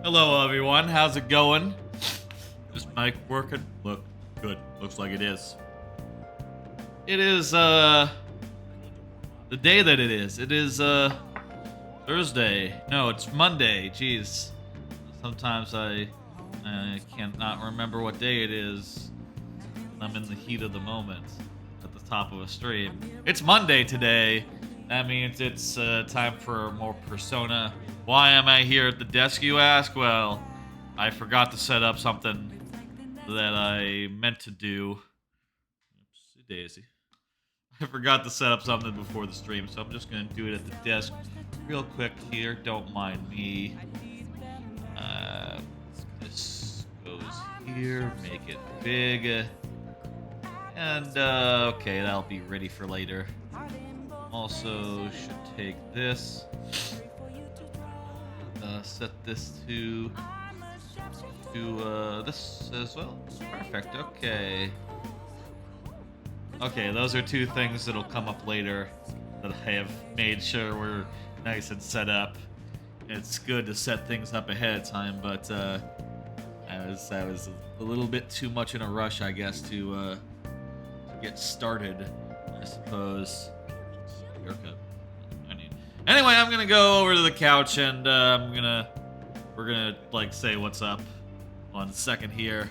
Hello, everyone. How's it going? Is mic working? Look, good. Looks like it is. It is, the day that it is. It is, Thursday. No, it's Monday. Jeez. Sometimes I cannot remember what day it is. I'm in the heat of the moment at the top of a stream. It's Monday today. That means it's time for more Persona. Why am I here at the desk, you ask? Well, I forgot to set up something that I meant to do. Oopsie daisy. I forgot to set up something before the stream, so I'm just going to do it at the desk real quick here. Don't mind me. This goes here. Make it big. And, okay, that'll be ready for later. Also, should take this. Set this to this as well. Perfect. Okay. Okay, those are two things that'll come up later that I have made sure we're nice and set up. It's good to set things up ahead of time, but I was a little bit too much in a rush, I guess, to get started, I suppose. Haircut. Anyway, I'm gonna go over to the couch and we're gonna like say what's up on second here.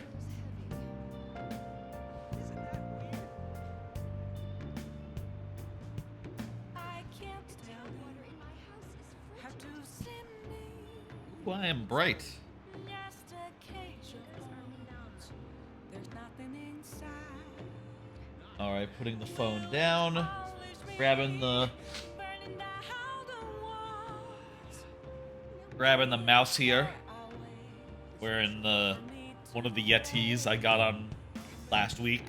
Ooh, I am bright. All right, putting the phone down, grabbing the mouse here. Wearing one of the Yetis I got on last week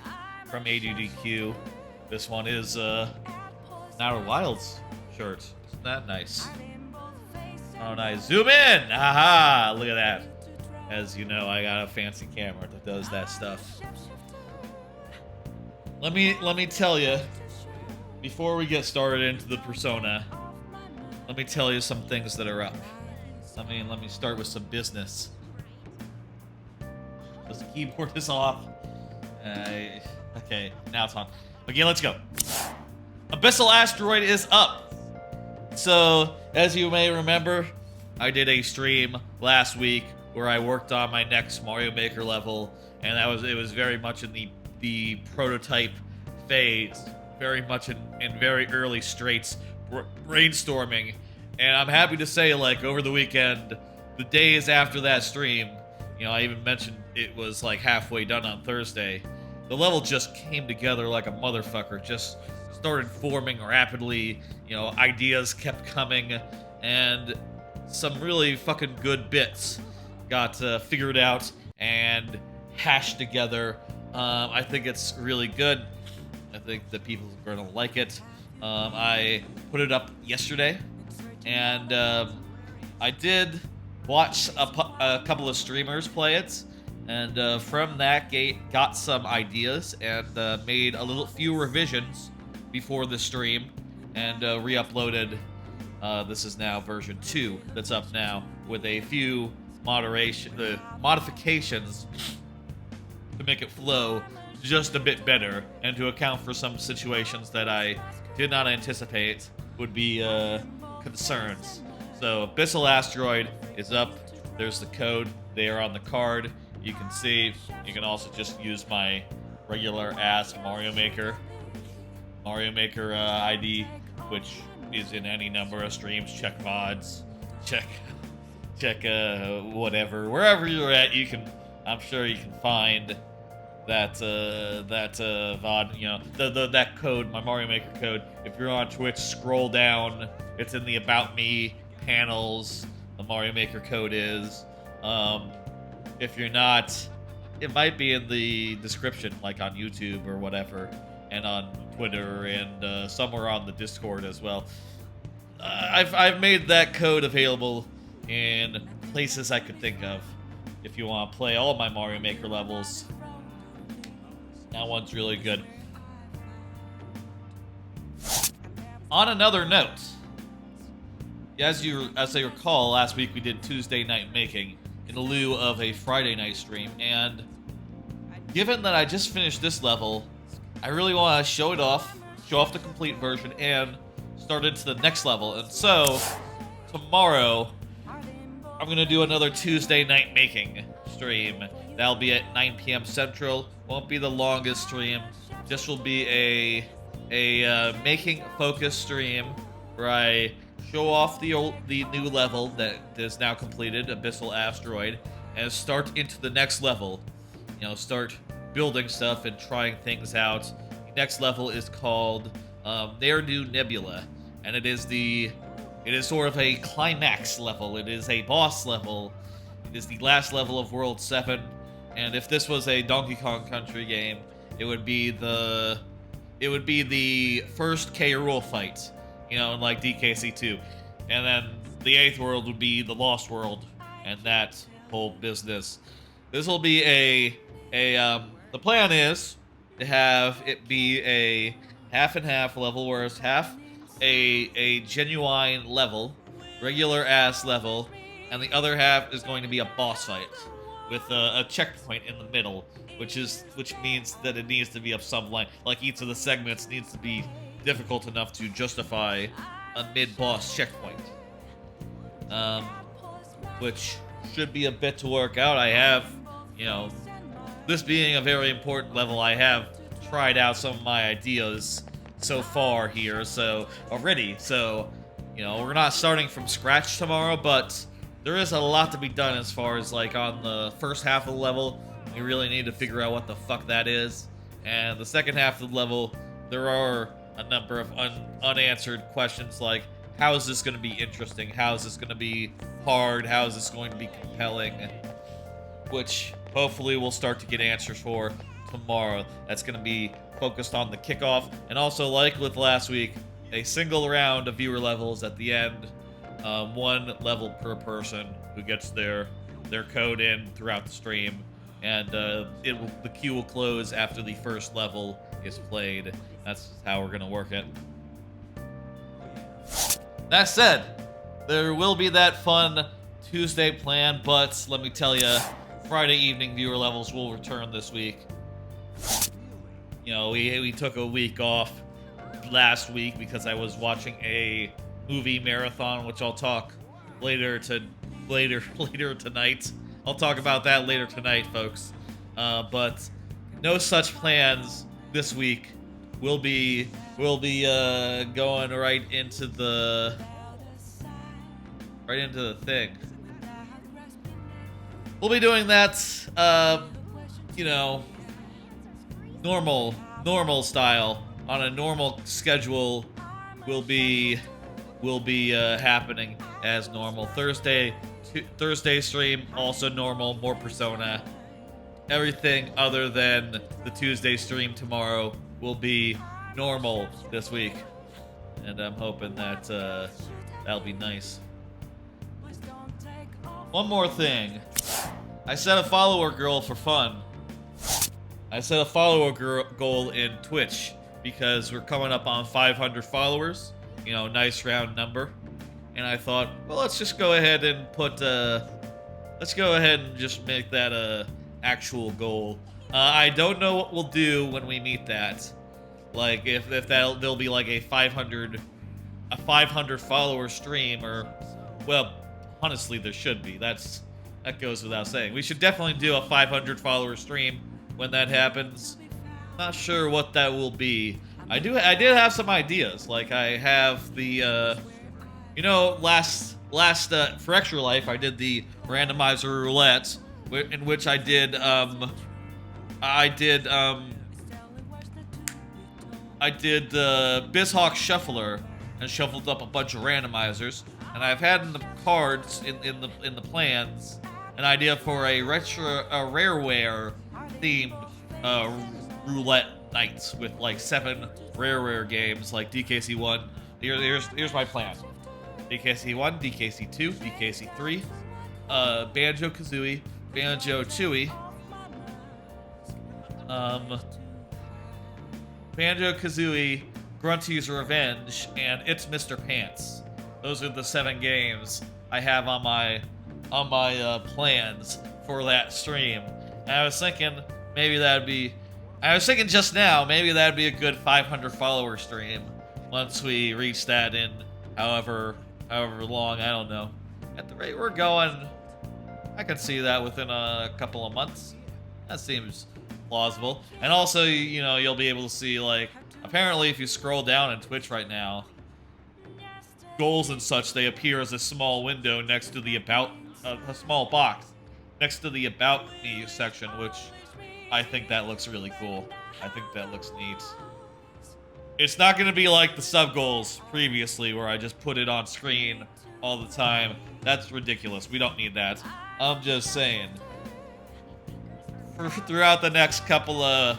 from ADDQ. This one is Outer Wilds shirt. Isn't that nice? Oh, nice. Zoom in! Aha! Look at that. As you know, I got a fancy camera that does that stuff. Let me tell you, before we get started into the Persona, let me tell you some things that are up. Let me start with some business. Because the keyboard is off. Okay, now it's on. Okay, let's go. Abyssal Asteroid is up. So, as you may remember, I did a stream last week where I worked on my next Mario Maker level, and it was very much in the prototype phase, very much in very early straits, brainstorming. And I'm happy to say, like, over the weekend, the days after that stream, you know, I even mentioned it was, like, halfway done on Thursday. The level just came together like a motherfucker, just started forming rapidly, you know, ideas kept coming, and some really fucking good bits got figured out and hashed together. I think it's really good. I think that people are gonna like it. I put it up yesterday. And I did watch a couple of streamers play it, and from that got some ideas and made a few revisions before the stream and re-uploaded. This is now version 2 that's up now with a few modifications to make it flow just a bit better and to account for some situations that I did not anticipate would be concerns. So Abyssal Asteroid is up. There's the code there on the card. You can see. You can also just use my regular ass Mario Maker ID, which is in any number of streams. Check mods, check whatever, wherever you're at. I'm sure you can find that VOD, you know, that code, my Mario Maker code. If you're on Twitch, scroll down. It's in the About Me panels. The Mario Maker code is. If you're not, it might be in the description, like on YouTube or whatever, and on Twitter and somewhere on the Discord as well. I've made that code available in places I could think of. If you want to play all of my Mario Maker levels, that one's really good. On another note, as I recall, last week we did Tuesday Night Making, in lieu of a Friday night stream. And given that I just finished this level, I really want to show off the complete version, and start into the next level. And so, tomorrow, I'm going to do another Tuesday night making stream. That'll be at 9 p.m. Central. Won't be the longest stream. This will be a making focus stream where I show off the new level that is now completed, Abyssal Asteroid, and start into the next level. You know, start building stuff and trying things out. The next level is called Ne'er-Do Nebula, and it is sort of a climax level. It is a boss level. It is the last level of World 7, and if this was a Donkey Kong Country game, it would be the first K. Rool fight, you know, like DKC2, and then the 8th world would be the Lost World, and that whole business. This will be the plan is to have it be a half and half level, where it's half a genuine level, regular ass level, and the other half is going to be a boss fight with a checkpoint in the middle, which means that it needs to be of some length. Like, each of the segments needs to be difficult enough to justify a mid-boss checkpoint, which should be a bit to work out. I have, you know, this being a very important level, I have tried out some of my ideas so far here, already. So, you know, we're not starting from scratch tomorrow, but there is a lot to be done as far as, like, on the first half of the level. We really need to figure out what the fuck that is. And the second half of the level, there are a number of unanswered questions, like, how is this going to be interesting? How is this going to be hard? How is this going to be compelling? Which hopefully we'll start to get answers for tomorrow. That's going to be focused on the kickoff, and also, like with last week, a single round of viewer levels at the end. One level per person who gets their code in throughout the stream, and the queue will close after the first level is played. That's how we're going to work it. That said, there will be that fun Tuesday plan, but let me tell you, Friday evening viewer levels will return this week. You know, we took a week off last week because I was watching a movie marathon, which I'll talk later tonight. I'll talk about that later tonight, folks. But no such plans this week. We'll be going right into the thing. We'll be doing that, you know, normal style, on a normal schedule. Will be happening as normal. Thursday stream, also normal, more Persona. Everything other than the Tuesday stream tomorrow will be normal this week, and I'm hoping that that'll be nice. One more thing. I set a follower goal for fun. I set a follower goal in Twitch because we're coming up on 500 followers. You know, nice round number. And I thought, well, let's just go ahead and just make that a actual goal. I don't know what we'll do when we meet that. Like, if there'll be like a 500 follower stream, or, well, honestly, there should be. That goes without saying. We should definitely do a 500 follower stream when that happens. Not sure what that will be. I did have some ideas. Like, I have the, you know, last for Extra Life, I did the randomizer roulette, in which I did the BizHawk Shuffler and shuffled up a bunch of randomizers. And I've had in the cards in the plans an idea for a rareware themed roulette nights with like 7 rare games, like DKC1. Here's my plan: DKC1, DKC2, DKC3, Banjo-Kazooie, Banjo-Tooie, Banjo-Kazooie, Grunty's Revenge, and It's Mr. Pants. Those are the 7 games I have on my plans for that stream. And I was thinking maybe that'd be. I was thinking just now maybe that'd be a good 500 follower stream once we reach that in however long. I don't know. At the rate we're going, I could see that within a couple of months. That seems plausible. And also, you know, you'll be able to see, like, apparently if you scroll down in Twitch right now, goals and such, they appear as a small window next to the about, a small box next to the About Me section, which I think that looks really cool. I think that looks neat. It's not going to be like the sub goals previously where I just put it on screen all the time. That's ridiculous. We don't need that. I'm just saying. Throughout the next couple of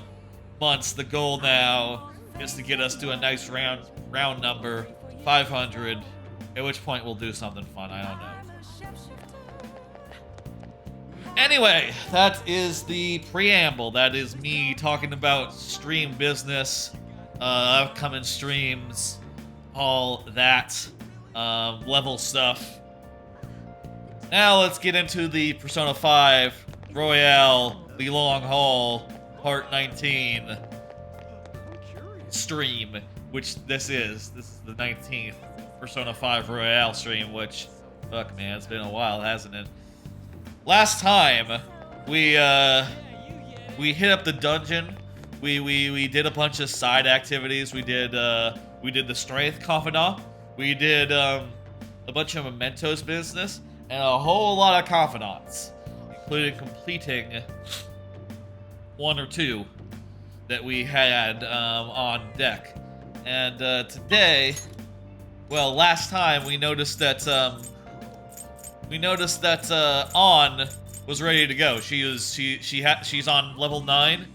months, the goal now is to get us to a nice round number, 500, at which point we'll do something fun. I don't know. Anyway, that is the preamble. That is me talking about stream business, upcoming streams, all that level stuff. Now let's get into the Persona 5 Royale, the Long Haul, Part 19 stream, which this is. This is the 19th Persona 5 Royale stream, which, fuck man, it's been a while, hasn't it? Last time, we hit up the dungeon. We did a bunch of side activities. We did the Strength Confidant. We did a bunch of Mementos business and a whole lot of Confidants, including completing one or two that we had on deck. And today, well, last time we noticed that On was ready to go. She's on level 9,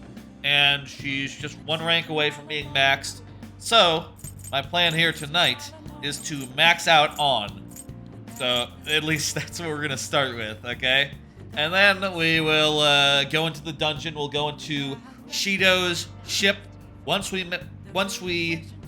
and she's just one rank away from being maxed. So my plan here tonight is to max out On. So at least that's what we're gonna start with, okay? And then we will go into the dungeon. We'll go into Shido's ship once we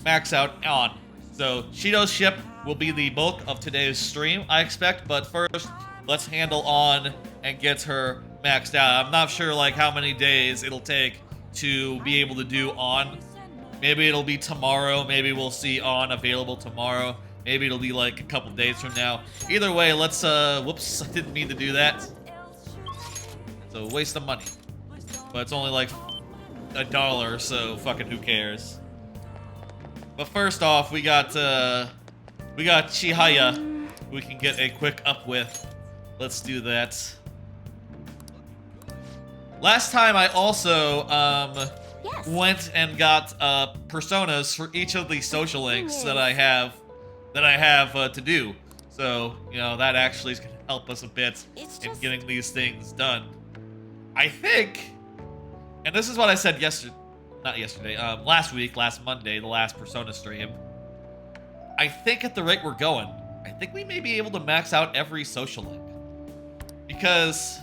max out On. So Shido's ship will be the bulk of today's stream, I expect. But first, let's handle On and get her maxed out. I'm not sure like how many days it'll take to be able to do On. Maybe it'll be tomorrow. Maybe we'll see On available tomorrow. Maybe it'll be like a couple days from now. Either way, let's whoops, I didn't mean to do that. It's a waste of money. But it's only like $1, so fucking who cares. But first off, we got Chihaya, we can get a quick up with. Let's do that. Last time I also went and got personas for each of the social links that I have to do. So, you know, that actually is going to help us a bit in getting these things done. I think, and this is what I said last week, last Monday, the last Persona stream. I think at the rate we're going, I think we may be able to max out every social link. Because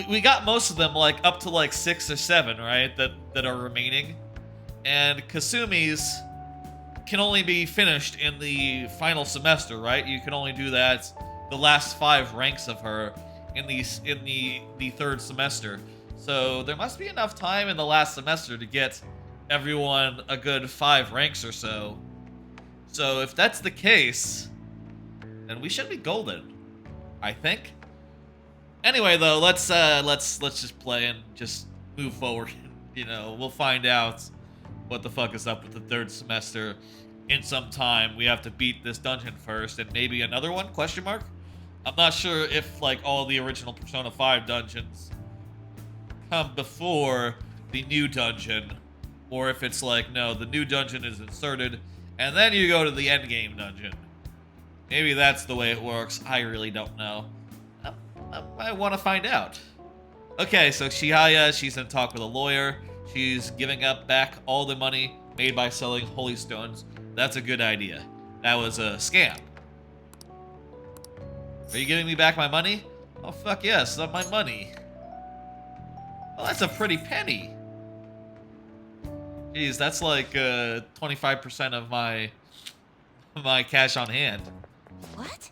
we got most of them like up to like 6 or 7, right? That are remaining. And Kasumi's can only be finished in the final semester, right? You can only do that the last 5 ranks of her in the 3rd semester. So there must be enough time in the last semester to get everyone a good 5 ranks or so. So if that's the case, then we should be golden, I think. Anyway, though, let's just play and just move forward. You know, we'll find out what the fuck is up with the 3rd semester in some time. We have to beat this dungeon first, and maybe another one? Question mark? I'm not sure if like all the original Persona 5 dungeons come before the new dungeon, or if it's like, no, the new dungeon is inserted, and then you go to the endgame dungeon. Maybe that's the way it works. I really don't know. I want to find out. Okay, so Chihaya, she's in talk with a lawyer. She's giving up back all the money made by selling holy stones. That's a good idea. That was a scam. Are you giving me back my money? Oh, fuck yes, that's my money. Well, that's a pretty penny. Jeez, that's like 25% of my cash on hand. What?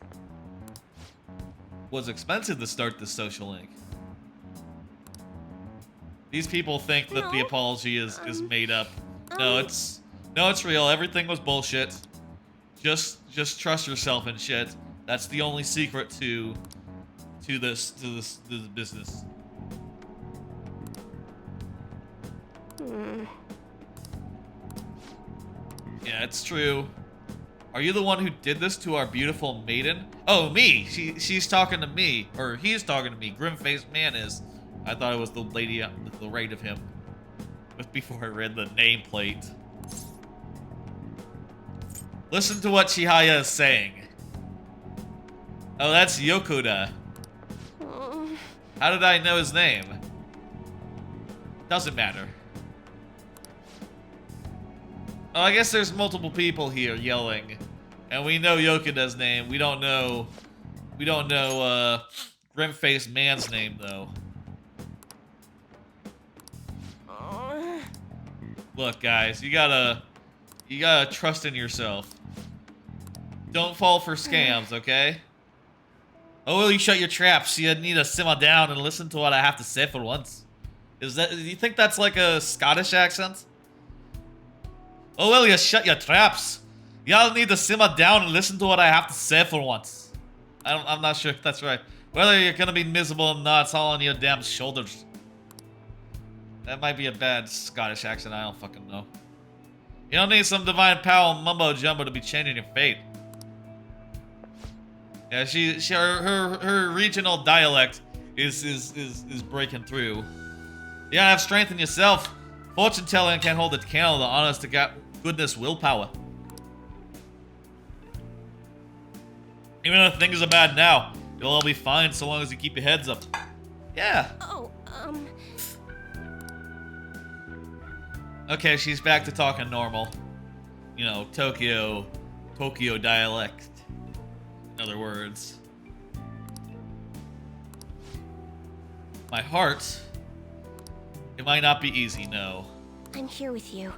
was expensive to start this social link. These people think that the apology is made up. No, it's real. Everything was bullshit. Just trust yourself and shit. That's the only secret to this business. Yeah, it's true. Are you the one who did this to our beautiful maiden? Oh, me. She's talking to me, or he's talking to me. Grim-faced man is. I thought it was the lady to the right of him. But before I read the nameplate. Listen to what Chihaya is saying. Oh, that's Yokoda. How did I know his name? Doesn't matter. Oh, I guess there's multiple people here yelling. And we know Yokoda's name. We don't know Grim-faced man's name though. Look, guys, you gotta trust in yourself. Don't fall for scams, okay? Oh, will you shut your traps? You need to simmer down and listen to what I have to say for once. Do you think that's like a Scottish accent? Oh, will you shut your traps? Y'all need to simmer down and listen to what I have to say for once. I'm not sure if that's right. Whether you're gonna be miserable or not, it's all on your damn shoulders. That might be a bad Scottish accent, I don't fucking know. You don't need some divine power mumbo jumbo to be changing your fate. Yeah, her regional dialect is breaking through. You gotta have strength in yourself. Fortune telling can't hold a candle to honest to goodness willpower. Even if things are bad now, you'll all be fine so long as you keep your heads up. Yeah. Oh, Okay, she's back to talking normal. You know, Tokyo dialect. In other words. My heart. It might not be easy, no. I'm here with you.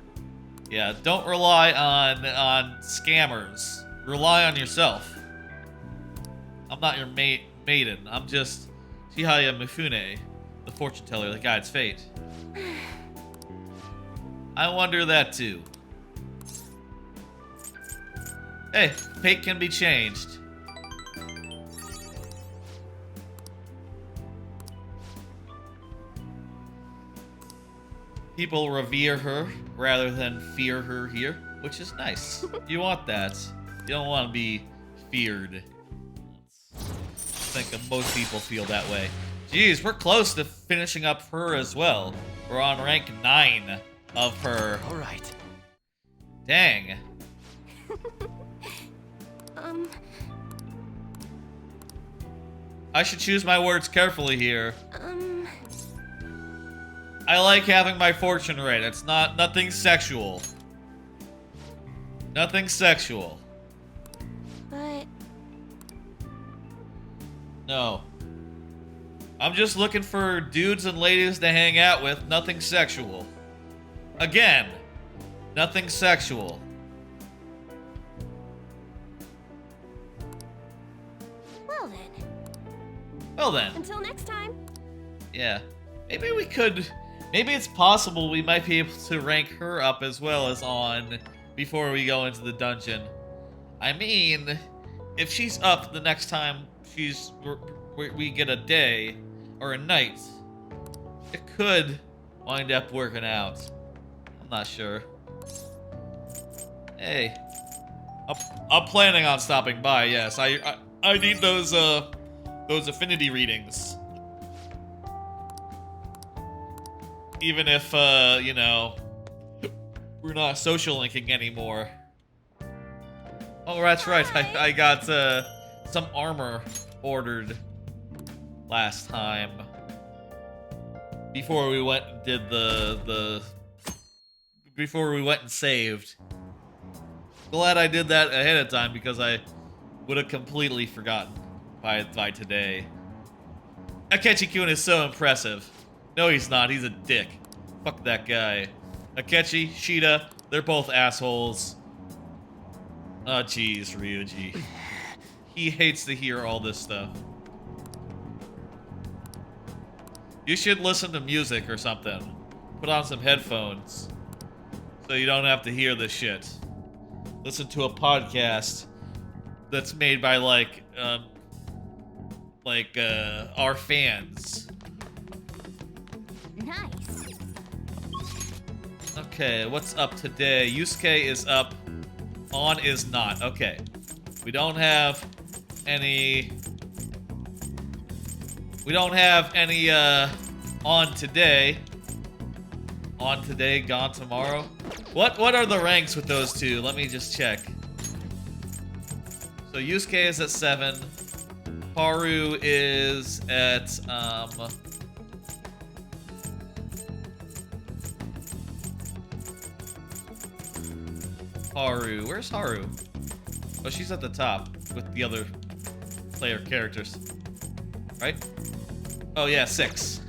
Yeah, don't rely on scammers. Rely on yourself. I'm not your maiden. I'm just Chihaya Mifune, the fortune teller that guides fate. I wonder that too. Hey, fate can be changed. People revere her rather than fear her here, which is nice. You want that. You don't want to be feared. I think that most people feel that way. Jeez, we're close to finishing up her as well. We're on rank 9 of her. All right. Dang. I should choose my words carefully here. I like having my fortune rate. It's nothing sexual. Nothing sexual. But No. I'm just looking for dudes and ladies to hang out with. Nothing sexual. Again, nothing sexual. well then. Well then. Until next time. Yeah. Maybe we could... Maybe it's possible we might be able to rank her up as well as on before we go into the dungeon. I mean, if she's up the next time we get a day or a night, it could wind up working out. I'm not sure. Hey, I'm planning on stopping by. Yes, I need those affinity readings. Even if you know, we're not social linking anymore. Oh, that's right. I got some armor ordered last time before we went and did before we went and saved. Glad I did that ahead of time because I would have completely forgotten by today. Akechi-kun is so impressive. No, he's not. He's a dick. Fuck that guy. Akechi, Shida, they're both assholes. Oh, jeez, Ryuji. He hates to hear all this stuff. You should listen to music or something. Put on some headphones so you don't have to hear this shit. Listen to a podcast that's made by our fans. Nice. Okay, what's up today? Yusuke is up. On is not. Okay. We don't have any on today. On today, gone tomorrow. What are the ranks with those two? Let me just check. So Yusuke is at 7. Haru is at Haru. Where's Haru? Oh, she's at the top with the other player characters. Right? Oh yeah, 6.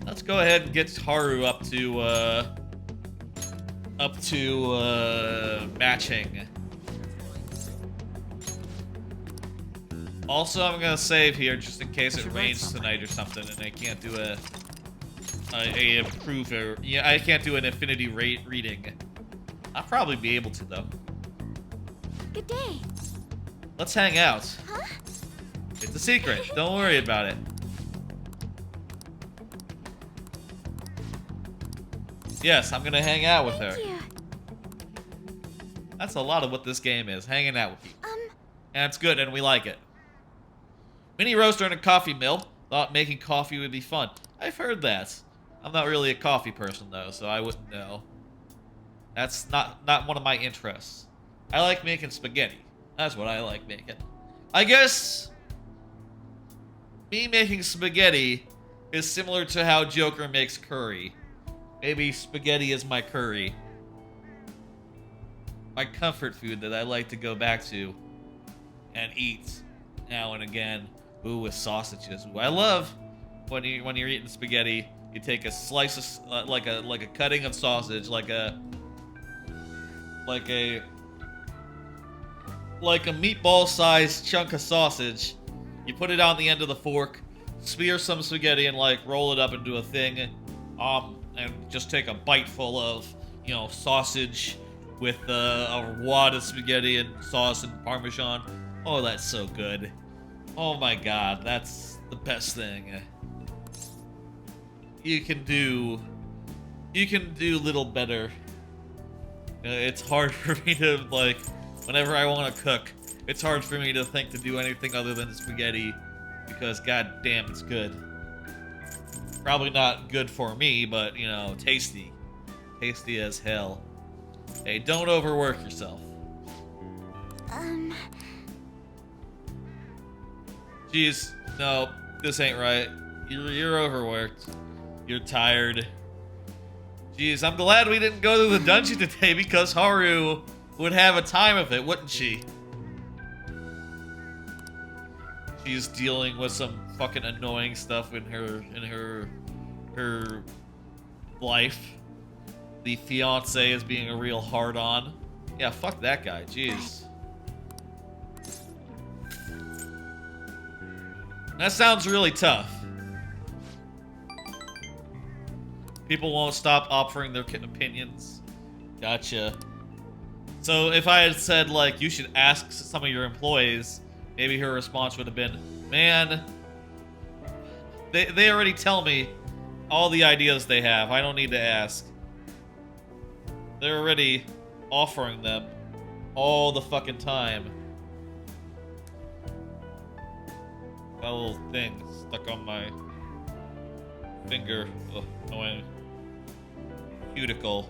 Let's go ahead and get Haru up to matching. Also, I'm gonna save here just in case it rains tonight or something, and I can't do a improver. Yeah, I can't do an infinity rate reading. I'll probably be able to though. Good day. Let's hang out. Huh? It's a secret. Don't worry about it. Yes, I'm gonna hang out with her. Thank you. That's a lot of what this game is, hanging out with people. And it's good, and we like it. Mini roaster and a coffee mill. Thought making coffee would be fun. I've heard that. I'm not really a coffee person, though, so I wouldn't know. That's not one of my interests. I like making spaghetti. That's what I like making. I guess me making spaghetti is similar to how Joker makes curry. Maybe spaghetti is my curry. My comfort food that I like to go back to and eat now and again. Ooh, with sausages. Ooh, I love when you're eating spaghetti. You take a slice of like a cutting of sausage, like a meatball-sized chunk of sausage. You put it on the end of the fork, spear some spaghetti, and like roll it up into a thing. And just take a bite full of, you know, sausage with a wad of spaghetti and sauce and Parmesan. Oh, that's so good. Oh my god, that's the best thing. You can do little better. It's hard for me to, like, whenever I want to cook, it's hard for me to think to do anything other than spaghetti because god damn, it's good. Probably not good for me, but, you know, tasty. Tasty as hell. Hey, don't overwork yourself. Jeez, no, this ain't right. You're overworked. You're tired. Jeez, I'm glad we didn't go to the dungeon today because Haru would have a time of it, wouldn't she? She's dealing with some fucking annoying stuff in her life. The fiance is being a real hard-on. Yeah, fuck that guy. Jeez. That sounds really tough. People won't stop offering their opinions. Gotcha. So if I had said, like, you should ask some of your employees, maybe her response would have been, man, they already tell me all the ideas they have. I don't need to ask. They're already offering them all the fucking time. That little thing stuck on my finger. Ugh, annoying. Cuticle.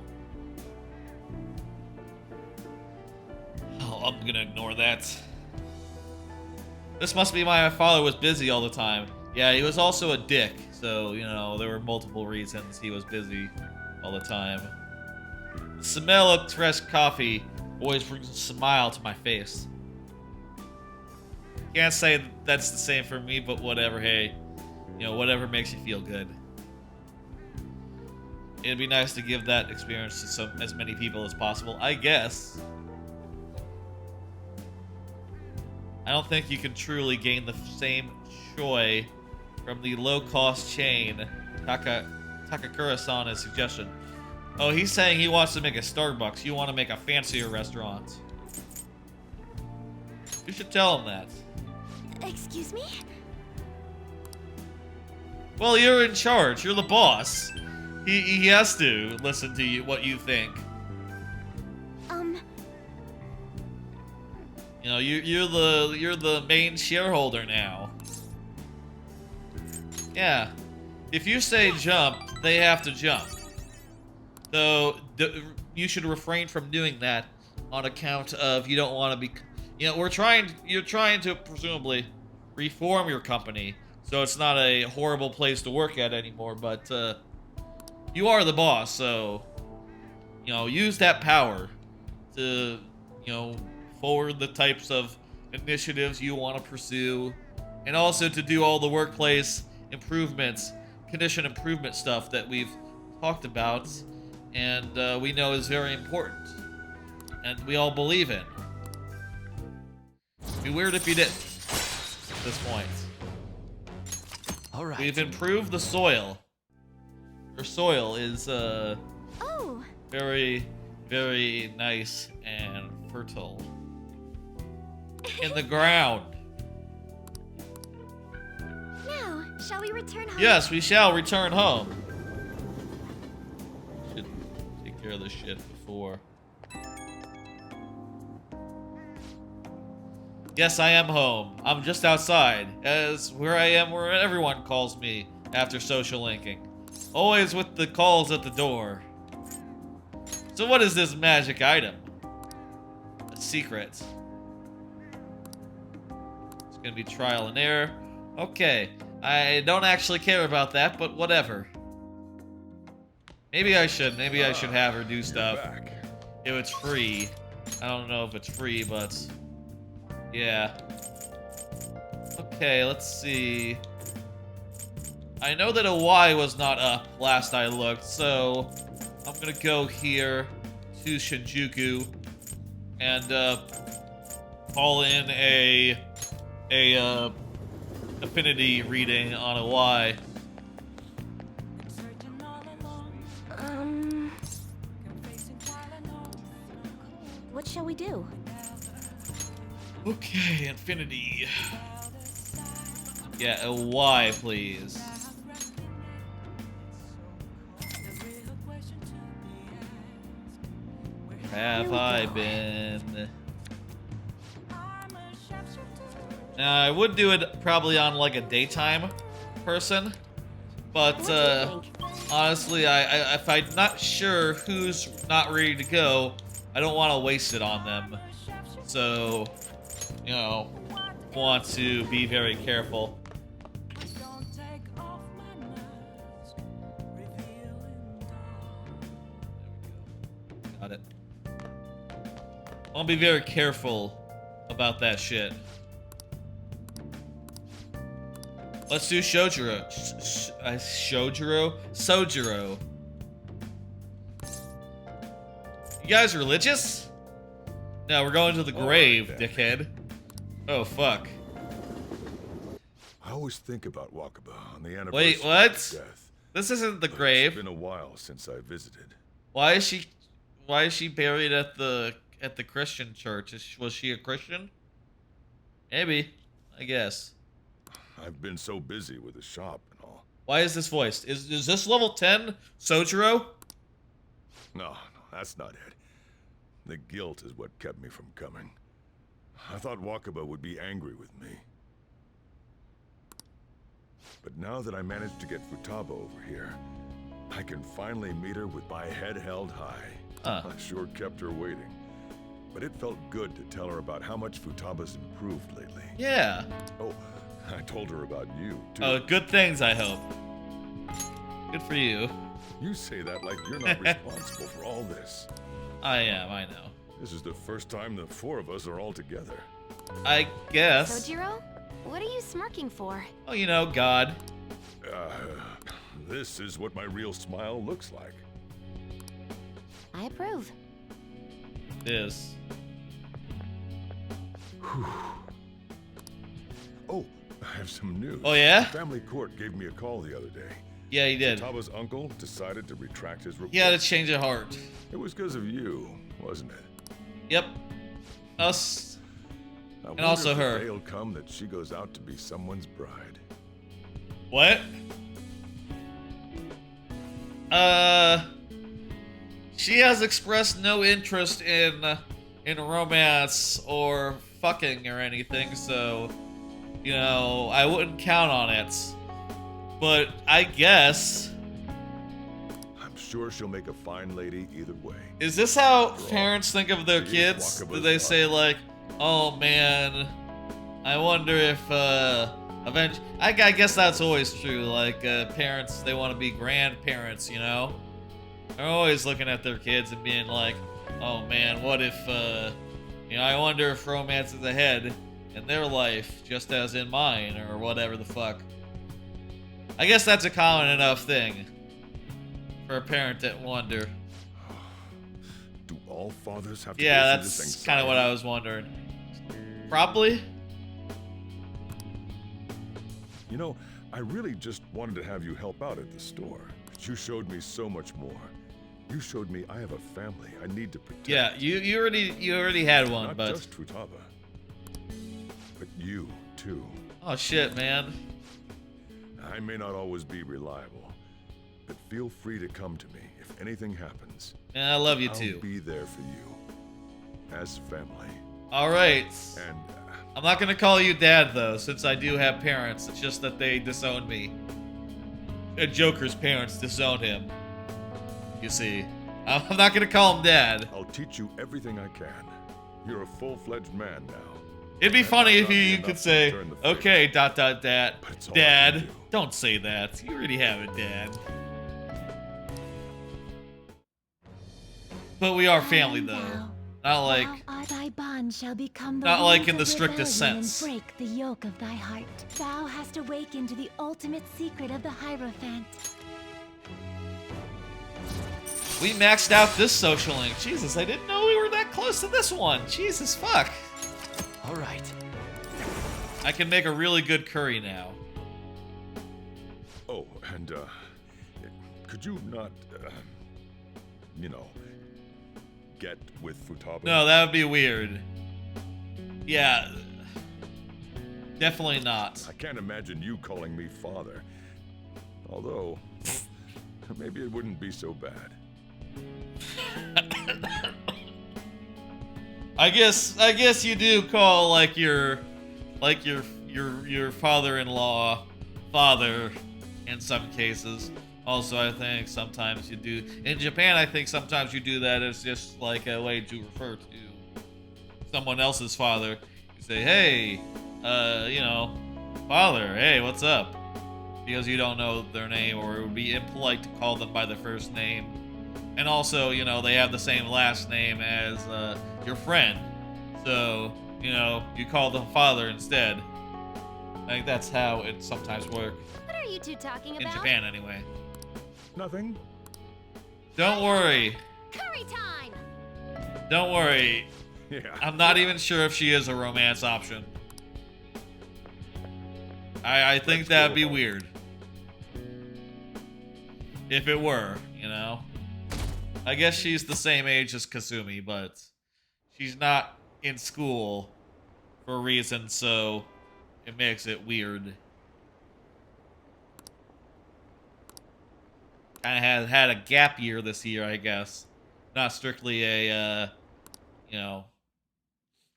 Oh, I'm gonna ignore that. This must be why my father was busy all the time. Yeah, he was also a dick, so, you know, there were multiple reasons he was busy all the time. The smell of fresh coffee always brings a smile to my face. Can't say that's the same for me, but whatever, hey. You know, whatever makes you feel good. It'd be nice to give that experience to as many people as possible, I guess. I don't think you can truly gain the same joy from the low-cost chain. Takakura-san is suggestion. Oh, he's saying he wants to make a Starbucks. You want to make a fancier restaurant. You should tell him that. Excuse me? Well, you're in charge. You're the boss. He has to listen to you, what you think. You know, you're the main shareholder now. Yeah. If you say jump, they have to jump. So you should refrain from doing that on account of you don't want to be. You know, you're trying to presumably reform your company, so it's not a horrible place to work at anymore. But you are the boss, so you know, use that power to forward the types of initiatives you want to pursue, and also to do all the workplace improvements, condition improvement stuff that we've talked about, and we know is very important, and we all believe in. It'd be weird if you didn't at this point. All right. We've improved the soil. Our soil is very, very nice and fertile. In the ground. Now, shall we return home? Yes, we shall return home. Should take care of this shit before. Yes, I am home. I'm just outside, as where I am where everyone calls me after social linking. Always with the calls at the door. So what is this magic item? A secret. It's gonna be trial and error. Okay, I don't actually care about that, but whatever. Maybe I should. Maybe I should have her do stuff. If it's free. I don't know if it's free, but yeah. Okay, let's see. I know that a Y was not up last I looked, so I'm gonna go here to Shinjuku and call in a affinity reading on a Y. What shall we do? Okay, infinity. Yeah, a Y, please. Where have I been? Now, I would do it probably on like a daytime person, but honestly, if I'm not sure who's not ready to go, I don't want to waste it on them. So, you know, want to be very careful. Got it. I'll be very careful about that shit. Let's do Shojuro. Sojuro. You guys religious? No, we're going to the grave, dickhead. Oh, fuck. I always think about Wakaba on the anniversary Wait, what? of his death. This isn't the But grave. It's been a while since I visited. Why is she buried at the Christian church? Was she a Christian? Maybe. I guess. I've been so busy with the shop and all. Why is this voiced? Is this level 10 Sojuro? No, that's not it. The guilt is what kept me from coming. I thought Wakaba would be angry with me. But now that I managed to get Futaba over here, I can finally meet her with my head held high. I sure kept her waiting. But it felt good to tell her about how much Futaba's improved lately. Yeah. Oh, I told her about you, too. Oh, good things, I hope. Good for you. You say that like you're not responsible for all this. I am, I know. This is the first time the four of us are all together. I guess. Sojiro? What are you smirking for? Oh, you know, God. This is what my real smile looks like. I approve. This. Oh, I have some news. Oh, yeah? The family court gave me a call the other day. Yeah, he did. Futaba's uncle decided to retract his report. He had a change of heart. It was because of you, wasn't it? Yep. Us. I And also wonder if the her. day'll come that she goes out to be someone's bride. What? She has expressed no interest in romance or fucking or anything, so, you know, I wouldn't count on it. But I guess... I'm sure she'll make a fine lady either way. Is this how After all, parents think of their she is kids? Wakaba's Do they say daughter. like, oh man, I wonder if, I guess that's always true. Like, parents, they want to be grandparents, you know? They're always looking at their kids and being like, oh man, what if, you know, I wonder if romance is ahead in their life, just as in mine, or whatever the fuck. I guess that's a common enough thing for a parent to wonder. Do all fathers have to Yeah, go through this that's kind of what anxiety? I was wondering. Probably. You know, I really just wanted to have you help out at the store, but you showed me so much more. You showed me I have a family I need to protect. Yeah, you already had one, Not but just Futaba, but you too. oh shit, man. I may not always be reliable, but feel free to come to me if anything happens. Man, I love you I'll too. be there for you, as family. All right. And I'm not gonna call you dad though, since I do have parents. It's just that they disowned me. Joker's parents disowned him. You see, I'm not gonna call him dad. I'll teach you everything I can. You're a full-fledged man now. It'd be That funny might if not be you enough could to say, turn the fate. okay, dot, But it's all I can dad. do. Don't say that. You already have it, dad. But we are family though. Not like, Now thy bond shall become the not like wings in the of strictest rebellion sense. And break the yoke of thy heart. Thou hast awakened to the ultimate secret of the Hierophant. we maxed out this social link. Jesus, I didn't know we were that close to this one. Jesus, fuck. All right. I can make a really good curry now. Oh, and could you not, you know, get with Futaba? No, that would be weird. Yeah. Definitely not. I can't imagine you calling me father. Although, maybe it wouldn't be so bad. I guess you do call like your father-in-law father in some cases. Also, I think sometimes you do in Japan. I think sometimes you do that as just like a way to refer to someone else's father. You say, "Hey, you know, father. Hey, what's up?" Because you don't know their name, or it would be impolite to call them by their first name. And also, you know, they have the same last name as your friend. So, you know, you call them father instead. I think that's how it sometimes works. What are you two talking In about? Japan, anyway. Nothing? Don't worry. Curry time! Don't worry. Yeah. I'm not even sure if she is a romance option. I think Let's that'd go be home. weird. If it were, you know? I guess she's the same age as Kasumi, but she's not in school for a reason, so it makes it weird. Kind of had a gap year this year, I guess. Not strictly a, you know,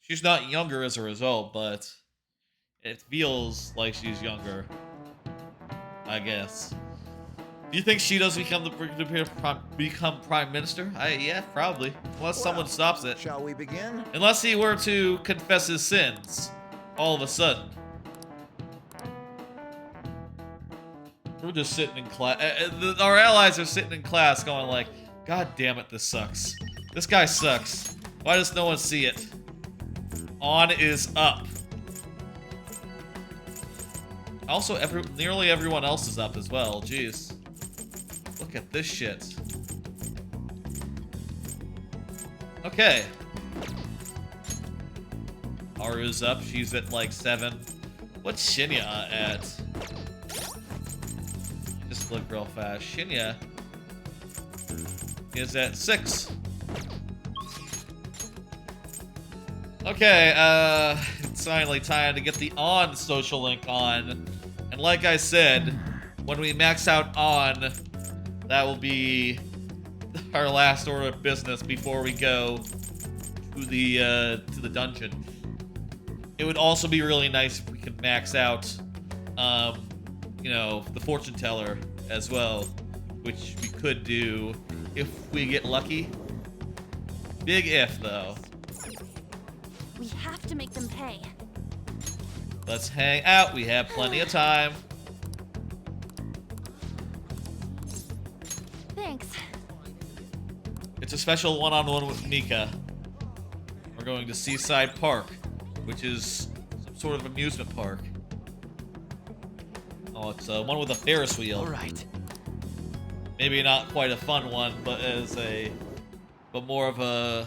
she's not younger as a result, but it feels like she's younger, I guess. Do you think Shido's become prime minister? Yeah, probably. Unless someone stops it. Shall we begin? Unless he were to confess his sins, all of a sudden. We're just sitting in class. Our allies are sitting in class going like, God damn it, this sucks. This guy sucks. Why does no one see it? On is up. Also, nearly everyone else is up as well. Jeez. Look at this shit. Okay. Haru's up. She's at like 7. What's Shinya at? Just look real fast. Shinya is at 6. Okay, it's finally time to get the on social link on. And like I said, when we max out on, that will be our last order of business before we go to the dungeon. It would also be really nice if we could max out, you know, the fortune teller as well, which we could do if we get lucky. Big if, though. We have to make them pay. Let's hang out. We have plenty of time. Thanks. It's a special one-on-one with Mika. We're going to Seaside Park, which is some sort of amusement park. Oh, it's one with a Ferris wheel. All right. Maybe not quite a fun one, but but more of a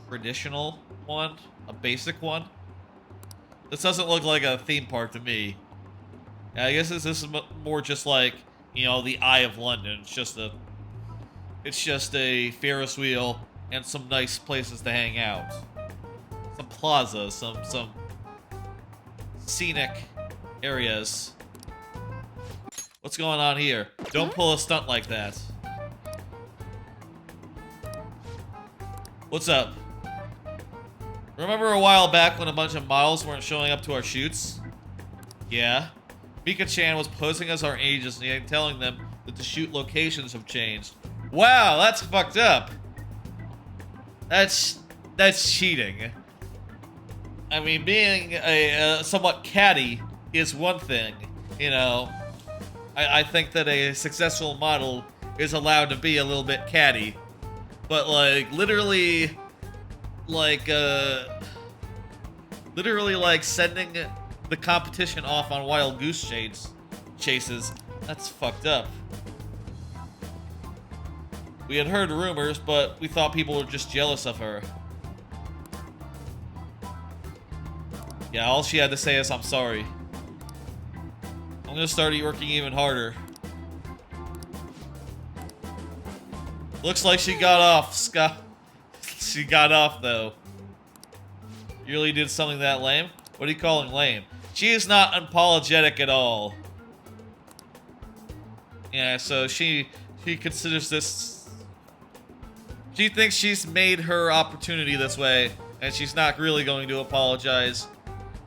traditional one, a basic one. This doesn't look like a theme park to me. I guess this is more just like, you know, the Eye of London. It's just a Ferris wheel and some nice places to hang out. Some plazas, some scenic areas. What's going on here? Don't pull a stunt like that. What's up? Remember a while back when a bunch of models weren't showing up to our shoots? Yeah. Mika-chan was posing as our agency and telling them that the shoot locations have changed. Wow, that's fucked up. That's cheating. I mean, being a somewhat catty is one thing, you know. I think that a successful model is allowed to be a little bit catty. But, like, literally, like sending the competition off on wild goose chases, that's fucked up. We had heard rumors, but we thought people were just jealous of her. Yeah, all she had to say is, I'm sorry. I'm gonna start working even harder. Looks like she got off, Scott. She got off, though. You really did something that lame? What are you calling lame? She is not unapologetic at all. Yeah, so she considers this... She thinks she's made her opportunity this way, and she's not really going to apologize.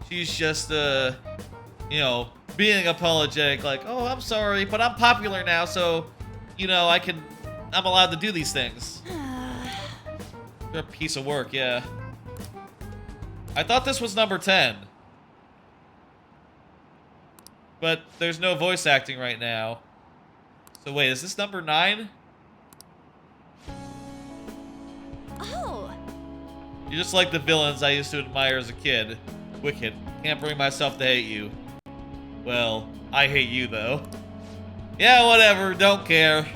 She's just, you know, being apologetic, like, oh, I'm sorry, but I'm popular now, so, you know, I'm allowed to do these things. You're a piece of work, yeah. I thought this was number 10. But there's no voice acting right now. So wait, is this number 9? Oh. You're just like the villains I used to admire as a kid. Wicked. Can't bring myself to hate you. Well, I hate you, though. Yeah, whatever. Don't care.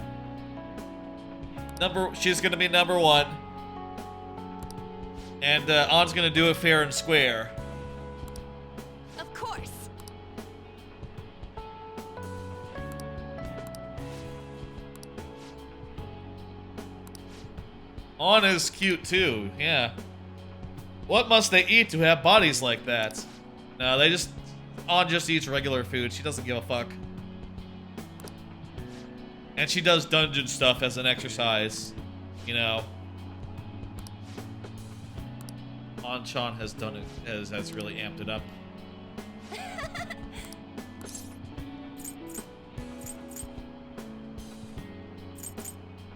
She's gonna be number 1. And, On's gonna do it fair and square. Of course. On is cute, too. Yeah. What must they eat to have bodies like that? No, On just eats regular food. She doesn't give a fuck. And she does dungeon stuff as an exercise. You know. On-chan has done it, has really amped it up.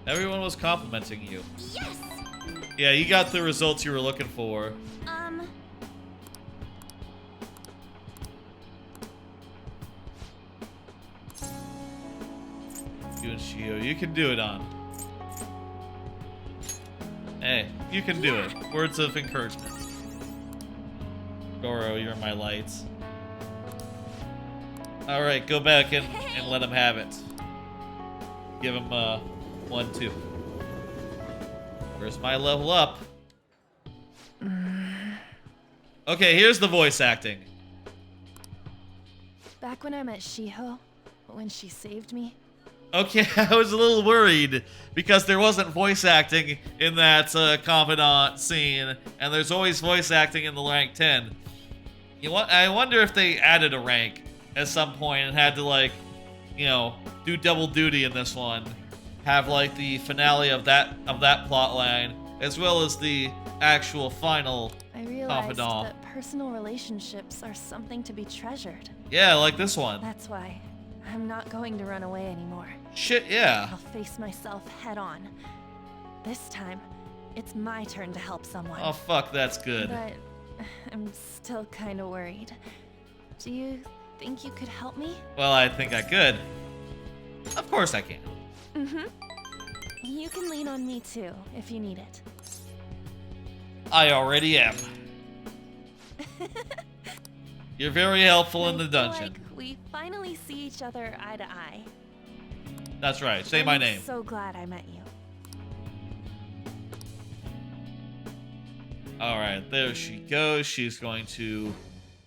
Everyone was complimenting you. Yes. Yeah, you got the results you were looking for. You and Shido, you can do it, On. Hey, you can do it. Words of encouragement. Goro, you're my lights. Alright, go back and let him have it. Give him 1, 2. Where's my level up? Okay, here's the voice acting. Back when I met Shiho, when she saved me. Okay, I was a little worried because there wasn't voice acting in that confidant scene, and there's always voice acting in the rank 10. I wonder if they added a rank at some point and had to, like, you know, do double duty in this one. Have, like, the finale of that plot line, as well as the actual final I realized confidant. that personal relationships are something to be treasured. Yeah, like this one. That's why I'm not going to run away anymore. Shit, yeah. I'll face myself head on. This time, it's my turn to help someone. Oh, fuck, that's good. But I'm still kind of worried. Do you think you could help me? Well, I think I could. Of course I can. Mm-hmm. You can lean on me too, if you need it. I already am. You're very helpful in the dungeon. Like we finally see each other eye to eye. That's right. Say my name. I'm so glad I met you. Alright, there she goes. She's going to...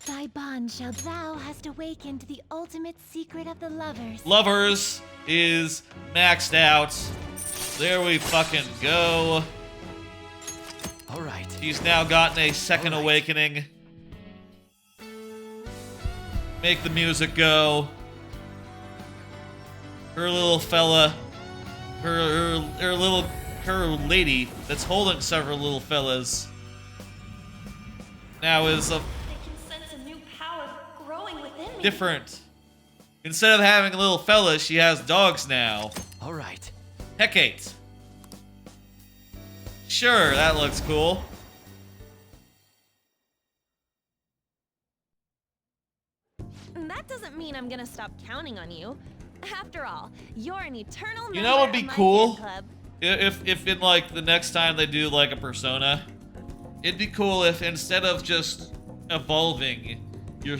Thy bond shall thou hast awaken to the ultimate secret of the lovers. Lovers is maxed out. There we fucking go. All right. She's now gotten a second awakening. Make the music go. Her little fella, her lady that's holding several little fellas now is a I can sense a new power growing within me. different. Instead of having little fellas, she has dogs now. All right. Hecate. Sure, that looks cool. That doesn't mean I'm gonna stop counting on you. After all, you're an eternal member You know what would be of my cool? fan club. If in like the next time they do like a persona, it'd be cool if instead of just evolving your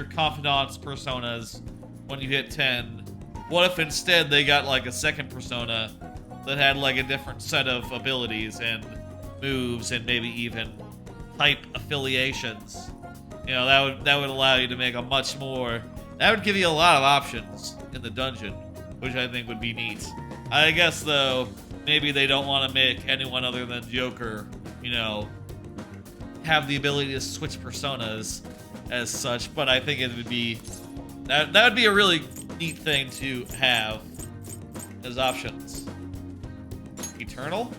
confidants personas when you hit 10, what if instead they got like a second persona that had like a different set of abilities and moves and maybe even type affiliations? You know, that would allow you to make a much more. That would give you a lot of options in the dungeon, which I think would be neat. I guess though, maybe they don't want to make anyone other than Joker, you know, have the ability to switch personas as such. But I think it would be that would be a really neat thing to have as options. Eternal?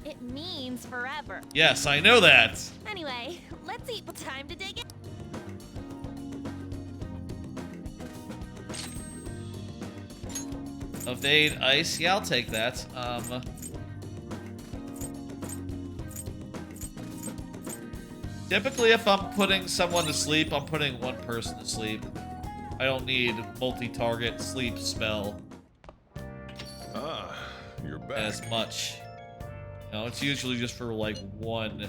It means forever. Yes, I know that. Anyway, let's eat time to dig in. Evade ice. Yeah, I'll take that. Typically, if I'm putting someone to sleep, I'm putting one person to sleep. I don't need multi-target sleep spell Ah, you're back. as much. No, it's usually just for like one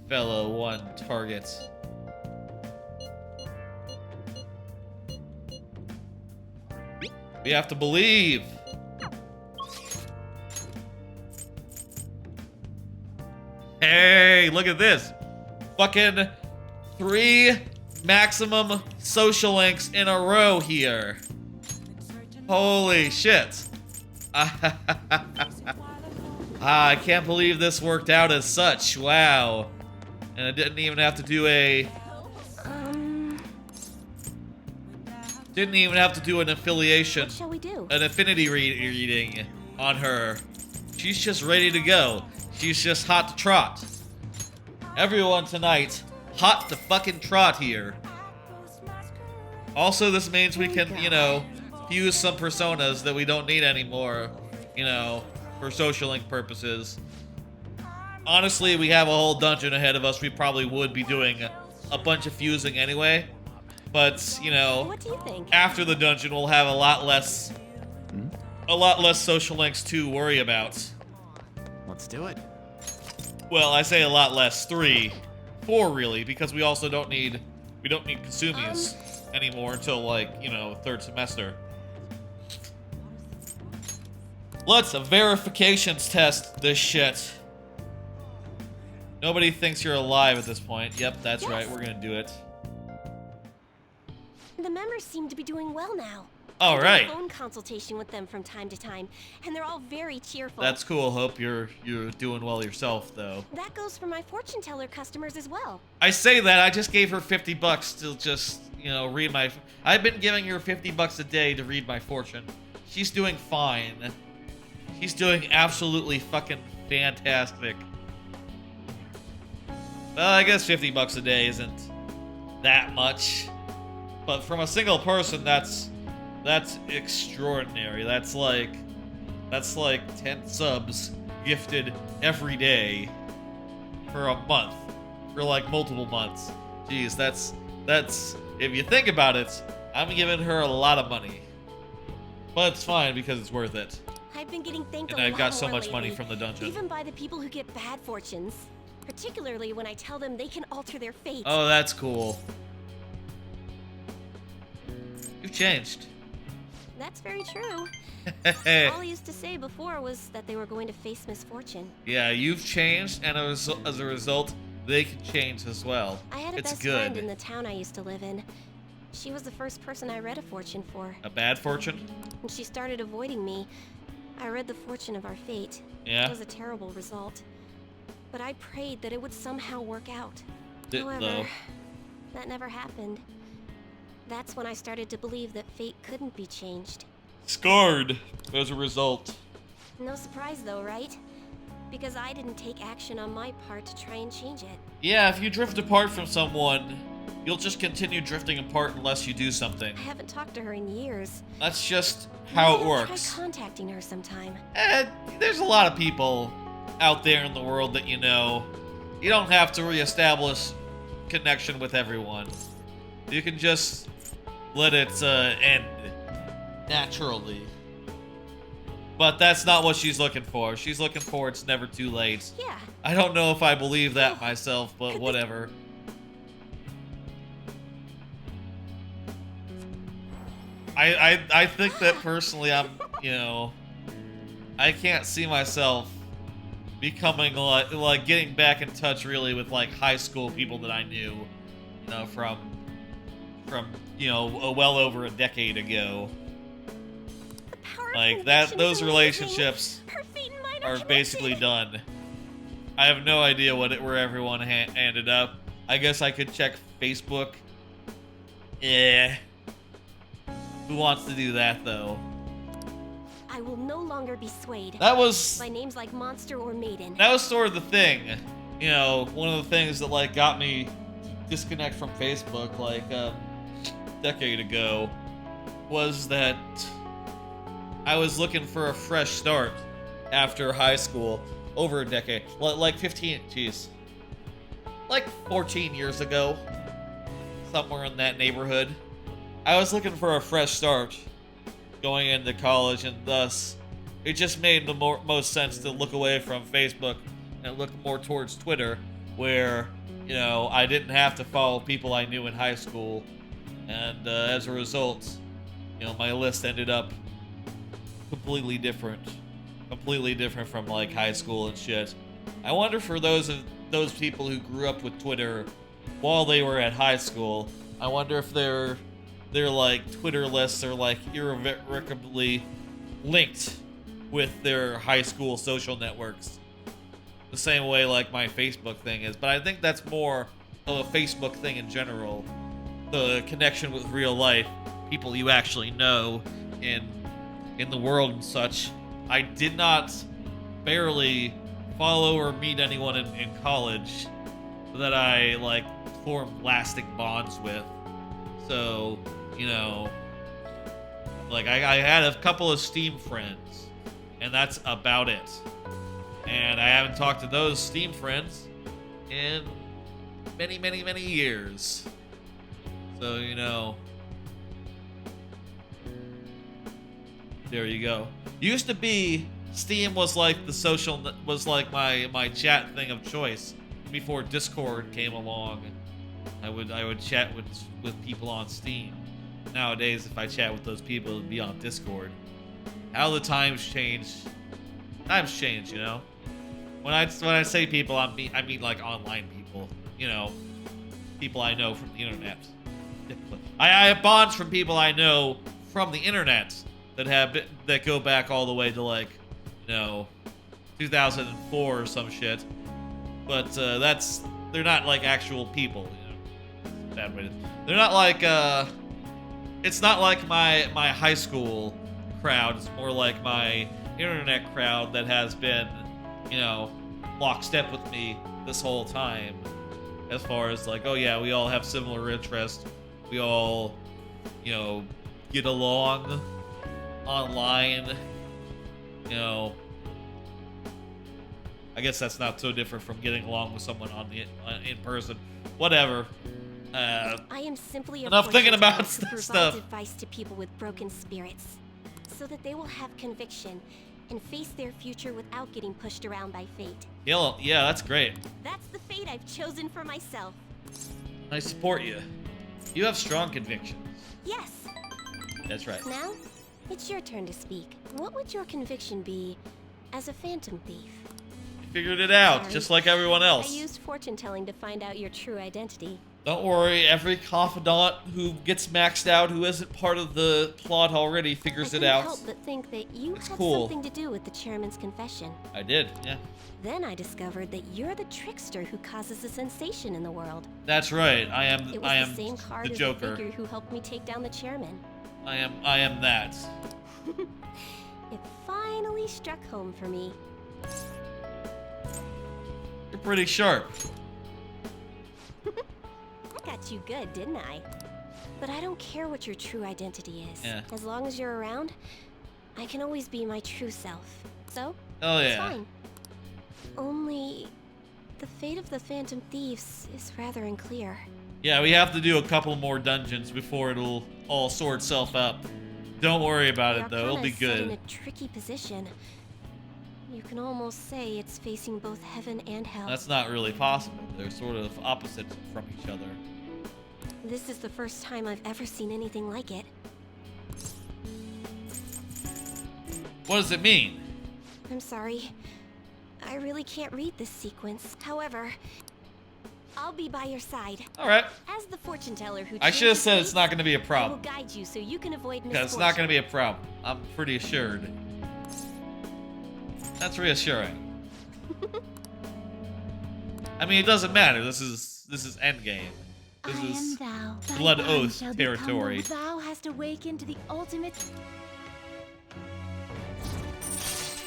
fellow, one target. We have to believe. Hey, look at this. Fucking 3 maximum social links in a row here. Holy shit. I can't believe this worked out as such. Wow. And I didn't even have to do a... Didn't even have to do an affiliation. What shall we do? An affinity reading on her. She's just ready to go. She's just hot to trot. Everyone tonight, hot to fucking trot here. Also, this means we can, you know, fuse some personas that we don't need anymore, you know, for social link purposes. Honestly, we have a whole dungeon ahead of us. We probably would be doing a bunch of fusing anyway. But, you know, What do you think? after the dungeon, we'll have a lot less social links to worry about. Let's do it. Well, I say a lot less. 3, 4 really, because we also don't need Kasumi's anymore until like, you know, 3rd semester. Let's verifications test this shit. Nobody thinks you're alive at this point. Yep, that's right. We're gonna do it. The members seem to be doing well now. All I do right. a phone consultation with them from time to time, and they're all very cheerful. That's cool. Hope you're doing well yourself, though. That goes for my fortune teller customers as well. I say that, I just gave her $50 to just, read my... I've been giving her $50 a day to read my fortune. She's doing fine. She's doing absolutely fucking fantastic. Well, I guess $50 a day isn't that much. But from a single person, that's extraordinary. That's like 10 subs gifted every day for a month. For like multiple months. Jeez, that's if you think about it, I'm giving her a lot of money. But it's fine because it's worth it. I've been getting thanked And a I've lot got so more much money lately, from the dungeon. even by the people who get bad fortunes. Particularly when I tell them they can alter their fate. Oh, that's cool. You've changed. That's very true. All I used to say before was that they were going to face misfortune. Yeah, you've changed, and as a result, they can change as well. I had a It's best good. friend in the town I used to live in. She was the first person I read a fortune for. A bad fortune? When she started avoiding me, I read the fortune of our fate. Yeah. It was a terrible result. But I prayed that it would somehow work out. Did, However, though. that never happened. That's when I started to believe that fate couldn't be changed. Scarred as a result. No surprise though, right? Because I didn't take action on my part to try and change it. Yeah, if you drift apart from someone, you'll just continue drifting apart unless you do something. I haven't talked to her in years. That's just how it Maybe I'll works. Try contacting her sometime. There's a lot of people out there in the world that you know. You don't have to reestablish connection with everyone. You can just let it end naturally. But that's not what she's looking for. She's looking for it's never too late. Yeah. I don't know if I believe that myself, but whatever. I think that personally I'm, I can't see myself becoming like getting back in touch really with like high school people that I knew, from well over a decade ago. The power of Like conviction those is amazing. relationships Her fate and mine are connected. basically done. I have no idea where everyone ended up. I guess I could check Facebook. Yeah. Who wants to do that though? I will no longer be swayed That was by names like monster or maiden. that was sort of the thing. One of the things that like got me to disconnect from Facebook like a decade ago was that I was looking for a fresh start after high school over a decade. Like 14 years ago. Somewhere in that neighborhood. I was looking for a fresh start going into college, and thus it just made the most sense to look away from Facebook and look more towards Twitter, where I didn't have to follow people I knew in high school, and as a result, my list ended up completely different from like high school and shit. I wonder for those people who grew up with Twitter while they were at high school, I wonder if their like Twitter lists are like irrevocably linked with their high school social networks. The same way like my Facebook thing is, but I think that's more of a Facebook thing in general. The connection with real life, people you actually know in the world and such. I did not barely follow or meet anyone in college that I like formed lasting bonds with. So, like I had a couple of Steam friends, and that's about it. And I haven't talked to those Steam friends in many, many, many years. So, there you go. Used to be Steam was like the social, was like my chat thing of choice before Discord came along. I would chat with people on Steam. Nowadays, if I chat with those people, it'd be on Discord. How the times change. Times change, When I say people, I mean like online people. People I know from the internet. I have bonds from people I know from the internet that go back all the way to like, 2004 or some shit. But they're not like actual people, Bad way to, they're not like it's not like my high school crowd. It's more like my internet crowd that has been, lockstep with me this whole time. As far as like, oh yeah, we all have similar interests. We all, get along online. I guess that's not so different from getting along with someone in person. Whatever. I am simply enough thinking about stuff. Advice to people with broken spirits, so that they will have conviction and face their future without getting pushed around by fate. Yeah, that's great. That's the fate I've chosen for myself. I support you. You have strong convictions. Yes. That's right. Now, it's your turn to speak. What would your conviction be as a phantom thief? Figured it out, Sorry. just like everyone else. I used fortune telling to find out your true identity. Don't worry, every confidant who gets maxed out who isn't part of the plot already figures it out. I couldn't help but think that you had cool. something to do with the chairman's confession. I did, yeah. Then I discovered that you're the trickster who causes a sensation in the world. That's right. I am It was the same card the as Joker. the figure who helped me take down the chairman. I am that. It finally struck home for me. You're pretty sharp. I got you good, didn't I? But I don't care what your true identity is. Yeah. As long as you're around, I can always be my true self. So, Oh it's yeah. fine. Only, the fate of the Phantom Thieves is rather unclear. Yeah, we have to do a couple more dungeons before it'll all sort itself out. Don't worry about it though, it'll be Set in good. a tricky position. You can almost say it's facing both heaven and hell. That's not really possible. They're sort of opposite from each other. This is the first time I've ever seen anything like it. What does it mean? I'm sorry. I really can't read this sequence. However, I'll be by your side. Alright. As the fortune teller who I should have changes said it's fates, not going to be a I will problem. guide you so you can avoid Because misfortune. it's not going to be a problem. I'm pretty assured. That's reassuring. I mean, it doesn't matter. This is endgame. This I am is thou. Thy Blood bond Oath shall become territory. what thou hast awakened to the ultimate.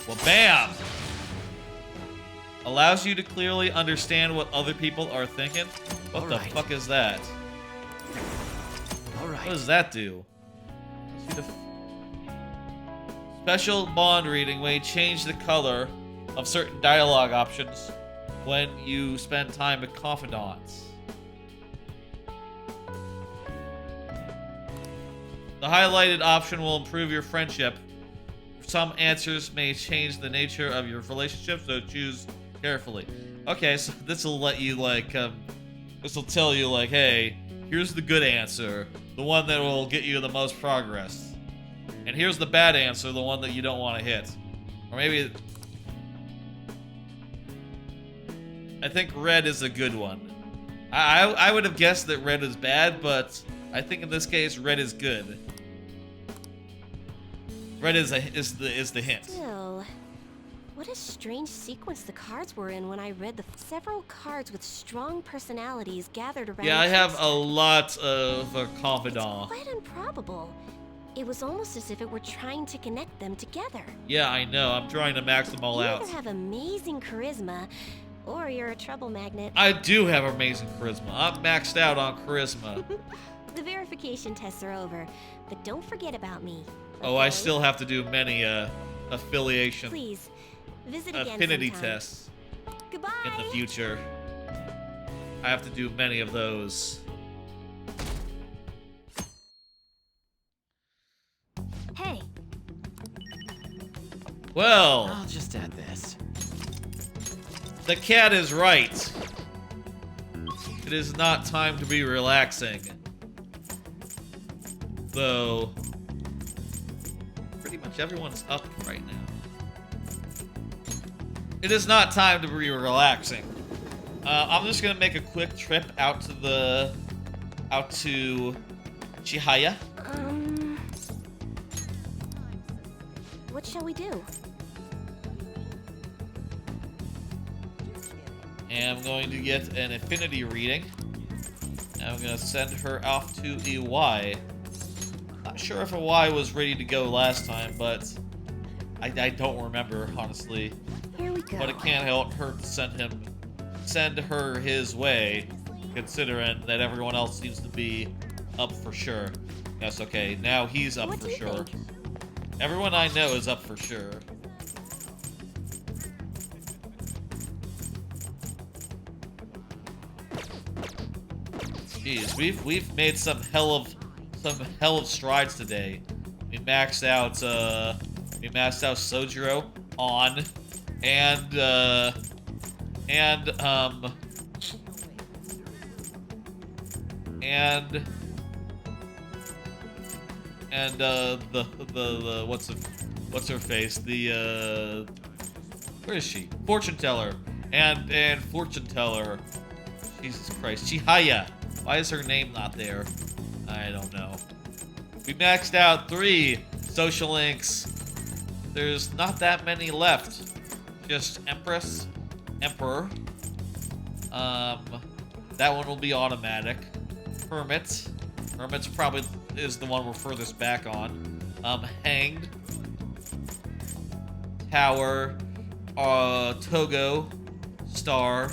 Well, bam! Allows you to clearly understand what other people are thinking. What the Alright. fuck is that? All What right. does that do? Special bond reading may change the color of certain dialogue options when you spend time with confidants. The highlighted option will improve your friendship. Some answers may change the nature of your relationship, so choose carefully. Okay, so this will let you this will tell you hey, here's the good answer, the one that will get you the most progress. And here's the bad answer, the one that you don't want to hit. Or maybe... I think red is a good one. I would have guessed that red is bad, but I think in this case, red is good. Red is the hint. Still, what a strange sequence the cards were in when I read the several cards with strong personalities gathered around. Yeah, I have Trickster. a lot of It's confidant. quite improbable. It was almost as if it were trying to connect them together. Yeah, I know. I'm trying to max them all You out. either have amazing charisma, or you're a trouble magnet. I do have amazing charisma. I'm maxed out on charisma. The verification tests are over, but don't forget about me. Oh, I okay? still have to do many affiliation Please, visit again affinity sometime. tests Goodbye. in the future. I have to do many of those. Hey, Well, I'll just add this. the cat is right. It is not time to be relaxing. Though, pretty much everyone's up right now. It is not time to be relaxing. I'm just gonna make a quick trip out to Chihaya. What shall we do? And I'm going to get an affinity reading. And I'm going to send her off to a Y. Not sure if a Y was ready to go last time, but I don't remember, honestly. Here we go. But it can't help hurt to send her his way, considering that everyone else seems to be up for sure. Yes, okay, now he's up What for do you sure. think? Everyone I know is up for sure. Jeez, we've made some hell of strides today. We maxed out Sojiro on and the what's her face? The where is she? Fortune teller. And fortune teller. Jesus Christ. Chihaya. Why is her name not there? I don't know. We maxed out 3 social links. There's not that many left. Just Empress, Emperor. That one will be automatic. Hermit. Hermit's probably is the one we're furthest back on. Hanged. Tower. Togo. Star.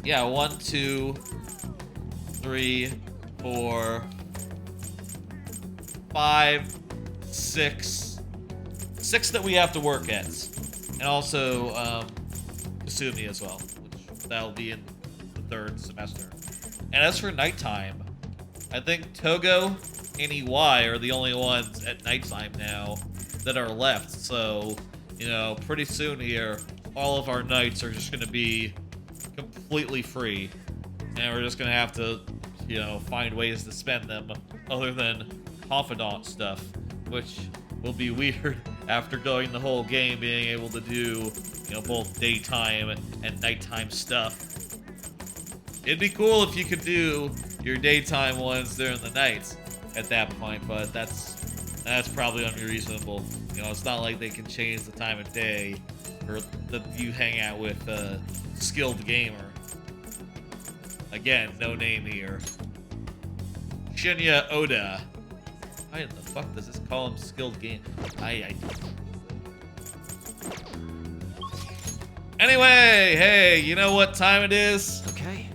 Yeah, 1, 2, 3, 4, 5, 6. 6 that we have to work at. And also, Kasumi as well, which that'll be in the 3rd semester. And as for nighttime, I think Togo and EY are the only ones at nighttime now that are left. So, you know, pretty soon here, all of our nights are just going to be completely free. And we're just going to have to, you know, find ways to spend them other than confidant stuff, which will be weird after going the whole game being able to do, you know, both daytime and nighttime stuff. It'd be cool if you could do your daytime ones during the night at that point, but that's probably unreasonable. You know, it's not like they can change the time of day or that you hang out with a skilled gamer. Again, no name here. Shinya Oda. Why the fuck does this call him skilled game? Anyway, hey, you know what time it is? Okay.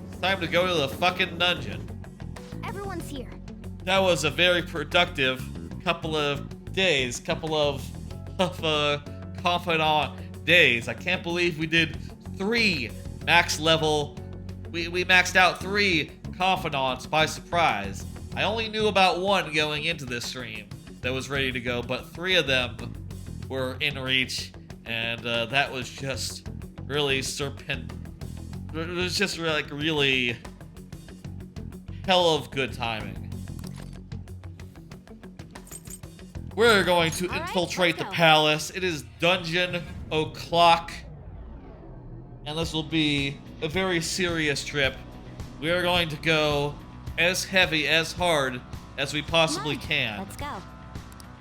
It's time to go to the fucking dungeon. Everyone's here. That was a very productive couple of days, couple of confidant days. I can't believe we did 3 max level. We maxed out 3 confidants by surprise. I only knew about 1 going into this stream that was ready to go, but 3 of them were in reach, and that was just really It was just like really hell of good timing. We're going to infiltrate the palace. It is dungeon o'clock, and this will be a very serious trip. We are going to go as heavy, as hard as we possibly can. Let's go.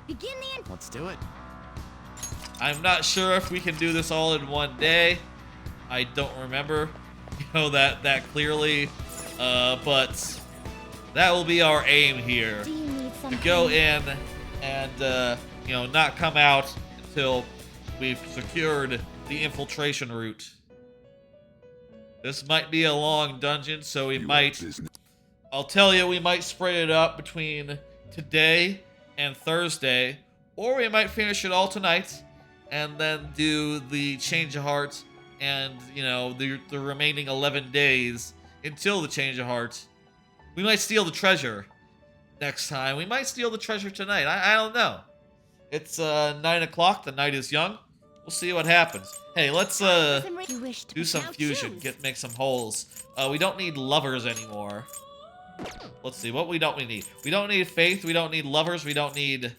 Begin the Let's do it. I'm not sure if we can do this all in one day. I don't remember, that clearly, but that will be our aim here. Do you need To something? go in and, not come out until we've secured the infiltration route. This might be a long dungeon, so we might... I'll tell you, we might spread it up between today and Thursday, or we might finish it all tonight and then do the change of heart and, the remaining 11 days until the change of heart. We might steal the treasure next time. We might steal the treasure tonight. I don't know. It's 9 o'clock. The night is young. We'll see what happens. Hey, let's do some fusion. Make some holes. We don't need lovers anymore. Let's see what we don't need. We don't need faith. We don't need lovers. We don't need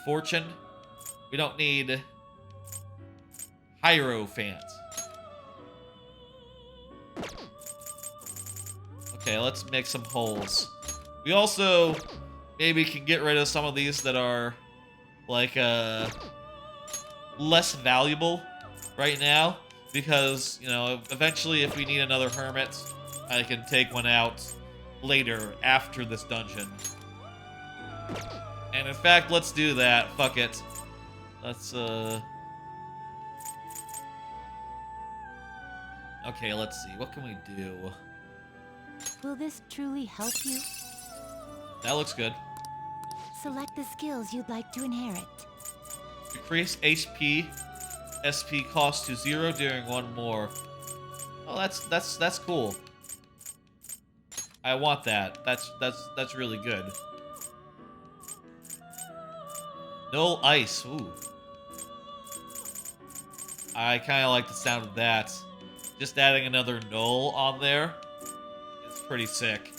fortune. We don't need Hierophant. Okay, let's make some holes. We also maybe can get rid of some of these that are like less valuable right now, because you know, eventually if we need another hermit, I can take one out later after this dungeon. And in fact, let's do that. Fuck it. Let's okay, let's see. What can we do? Will this truly help you? That looks good. Select the skills you'd like to inherit. Increase HP, SP cost to 0 during one more. Oh, that's cool. I want that. That's really good. No ice. Ooh. I kind of like the sound of that. Just adding another null on there is pretty sick.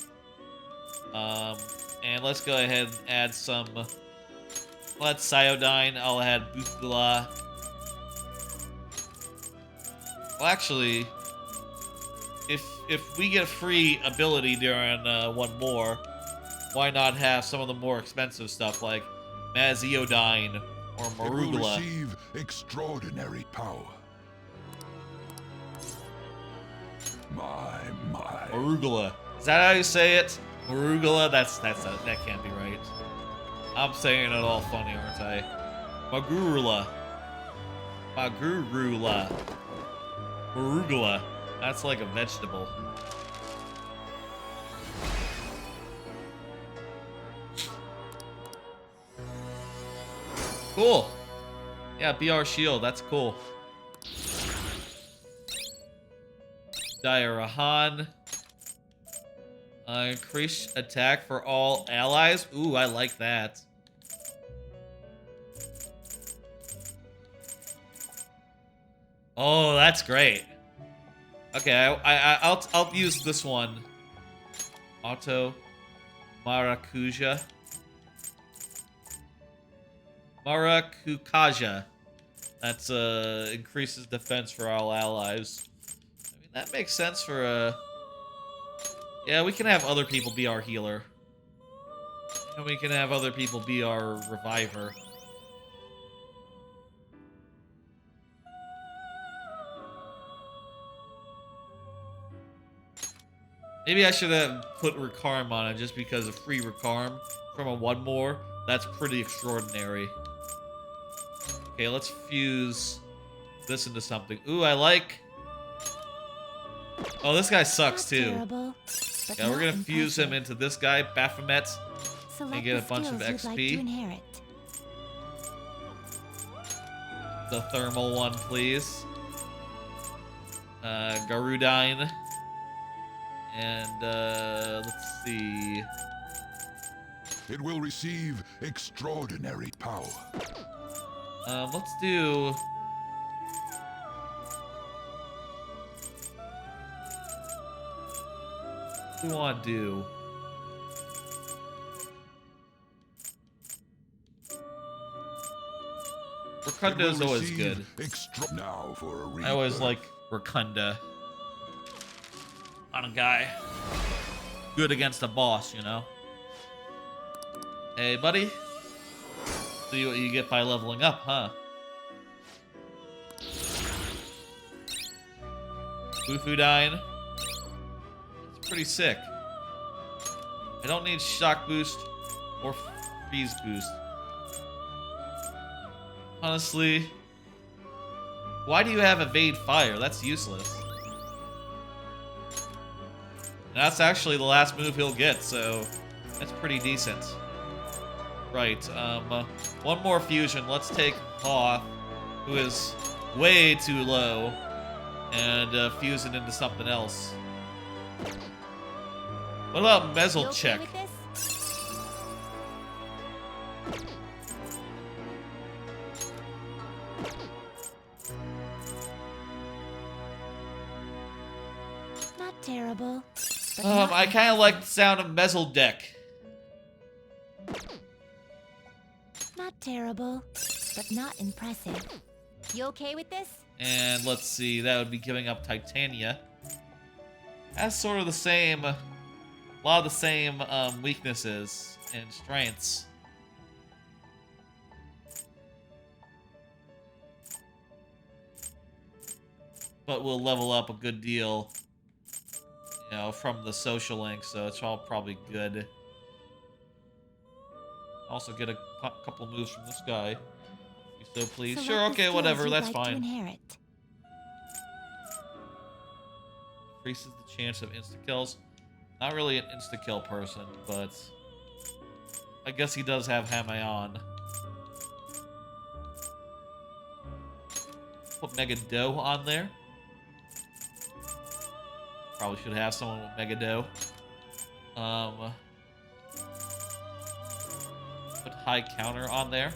And let's go ahead and add some. Let's Cyodyne. I'll add Bufula. Well, actually, if we get free ability during one more, why not have some of the more expensive stuff like Maziodyne or It will Marugula? receive extraordinary power. My. Marugula. Is that how you say it? Marugula? That can't be right. I'm saying it all funny, aren't I? Magurula. Magurula. Marugula. That's like a vegetable. Cool. Yeah, BR Shield. That's cool. Diarahan. Increase attack for all allies. Ooh, I like that. Oh, that's great. Okay, I'll use this one. Auto Maracuja. Maracukaja. That's increases defense for all allies. I mean, that makes sense for a. Yeah, we can have other people be our healer. And we can have other people be our reviver. Maybe I should have put Recarm on it just because of free Recarm from a one more. That's pretty extraordinary. Okay, let's fuse this into something. Ooh, I like... Oh, this guy sucks Not too. terrible, but Yeah, we're not gonna fuse him impressive. into this guy, Baphomet. Select get a the bunch of skills you'd like XP. to inherit. The thermal one, please. Garudyne. And, let's see. It will receive extraordinary power. Let's do... What do we want to do? Rotunda is always good. Now for a I always rebirth. like Rotunda. On a guy. Good against a boss, you know? Hey, buddy. See what you get by leveling up, huh? Bufudyne. It's pretty sick. I don't need shock boost or freeze boost. Honestly, why do you have evade fire? That's useless. And that's actually the last move he'll get, so that's pretty decent. Right, one more fusion. Let's take Hoth, who is way too low, and fuse it into something else. What about You Mezzle okay check? with this? Not terrible. But not I kind of like the sound of Mezzle deck. Not terrible, but not impressive. You okay with this? And let's see, that would be giving up Titania. That's sort of the same lot of the same weaknesses and strengths. But we'll level up a good deal, you know, from the social link, so it's all probably good. Also get a couple moves from this guy, if you so please. Select Sure, the okay, skills whatever, you'd that's like to fine. inherit. Increases the chance of insta-kills. Not really an insta-kill person, but I guess he does have Hamayon. Put Mega Dough on there. Probably should have someone with Mega Dough. Put High Counter on there.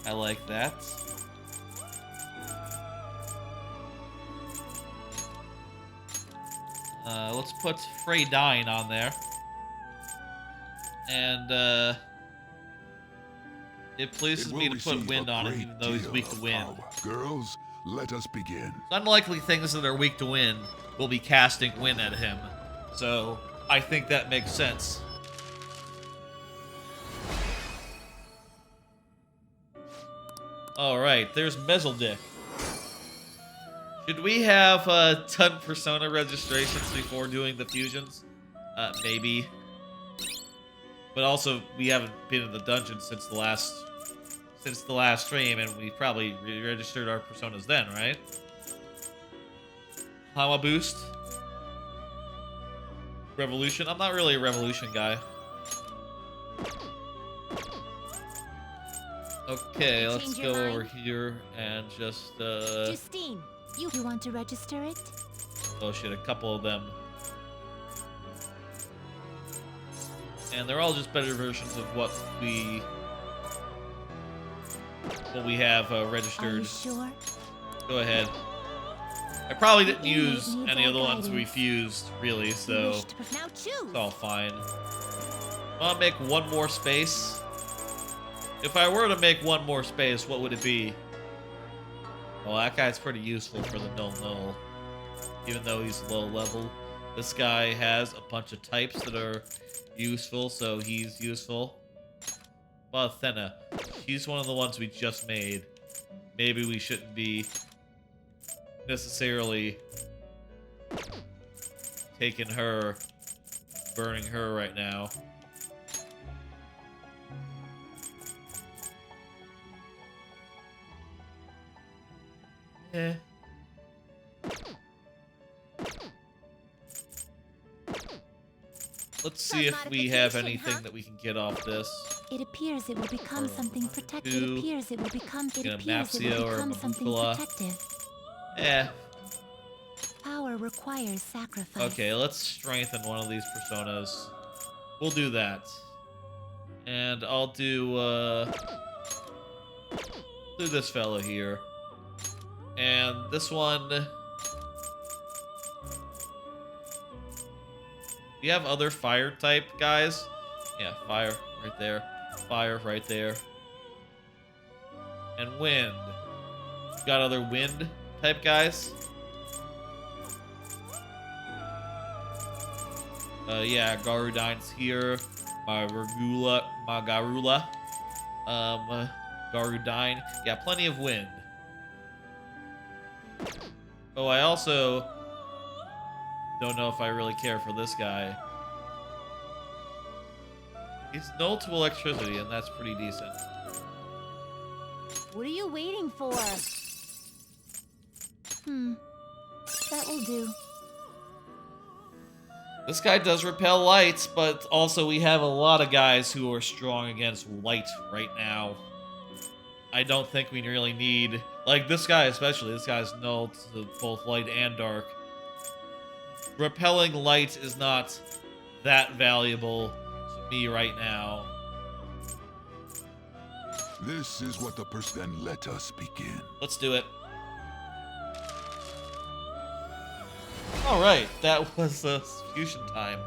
I like that. Let's put Frey Dying on there. And, it pleases me to put Wind on him, even though he's weak to wind. Girls, let us begin. Unlikely things that are weak to wind will be casting wind at him. So, I think that makes sense. Alright, there's Mezzledick. Should we have 10 Persona registrations before doing the fusions? Maybe. But also, we haven't been in the dungeon since the last stream, and we probably re-registered our Personas then, right? Hama Boost. Revolution. I'm not really a Revolution guy. Okay, let's go over here and just, Justine, you want to register it? oh shit, a couple of them. And they're all just better versions of what we have registered. Are you sure? Go ahead. I probably didn't use any of the ones we fused, really, so Now choose. it's all fine. I'll make one more space. If I were to make one more space, what would it be? Well, that guy's pretty useful for the null, even though he's low level. This guy has a bunch of types that are useful, so he's useful. Well, Athena, she's one of the ones we just made. Maybe we shouldn't be necessarily taking her, burning her right now. Eh. Let's see if we have anything that we can get off this. It appears it will become something protective. two. It appears it will become. It Get a appears it Mapsio will or become something Mabukula. protective. Eh. Power requires sacrifice. Okay, let's strengthen one of these personas. We'll do that. And I'll do this fellow here. And this one... Do you have other fire type guys? Yeah, fire right there. Fire right there. And wind. Got other wind type guys? Yeah, Garudine's here. Magarula. Garudine. Yeah, plenty of wind. Oh, I also don't know if I really care for this guy. He's null to electricity, and that's pretty decent. What are you waiting for? That will do. This guy does repel light, but also we have a lot of guys who are strong against light right now. I don't think we really need... Like, this guy especially. This guy's null to both light and dark. Repelling light is not that valuable to me right now. This is what the Then let us begin. Let's do it. Alright, that was fusion time.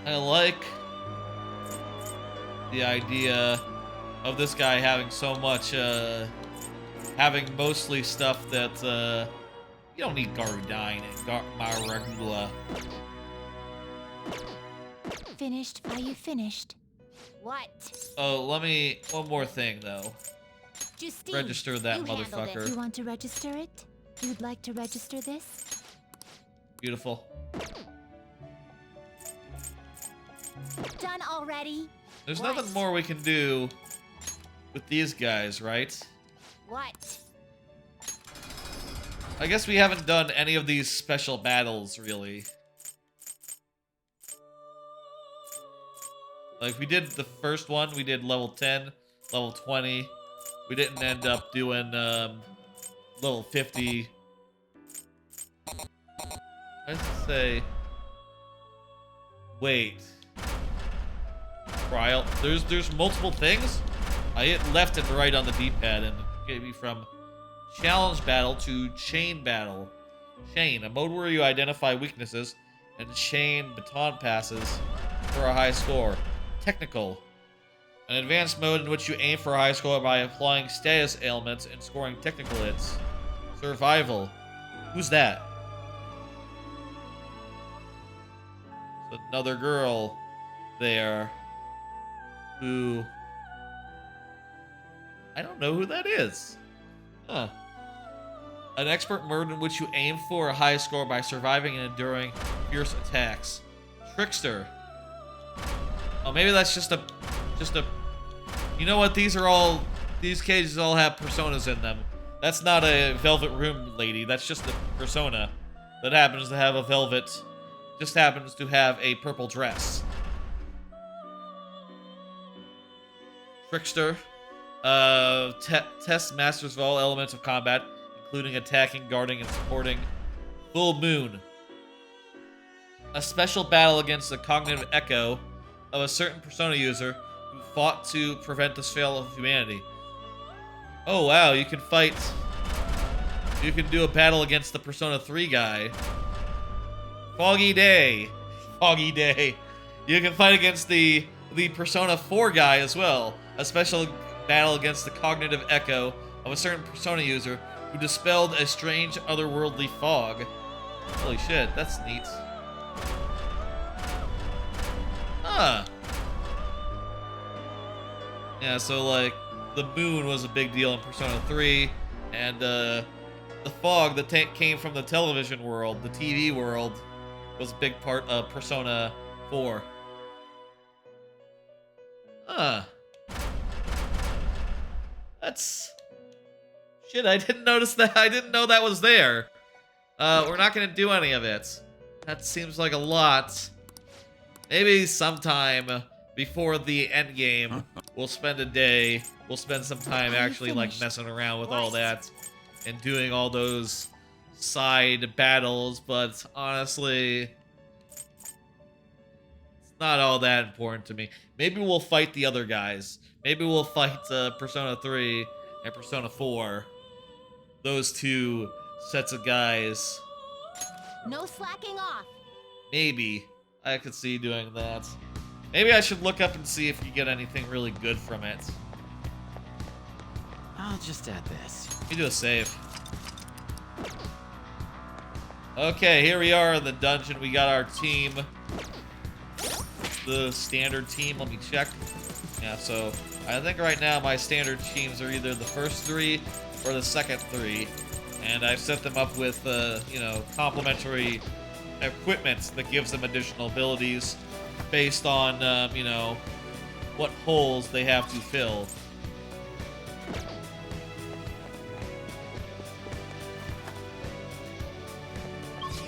I like the idea of this guy having so much, having mostly stuff that, you don't need Garudine and Maragula. Finished? Are you finished? What? Oh, one more thing, though. Justine, Register that you handled it. motherfucker. You want to register it? You'd like to register this? Beautiful. Done already? There's What? nothing more we can do with these guys, right? What? I guess we haven't done any of these special battles, really. Like, we did the first one, we did level 10, level 20. We didn't end up doing, level 50. I'd say... Wait. Trial. There's multiple things? I hit left and right on the D-pad and it gave me from challenge battle to chain battle. Chain, a mode where you identify weaknesses and chain baton passes for a high score. Technical, an advanced mode in which you aim for a high score by applying status ailments and scoring technical hits. Survival. Who's that? There's another girl there who... I don't know who that is. Huh. An expert mode in which you aim for a high score by surviving and enduring fierce attacks. Trickster. Oh, maybe that's just a... You know what? These cages all have personas in them. That's not a velvet room lady. That's just a persona that happens to have a velvet... Just happens to have a purple dress. Trickster. Test masters of all elements of combat, including attacking, guarding, and supporting. Full Moon. A special battle against the cognitive echo of a certain persona user who fought to prevent the fail of humanity. Oh wow, you can fight... You can do a battle against the Persona 3 guy. Foggy Day. Foggy Day. You can fight against the Persona 4 guy as well. A special battle against the cognitive echo of a certain Persona user who dispelled a strange otherworldly fog. Holy shit, that's neat. Huh. Yeah, so like, the moon was a big deal in Persona 3, and the fog that came from the television world, the TV world, was a big part of Persona 4. Huh. That's... Shit, I didn't notice that. I didn't know that was there. We're not gonna do any of it. That seems like a lot. Maybe sometime before the end game, we'll spend a day, we'll spend some time actually like messing around with all that and doing all those side battles, but honestly, it's not all that important to me. Maybe we'll fight the other guys. Maybe we'll fight Persona 3 and Persona 4. Those two sets of guys. No slacking off. Maybe. I could see doing that. Maybe I should look up and see if you get anything really good from it. I'll just add this. You do a save. Okay, here we are in the dungeon. We got our team. The standard team. Let me check. Yeah, so I think right now my standard teams are either the first 3 or the second 3. And I've set them up with, you know, complementary equipment that gives them additional abilities based on, you know, what holes they have to fill.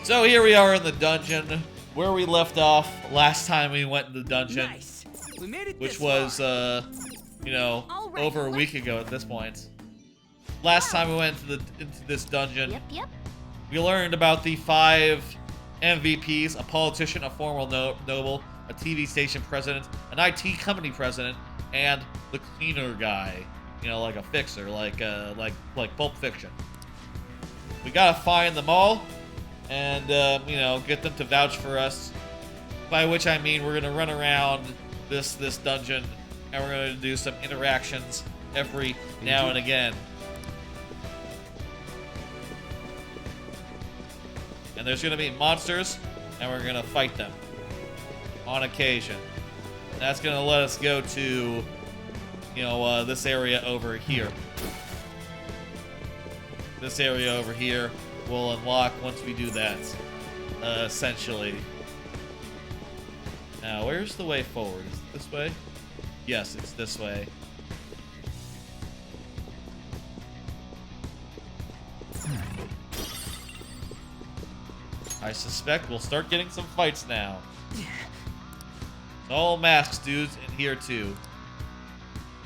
So here we are in the dungeon, where we left off last time we went in the dungeon. Nice. We made it Which this was, far. you know, All right, over a week ago at this point. Last time we went into this dungeon, Yep. we learned about the 5 MVPs, a politician, a former noble, a TV station president, an IT company president, and the cleaner guy. You know, like a fixer, like Pulp Fiction. We gotta find them all, and you know, get them to vouch for us by which I mean we're gonna run around this dungeon and we're gonna do some interactions every now and again. And there's gonna be monsters, and we're gonna fight them on occasion. And that's gonna let us go to, you know, this area over here. This area over here will unlock once we do that, essentially. Now, where's the way forward? Is it this way? Yes, it's this way. I suspect we'll start getting some fights now. It's all masks dudes in here too.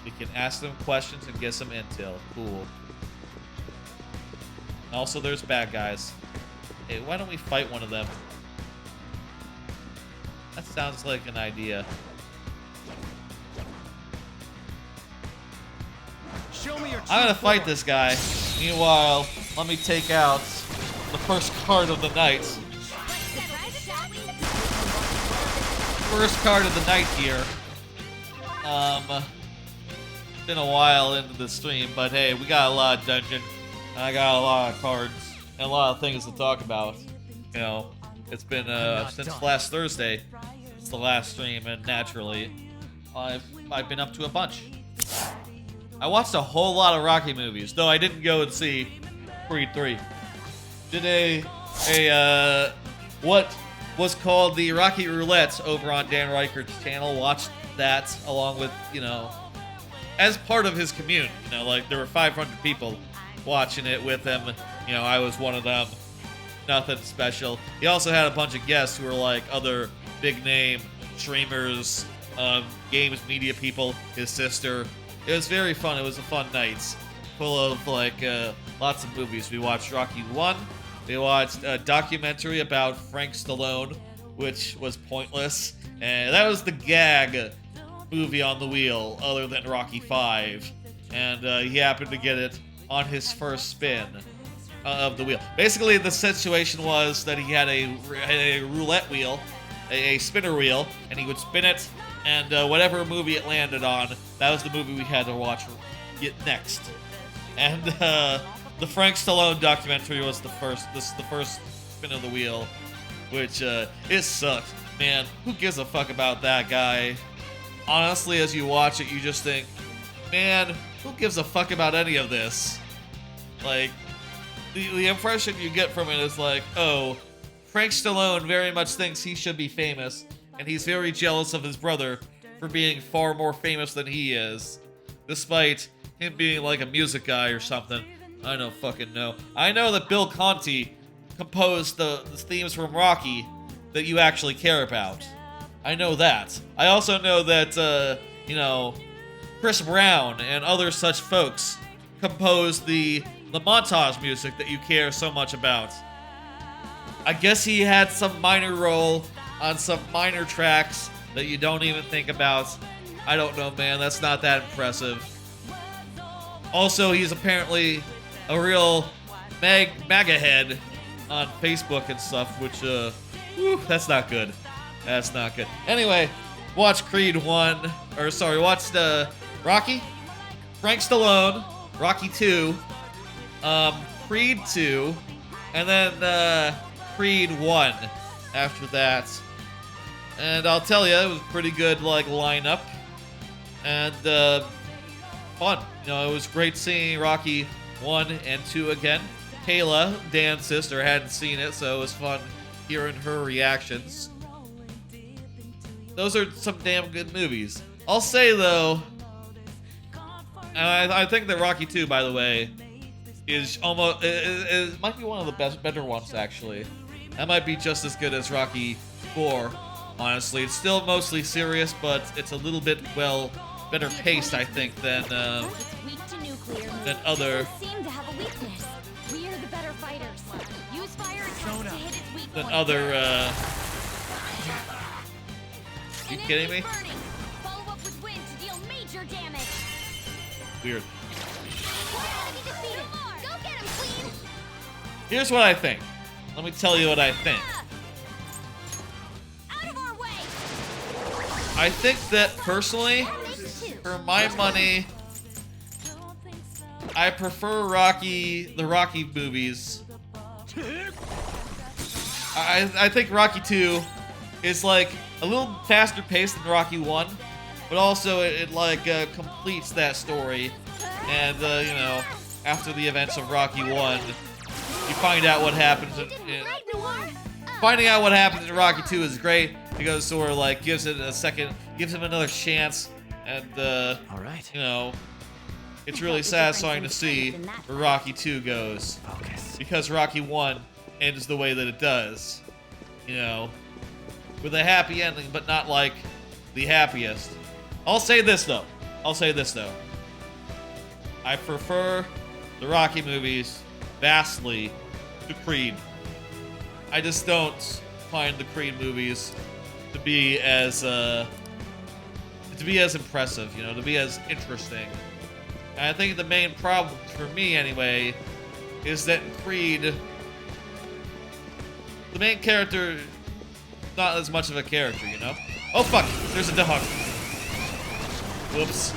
We can ask them questions and get some intel. Cool. Also, there's bad guys. Hey, why don't we fight one of them? That sounds like an idea. Show me your I'm gonna fight this guy. Meanwhile, let me take out the first card of the night. First card of the night here. It's been a while into the stream, but hey, we got a lot of dungeon. I got a lot of cards and a lot of things to talk about. You know, it's been since last Thursday. It's the last stream, and naturally, I've been up to a bunch. I watched a whole lot of Rocky movies, though I didn't go and see Creed 3. Did a what was called the Rocky Roulette over on Dan Reichert's channel. Watched that along with, you know, as part of his community. You know, like there were 500 people watching it with him. You know, I was one of them. Nothing special. He also had a bunch of guests who were like other big name streamers, games media people, his sister. It was very fun. It was a fun night. Full of like lots of movies. We watched Rocky 1. We watched a documentary about Frank Stallone, which was pointless. And that was the gag movie on the wheel, other than Rocky 5. And he happened to get it on his first spin of the wheel. Basically, the situation was that he had a roulette wheel, a spinner wheel, and he would spin it, and whatever movie it landed on, that was the movie we had to watch next. And the Frank Stallone documentary was the first spin of the wheel, which it sucked. Man, who gives a fuck about that guy? Honestly, as you watch it, you just think, man, who gives a fuck about any of this? Like, the impression you get from it is like, oh, Frank Stallone very much thinks he should be famous, and he's very jealous of his brother for being far more famous than he is, despite him being like a music guy or something. I don't fucking know. I know that Bill Conti composed the themes from Rocky that you actually care about. I know that. I also know that, you know, Chris Brown and other such folks composed the montage music that you care so much about. I guess he had some minor role on some minor tracks that you don't even think about. I don't know, man. That's not that impressive. Also, he's apparently a real MAGA head on Facebook and stuff, which, that's not good. That's not good. Anyway, watch Creed 1, or sorry, watched Rocky, Frank Stallone, Rocky 2, Creed 2, and then Creed 1 after that. And I'll tell you, it was a pretty good like lineup, and fun. You know, it was great seeing Rocky 1 and 2 again. Kayla, Dan's sister, hadn't seen it, so it was fun hearing her reactions. Those are some damn good movies. I'll say though, and I think that Rocky 2, by the way, is almost it might be one of the better ones actually. That might be just as good as Rocky 4. Honestly, it's still mostly serious, but it's a little bit better paced, I think, than other. Seem to have a weakness. We're the better fighters. Use fire attacks to hit its weak Than point. other. You kidding me? Follow up with wind to deal major damage. Weird. Enemy defeated. Go get him, Queen. Here's what I think. Let me tell you what I think. Out of our way. I think that personally, for my money, I prefer the Rocky movies. I think Rocky 2 is like a little faster paced than Rocky 1, but also it like completes that story. And you know, after the events of Rocky 1, you find out what happens finding out what happens in Rocky 2 is great because it sort of like gives him another chance, and All right. you know, it's really satisfying to see where Rocky 2 goes. Focus. Because Rocky 1 ends the way that it does. You know, with a happy ending, but not like the happiest. I'll say this though. I prefer the Rocky movies vastly to Creed. I just don't find the Creed movies to be as impressive, you know, to be as interesting. And I think the main problem for me anyway is that in Creed, the main character is not as much of a character, you know? Oh fuck, there's a dog. Whoops.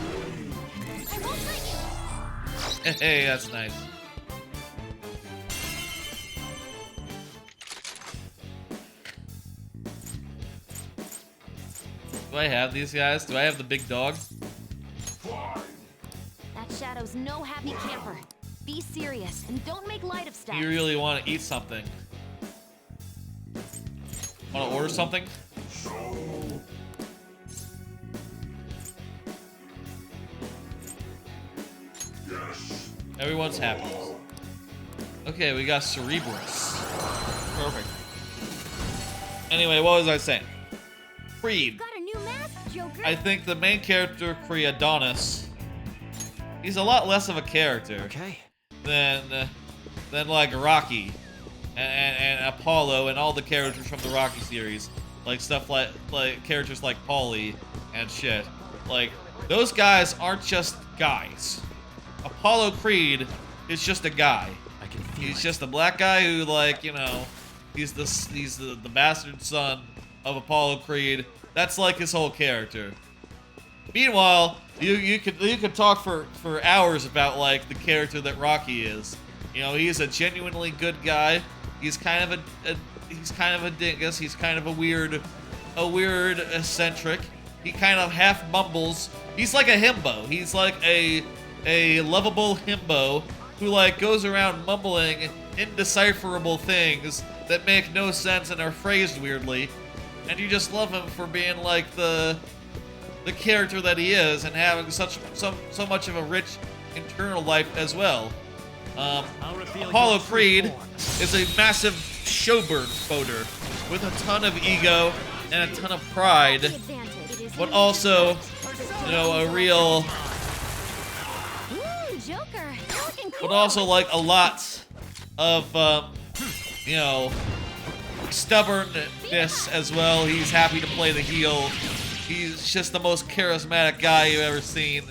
Hey, that's nice. Do I have these guys? Do I have the big dog? That Shadow's no happy camper. Be serious and don't make light of stuff. You really want to eat something? Want to order something? Everyone's happy. Okay, we got Cerebrus. Perfect. Anyway, what was I saying? Creed. Got a new mask, Joker. I think the main character, Adonis, he's a lot less of a character Okay. than like Rocky and Apollo and all the characters from the Rocky series, like stuff like characters like Paulie and shit. Like those guys aren't just guys. Apollo Creed is just a guy. I can feel He's it. just a black guy who, like, you know, he's the bastard son of Apollo Creed. That's like his whole character. Meanwhile, you could talk for hours about like the character that Rocky is. You know, he's a genuinely good guy. He's kind of a dingus. He's kind of a weird eccentric. He kind of half mumbles. He's like a himbo. He's like a lovable himbo who like goes around mumbling indecipherable things that make no sense and are phrased weirdly, and you just love him for being like the character that he is and having so much of a rich internal life as well. Apollo Creed is a massive showboater with a ton of ego and a ton of pride, but also, you know, a real, Joker, you're looking cool. but also like a lot of, you know, stubbornness as well. He's happy to play the heel. He's just the most charismatic guy you've ever seen.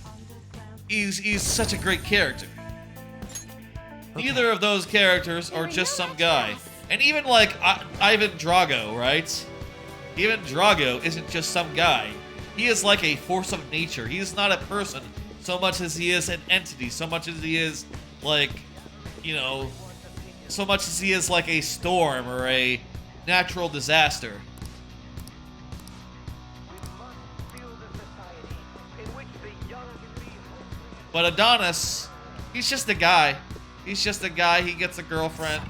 He's such a great character. Neither of those characters are just some guy. And even like Ivan Drago, right? Even Drago isn't just some guy. He is like a force of nature. He is not a person so much as he is an entity, so much as he is like, you know, so much as he is like a storm or a natural disaster. But Adonis, he's just a guy. He's just a guy. He gets a girlfriend.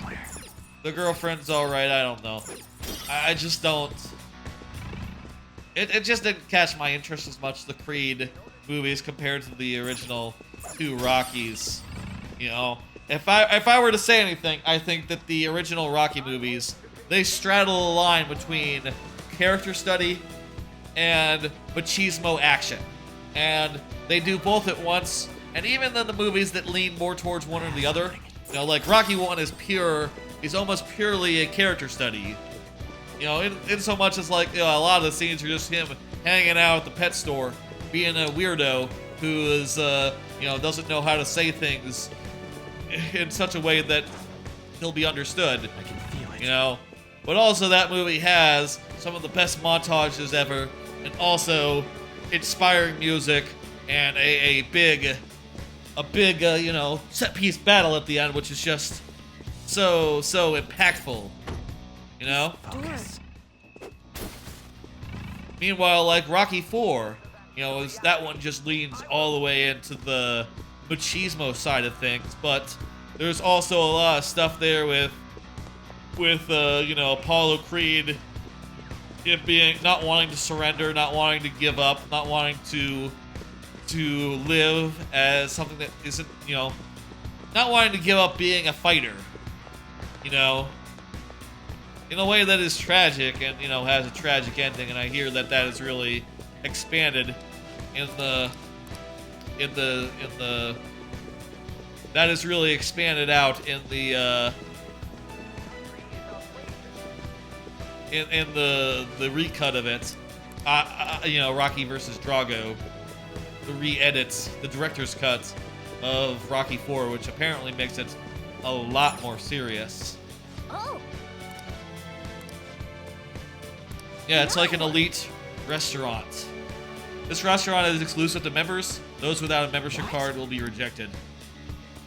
The girlfriend's alright, I don't know. I just don't. It just didn't catch my interest as much, the Creed movies, compared to the original two Rockies. You know, if I were to say anything, I think that the original Rocky movies, they straddle a line between character study and machismo action. And they do both at once. And even in the movies that lean more towards one or the other, you know, like Rocky 1 is almost purely a character study. You know, in so much as like, you know, a lot of the scenes are just him hanging out at the pet store, being a weirdo who is, you know, doesn't know how to say things in such a way that he'll be understood. I can feel it. You know, but also that movie has some of the best montages ever and also inspiring music and a big you know, set piece battle at the end, which is just so impactful, you know. Focus. Meanwhile, like Rocky 4, you know, that one just leans all the way into the machismo side of things, but there's also a lot of stuff there with you know, Apollo Creed, it being not wanting to surrender, not wanting to give up, not wanting to live as something that isn't, you know, not wanting to give up being a fighter, you know, in a way that is tragic and, you know, has a tragic ending. And I hear that is really expanded in the that is really expanded out in the in the recut of it, you know, Rocky versus Drago, the re-edits, the director's cut of Rocky 4, which apparently makes it a lot more serious. Oh, Yeah, it's like an elite restaurant. This restaurant is exclusive to members. Those without a membership card will be rejected.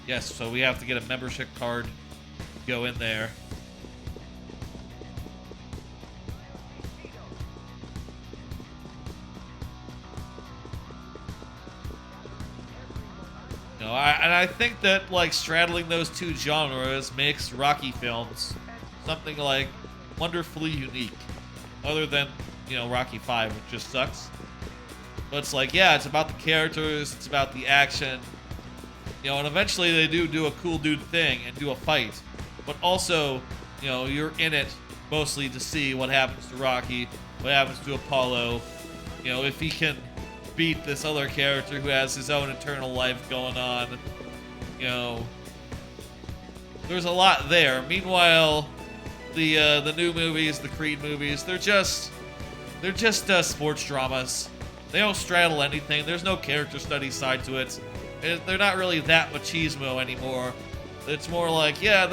Yes, so we have to get a membership card to go in there. You know, I think that, like, straddling those two genres makes Rocky films something, like, wonderfully unique. Other than, you know, Rocky 5, which just sucks. But it's like, yeah, it's about the characters, it's about the action. You know, and eventually they do a cool dude thing and do a fight. But also, you know, you're in it mostly to see what happens to Rocky, what happens to Apollo. You know, if he can beat this other character who has his own internal life going on. You know, there's a lot there. Meanwhile, the new movies, the Creed movies, they're just sports dramas. They don't straddle anything. There's no character study side to it. They're not really that machismo anymore. It's more like, yeah,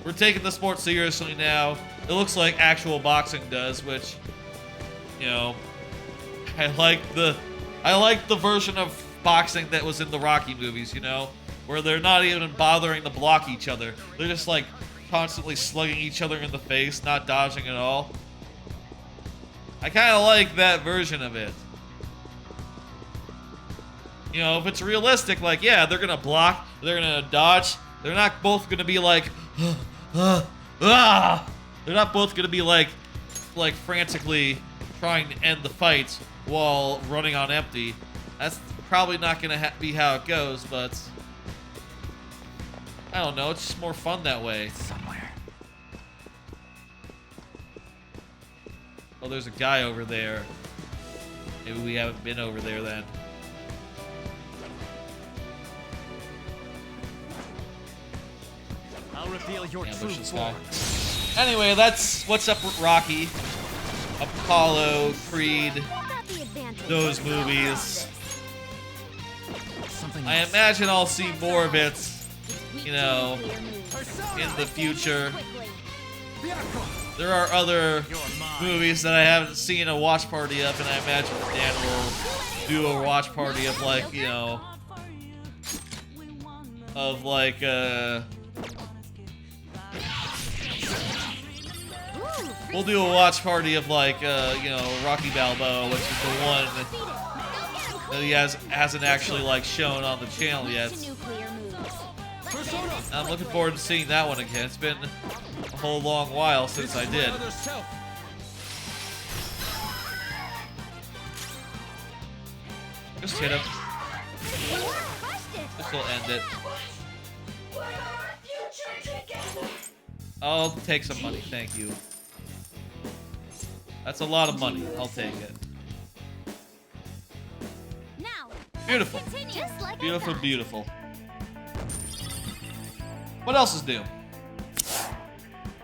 we're taking the sport seriously now. It looks like actual boxing does, which, you know, I like the version of boxing that was in the Rocky movies, you know, where they're not even bothering to block each other. They're just like constantly slugging each other in the face, not dodging at all. I kind of like that version of it. You know, if it's realistic, like, yeah, they're gonna block, they're gonna dodge. They're not both gonna be like, They're not both gonna be like frantically trying to end the fight while running on empty. That's probably not gonna be how it goes, but I don't know. It's just more fun that way. Somewhere. Oh, there's a guy over there. Maybe we haven't been over there then. I'll reveal your true Ambush this guy. form. Anyway, that's what's up with Rocky, Apollo, Creed, got the advantage. those movies. Something I else. imagine I'll see more of it, you know, Persona. in the future. Quickly. Vehicle. There are other You're mine. movies that I haven't seen a watch party of, and I imagine Dan will do a watch party of, like, you know, of like we'll do a watch party of, like, you know, Rocky Balboa, which is the one that he hasn't actually, like, shown on the channel yet. Nuclear moves. Persona. I'm looking forward to seeing that one again. It's been a whole long while since I did. Another self. Just hit him. This will end it. I'll take some money, thank you. That's a lot of money. I'll take it. Now, Beautiful. continue. Just like I Beautiful, thought. beautiful. What else is new?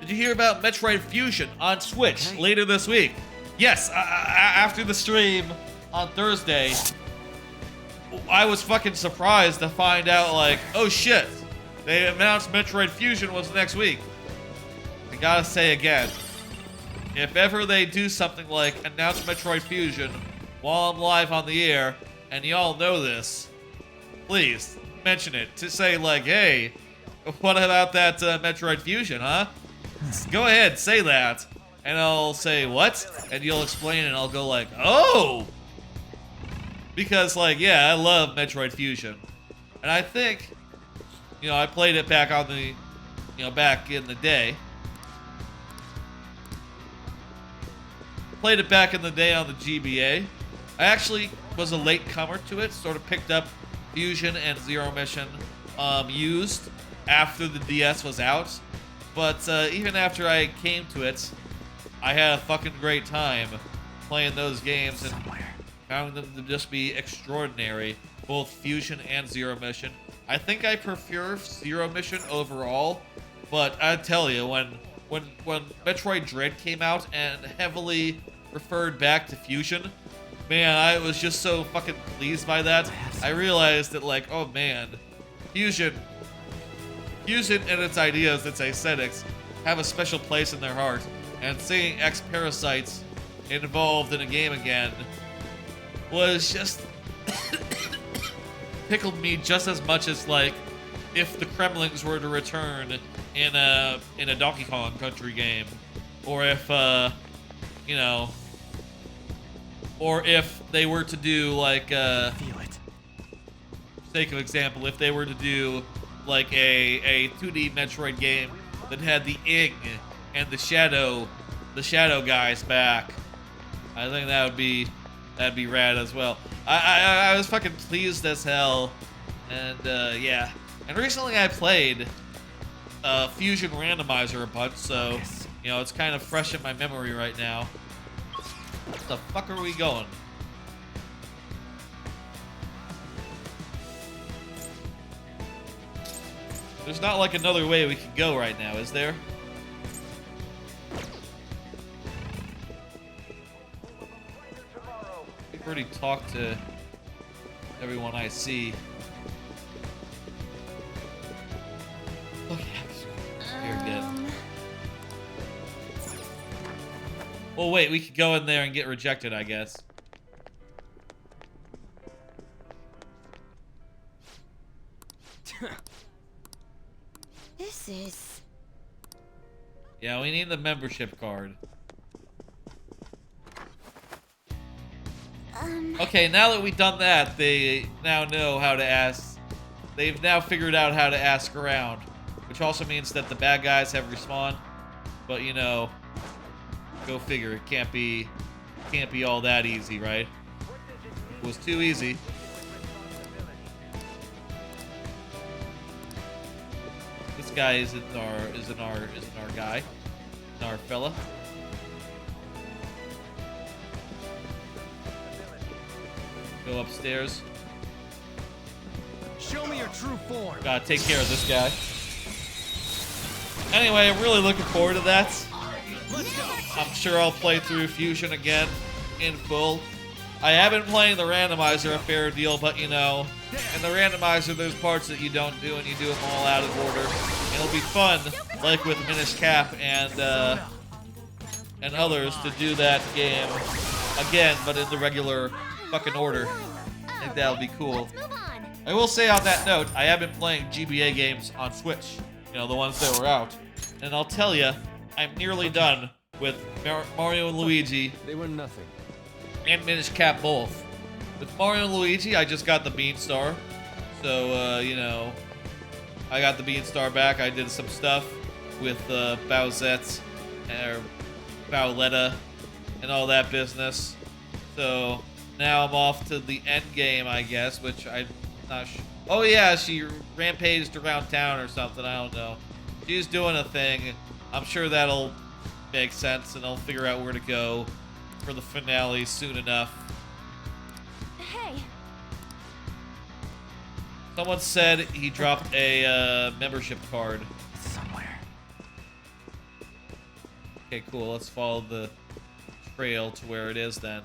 Did you hear about Metroid Fusion on Switch Okay. later this week? Yes, after the stream on Thursday, I was fucking surprised to find out, like, oh shit, they announced Metroid Fusion was next week. I gotta say again, if ever they do something like announce Metroid Fusion while I'm live on the air, and y'all know this, please mention it to say like, hey, what about that Metroid Fusion, huh? Go ahead, say that. And I'll say, what? And you'll explain and I'll go like, oh! Because like, yeah, I love Metroid Fusion. And I think, you know, I played it back on the, you know, back in the day. Played it back in the day on the GBA. I actually was a late comer to it, sort of picked up Fusion and Zero Mission used after the DS was out. But even after I came to it, I had a fucking great time playing those games and found them to just be extraordinary, both Fusion and Zero Mission. I think I prefer Zero Mission overall, but I tell you, when Metroid Dread came out and heavily referred back to Fusion, man, I was just so fucking pleased by that. I realized that, like, oh man, Fusion and its ideas, its aesthetics, have a special place in their heart. And seeing X-Parasites involved in a game again was just tickled me just as much as, like, if the Kremlings were to return in a Donkey Kong Country game, or if you know, or if they were to do like Feel it. sake of example, if they were to do like a 2D Metroid game that had the Ing and the Shadow guys back, I think that'd be rad as well. I was fucking pleased as hell, and yeah. And recently I played Fusion Randomizer a bunch, so you know it's kind of fresh in my memory right now. Where the fuck are we going? There's not like another way we can go right now, is there? We've already talked to everyone I see. Okay, here again. Well, wait, we could go in there and get rejected, I guess. This is... Yeah, we need the membership card. Okay, now that we've done that, they now know how to ask. They've now figured out how to ask around, which also means that the bad guys have respawned. But you know, go figure. It can't be all that easy, right? It was too easy. This guy isn't our guy, our fella. Go upstairs. Show me your true form. Gotta take care of this guy. Anyway, I'm really looking forward to that. Let's go. I'm sure I'll play through Fusion again in full. I have been playing the randomizer a fair deal, but you know, in the randomizer there's parts that you don't do and you do them all out of order. And it'll be fun, like with Minish Cap and others, to do that game again, but in the regular fucking order. I think that'll be cool. I will say on that note, I have been playing GBA games on Switch. You know, the ones that were out. And I'll tell you, I'm nearly done with Mario and Luigi. They were nothing. And Minish Cap both. With Mario and Luigi, I just got the Bean Star. So, you know, I got the Bean Star back. I did some stuff with Bowsette, or Bowletta, and all that business. So, now I'm off to the end game, I guess, which I'm not sure. Oh, yeah, she rampaged around town or something. I don't know. She's doing a thing. I'm sure that'll make sense, and I'll figure out where to go for the finale soon enough. Hey. Someone said he dropped a membership card. It's somewhere. Okay, cool. Let's follow the trail to where it is then.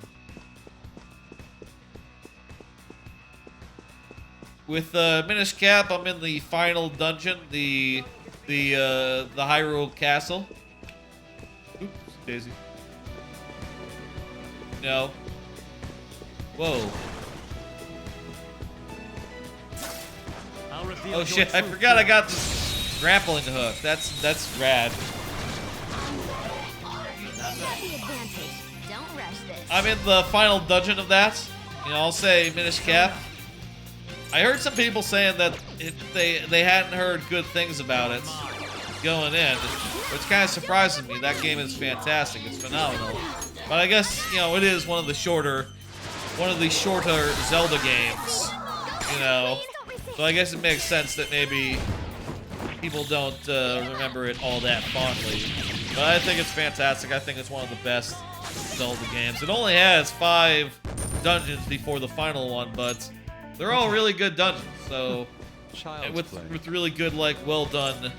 With Minish Cap, I'm in the final dungeon, the Hyrule Castle. Oops, Daisy. You know? Whoa. I'll reveal Oh your shit, I true forgot I form. got this grappling hook. That's rad. The advantage. Don't rush this. I'm in the final dungeon of that. You know, I'll say Minish Cap. I heard some people saying that they hadn't heard good things about it going in, which kind of surprises me. That game is fantastic. It's phenomenal. But I guess, you know, it is one of the shorter Zelda games. You know, so I guess it makes sense that maybe people don't remember it all that fondly. But I think it's fantastic. I think it's one of the best Zelda games. It only has 5 dungeons before the final one, but they're all really good dungeons. So with really good, like, well done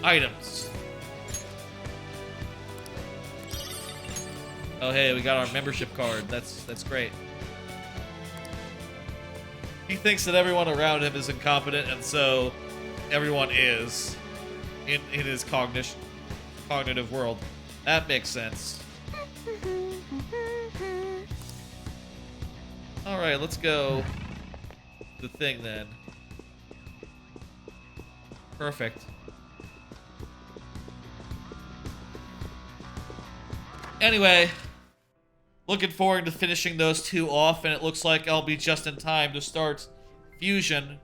items. Oh hey, we got our membership card. That's great. He thinks that everyone around him is incompetent, and so everyone is in his cognitive world. That makes sense. Alright, let's go the thing then. Perfect. Anyway, looking forward to finishing those 2 off, and it looks like I'll be just in time to start Fusion.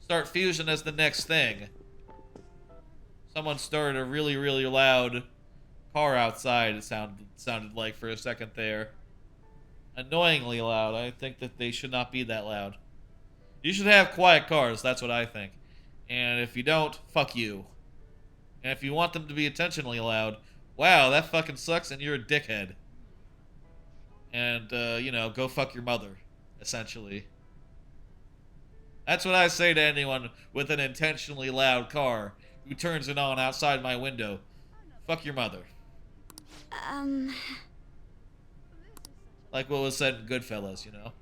Start Fusion as the next thing. Someone started a really, really loud car outside, it sounded like for a second there. Annoyingly loud. I think that they should not be that loud. You should have quiet cars, that's what I think. And if you don't, fuck you. And if you want them to be intentionally loud, wow, that fucking sucks and you're a dickhead. And, you know, go fuck your mother, essentially. That's what I say to anyone with an intentionally loud car who turns it on outside my window. Fuck your mother. Like what was said in Goodfellas, you know?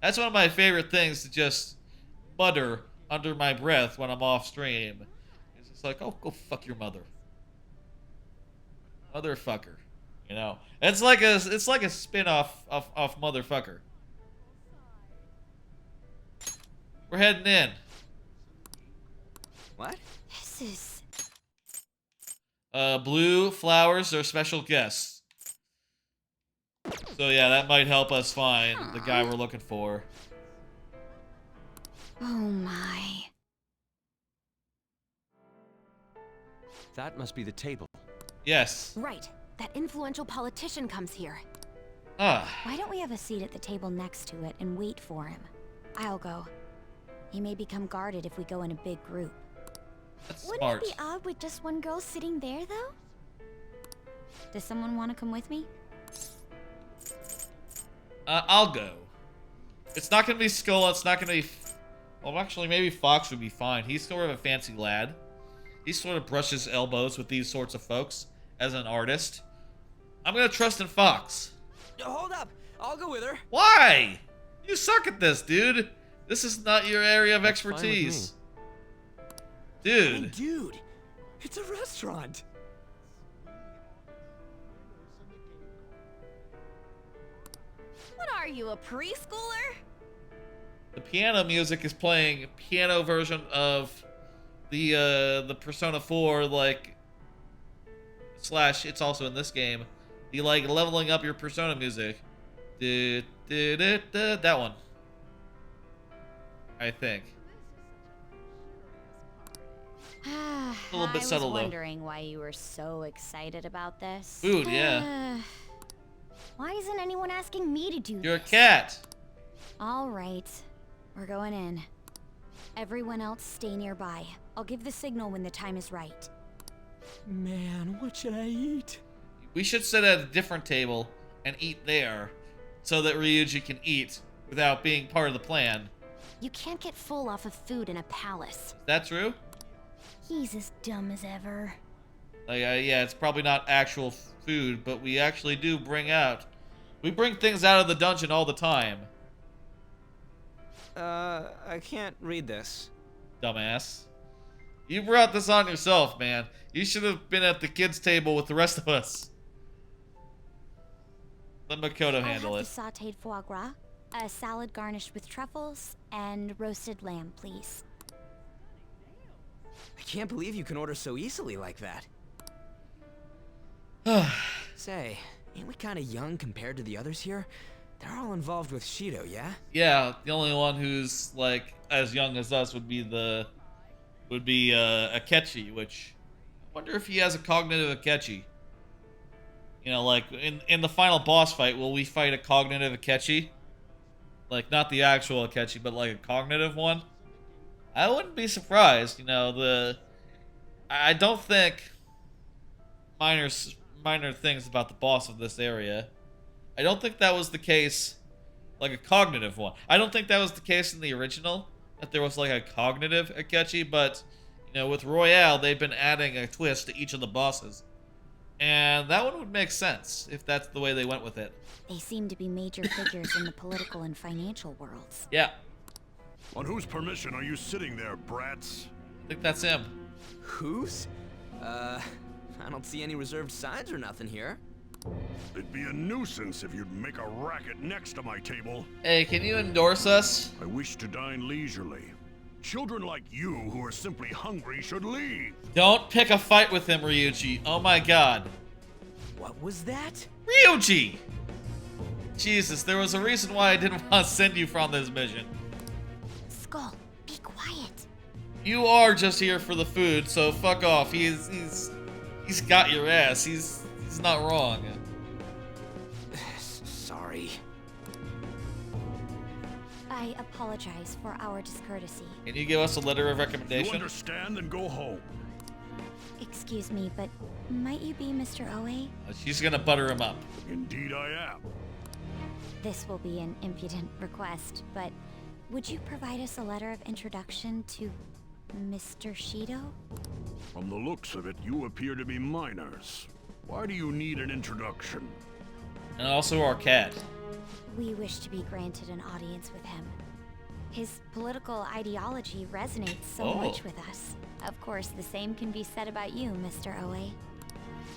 That's one of my favorite things to just mutter under my breath when I'm off stream. It's just like, oh, go fuck your mother. Motherfucker. You know? It's like a spin-off of Motherfucker. We're heading in. What? This is... Blue flowers are special guests. So yeah, that might help us find the guy we're looking for. Oh my. That must be the table. Yes. Right. That influential politician comes here. Ah. Why don't we have a seat at the table next to it and wait for him? I'll go. He may become guarded if we go in a big group. That's Wouldn't smart. it be odd with just one girl sitting there, though? Does someone want to come with me? I'll go. It's not gonna be Skull. It's not gonna be. Well, actually, maybe Fox would be fine. He's sort of a fancy lad. He sort of brushes elbows with these sorts of folks as an artist. I'm gonna trust in Fox. Hold up! I'll go with her. Why? You suck at this, dude. This is not your area of That's fine with expertise. Hey, Dude. dude! It's a restaurant! What are you, a preschooler? The piano music is playing piano version of the Persona 4 like slash it's also in this game. The like leveling up your Persona music. That one. I think. A little bit subtle, though. I was wondering why you were so excited about this. Food, yeah. Why isn't anyone asking me to do You're a this? cat. All right. We're going in. Everyone else stay nearby. I'll give the signal when the time is right. Man, what should I eat? We should sit at a different table and eat there so that Ryuji can eat without being part of the plan. You can't get full off of food in a palace. Is that true? He's as dumb as ever. Like, yeah, it's probably not actual food, but we actually do we bring things out of the dungeon all the time. I can't read this. Dumbass. You brought this on yourself, man. You should have been at the kids' table with the rest of us. Let Makoto I'll handle have it. the sautéed foie gras, a salad garnished with truffles, and roasted lamb, please. I can't believe you can order so easily like that. Say, ain't we kind of young compared to the others here? They're all involved with Shido, yeah? Yeah, the only one who's like as young as us would be Akechi, which I wonder if he has a cognitive Akechi. You know, like in the final boss fight, will we fight a cognitive Akechi? Like not the actual Akechi, but like a cognitive one? I wouldn't be surprised. You know, I don't think minor things about the boss of this area. I don't think that was the case, like a cognitive one. I don't think that was the case in the original, that there was like a cognitive Akechi, but, you know, with Royale, they've been adding a twist to each of the bosses. And that one would make sense, if that's the way they went with it. They seem to be major figures in the political and financial worlds. Yeah, On whose permission are you sitting there, brats? I think that's him. Who's? I don't see any reserved signs or nothing here. It'd be a nuisance if you'd make a racket next to my table. Hey, can you endorse us? I wish to dine leisurely. Children like you who are simply hungry should leave. Don't pick a fight with him, Ryuji. Oh my god. What was that? Ryuji! Jesus, there was a reason why I didn't want to send you from this mission. Skull, be quiet. You are just here for the food, so fuck off. He's got your ass. He's not wrong. Sorry. I apologize for our discourtesy. Can you give us a letter of If you recommendation? understand, then go home. Excuse me, but might you be Mr. Oe? She's gonna butter him up. Indeed I am. This will be an impudent request, but would you provide us a letter of introduction to Mr. Shido? From the looks of it, you appear to be minors. Why do you need an introduction? And also our cat. We wish to be granted an audience with him. His political ideology resonates so much with us. Of course, the same can be said about you, Mr. Oe.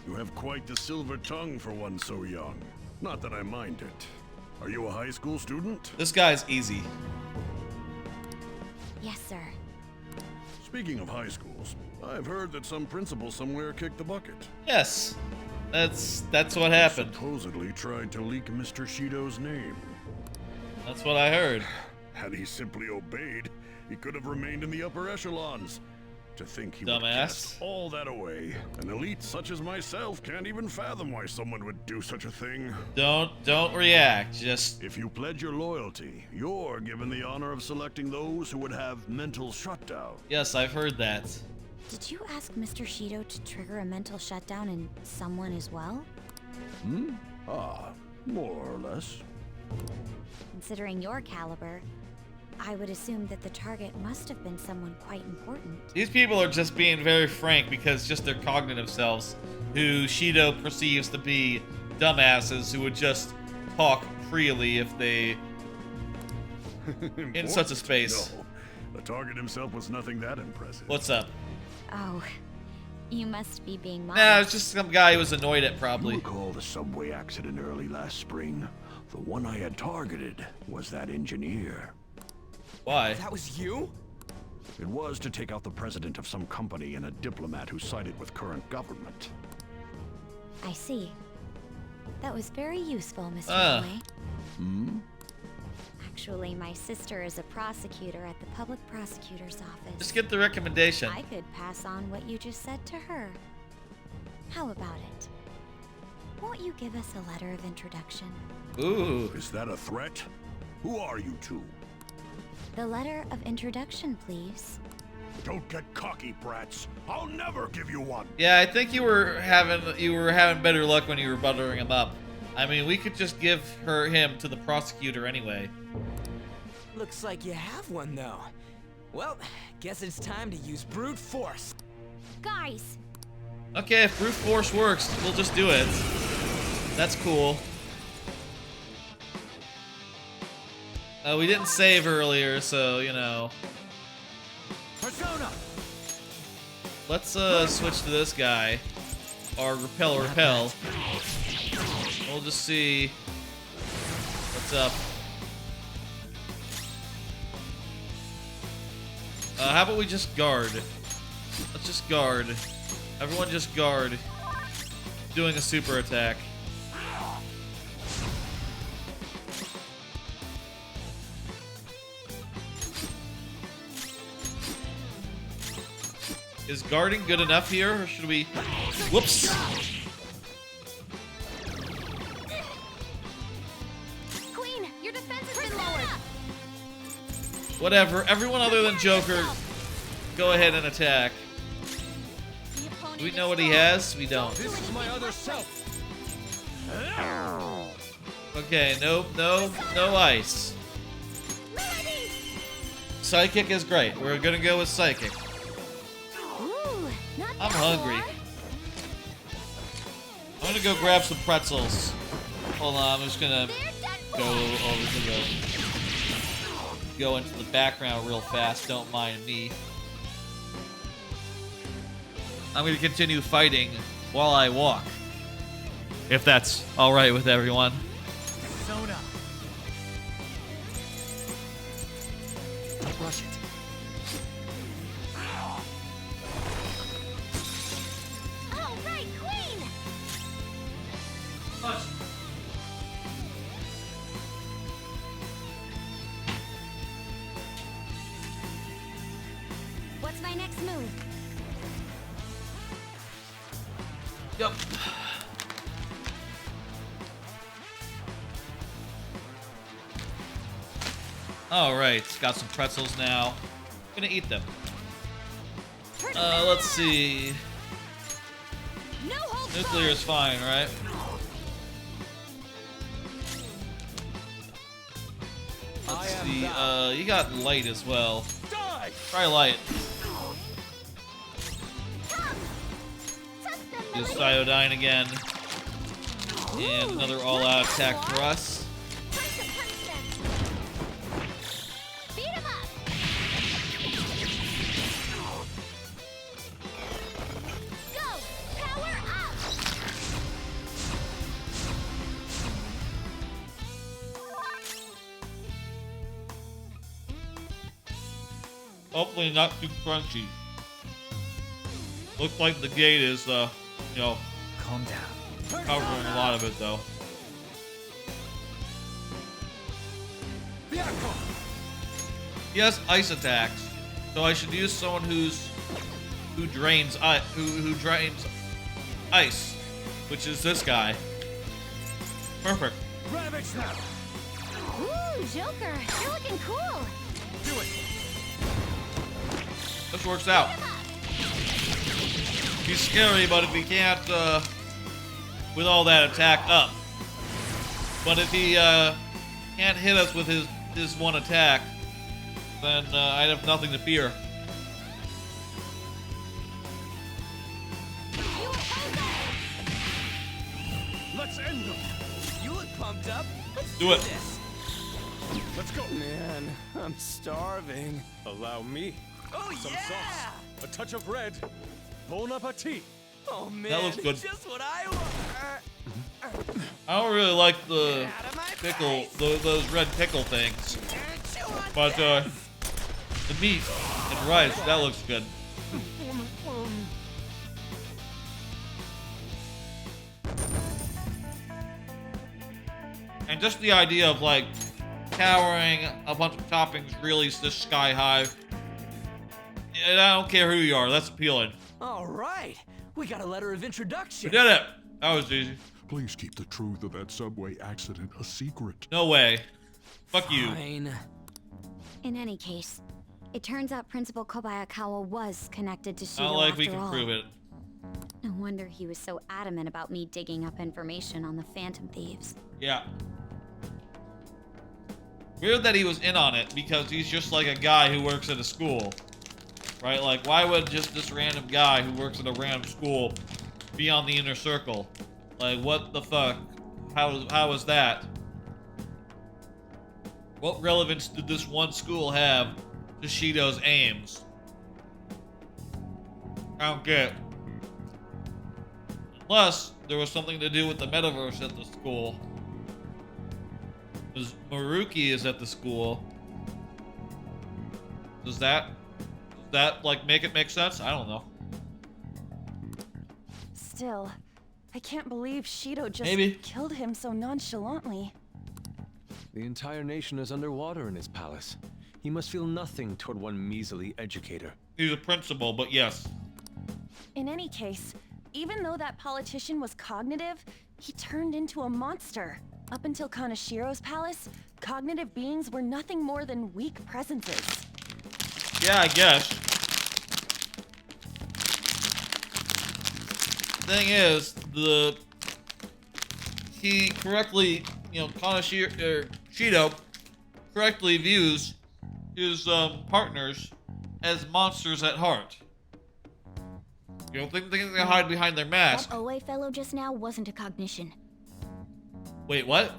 You have quite the silver tongue for one so young. Not that I mind it. Are you a high school student? This guy's easy. Yes, sir. Speaking of high schools, I've heard that some principal somewhere kicked the bucket. Yes. That's what happened. Supposedly tried to leak Mr. Shido's name. That's what I heard. Had he simply obeyed, he could have remained in the upper echelons. To think he would Dumbass. cast all that away. An elite such as myself can't even fathom why someone would do such a thing. Don't react. Just If you pledge your loyalty, you're given the honor of selecting those who would have mental shutdown. yes, I've heard that. Did you ask Mr. Shido to trigger a mental shutdown in someone as well? More or less. Considering your caliber, I would assume that the target must have been someone quite important. These people are just being very frank because just their cognitive selves, who Shido perceives to be dumbasses who would just talk freely if they in such a space. No, the target himself was nothing that impressive. What's up? Oh, you must be being Nah, modest. it's just some guy who was annoyed at You probably. recall the subway accident early last spring? The one I had targeted was that engineer. Why? That was you? It was to take out the president of some company and a diplomat who sided with current government. I see. That was very useful, Mr. Ah. Oe. Actually, my sister is a prosecutor at the public prosecutor's office. Just get the recommendation. I could pass on what you just said to her. How about it? Won't you give us a letter of introduction? Ooh. Is that a threat? Who are you two? The letter of introduction, please. Don't get cocky, brats. I'll never give you one. Yeah, I think you were having better luck when you were buttering him up. I mean, we could just give him to the prosecutor anyway. Looks like you have one, though. Well, guess it's time to use brute force. Guys! Okay, if brute force works, we'll just do it. That's cool. We didn't save earlier, so, you know. Persona! Let's switch to this guy. Or repel. We'll just see What's up? How about we just guard? Let's just guard. Everyone just guard. Doing a super attack. Is guarding good enough here, or should we... Whoops! Queen, your defense has been lowered. Whatever, everyone other than Joker, go ahead and attack. Do we know what he has? We don't. This is my other self. Okay, no ice. Psychic is great. We're gonna go with Psychic. Ooh, not I'm bad, hungry. War. I'm gonna go grab some pretzels. Hold on, I'm just gonna They're done for. go over to the... Go into the background real fast, don't mind me. I'm gonna continue fighting while I walk. If that's alright with everyone. Soda. Don't rush it. All right, Queen. What's my next move? Yep. Alright, got some pretzels now. Gonna eat them. Let's see. No holds Nuclear is fine, right? Let's see, you got light as well. Try light. Use Iodine again. And another all-out attack for us. Beat him up. Go. Power up. Hopefully not too crunchy. Looks like the gate is, you know, Calm down. covering a lot of it, though. He has ice attacks, so I should use someone who drains ice, which is this guy. Perfect. Ravage now. Ooh, Joker, you're looking cool. Do it. This works out. He's scary, but if he can't, with all that attack up. But if he can't hit us with his one attack, then I'd have nothing to fear. Let's end them. You look pumped up. Let's Do it. this. Let's go. Man, I'm starving. Allow me. Oh Some yeah. sauce, a touch of red. Bon appetit. Oh man, That looks good. Just what I want. I don't really like the Out of my pickle, face. those red pickle things, Chew on but the meat and rice, that looks good. And just the idea of like towering a bunch of toppings really this sky high. And I don't care who you are, that's appealing. All right, we got a letter of introduction. We did it. That was easy. Please keep the truth of that subway accident a secret. No way. Fuck you. Fine. In any case, it turns out Principal Kobayakawa was connected to Shido Not like after we can all. prove it. No wonder he was so adamant about me digging up information on the Phantom Thieves. Yeah. Weird that he was in on it because he's just like a guy who works at a school. Right? Like, why would just this random guy who works at a random school be on the inner circle? Like, what the fuck? How is that? What relevance did this one school have to Shido's aims? I don't get it. Unless there was something to do with the metaverse at the school. Maruki is at the school. Does that like make it make sense? I don't know. Still, I can't believe Shido just Maybe. killed him so nonchalantly. The entire nation is underwater in his palace. He must feel nothing toward one measly educator. He's a principal, but yes. In any case, even though that politician was cognitive, he turned into a monster. Up until Kanashiro's palace, cognitive beings were nothing more than weak presences. Yeah, I guess. Thing is, he correctly, Shido correctly views his partners as monsters at heart. You don't think they hide behind their mask? That Oe fellow just now wasn't a cognition. Wait, what?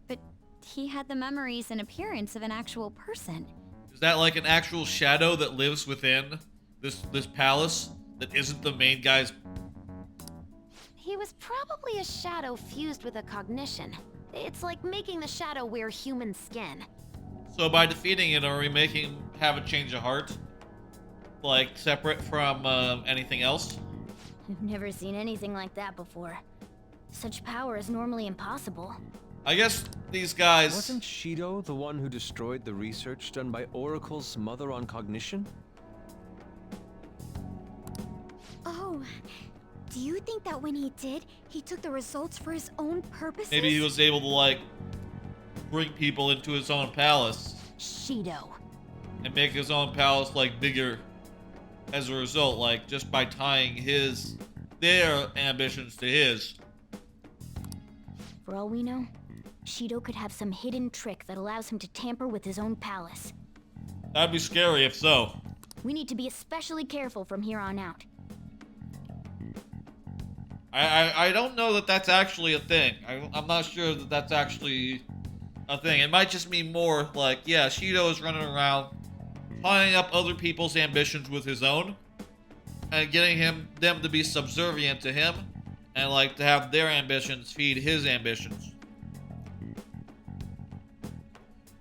But he had the memories and appearance of an actual person. Is that like an actual shadow that lives within this palace that isn't the main guy's? He was probably a shadow fused with a cognition. It's like making the shadow wear human skin. So by defeating it, are we making him have a change of heart? Like, separate from anything else? I've never seen anything like that before. Such power is normally impossible. I guess these guys... Wasn't Shido the one who destroyed the research done by Oracle's mother on cognition? Oh, do you think that when he did, he took the results for his own purposes? Maybe he was able to, like, bring people into his own palace. Shido. And make his own palace, like, bigger as a result, like, just by tying their ambitions to his. For all we know, Shido could have some hidden trick that allows him to tamper with his own palace. That'd be scary if so. We need to be especially careful from here on out. I don't know that that's actually a thing. I'm not sure that that's actually a thing. It might just mean more like, yeah, Shido is running around tying up other people's ambitions with his own and getting them to be subservient to him and like to have their ambitions feed his ambitions.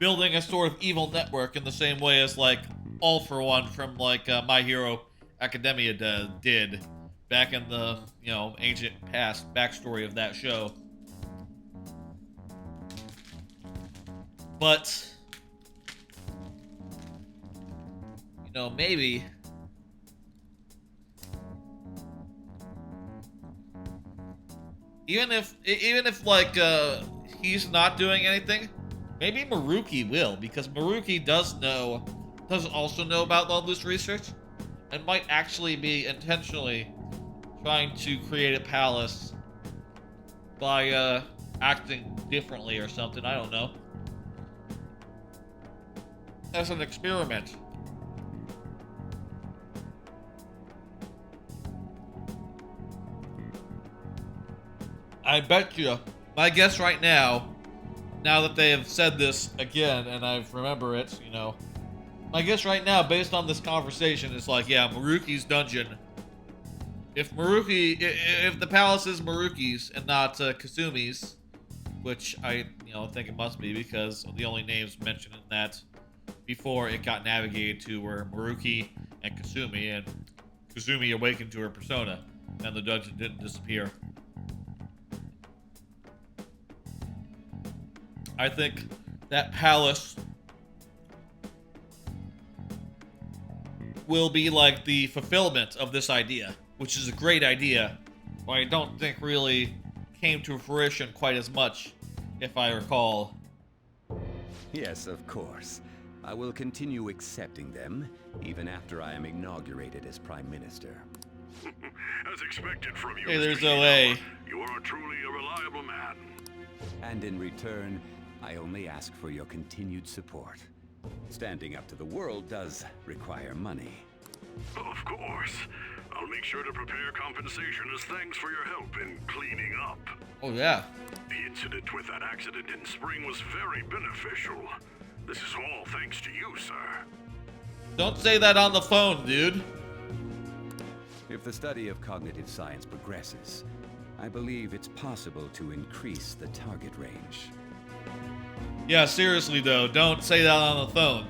Building a sort of evil network in the same way as like All For One from like My Hero Academia did back in the, ancient past backstory of that show. But, maybe even if like he's not doing anything, maybe Maruki will, because Maruki does also know about all this research and might actually be intentionally trying to create a palace by acting differently or something. I don't know. As an experiment. I bet you, my guess right now that they have said this again and I remember it, my guess right now, based on this conversation, is like, yeah, Maruki's dungeon. If the palace is Maruki's and not Kasumi's, which I, think it must be because the only names mentioned in that before it got navigated to were Maruki and Kasumi awakened to her persona, and the dungeon didn't disappear. I think that palace will be like the fulfillment of this idea, which is a great idea, but I don't think really came to fruition quite as much, if I recall. Yes, of course. I will continue accepting them, even after I am inaugurated as Prime Minister. As expected from you, Hey, there's Mr. OA. Shido, you are truly a reliable man. And in return, I only ask for your continued support. Standing up to the world does require money. Of course. I'll make sure to prepare compensation as thanks for your help in cleaning up. Oh, yeah. The incident with that accident in spring was very beneficial. This is all thanks to you, sir. Don't say that on the phone, dude. If the study of cognitive science progresses, I believe it's possible to increase the target range. Yeah, seriously though, don't say that on the phone.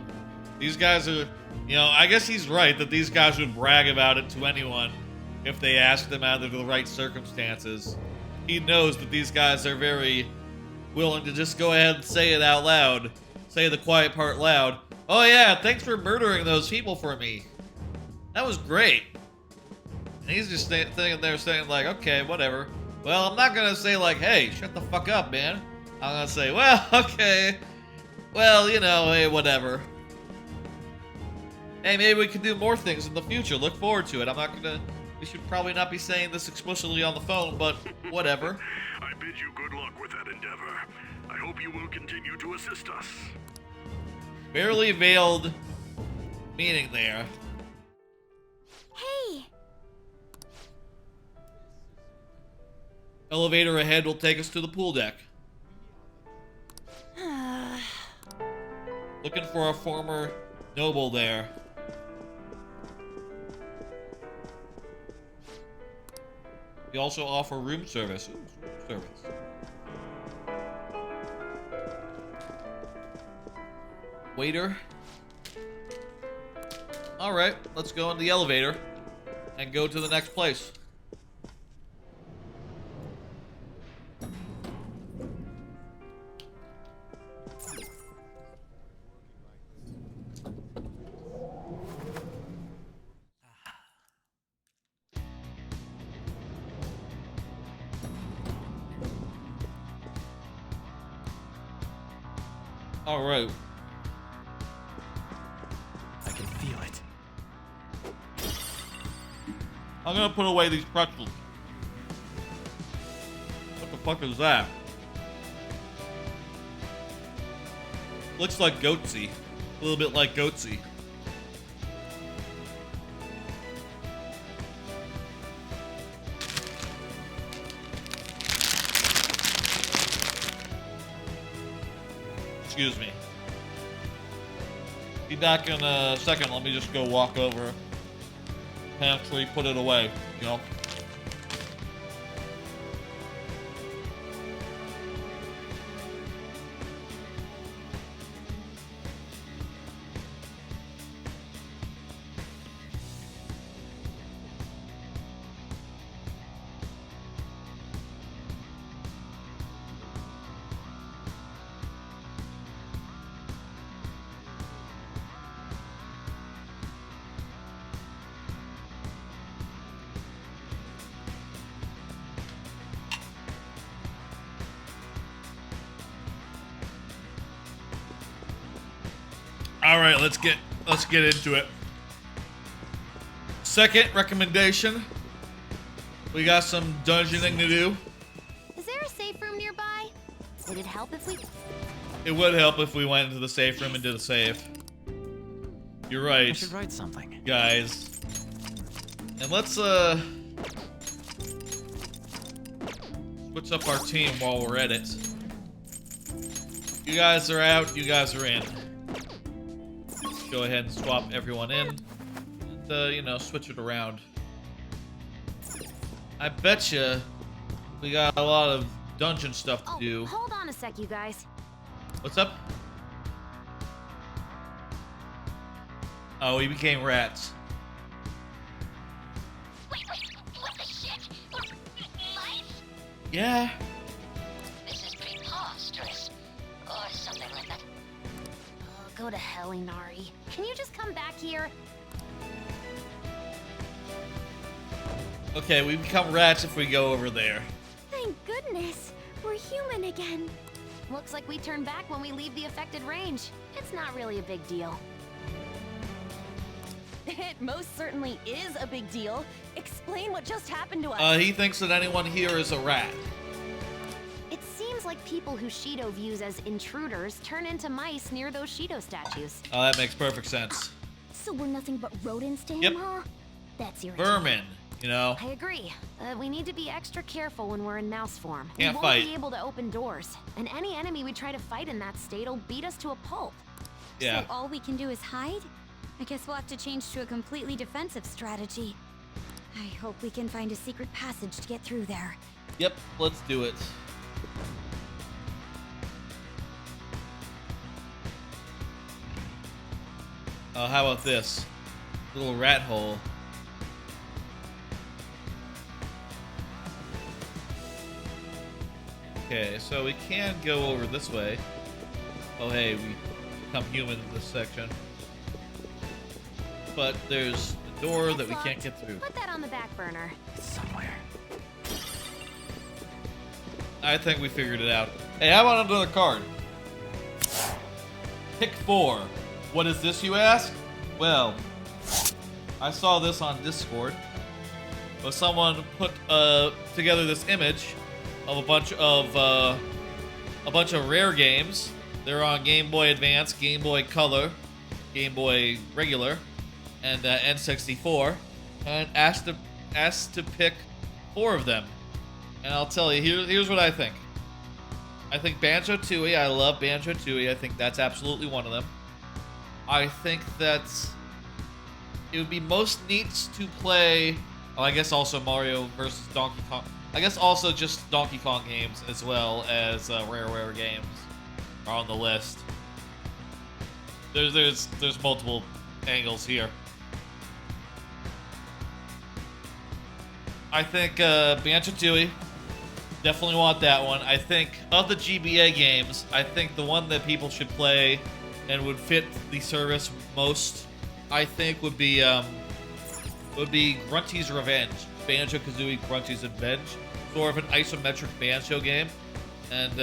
These guys are, you know, I guess he's right that these guys would brag about it to anyone if they asked them out of the right circumstances. He knows that these guys are very willing to just go ahead and say it out loud. Say the quiet part loud. Oh yeah, thanks for murdering those people for me. That was great. And he's just thinking there saying like, okay, whatever. Well, I'm not gonna say like, hey, shut the fuck up, man. I'm gonna say, well, okay. Well, you know, hey, whatever. Hey, maybe we can do more things in the future. Look forward to it. I'm not gonna... We should probably not be saying this explicitly on the phone, but whatever. I bid you good luck with that endeavor. I hope you will continue to assist us. Barely veiled meaning there. Hey! Elevator ahead will take us to the pool deck. Looking for a former noble there. We also offer room service. Ooh, room service. Waiter. Alright, let's go in the elevator and go to the next place. All right. I can feel it. I'm gonna put away these pretzels. What the fuck is that? Looks like goatsy. A little bit like goatsy. Excuse me. Be back in a second. Let me just go walk over. Pantry, put it away, you know. All right, let's get into it. Second recommendation. We got some dungeoning to do. Is there a safe room nearby? Would it help if we... It would help if we went into the safe room and did a save. You're right. I should write something. Guys. And let's switch up our team while we're at it. You guys are out, you guys are in. Go ahead and swap everyone in. And, you know, switch it around. I betcha we got a lot of dungeon stuff to do. Hold on a sec, you guys. What's up? Oh, we became rats. Wait, what the shit? Life? Yeah. This is preposterous. Or something like that. Oh, go to hell, Inari. Can you just come back here? Okay, we become rats if we go over there. Thank goodness. We're human again. Looks like we turn back when we leave the affected range. It's not really a big deal. It most certainly is a big deal. Explain what just happened to us. He thinks that anyone here is a rat. It seems like people who Shido views as intruders turn into mice near those Shido statues. Oh, that makes perfect sense. So we're nothing but rodents to him, Yep. huh? That's irritating. Vermin, you know. I agree. We need to be extra careful when we're in mouse form. Can't we won't fight. be able to open doors, and any enemy we try to fight in that state will beat us to a pulp. Yeah. So all we can do is hide? I guess we'll have to change to a completely defensive strategy. I hope we can find a secret passage to get through there. Yep, let's do it. How about this? Little rat hole. Okay, so we can go over this way. Oh, hey, we become human in this section. But there's a door that we can't get through. Put that on the back burner. It's somewhere. I think we figured it out. Hey, how about another card? Pick 4. What is this, you ask? Well, I saw this on Discord. But someone put together this image of a bunch of rare games. They're on Game Boy Advance, Game Boy Color, Game Boy Regular, and N64, and asked to pick 4 of them. And I'll tell you, here's what I think. I think Banjo-Tooie, I love Banjo-Tooie. I think that's absolutely one of them. I think that it would be most neat to play. Oh, I guess also Mario versus Donkey Kong. I guess also just Donkey Kong games as well as rare games are on the list. There's multiple angles here. I think Banjo-Tooie, definitely want that one. I think of the GBA games, I think the one that people should play and would fit the service most, I think would be Grunty's Revenge. Banjo-Kazooie Grunty's Revenge. Sort of an isometric Banjo game. And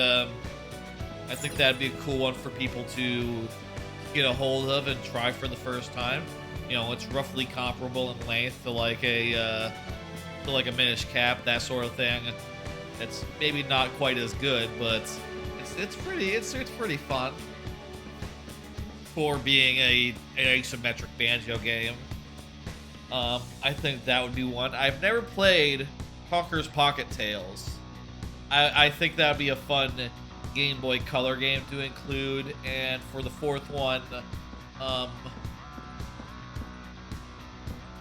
I think that'd be a cool one for people to get a hold of and try for the first time. You know, it's roughly comparable in length to like a Minish Cap, that sort of thing. It's maybe not quite as good, but it's pretty fun for being an isometric Banjo game. I think that would be one. I've never played Conker's Pocket Tales. I think that would be a fun Game Boy Color game to include. And for the 4th one,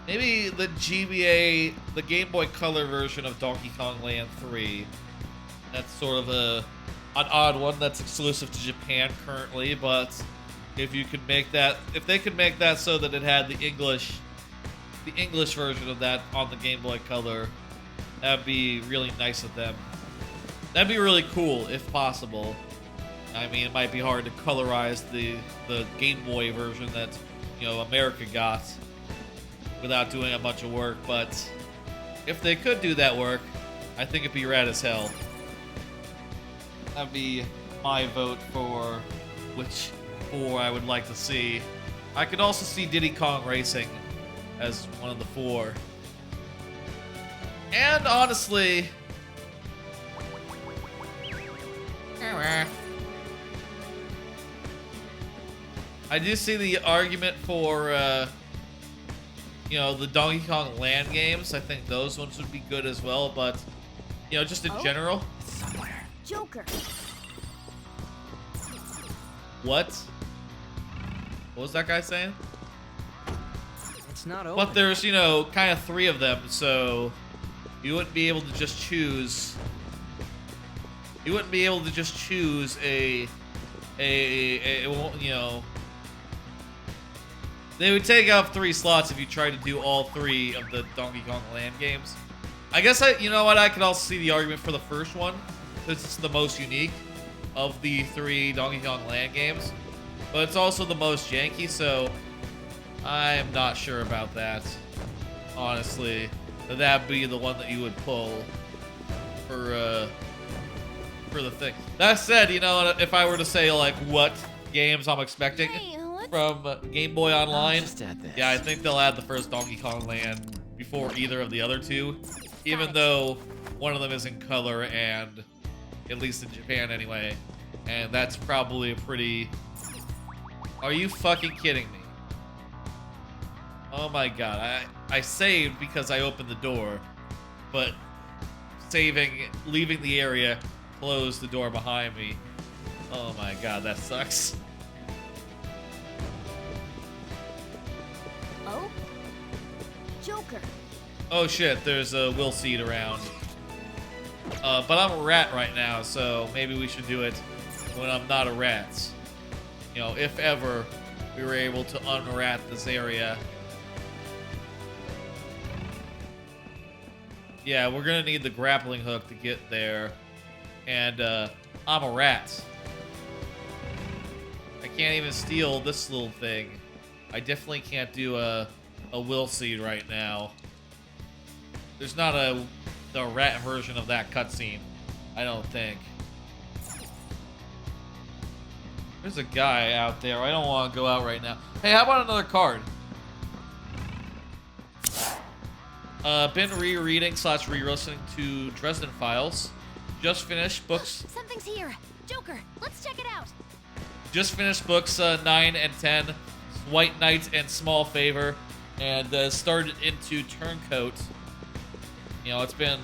maybe the GBA, the Game Boy Color version of Donkey Kong Land 3. That's sort of an odd one that's exclusive to Japan currently, but if you could make that, if they could make that so that it had the English version of that on the Game Boy Color, that'd be really nice of them. That'd be really cool if possible. I mean, it might be hard to colorize the Game Boy version that, you know, America got without doing a bunch of work, but if they could do that work, I think it'd be rad as hell. That'd be my vote for which 4 I would like to see. I could also see Diddy Kong Racing as one of the 4. And honestly, I do see the argument for you know, the Donkey Kong Land games. I think those ones would be good as well, but you know, just in general. Somewhere. Joker. What was that guy saying? It's not open. But there's, you know, kind of 3 of them, so you wouldn't be able to just choose. You wouldn't be able to just choose a you know. They would take out 3 slots if you tried to do all 3 of the Donkey Kong Land games. I guess you know what, I could also see the argument for the first one, because it's the most unique of the 3 Donkey Kong Land games. But it's also the most janky, so I'm not sure about that, honestly. That'd be the one that you would pull for the thing. That said, you know, if I were to say, like, what games I'm expecting from Game Boy Online, Just add this. yeah, I think they'll add the first Donkey Kong Land before either of the other 2, even though one of them is in color, and at least in Japan anyway, and that's probably a pretty... Are you fucking kidding me? Oh my god, I saved because I opened the door, but leaving the area, closed the door behind me. Oh my god, that sucks. Oh? Joker. Oh shit, there's a Will Seed around. But I'm a rat right now, so maybe we should do it when I'm not a rat. You know, if ever we were able to unrat this area. Yeah, we're gonna need the grappling hook to get there. And I'm a rat. I can't even steal this little thing. I definitely can't do a will seed right now. There's not the rat version of that cutscene, I don't think. There's a guy out there. I don't want to go out right now. Hey, how about another card? Been rereading / re-listening to Dresden Files. Just finished books. Something's here. Joker, let's check it out. Just finished books 9 and 10, White Knight and Small Favor, and started into Turncoat. You know, it's been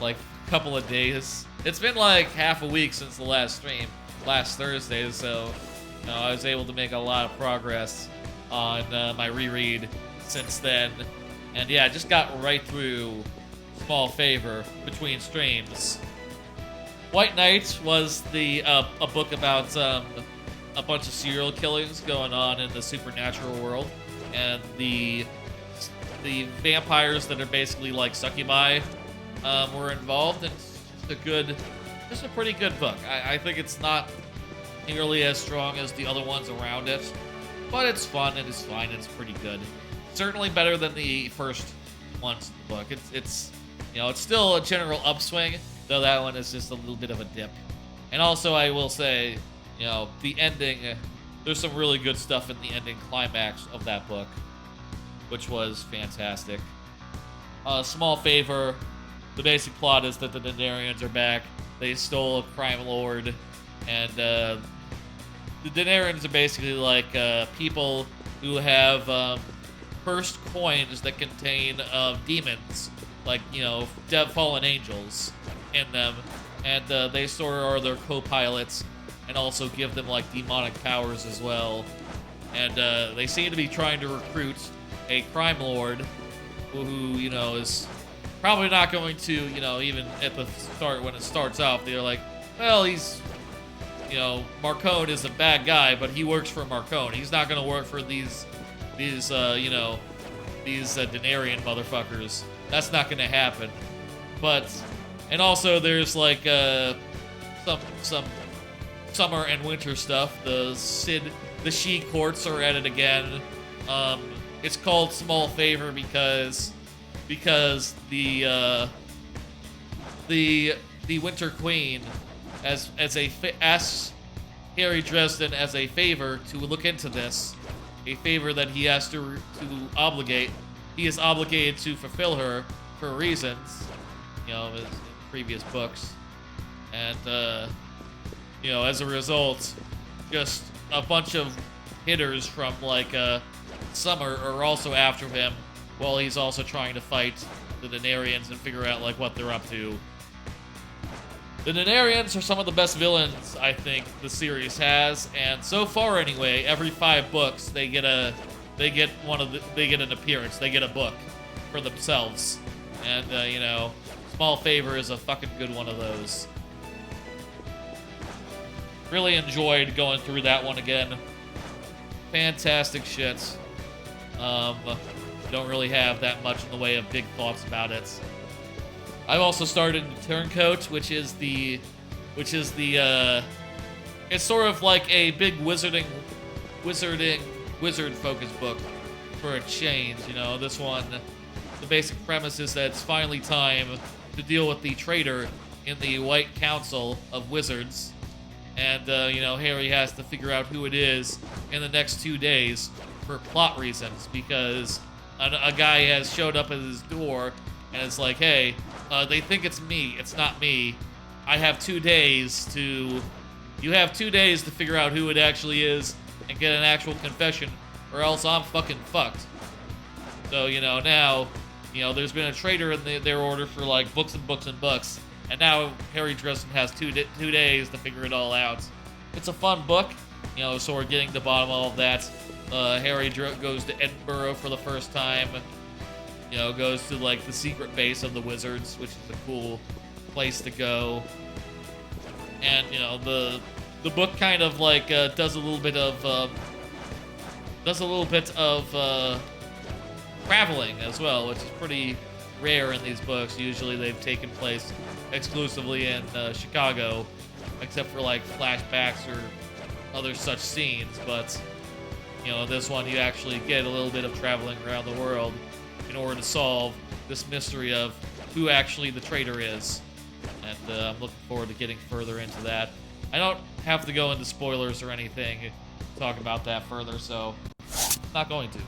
like a couple of days. It's been like half a week since the last stream, last Thursday, so you know, I was able to make a lot of progress on my reread since then. And yeah, I just got right through Small Favor between streams. White Knight was a book about a bunch of serial killings going on in the supernatural world, and the vampires that are basically like succubi were involved, and it's just a pretty good book. I think it's not nearly as strong as the other ones around it, but it's fun and it's fine. It's pretty good. Certainly better than the first ones in the book. It's you know, it's still a general upswing, though that one is just a little bit of a dip. And also, I will say, you know, the ending, there's some really good stuff in the ending climax of that book, which was fantastic. Small Favor, the basic plot is that the Denarians are back. They stole a crime lord, and the Denarians are basically like people who have cursed coins that contain demons, like, you know, fallen angels in them, and they sort of are their co-pilots and also give them like demonic powers as well. And they seem to be trying to recruit a crime lord who, you know, is probably not going to, you know, even at the start when it starts off, they're like, well, he's, you know, Marcone is a bad guy, but he works for Marcone. He's not going to work for these you know, these Denarian motherfuckers. That's not going to happen. But, and also there's like some summer and winter stuff. The She courts are at it again. It's called Small Favor because the Winter Queen asks Harry Dresden as a favor to look into this, a favor that he has to obligate. He is obligated to fulfill her for reasons, you know, in previous books, and you know, as a result, just a bunch of hitters from like Summer are also after him, while he's also trying to fight the Denarians and figure out like what they're up to. The Denarians are some of the best villains I think the series has, and so far anyway, every 5 books they get an appearance, they get a book for themselves, and you know, Small Favor is a fucking good one of those. Really enjoyed going through that one again. Fantastic shit. Don't really have that much in the way of big thoughts about it. I've also started Turncoat, which is it's sort of like a big wizard focused book for a change. You know, this one, the basic premise is that it's finally time to deal with the traitor in the White Council of Wizards, and you know, Harry has to figure out who it is in the next 2 days for plot reasons, because a guy has showed up at his door and it's like, hey, they think it's me. It's not me. I have 2 days to... You have 2 days to figure out who it actually is and get an actual confession, or else I'm fucking fucked. So, you know, now, you know, there's been a traitor in their order for, like, books and books and books, and now Harry Dresden has 2 days to figure it all out. It's a fun book, you know, so we're getting to the bottom of all of that. Harry goes to Edinburgh for the first time. You know, goes to like the secret base of the wizards, which is a cool place to go. And you know, the book kind of like does a little bit of does a little bit of traveling as well, which is pretty rare in these books. Usually they've taken place exclusively in Chicago, except for like flashbacks or other such scenes. But you know, this one you actually get a little bit of traveling around the world in order to solve this mystery of who actually the traitor is. And I'm looking forward to getting further into that. I don't have to go into spoilers or anything to talk about that further, so I'm not going to.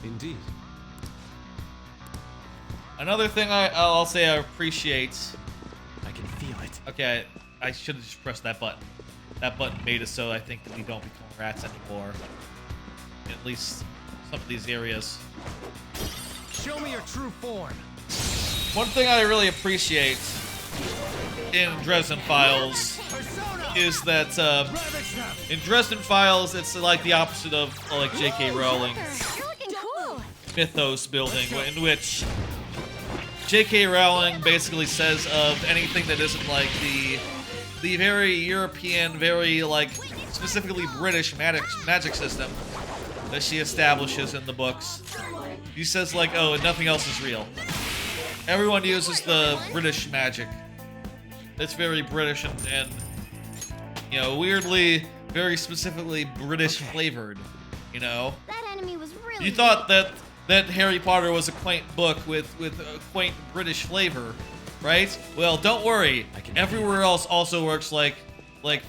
Indeed. Another thing I'll say I appreciate. I can feel it. Okay, I should have just pressed that button. That button made it so I think that we don't become rats anymore. At least some of these areas. Show me your true form. One thing I really appreciate in Dresden Files is that in Dresden Files it's like the opposite of like J.K. Rowling's mythos building, in which J.K. Rowling basically says of anything that isn't like the very European, very like specifically British magic system that she establishes in the books. He says like, oh, nothing else is real. Everyone uses the British magic. It's very British and you know, weirdly, very specifically British flavored, you know? That enemy was really You thought that Harry Potter was a quaint book with a quaint British flavor, right? Well, don't worry. Everywhere else also works like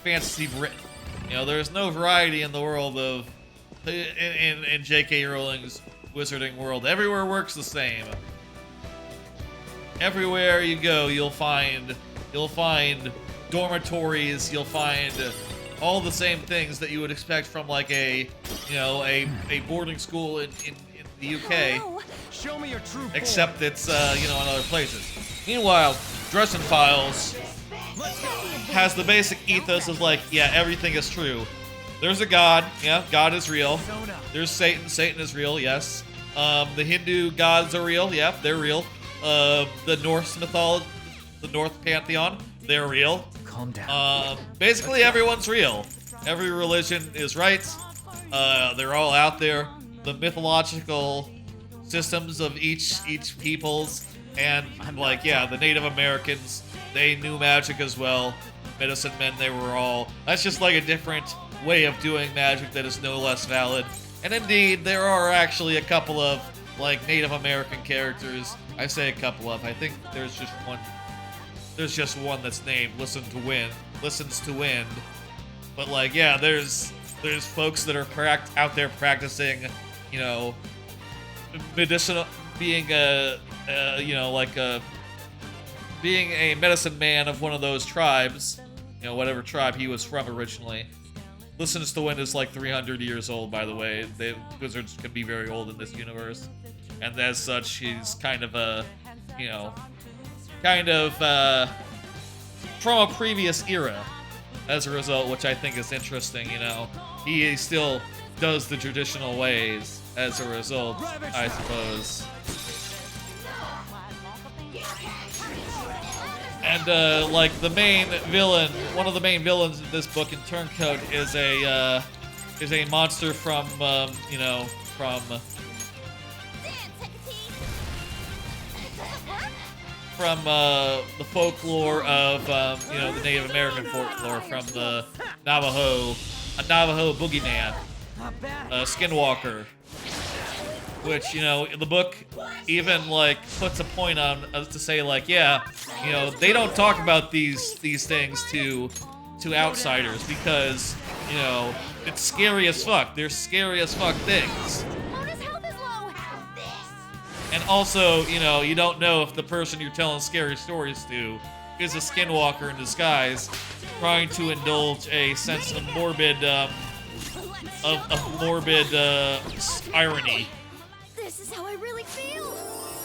fantasy Britain. You know, there's no variety in the world of in J.K. Rowling's wizarding world. Everywhere works the same. Everywhere you go, you'll find dormitories. You'll find all the same things that you would expect from like a boarding school in the UK. Oh, no. Show me your true form. Except it's you know, in other places. Meanwhile, Dresden Files has the basic ethos of like, yeah, everything is true. There's a god, yeah, God is real. There's Satan, Satan is real, yes. The Hindu gods are real, yeah, they're real. The Norse mythology, the North pantheon, they're real. Calm down. Basically everyone's real. Every religion is right. They're all out there. The mythological systems of each people's, and like, yeah, the Native Americans, they knew magic as well. Medicine men, they were all. That's just like a different way of doing magic that is no less valid. And indeed, there are actually a couple of like Native American characters. I say a couple of. I think there's just one. There's just one that's named Listens to Wind. But like, yeah, there's folks that are out there practicing, you know, medicinal, being being a medicine man of one of those tribes, you know, whatever tribe he was from originally. Listens to Wind is like 300 years old, by the way. Wizards can be very old in this universe. And as such, he's kind of a, you know, from a previous era as a result, which I think is interesting, you know. He still does the traditional ways as a result, I suppose. And like the main villain, one of the main villains in this book in Turncoat is a monster from you know, from the folklore of you know, the Native American folklore, from the Navajo boogeyman, Skinwalker. Which, you know, the book even like puts a point on to say like, yeah, you know, they don't talk about these things to outsiders because, you know, it's scary as fuck. They're scary as fuck things. And also, you know, you don't know if the person you're telling scary stories to is a skinwalker in disguise, trying to indulge a sense of morbid irony. This is how I really feel.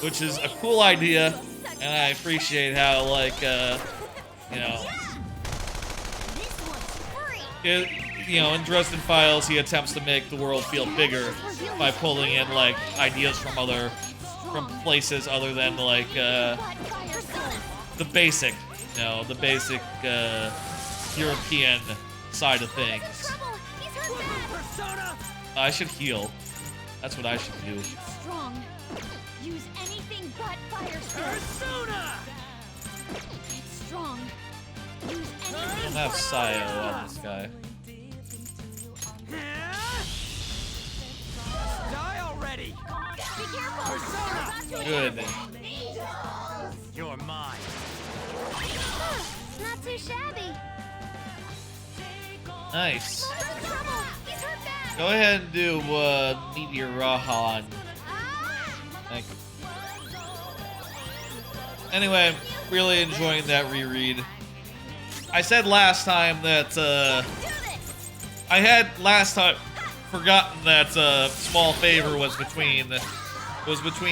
Which is a cool idea, and I appreciate how, like, you know, in Dresden Files, he attempts to make the world feel bigger by pulling in like ideas from places other than like the basic, you know, the basic European side of things. Persona! I should heal. That's what I should do. Strong. Use anything but fire spell. Persona! It's strong. Use I anything don't have but Sayo on this guy. Die already! Be careful. Persona! About to Good. attack. You're mine. Not too shabby. Nice. He's hurt bad. Go ahead and do Meteor Rahan. Thank you. Anyway, really enjoying that reread. I said last time that I had last time forgotten that Small Favor was between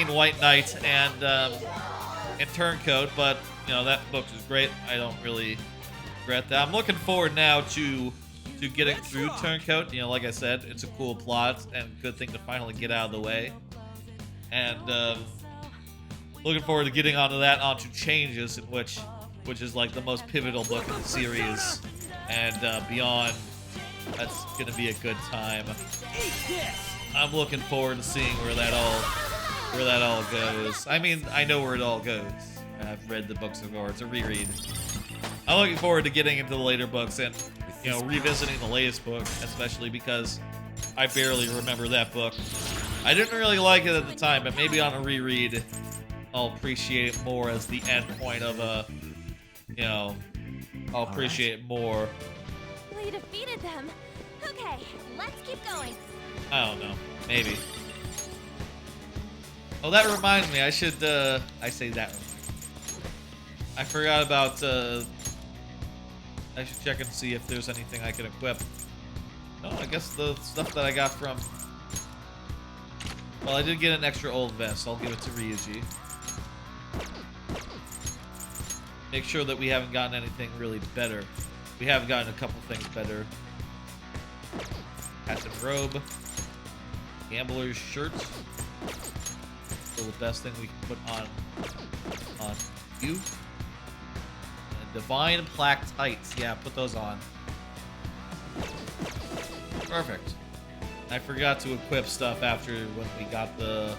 White Knight and Turncoat, but you know that book is great. I don't really regret that. I'm looking forward now to getting through Turncoat. You know, like I said, it's a cool plot and good thing to finally get out of the way. And looking forward to getting onto Changes, in which is like the most pivotal book in the series, and beyond. That's gonna be a good time. I'm looking forward to seeing where that all goes. I mean, I know where it all goes. I've read the books before. It's a reread. I'm looking forward to getting into the later books and, you know, revisiting the latest book, especially because I barely remember that book. I didn't really like it at the time, but maybe on a reread, I'll appreciate it more as the end point of a, you know, I'll appreciate it more. We defeated them. Okay, let's keep going. I don't know. Maybe. Oh, that reminds me. I should, I say that. I forgot about, I should check and see if there's anything I can equip. No, I guess the stuff that I got from... Well, I did get an extra old vest. I'll give it to Ryuji. Make sure that we haven't gotten anything really better. We have gotten a couple things better. Captain Robe. Gambler's shirt. Still the best thing we can put on you. And Divine Plaque Tights. Yeah, put those on. Perfect. I forgot to equip stuff after when we got the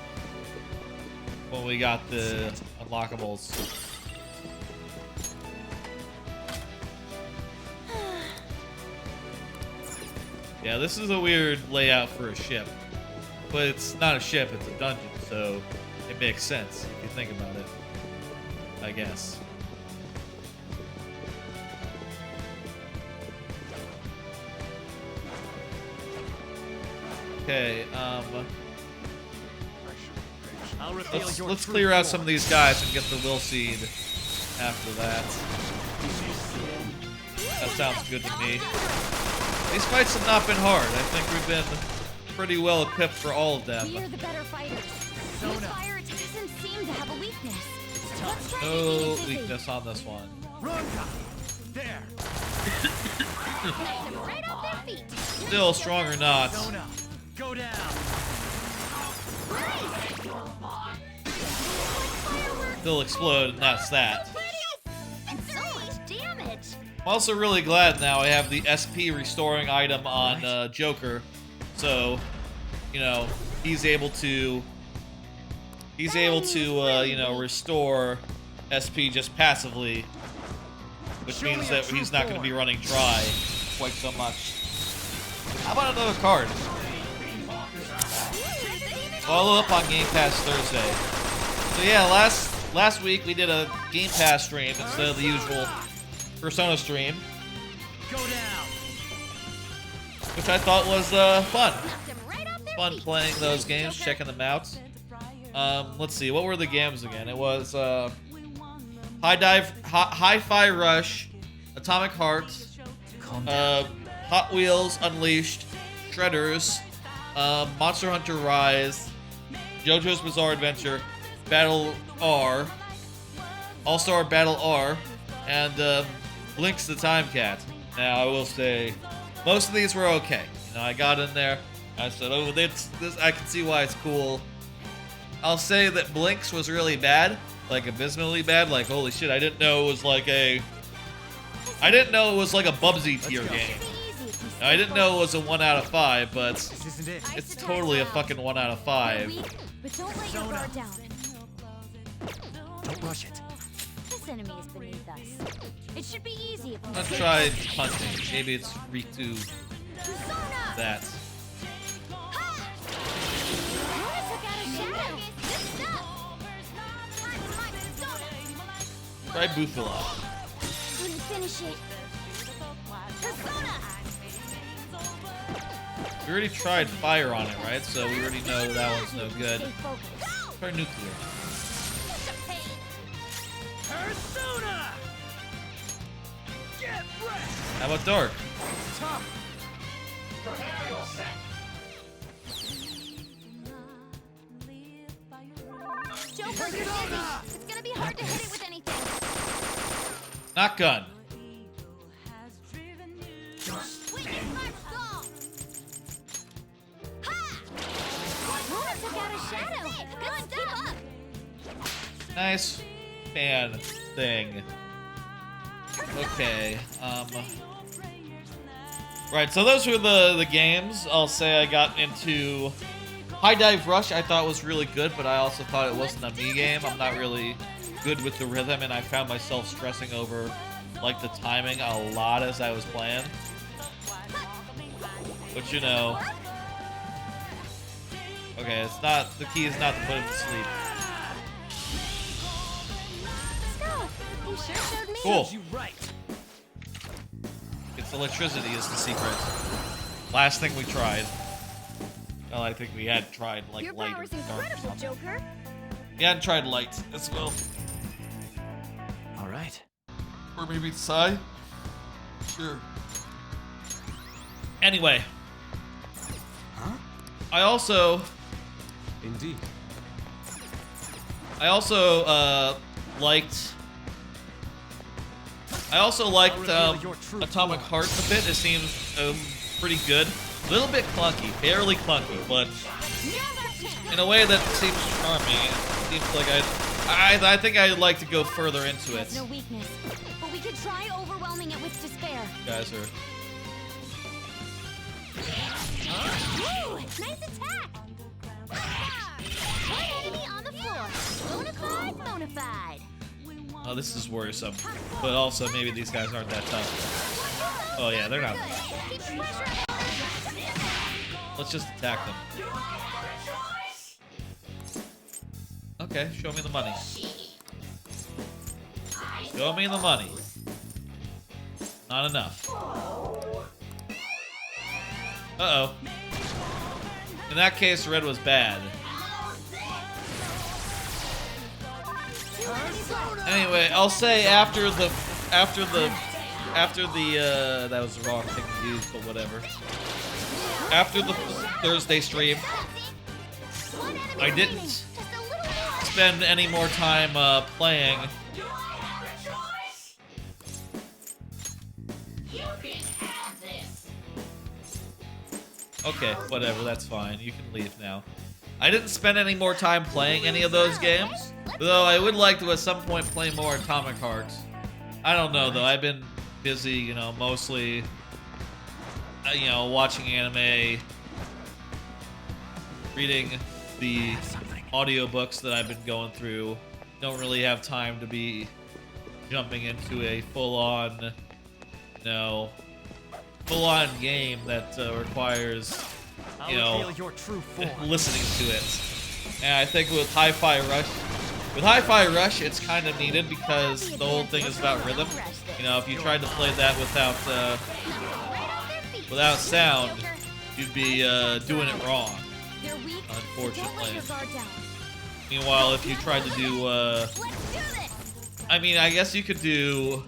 unlockables. Yeah, this is a weird layout for a ship. But it's not a ship, it's a dungeon, so it makes sense if you think about it. I guess. Okay, let's clear out some of these guys and get the Will Seed after that. That sounds good to me. These fights have not been hard. I think we've been pretty well equipped for all of them. We're the better fighters. This fire doesn't seem to have a weakness. Let's try No weakness on this one. There. right off their feet. Still, strong or not, Go down. they'll explode, and that's that. And so much damage. I'm also really glad now I have the SP restoring item on Joker, so you know he's able to you know, restore SP just passively, which means that he's not going to be running dry quite so much. How about another card? Follow up on Game Pass Thursday. So yeah, last week we did a Game Pass stream instead of the usual Persona stream, which I thought was fun. Fun playing those games, checking them out. Let's see, what were the games again? It was Hi-Fi Rush, Atomic Heart, Hot Wheels Unleashed, Shredders, Monster Hunter Rise, JoJo's Bizarre Adventure, Battle R, All-Star Battle R, and Link's the Time Cat. Now, I will say, most of these were okay. You know, I got in there, I said, oh, this I can see why it's cool. I'll say that Blink's was really bad, like abysmally bad. Like, holy shit, I didn't know it was like a Bubsy tier game. Now, I didn't know it was a 1 out of 5, but This isn't it. it's totally a fucking 1 out of 5. But don't let your guard down. Don't rush it. This enemy is beneath us. It should be easy if we Let's try punching. Maybe it's Ritu that. Try Bufula. Couldn't finish it. We already tried fire on it, right? So we already know that one's no good. Try nuclear. Persona! Get ready! How about dark? Joker, you're dizzy. It's gonna be hard to hit it with anything. Not gun. Took out a shadow. Good stuff. Nice fan thing. Okay. Right, so those were the games. I'll say I got into High Dive Rush. I thought was really good, but I also thought it wasn't a me game. I'm not really good with the rhythm, and I found myself stressing over like the timing a lot as I was playing. But you know, okay, it's not, the key is not to put him to sleep. You sure showed me. Cool. You right. It's electricity is the secret. Last thing we tried. Well, I think we had tried like Your light or power's dark or incredible, something. Joker. We hadn't tried light as well. All right. Or maybe Psy? Sure. Anyway. Huh? I also Indeed. liked Atomic Heart a bit. It seems pretty good. A little bit clunky, barely clunky, but in a way that seems charming. It seems like I think I'd like to go further into it. No weakness, but we could try overwhelming it with despair. You guys are. Woo! Nice attack! One enemy on the floor. Bonafide. Oh, this is worrisome. But also, maybe these guys aren't that tough. Oh yeah, they're not. Let's just attack them. Okay, show me the money. Show me the money. Not enough. Uh-oh. In that case, red was bad. Anyway, I'll say after the that was the wrong thing to use, but whatever. After the Thursday stream, I didn't spend any more time playing. Okay, whatever, that's fine. You can leave now. I didn't spend any more time playing any of those games, though I would like to at some point play more Atomic Heart. I don't know, though. I've been busy, you know, mostly, you know, watching anime, reading the audiobooks that I've been going through. Don't really have time to be jumping into a full-on, you know, full-on game that requires, you know, listening to it. And I think with Hi-Fi Rush, it's kind of needed because the whole thing is about rhythm. You know, if you tried to play that without sound, you'd be doing it wrong, unfortunately. Meanwhile, if you tried to do, I mean, I guess you could do,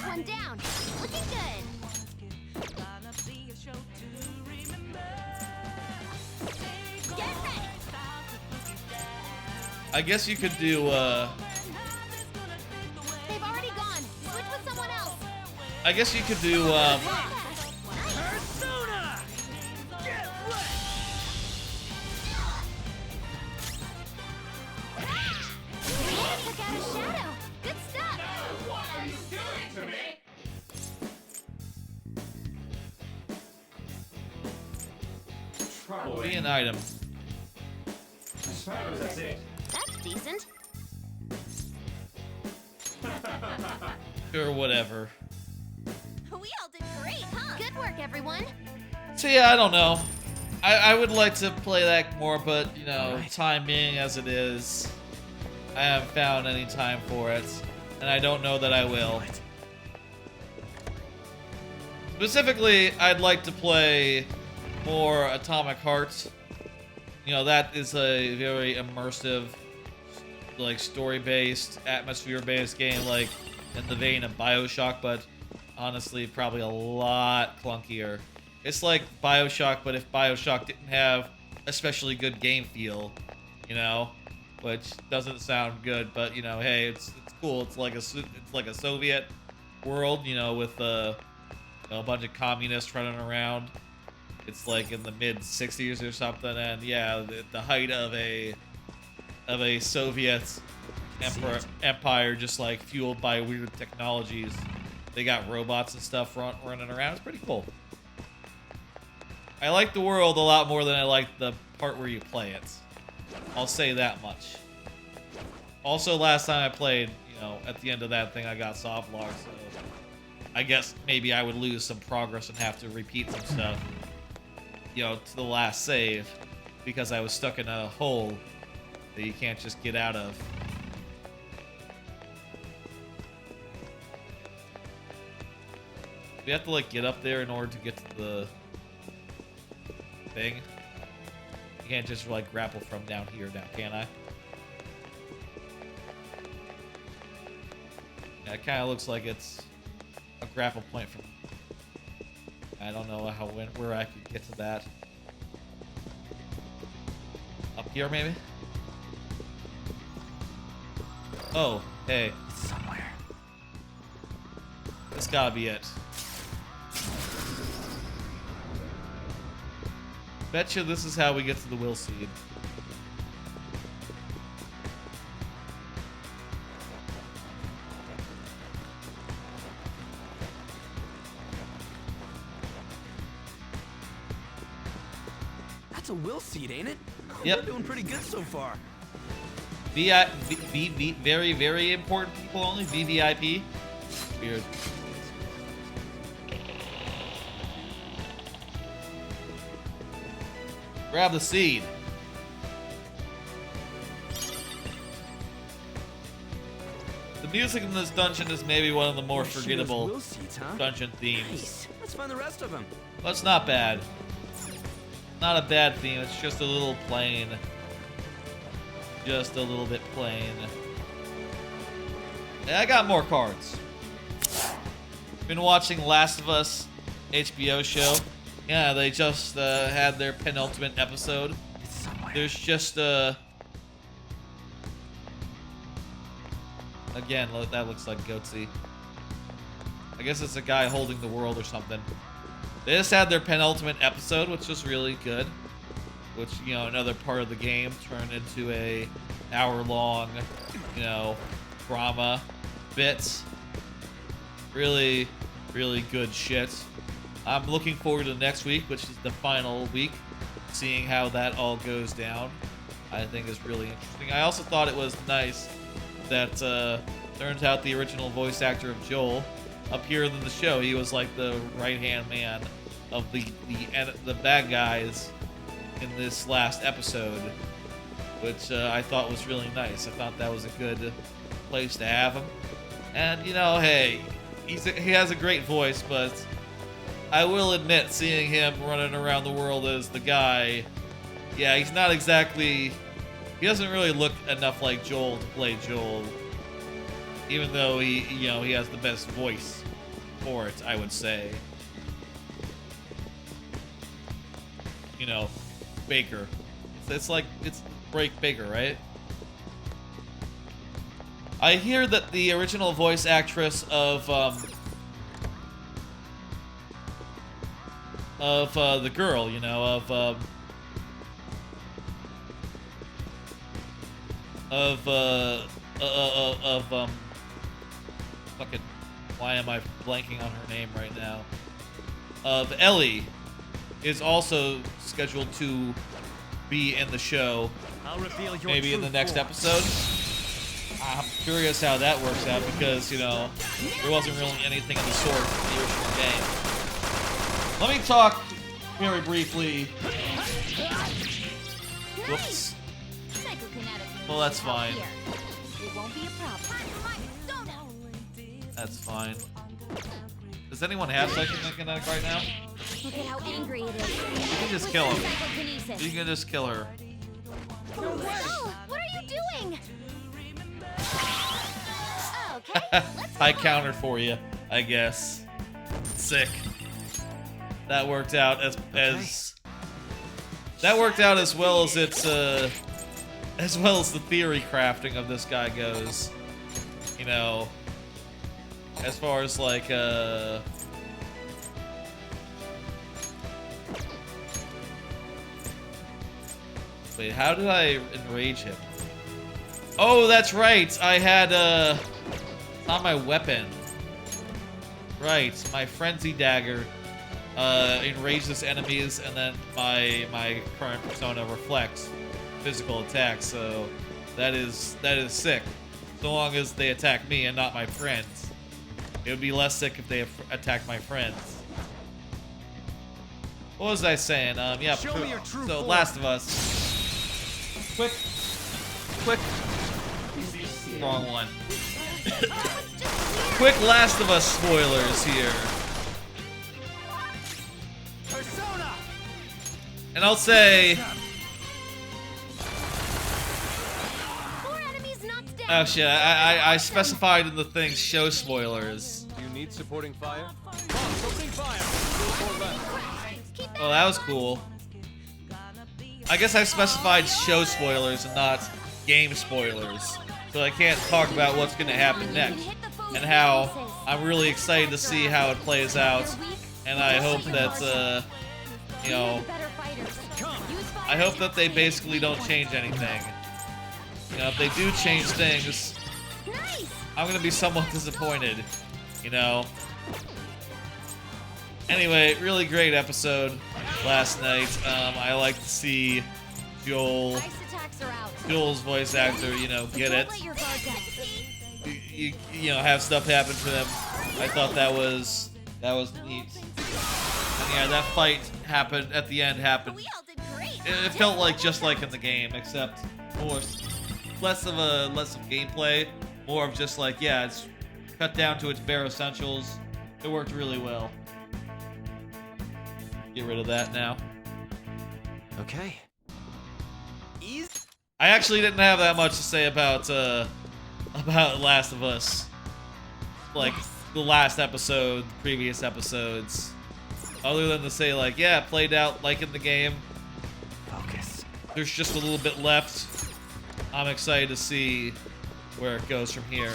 One down. Looking good. Get ready. I guess you could do, They've already gone. Switch with someone else. I guess you could do, Persona! Get ready! Took out a shadow. Good stuff. What are you doing to me? Be an item. That's decent. Or whatever. We all did great, huh? Good work, everyone. So yeah, I don't know. I would like to play that more, but you know, time being as it is, I haven't found any time for it, and I don't know that I will. Specifically, I'd like to play more Atomic Heart. You know, that is a very immersive, like story-based, atmosphere-based game, like in the vein of BioShock, but honestly, probably a lot clunkier. It's like BioShock, but if BioShock didn't have especially good game feel, you know, which doesn't sound good, but you know, hey, it's cool. It's like a Soviet world, you know, with a bunch of communists running around. It's like in the mid '60s or something, and yeah, the height of a Soviet empire, just like fueled by weird technologies. They got robots and stuff running around. It's pretty cool. I like the world a lot more than I like the part where you play it. I'll say that much. Also, last time I played, you know, at the end of that thing, I got soft locked, so I guess maybe I would lose some progress and have to repeat some stuff, you know, to the last save, because I was stuck in a hole that you can't just get out of. We have to, like, get up there in order to get to the thing. You can't just, like, grapple from down here now, can I? Yeah, it kind of looks like it's a grapple point from... I don't know where I could get to that. Up here, maybe? Oh, hey. It's somewhere. This gotta be it. Betcha this is how we get to the will seed. That's a will seed, ain't it? Yep. We're doing pretty good so far. Very, very important people only. VVIP. Weird. Grab the seed. The music in this dungeon is maybe one of the more forgettable will seeds, huh? dungeon themes. Nice. Let's find the rest of them. Well, it's not bad. Not a bad theme. It's just a little plain. Just a little bit plain. Yeah, I got more cards. Been watching Last of Us HBO show. Yeah, they just had their penultimate episode. There's just again, that looks like Goatsy. I guess it's a guy holding the world or something. They just had their penultimate episode, which was really good. Which, you know, another part of the game turned into a hour-long, you know, drama bits. Really, really good shit. I'm looking forward to next week, which is the final week, seeing how that all goes down. I think is really interesting. I also thought it was nice that turns out the original voice actor of Joel appeared in the show. He was like the right-hand man of the bad guys in this last episode, which I thought was really nice. I thought that was a good place to have him. And, you know, hey, he has a great voice, but I will admit, seeing him running around the world as the guy, yeah, he's not exactly... He doesn't really look enough like Joel to play Joel, even though he has the best voice for it, I would say. You know, Baker. It's Baker, right? I hear that the original voice actress of the girl, you know, fucking, why am I blanking on her name right now? Of Ellie is also scheduled to be in the show. I'll reveal your Maybe in the true next form. episode. I'm curious how that works out because, you know, there wasn't really anything in the sort in the original game. Let me talk very briefly. Whoops. Well, that's fine. It won't be a problem. That's fine. Does anyone have psychokinetic right now? Look at how angry it is. You can just kill him. Psychokinesis. You can just kill her. Oh, what are you doing? Okay, let's High counter for you, I guess. Sick. That worked out as that worked out as well as it's as well as the theory crafting of this guy goes. You know, as far as like wait, how did I enrage him? Oh, that's right. I had on my weapon. Right, my frenzy dagger enrages enemies, and then my current persona reflects physical attacks. So that is sick. So long as they attack me and not my friends. It would be less sick if they attacked my friends. What was I saying? Yeah. Show me your true So form. Last of Us. Quick. Wrong one. Quick Last of Us spoilers here. Persona. And I'll say... Four enemies knocked down. Oh shit, I specified in the thing show spoilers. Do you need supporting fire? Opening fire. Full left. Oh, that was cool. I guess I specified show spoilers and not game spoilers. So I can't talk about what's going to happen next. And how I'm really excited to see how it plays out. And I hope that, you know, I hope that they basically don't change anything. You know, if they do change things, I'm going to be somewhat disappointed, you know. Anyway, really great episode last night. I like to see Joel's voice actor, you know, get it. You know, have stuff happen to him. I thought that was neat. And yeah, that fight happened at the end. It felt like just like in the game, except more less of gameplay, more of just like, yeah, it's cut down to its bare essentials. It worked really well. Get rid of that now. Okay. I actually didn't have that much to say about Last of Us. Like the last episode, the previous episodes. Other than to say like, yeah, it played out like in the game. Focus. There's just a little bit left. I'm excited to see where it goes from here.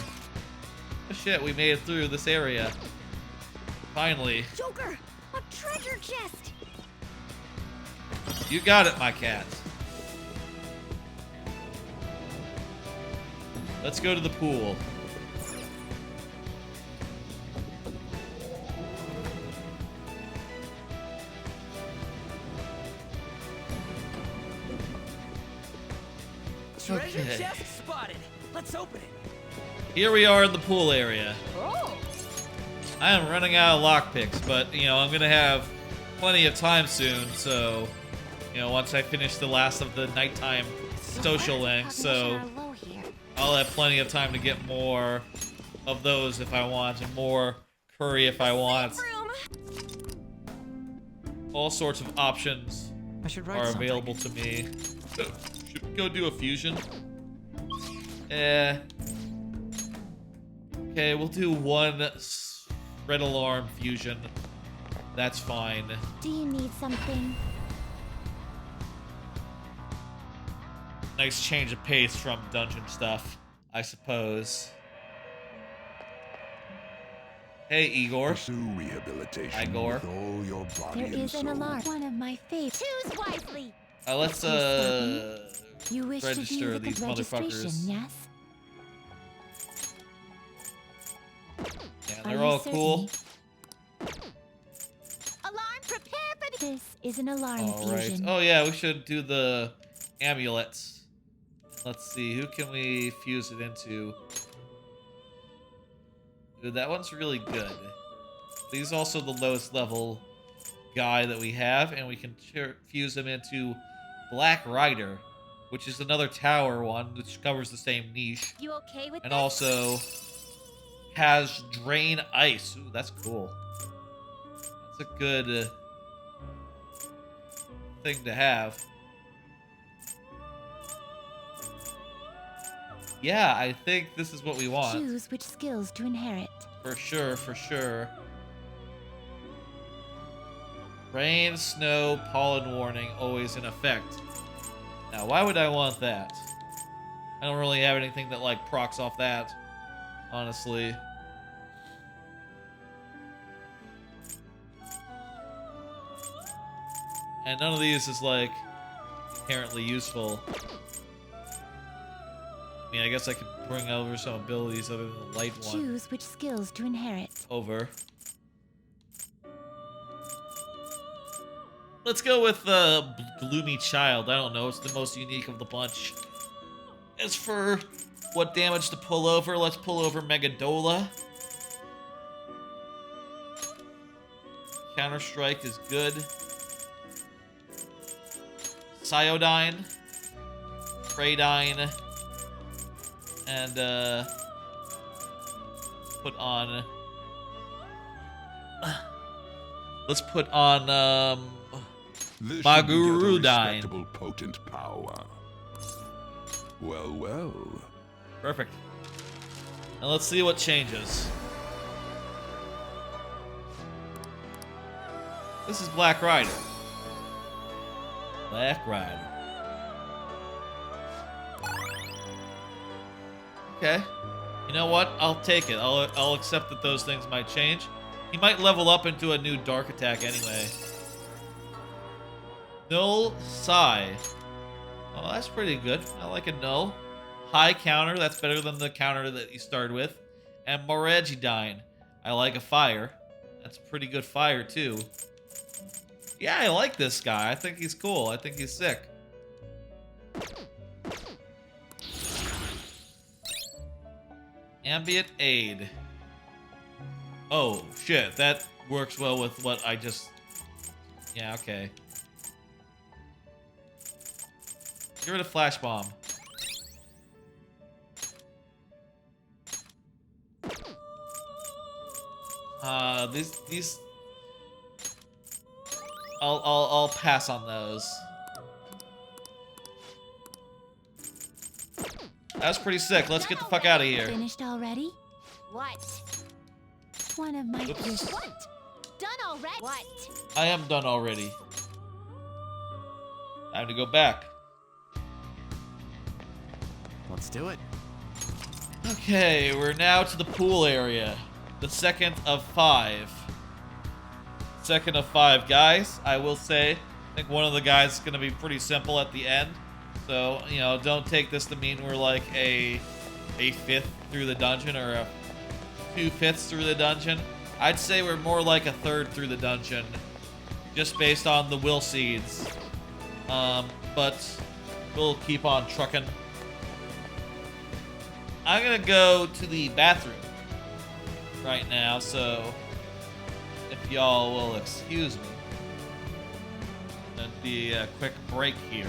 Oh shit, we made it through this area. Finally. Joker, a treasure chest. You got it, my cat. Let's go to the pool. Treasure Okay. chest spotted. Let's open it. Here we are in the pool area. Oh. I am running out of lockpicks, but, you know, I'm going to have plenty of time soon, so, you know, once I finish the last of the nighttime social links, so I'll have plenty of time to get more of those if I want, and more curry if I want. All sorts of options are available to me. Should we go do a fusion? Okay, we'll do one red alarm fusion. That's fine. Do you need something? Nice change of pace from dungeon stuff, I suppose. Hey, Igor. Pursue rehabilitation Igor. with all your body There and is an soul. alarm. One of my favorites. Choose wisely. Let's You wish to register view the these registration, motherfuckers. yes? Yeah, Are they're you all certain? cool. Alarm, prepare for the This is an alarm All right. fusion. Oh yeah, we should do the amulets. Let's see, who can we fuse it into? Dude, that one's really good. He's also the lowest level guy that we have, and we can fuse him into Black Rider, which is another tower one, which covers the same niche. You okay with And this? also has Drain Ice. Ooh, that's cool. That's a good thing to have. Yeah, I think this is what we want. Choose which skills to inherit. For sure, for sure. Rain, snow, pollen warning, always in effect. Now, why would I want that? I don't really have anything that, like, procs off that, honestly. And none of these is, like, inherently useful. I mean, I guess I could bring over some abilities other than the light one. Choose which skills to inherit. Over. Let's go with Gloomy Child. I don't know. It's the most unique of the bunch. As for what damage to pull over, let's pull over Megadola. Counter-Strike is good. Cyodyne. Praedyne. And, put on... let's put on, This should beget a Magurudyne. respectable, potent power. Well, well. Perfect. And let's see what changes. This is Black Rider. Black Rider. Okay. You know what? I'll take it. I'll accept that those things might change. He might level up into a new dark attack anyway. Null Psy. Oh, that's pretty good. I like a null. High counter. That's better than the counter that you started with. And Moregidyne. I like a fire. That's pretty good fire too. Yeah, I like this guy. I think he's cool. I think he's sick. Ambient Aid. Oh, shit. That works well with what I just... Yeah, okay. Get rid of Flash Bomb. These... I'll pass on those. That was pretty sick. Let's get the fuck out of here. Finished already? What? One of my Oops. peers. What? Done already? What? I am done already. Time to go back. Let's do it. Okay, we're now to the pool area. The second of 5. Second of 5, guys. I will say, I think one of the guys is going to be pretty simple at the end. So, you know, don't take this to mean we're like a fifth through the dungeon or a 2/5 through the dungeon. I'd say we're more like a third through the dungeon, just based on the will seeds. But we'll keep on trucking. I'm gonna go to the bathroom right now, so if y'all will excuse me, that'd be a quick break here.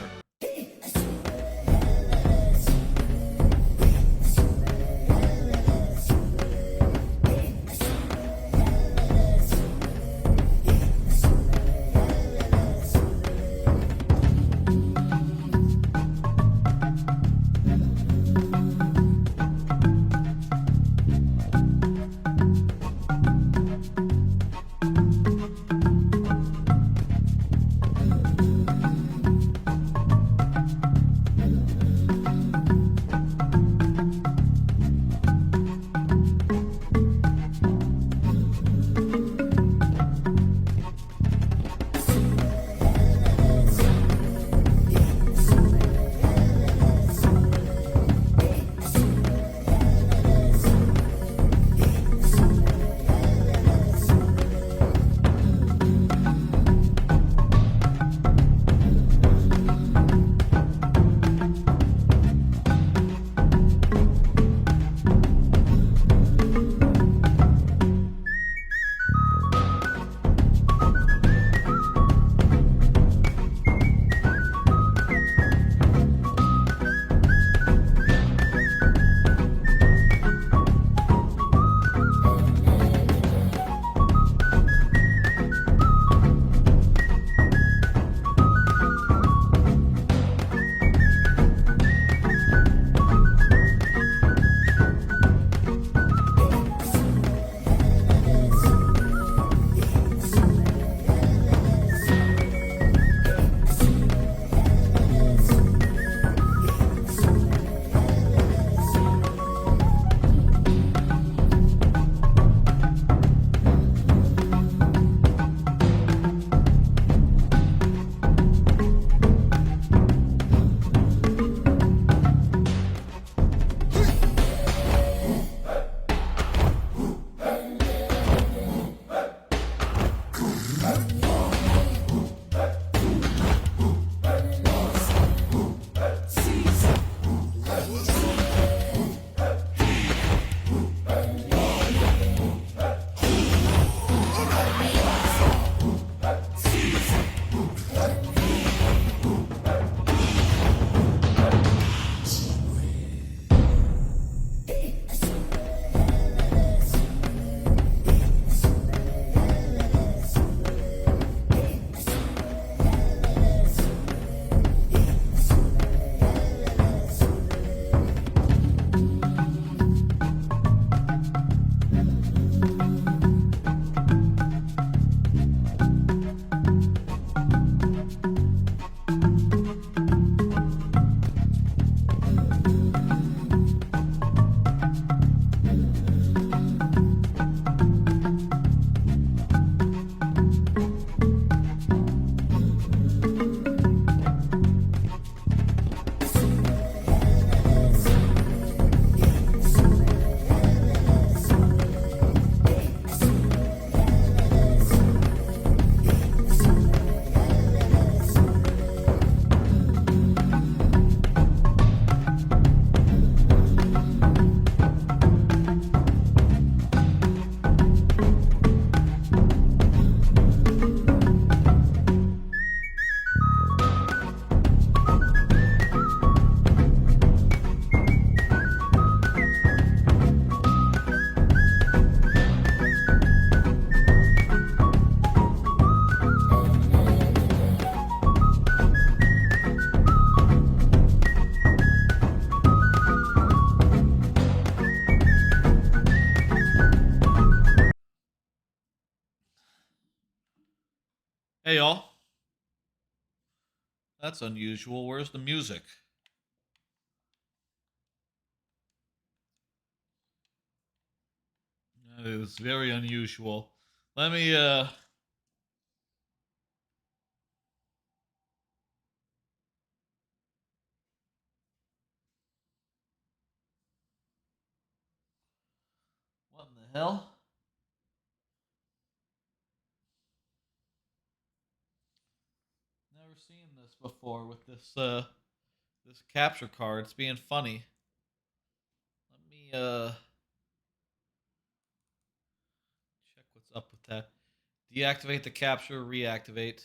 Hey, y'all. That's unusual. Where's the music? That is very unusual. Let me, what in the hell? Never seen this before with this, this capture card. It's being funny. Let me, check what's up with that. Deactivate the capture, reactivate.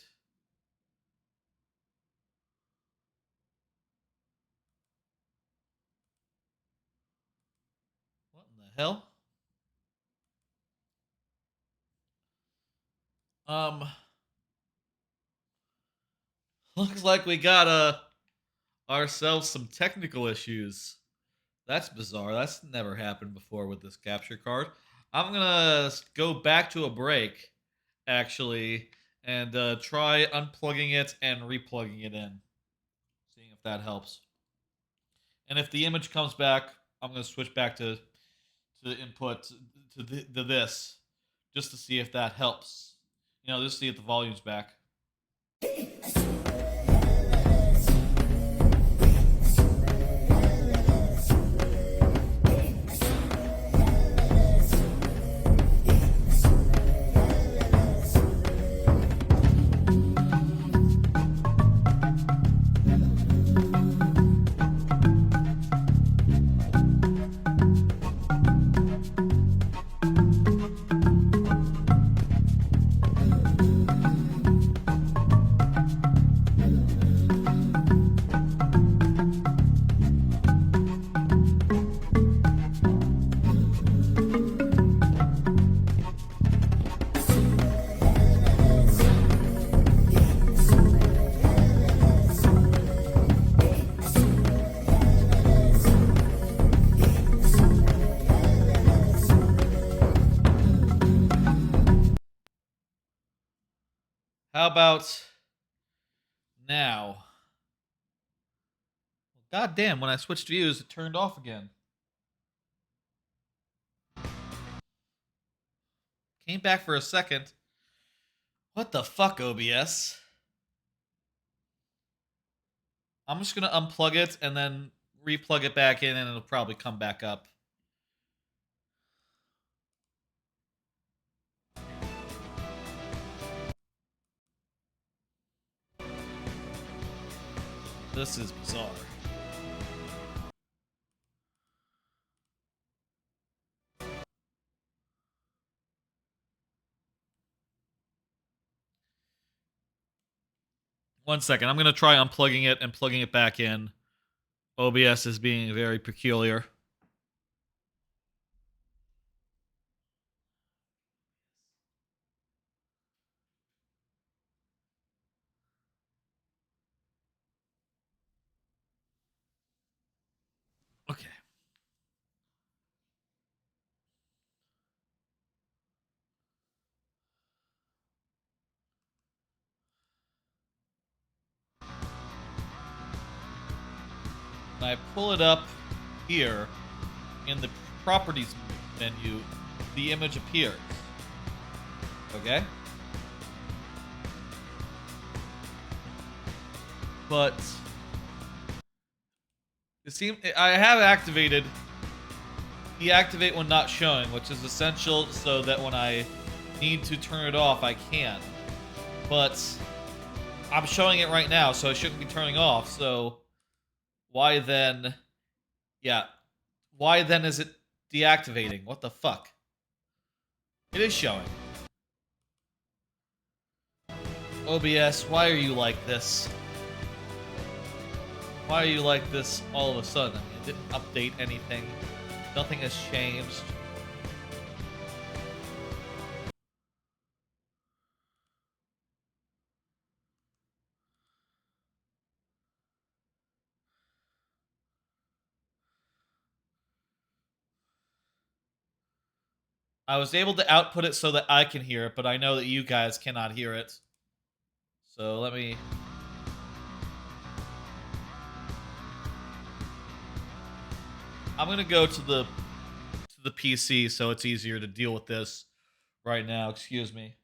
What in the hell? Looks like we got ourselves some technical issues. That's bizarre. That's never happened before with this capture card. I'm gonna go back to a break, actually, and try unplugging it and replugging it in, seeing if that helps. And if the image comes back, I'm gonna switch back to input to this, just to see if that helps. You know, just see if the volume's back. How about now? God damn, when I switched views, it turned off again. Came back for a second. What the fuck, OBS? I'm just gonna unplug it and then replug it back in and it'll probably come back up. This is bizarre. One second. I'm going to try unplugging it and plugging it back in. OBS is being very peculiar. Okay. When I pull it up here in the properties menu, the image appears. Okay? But it seems I have activated deactivate when not showing, which is essential so that when I need to turn it off, I can. But I'm showing it right now, so it shouldn't be turning off. So why then? Yeah. Why then is it deactivating? What the fuck? It is showing. OBS, why are you like this? Why are you like this all of a sudden? I mean, it didn't update anything. Nothing has changed. I was able to output it so that I can hear it, but I know that you guys cannot hear it. So let me... I'm gonna go to the PC so it's easier to deal with this right now. Excuse me.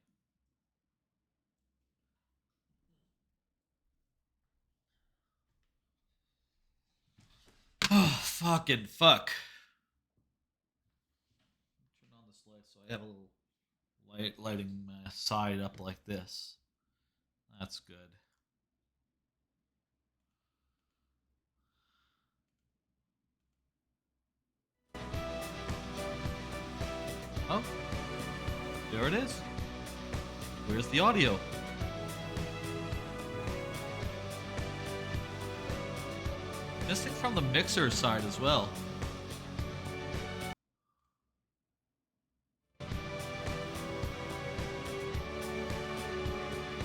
Oh, fucking fuck. Turn on this light so I have a little light lighting my side up like this. That's good. Oh, there it is. Where's the audio? Missing from the mixer side as well.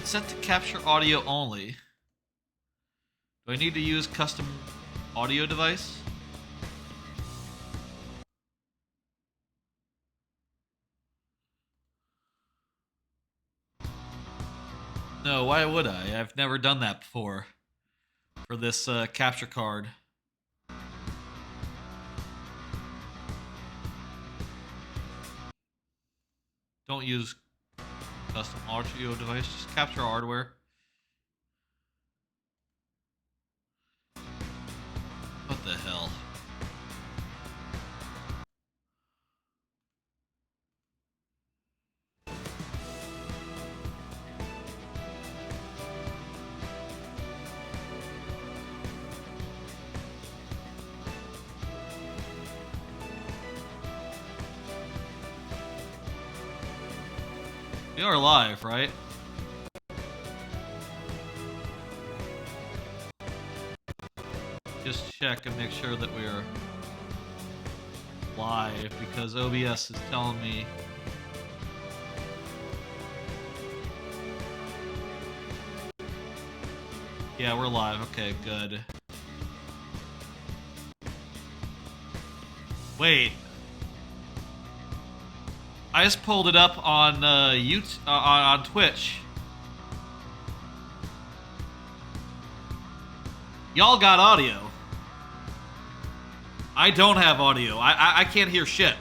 Set to capture audio only. Do I need to use custom audio device? No, why would I? I've never done that before. For this capture card. Don't use custom audio device, just capture hardware. What the hell? We are live, right? Just check and make sure that we're live because OBS is telling me yeah, we're live. Okay, good. Wait. I just pulled it up on YouTube, on Twitch. Y'all got audio. I don't have audio. I can't hear shit.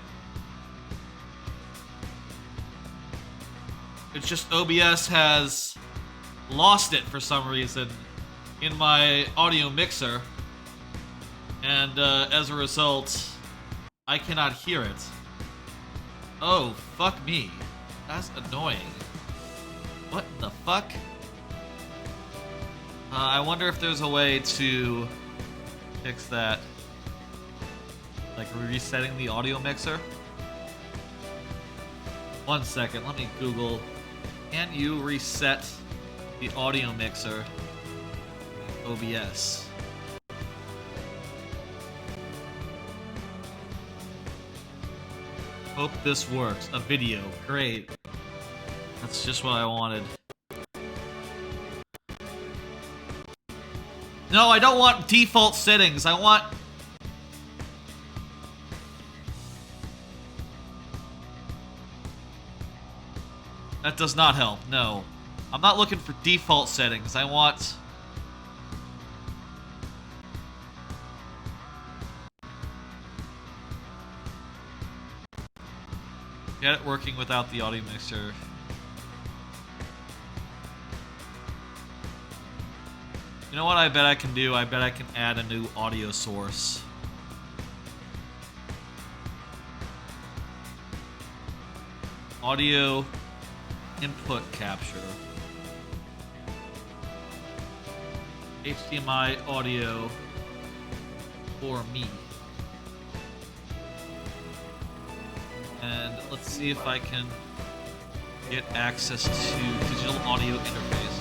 It's just OBS has lost it for some reason in my audio mixer. And as a result, I cannot hear it. Oh, fuck me. That's annoying. What the fuck? I wonder if there's a way to fix that. Like resetting the audio mixer? 1 second, let me Google. Can you reset the audio mixer? OBS. Hope this works. A video. Great. That's just what I wanted. No, I don't want default settings. I want... That does not help. No. I'm not looking for default settings. I want... Get it working without the audio mixer. You know what I bet I can do? I bet I can add a new audio source. Audio input capture. HDMI audio for me. And let's see if I can get access to digital audio interface.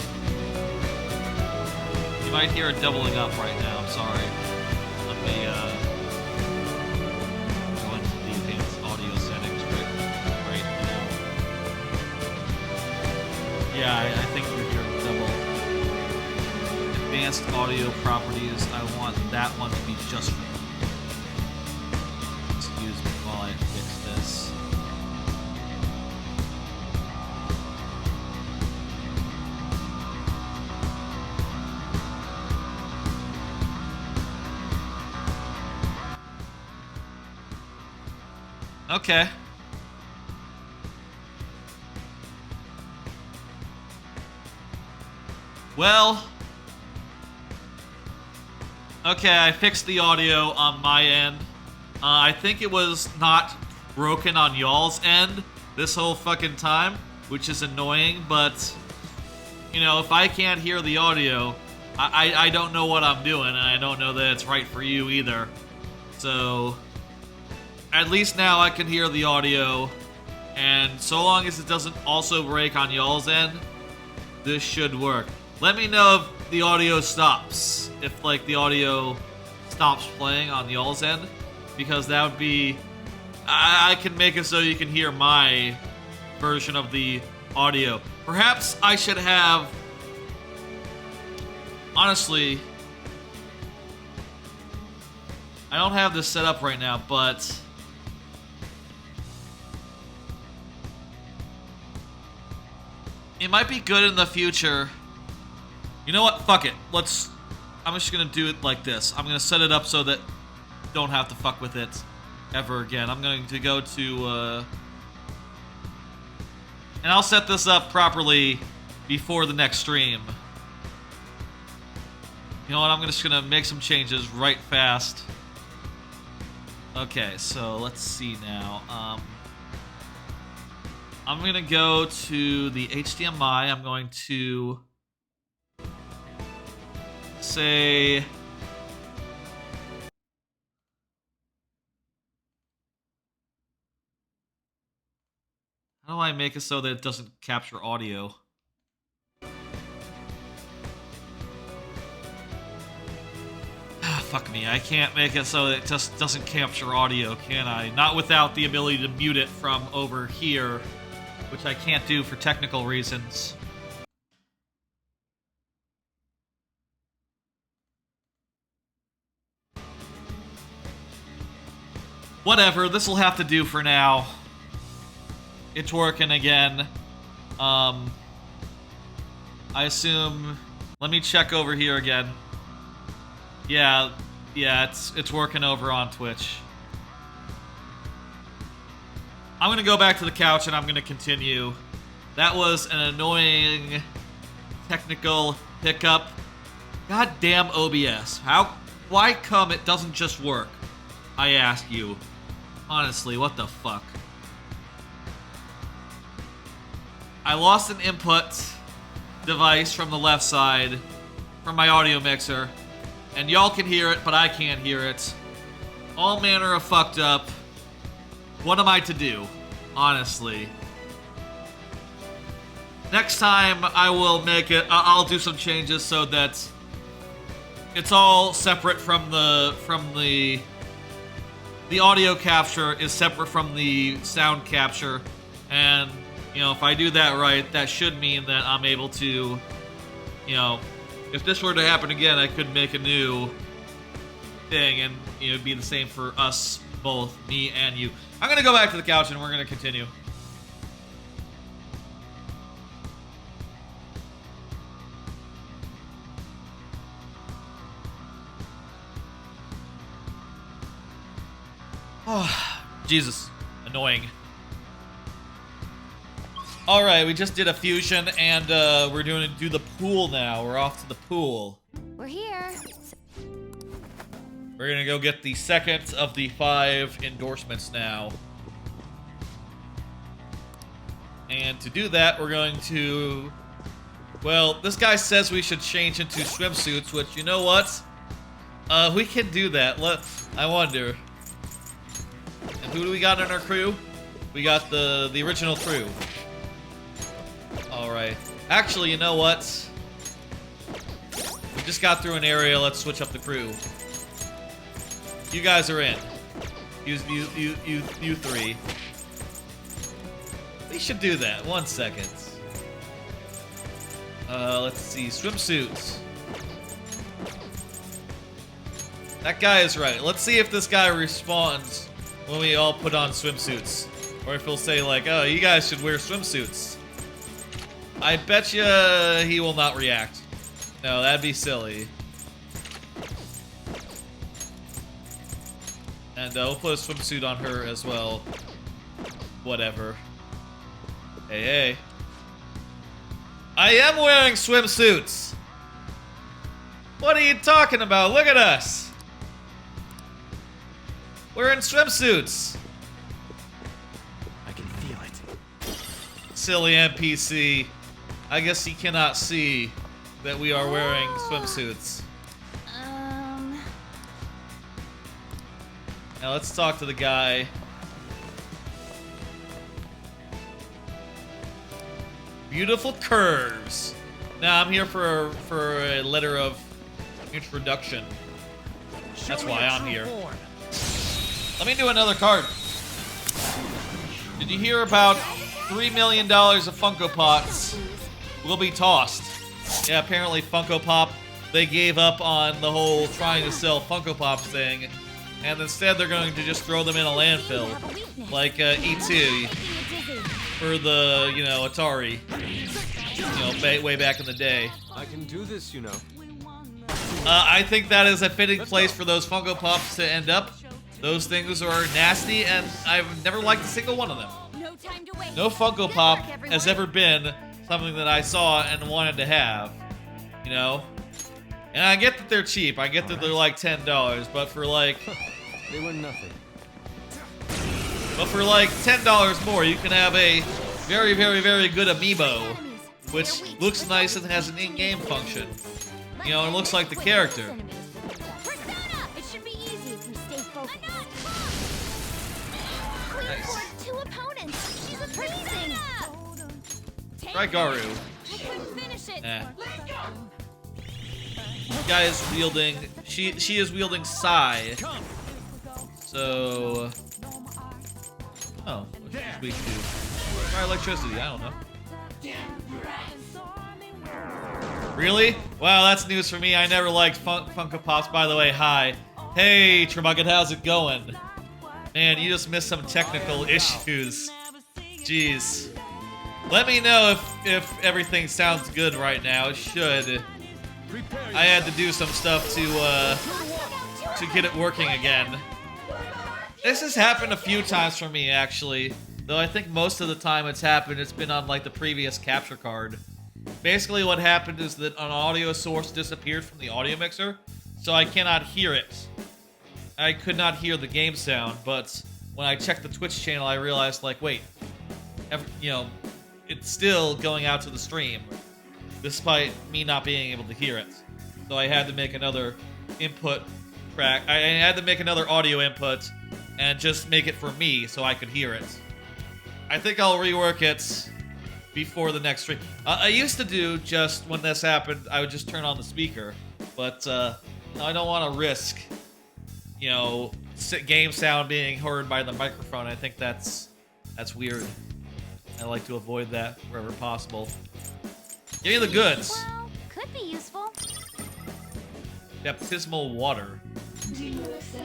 You might hear it doubling up right now, I'm sorry. Let me go into the advanced audio settings right now. Yeah, I think you're hearing double. Advanced audio properties, I want that one to be just for me. Excuse me while I fix this. Okay. Well. Okay, I fixed the audio on my end. I think it was not broken on y'all's end this whole fucking time, which is annoying, but, you know, if I can't hear the audio, I don't know what I'm doing, and I don't know that it's right for you either. So, at least now I can hear the audio, and so long as it doesn't also break on y'all's end, this should work. Let me know if the audio stops, if, like, the audio stops playing on y'all's end, because that would be... I can make it so you can hear my version of the audio. Perhaps I should have... Honestly, I don't have this set up right now, but... It might be good in the future. You know what? Fuck it. I'm just gonna do it like this. I'm gonna set it up so that you don't have to fuck with it ever again. I'm going to go to, and I'll set this up properly before the next stream. You know what? I'm just gonna make some changes right fast. Okay, so let's see now. I'm gonna go to the HDMI. I'm going to say... How do I make it so that it doesn't capture audio? Fuck me, I can't make it so that it just doesn't capture audio, can I? Not without the ability to mute it from over here, which I can't do for technical reasons. Whatever, this will have to do for now. It's working again. I assume... Let me check over here again. Yeah, it's working over on Twitch. I'm gonna go back to the couch and I'm gonna continue. That was an annoying technical hiccup. Goddamn OBS. Why come it doesn't just work? I ask you. Honestly, what the fuck? I lost an input device from the left side from my audio mixer, and y'all can hear it, but I can't hear it. All manner of fucked up. What am I to do? Honestly. Next time I will make it, I'll do some changes so that it's all separate from the audio capture is separate from the sound capture, and you know, if I do that right, that should mean that I'm able to, you know, if this were to happen again, I could make a new thing and, you know, it'd be the same for us both, me and you. I'm gonna go back to the couch and we're gonna continue. Oh, Jesus. Annoying. Alright, we just did a fusion, and we're going to do the pool now. We're off to the pool. We're here. We're going to go get the second of the 5 endorsements now. And to do that, we're going to... Well, this guy says we should change into swimsuits, which, you know what? We can do that. I wonder. And who do we got in our crew? We got the original crew. Alright. Actually, you know what? We just got through an area. Let's switch up the crew. You guys are in. You three. We should do that. 1 second. Let's see. Swimsuits. That guy is right. Let's see if this guy responds when we all put on swimsuits. Or if he'll say like, oh, you guys should wear swimsuits. I bet you he will not react. No, that'd be silly. And we'll put a swimsuit on her as well. Whatever. Hey, hey. I am wearing swimsuits! What are you talking about? Look at us! We're in swimsuits! I can feel it. Silly NPC. I guess he cannot see that we are wearing swimsuits. Now let's talk to the guy. Beautiful curves. Now I'm here for a letter of introduction. That's why I'm here. Let me do another card. Did you hear about $3 million of Funko Pops will be tossed? Yeah, apparently Funko Pop, they gave up on the whole trying to sell Funko Pops thing, and instead they're going to just throw them in a landfill, like E2 for the, you know, Atari, you know, way back in the day. I can do this, you know. I think that is a fitting place for those Funko Pops to end up. Those things are nasty, and I've never liked a single one of them. No Funko Pop has ever been something that I saw and wanted to have, you know? And I get that they're cheap. I get that they're like $10, but for like... They were nothing. But for like $10 more, you can have a very, very, very good amiibo, which looks nice and has an in-game function. You know, it looks like the character. Nice. Try Garu. Nah. This guy is wielding... She is wielding Sai. So... Oh, what should we do? Try electricity, I don't know. Really? Wow, that's news for me. I never liked Funko Pops. By the way, hi. Hey, Tremuggin, how's it going? Man, you just missed some technical issues. Jeez. Let me know if everything sounds good right now. It should. I had to do some stuff to get it working again. This has happened a few times for me, actually. Though I think most of the time it's been on, like, the previous capture card. Basically, what happened is that an audio source disappeared from the audio mixer, so I cannot hear it. I could not hear the game sound, but when I checked the Twitch channel, I realized, like, wait, you know, it's still going out to the stream, despite me not being able to hear it. So I had to make another input track. I had to make another audio input and just make it for me so I could hear it. I think I'll rework it before the next stream. I used to do just when this happened, I would just turn on the speaker, but I don't want to risk, you know, game sound being heard by the microphone. I think that's weird. I like to avoid that wherever possible. Give me the goods. Well, could be useful. Baptismal water.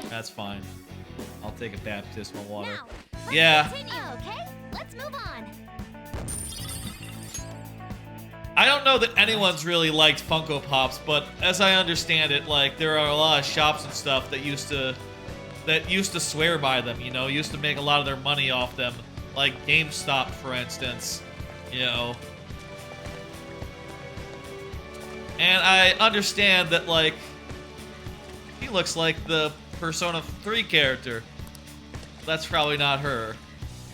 That's fine. I'll take a baptismal water. Now, yeah. Okay, let's move on. I don't know that anyone's really liked Funko Pops, but as I understand it, like, there are a lot of shops and stuff that used to swear by them, you know, used to make a lot of their money off them, like GameStop, for instance, you know. And I understand that, like, he looks like the Persona 3 character. That's probably not her.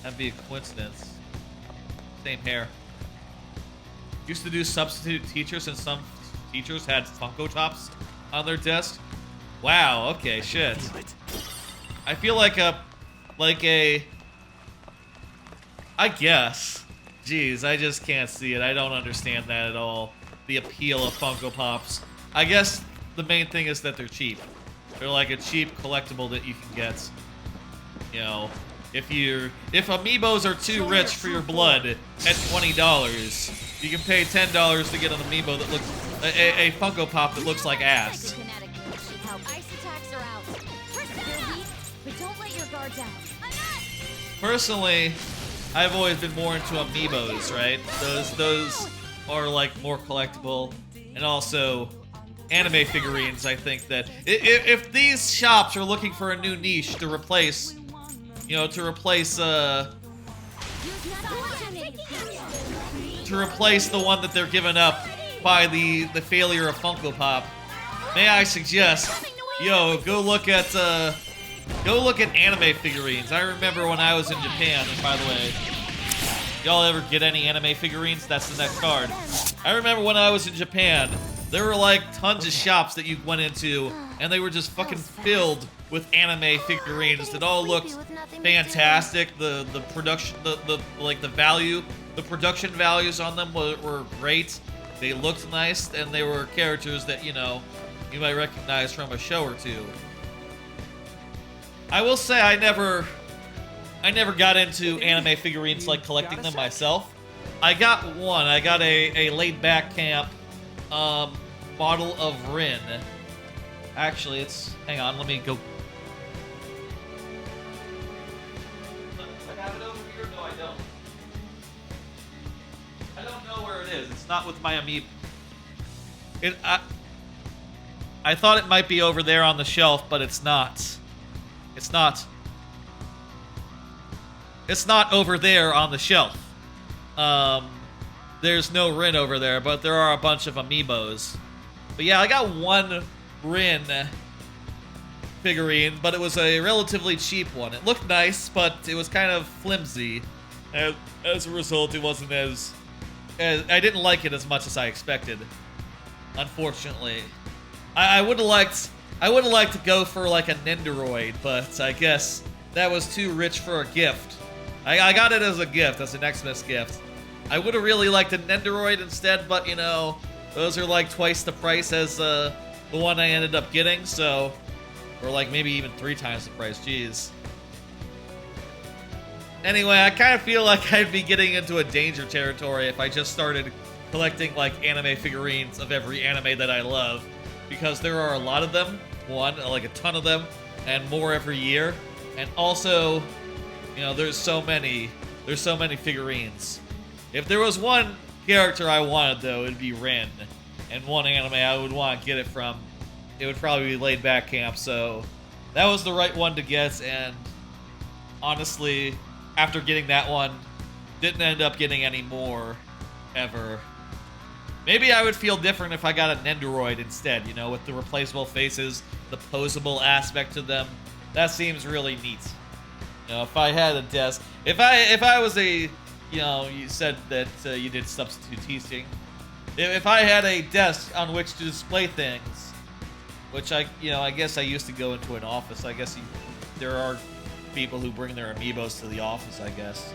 That'd be a coincidence. Same hair. Used to do substitute teachers, and some teachers had Funko Pops on their desk. Wow, okay, shit. I feel like I guess. Jeez, I just can't see it. I don't understand that at all. The appeal of Funko Pops. I guess the main thing is that they're cheap. They're like a cheap collectible that you can get. You know, if amiibos are too rich for your blood at $20, you can pay $10 to get an amiibo that looks a Funko Pop that looks like ass. Personally, I've always been more into amiibos, right? Those are like more collectible, and also anime figurines. I think that if these shops are looking for a new niche to replace, you know, to replace the one that they're giving up by the failure of Funko Pop, may I suggest, yo, go look at anime figurines. I remember when I was in Japan, and by the way, y'all ever get any anime figurines? That's the next card. I remember when I was in Japan, there were like tons of shops that you went into, and they were just fucking filled with anime figurines that all looked fantastic. The production, the production values on them were great. They looked nice, and they were characters that, you know, you might recognize from a show or two. I will say I never got into anime figurines, like collecting them myself. I got one. I got a laid back camp model of Rin. Actually, hang on, let me go. I have it over here. No, I don't. I don't know where it is. It's not with my amiibo. I thought it might be over there on the shelf, but it's not. It's not. It's not over there on the shelf. There's no Rin over there, but there are a bunch of amiibos. But yeah, I got one Rin figurine, but it was a relatively cheap one. It looked nice, but it was kind of flimsy. As a result, it wasn't as I didn't like it as much as I expected. Unfortunately, I would have liked to go for like a Nendoroid, but I guess that was too rich for a gift. I got it as a gift, as an Xmas gift. I would have really liked a Nendoroid instead, but you know, those are like twice the price as the one I ended up getting, so, or like maybe even 3 times the price. Jeez. Anyway, I kind of feel like I'd be getting into a danger territory if I just started collecting like anime figurines of every anime that I love, because there are a lot of them. One, like a ton of them, and more every year. And also, you know, there's so many figurines. If there was one character I wanted, though, it'd be Rin. And one anime I would want to get it from, it would probably be Laid Back Camp, so that was the right one to get, and honestly, after getting that one, didn't end up getting any more, ever. Maybe I would feel different if I got a Nendoroid instead, you know, with the replaceable faces, the posable aspect to them. That seems really neat. You know, if I had a desk, if I was a, you know, you said that you did substitute teaching. If I had a desk on which to display things, which I guess I used to go into an office. I guess there are people who bring their amiibos to the office, I guess.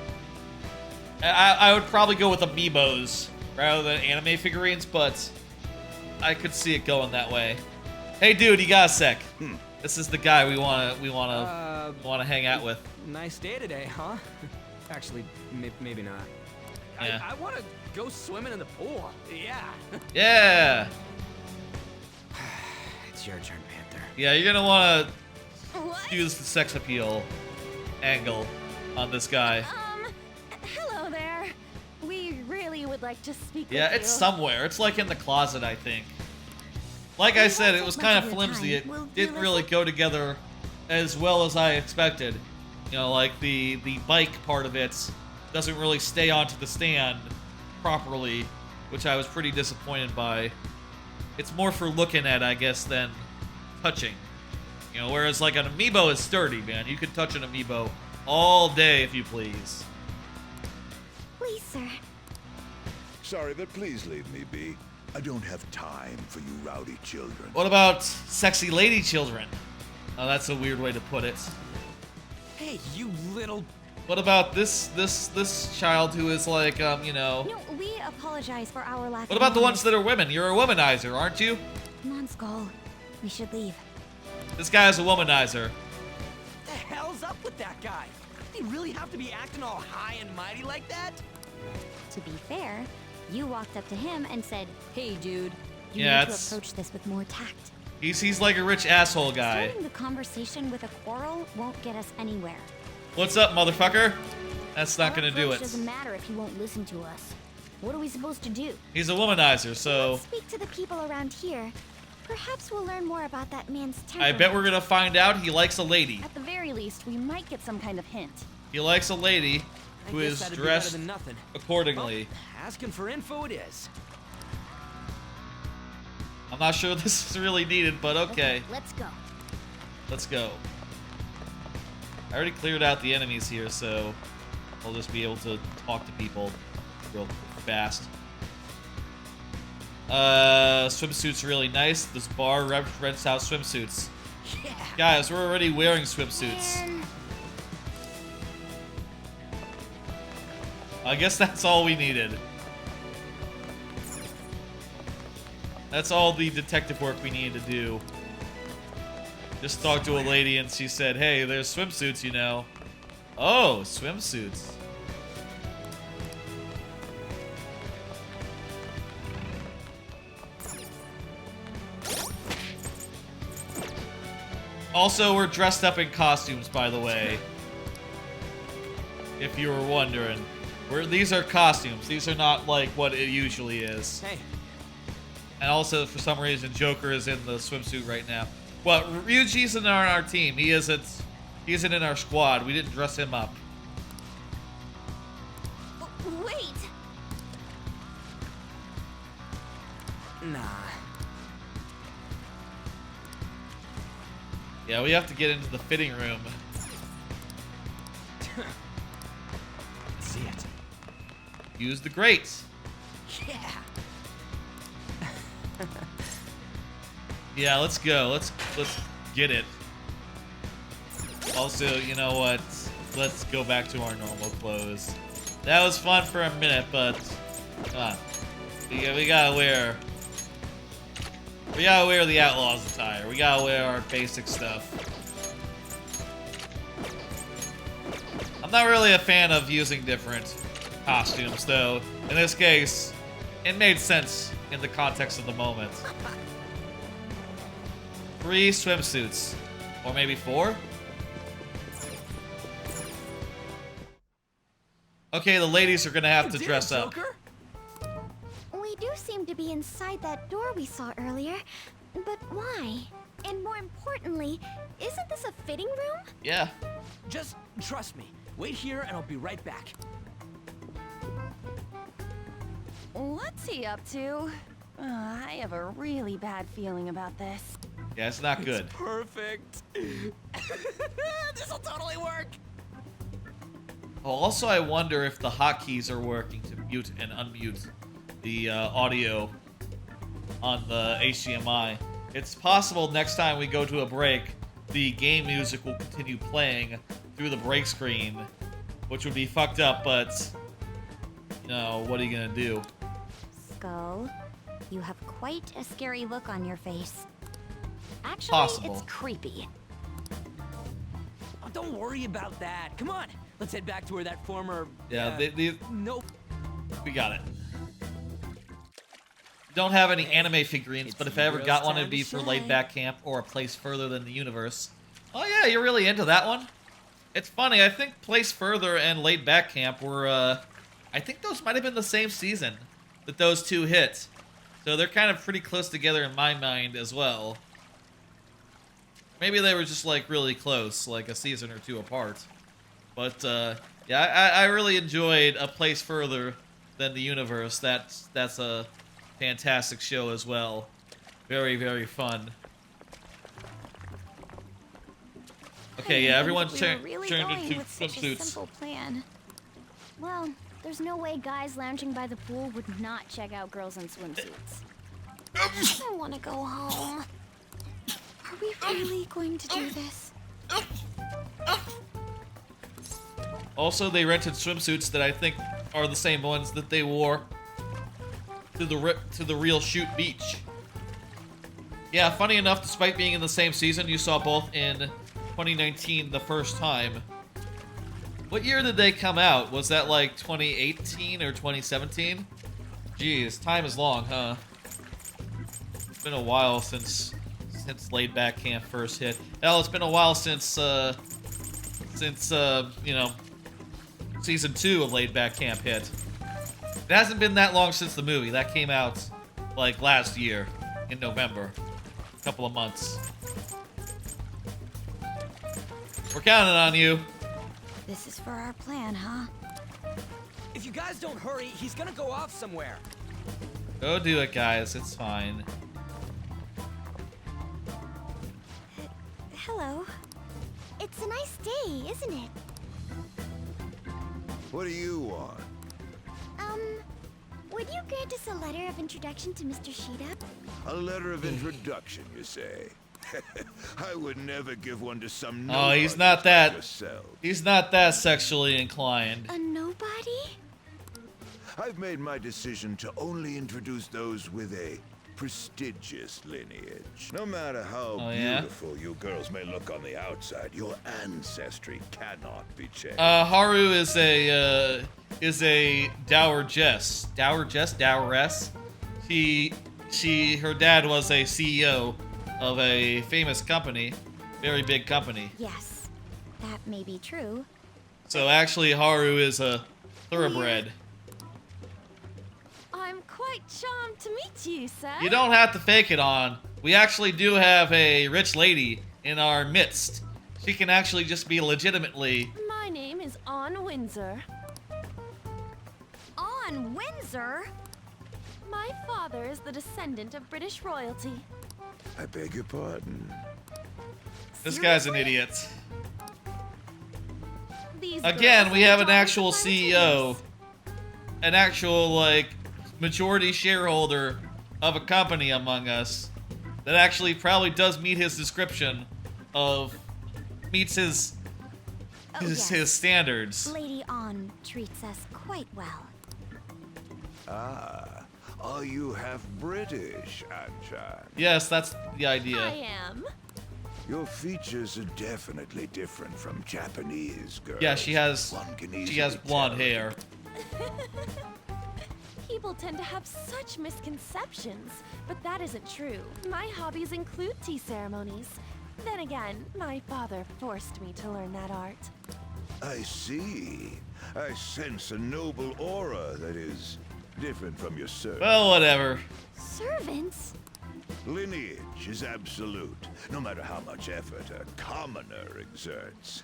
I would probably go with amiibos rather than anime figurines, but I could see it going that way. Hey, dude, you got a sec? This is the guy we wanna hang out with. Nice day today, huh? Actually, maybe not. Yeah. I want to go swimming in the pool. Yeah. Yeah. It's your turn, Panther. Yeah, you're gonna want to use the sex appeal angle on this guy. Hello there. We really would like to speak with you. Yeah, it's somewhere. It's like in the closet, I think. Like I said, it was kind of flimsy. It didn't really go together as well as I expected. You know, like the bike part of it doesn't really stay onto the stand properly, which I was pretty disappointed by. It's more for looking at, I guess, than touching. You know, whereas like an amiibo is sturdy, man. You can touch an amiibo all day if you please. Please, sir. Sorry, but please leave me be. I don't have time for you rowdy children. What about sexy lady children? Oh, that's a weird way to put it. Hey, you little... What about this child who is like, you know... No, we apologize for our lack of... What about the ones that are women? You're a womanizer, aren't you? Come on, Skull. We should leave. This guy is a womanizer. What the hell's up with that guy? Did he really have to be acting all high and mighty like that? To be fair, you walked up to him and said, "Hey, dude, you Yeah, need to approach this with more tact." He's like a rich asshole guy. Starting the conversation with a quarrel won't get us anywhere. What's up, motherfucker? That's not gonna do it. Doesn't matter if you won't listen to us. What are we supposed to do? He's a womanizer, so... Let's speak to the people around here. Perhaps we'll learn more about that man's temper. I bet we're gonna find out he likes a lady. At the very least, we might get some kind of hint. He likes a lady who is dressed accordingly. Well, asking for info it is. I'm not sure this is really needed, but okay. Let's go. Let's go. I already cleared out the enemies here, so I'll just be able to talk to people real fast. Swimsuits really nice. This bar rents out swimsuits. Yeah. Guys, we're already wearing swimsuits. Man. I guess that's all we needed. That's all the detective work we needed to do. Just talked to a lady and she said, hey, there's swimsuits, you know. Oh, swimsuits. Also, we're dressed up in costumes, by the way. If you were wondering. These are costumes. These are not like what it usually is. Hey. And also, for some reason, Joker is in the swimsuit right now. Well, Ryuji's in our team. He isn't in our squad. We didn't dress him up. Wait. Nah. Yeah, we have to get into the fitting room. See it. Use the grates. Yeah. Yeah, let's go. Let's get it. Also, you know what? Let's go back to our normal clothes. That was fun for a minute, but come on. We gotta wear the Outlaws attire. We gotta wear our basic stuff. I'm not really a fan of using different costumes, though. In this case, it made sense in the context of the moment. 3 swimsuits. Or maybe 4? Okay, the ladies are gonna have to dress up. We do seem to be inside that door we saw earlier, but why? And more importantly, isn't this a fitting room? Yeah. Just trust me. Wait here and I'll be right back. What's he up to? I have a really bad feeling about this. Yeah, it's not good. It's perfect. This'll totally work. Oh, also, I wonder if the hotkeys are working to mute and unmute the audio on the HDMI. It's possible next time we go to a break, the game music will continue playing through the break screen, which would be fucked up, but, you know, what are you gonna do? Skull, you have quite a scary look on your face. Actually, Possible. it's creepy. Oh, don't worry about that. Come on. Let's head back to where that former... Yeah, Nope. We got it. Don't have any anime figurines, but if I ever got one, it'd be for Laid Back Camp or A Place Further Than the Universe. Oh yeah, you're really into that one? It's funny, I think Place Further and Laid Back Camp were, I think those might have been the same season that those two hit. So they're kind of pretty close together in my mind as well. Maybe they were just, like, really close, like a season or 2 apart. But, yeah, I really enjoyed A Place Further Than the Universe. That's a fantastic show as well. Very, very fun. Okay, yeah, everyone's turned into swimsuits. Simple plan. Well, there's no way guys lounging by the pool would not check out girls in swimsuits. I want to go home. Are we really going to do this? Also, they rented swimsuits that I think are the same ones that they wore to the real shoot beach. Yeah, funny enough, despite being in the same season, you saw both in 2019 the first time. What year did they come out? Was that like 2018 or 2017? Jeez, time is long, huh? It's been a while since Laid Back Camp first hit. Hell, it's been a while since you know, season 2 of Laid Back Camp hit. It hasn't been that long since the movie. That came out like last year in November. couple of months. We're counting on you. This is for our plan, huh? If you guys don't hurry, he's gonna go off somewhere. Go do it, guys. It's fine. Hello. It's a nice day, isn't it? What do you want? Would you grant us a letter of introduction to Mr. Shido? A letter of introduction, you say? I would never give one to some Oh, he's nobody not like that. yourself. He's not that sexually inclined. A nobody? I've made my decision to only introduce those with a prestigious lineage. No matter how Oh, yeah? beautiful you girls may look on the outside, your ancestry cannot be changed. Haru is a doweress. Doweress. Her dad was a CEO of a famous company, very big company. Yes, that may be true. So actually, Haru is a thoroughbred. I'm quite charmed to meet you, sir. You don't have to fake it on. We actually do have a rich lady in our midst. She can actually just be legitimately. My name is Anne Windsor. On Windsor? My father is the descendant of British royalty. I beg your pardon. This guy's an idiot. These Again, girls we are have an darling actual CEO, an actual, like, majority shareholder of a company among us that actually probably does meet his description of, meets his standards. Lady On treats us quite well. Ah, are you half British, Anchan? Yes, that's the I idea. am. Your features are definitely different from Japanese girls. Yeah, she has blonde hair. People tend to have such misconceptions, but that isn't true. My hobbies include tea ceremonies. Then again, my father forced me to learn that art. I see. I sense a noble aura that is different from your servant. Well, whatever. Servants? Lineage is absolute, no matter how much effort a commoner exerts.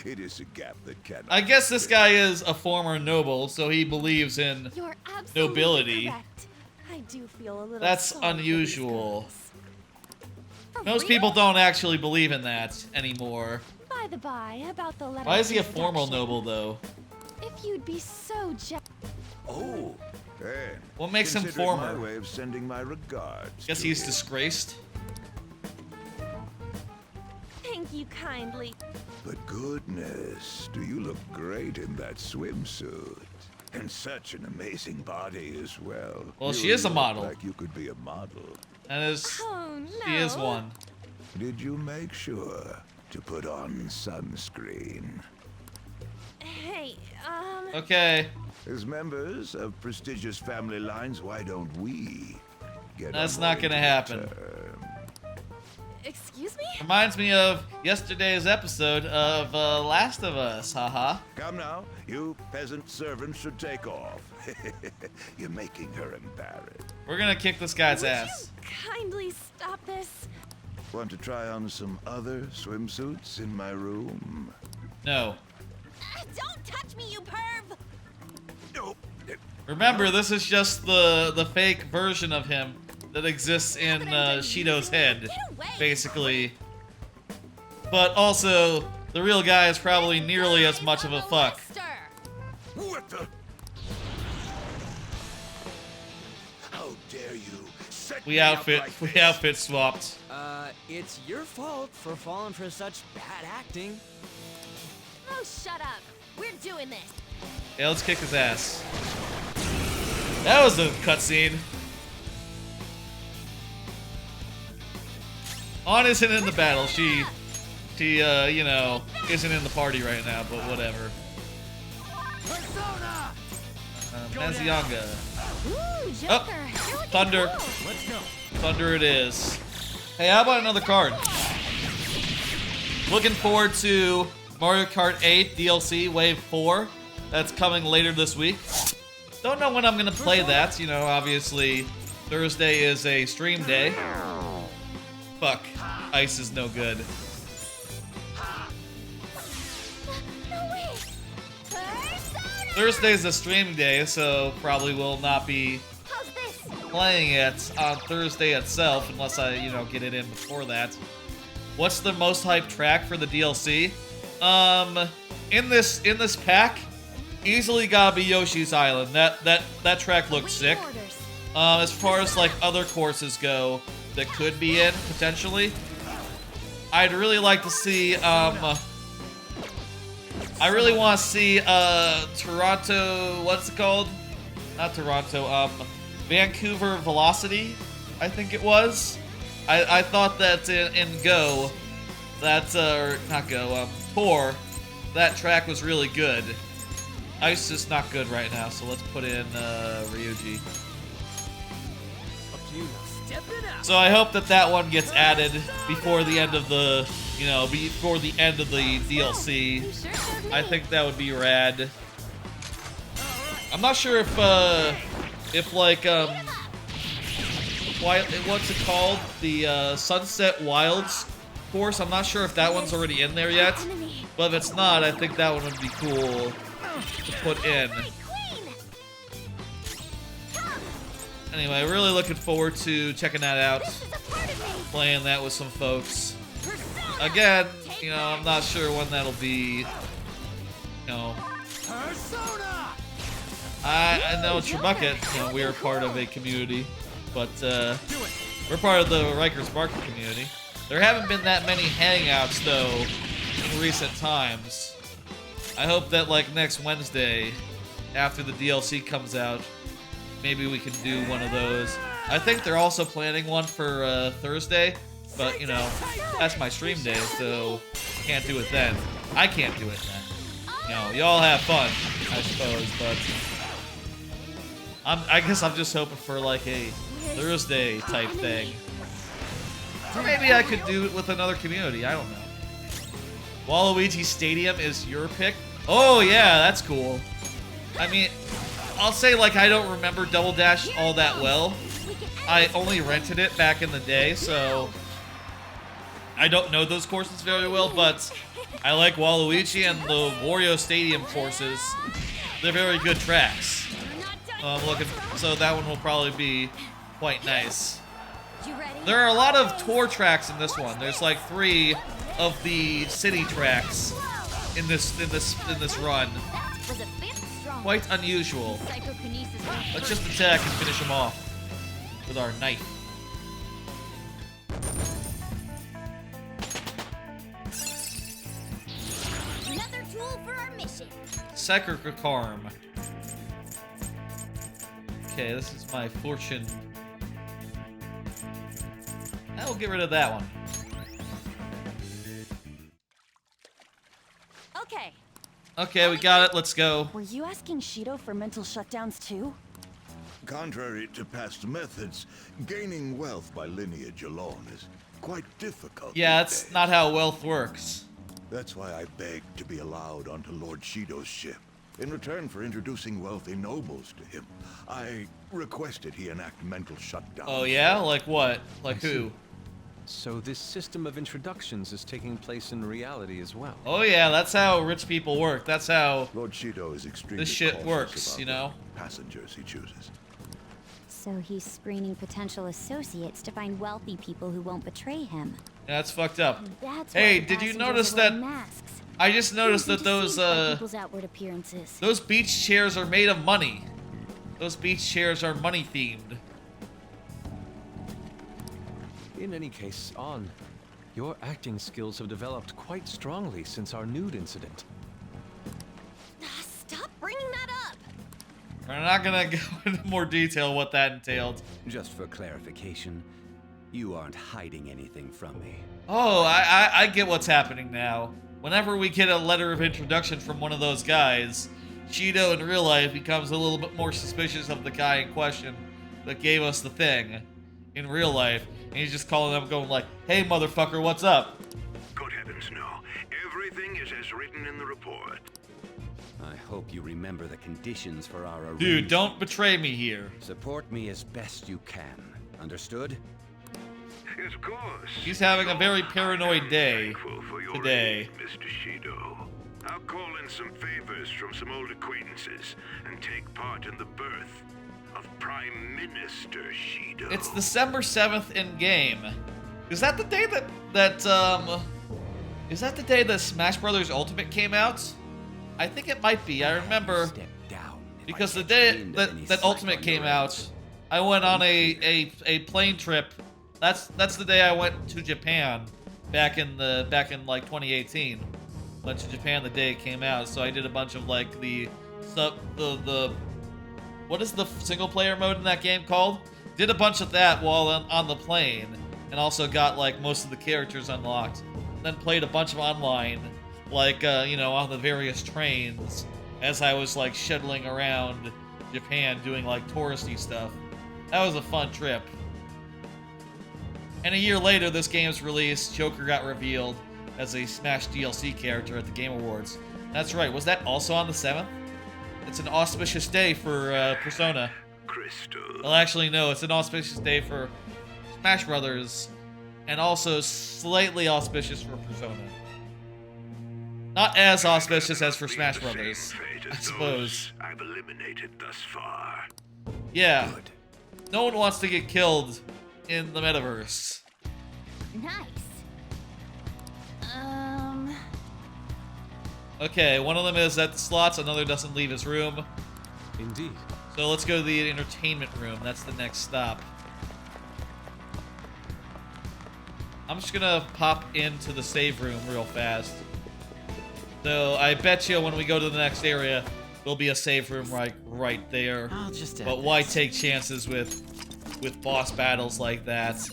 It is a gap that cannot. I guess this guy is a former noble, so he believes in You're absolutely nobility. correct. I do feel a little That's sorry for these unusual. girls. Most people don't actually believe in that anymore. By the by, about the letter Why of is he a formal introduction. noble, though? If you'd be so Oh, then. What makes him consider it former? My way of sending my regards. Guess to he's him. disgraced. Thank you kindly. But goodness, do you look great in that swimsuit? And such an amazing body as well. Well, You she is a look model. Like you could be a model. And is Oh, no. she is one. Did you make sure to put on sunscreen? Hey, Okay. As members of prestigious family lines, why don't we get That's on not more gonna into happen. terms? excuse me? Reminds me of yesterday's episode of Last of Us, haha. Come now, you peasant servants should take off. You're making her embarrassed. We're gonna kick this guy's Would ass. you kindly stop this? Want to try on some other swimsuits in my room? No. Don't touch me, you perv! No. Remember, this is just the fake version of him that exists in Shido's head, basically. But also, the real guy is probably nearly as much of a fuck. What the? How dare you set We me up outfit like this? outfit swapped. It's your fault for falling for such bad acting. Oh, shut up. We're doing this. Yeah, let's kick his ass. That was a cutscene. On isn't in the battle. She, you know, isn't in the party right now, but whatever. Persona! Mazianga. Ooh, Joker. Oh, You're looking thunder. cool. Let's go. Thunder it is. Hey, how about another card? Looking forward to Mario Kart 8 DLC Wave 4. That's coming later this week. Don't know when I'm gonna play that. You know, obviously, Thursday is a stream day. Fuck. Ice is no good. No way! Thursday's a stream day, so probably will not be How's this? playing it on Thursday itself, unless I, you know, get it in before that. What's the most hyped track for the DLC? In this pack, easily gotta be Yoshi's Island. That track looks sick. As far as like other courses go that could be in potentially, I'd really like to see I really want to see Toronto, what's it called? Not Toronto, Vancouver Velocity, I think it was. I thought that in Go, that or not Go, Tour, that track was really good. Ice is not good right now, so let's put in Ryuji. So I hope that one gets added before the end of the, you know, before the end of the DLC. I think that would be rad. I'm not sure if like what's it called? The Sunset Wilds course. I'm not sure if that one's already in there yet. But if it's not, I think that one would be cool to put in. Anyway, really looking forward to checking that out. Playing that with some folks. Again, you know, I'm not sure when that'll be. You know. I know Tribucket, you know, we are part of a community, but we're part of the Rikers Market community. There haven't been that many hangouts though in recent times. I hope that like next Wednesday, after the DLC comes out, maybe we can do one of those. I think they're also planning one for Thursday, but you know, that's my stream day, so can't do it then. I can't do it then. You know, y'all have fun, I suppose, but I guess I'm just hoping for like a Thursday type thing. Or maybe I could do it with another community, I don't know. Waluigi Stadium is your pick? Oh yeah, that's cool. I mean, I'll say like I don't remember Double Dash all that well. I only rented it back in the day, so I don't know those courses very well, but I like Waluigi and the Wario Stadium courses. They're very good tracks. So that one will probably be quite nice. There are a lot of tour tracks in this one. There's like 3 of the city tracks in this run. Quite unusual. Let's just attack and finish him off with our knife. Another tool for our mission. Sacrificarm. Okay, this is my fortune. I will get rid of that one. Okay. Okay, we got it. Let's go. Were you asking Shido for mental shutdowns too? Contrary to past methods, gaining wealth by lineage alone is quite difficult. Yeah, that's not how wealth works. That's why I begged to be allowed onto Lord Shido's ship. In return for introducing wealthy nobles to him, I requested he enact mental shutdown. Oh yeah? Like what? Like who? So this system of introductions is taking place in reality as well. Oh yeah, that's how rich people work. That's how Lord Shido is extremely this shit cautious works, about you know? the passengers he chooses. So he's screening potential associates to find wealthy people who won't betray him. Yeah, that's fucked up. That's Hey, why the did you passengers notice are that? wearing masks. I just noticed that those people's outward appearances. those beach chairs are made of money. Those beach chairs are money themed. In any case, On, your acting skills have developed quite strongly since our nude incident. Stop bringing that up! We're not gonna go into more detail what that entailed. Just for clarification, you aren't hiding anything from me. Oh, I get what's happening now. Whenever we get a letter of introduction from one of those guys, Shido in real life becomes a little bit more suspicious of the guy in question that gave us the thing in real life. And he's just calling them going like, hey motherfucker, what's up? Good heavens, no. Everything is as written in the report. I hope you remember the conditions for our arrangement. Dude, don't betray me here. Support me as best you can. Understood? Yes, of course. He's having a very paranoid day today. Mr. Shido. I'll call in some favors from some old acquaintances and take part in the birth of Prime Minister Shido. It's December 7th in game. Is that the day is that the day that Smash Brothers Ultimate came out? I think it might be. I remember because the day that Ultimate came out, I went on a plane trip. That's the day I went to Japan back in like 2018. Went to Japan the day it came out, so I did a bunch of like the what is the single player mode in that game called? Did a bunch of that while on the plane, and also got like most of the characters unlocked. Then played a bunch of online, like you know, on the various trains as I was like shuttling around Japan doing like touristy stuff. That was a fun trip. And a year later, this game's released, Joker got revealed as a Smash DLC character at the Game Awards. That's right, was that also on the 7th? It's an auspicious day for Persona. Crystal. Well, actually, no, it's an auspicious day for Smash Brothers, and also slightly auspicious for Persona. Not as auspicious as for Smash Brothers, I suppose. I've eliminated thus far. Yeah. Good. No one wants to get killed in the metaverse. Nice. Okay, one of them is at the slots, another doesn't leave his room. Indeed. So let's go to the entertainment room. That's the next stop. I'm just gonna pop into the save room real fast. So I bet you when we go to the next area, there'll be a save room right there. I'll just but why take chances with boss battles like that?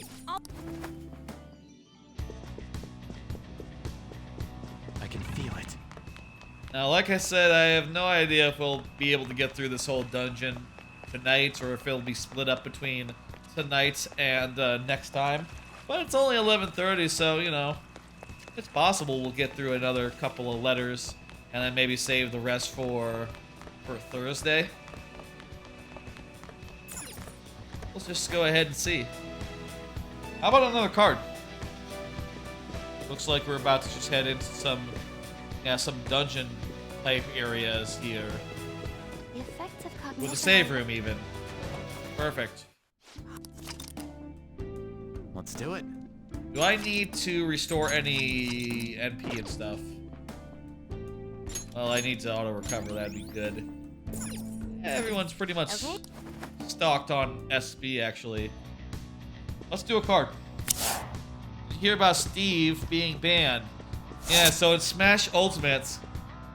I can feel it. Now, like I said, I have no idea if we'll be able to get through this whole dungeon tonight, or if it'll be split up between tonight and next time. But it's only 11:30, so, you know, it's possible we'll get through another couple of letters, and then maybe save the rest for Thursday. Let's just go ahead and see. How about another card? Looks like we're about to just head into some dungeon type areas here. The effects of cognition. With a save room even. Perfect. Let's do it. Do I need to restore any NP and stuff? Well, I need to auto recover, that'd be good. Yeah, everyone's pretty much stocked on SB actually. Let's do a card. Did you hear about Steve being banned? Yeah, so in Smash Ultimate,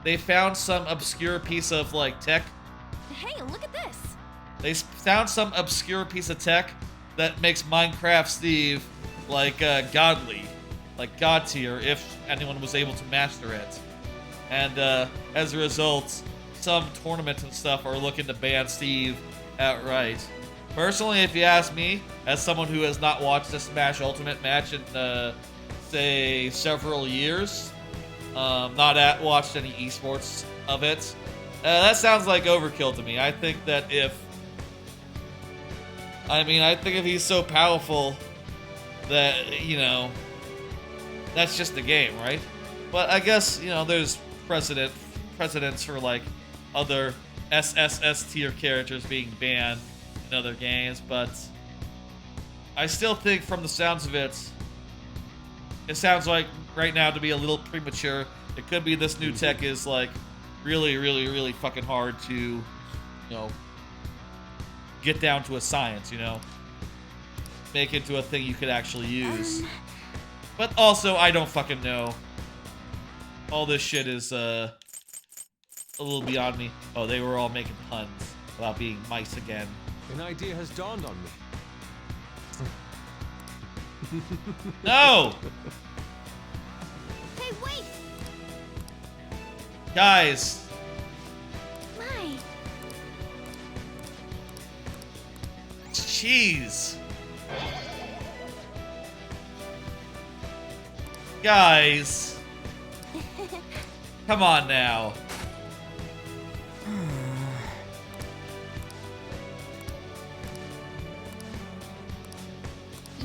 they found some obscure piece of like tech. Hey, look at this! They found some obscure piece of tech that makes Minecraft Steve like godly, like god tier, if anyone was able to master it. And as a result, some tournaments and stuff are looking to ban Steve outright. Personally, if you ask me, as someone who has not watched a Smash Ultimate match in say several years, watched any esports of it, that sounds like overkill to me. I think that if he's so powerful that, you know, that's just the game, right? But I guess, you know, there's precedents for like other SSS tier characters being banned in other games, but I still think from the sounds of it, it sounds like right now to be a little premature. It could be this new tech is like really, really, really fucking hard to, you know, get down to a science, you know? Make it into a thing you could actually use. But also, I don't fucking know. All this shit is a little beyond me. Oh, they were all making puns about being mice again. An idea has dawned on me. No! Hey, wait! Guys. My. Jeez. Guys. Come on now.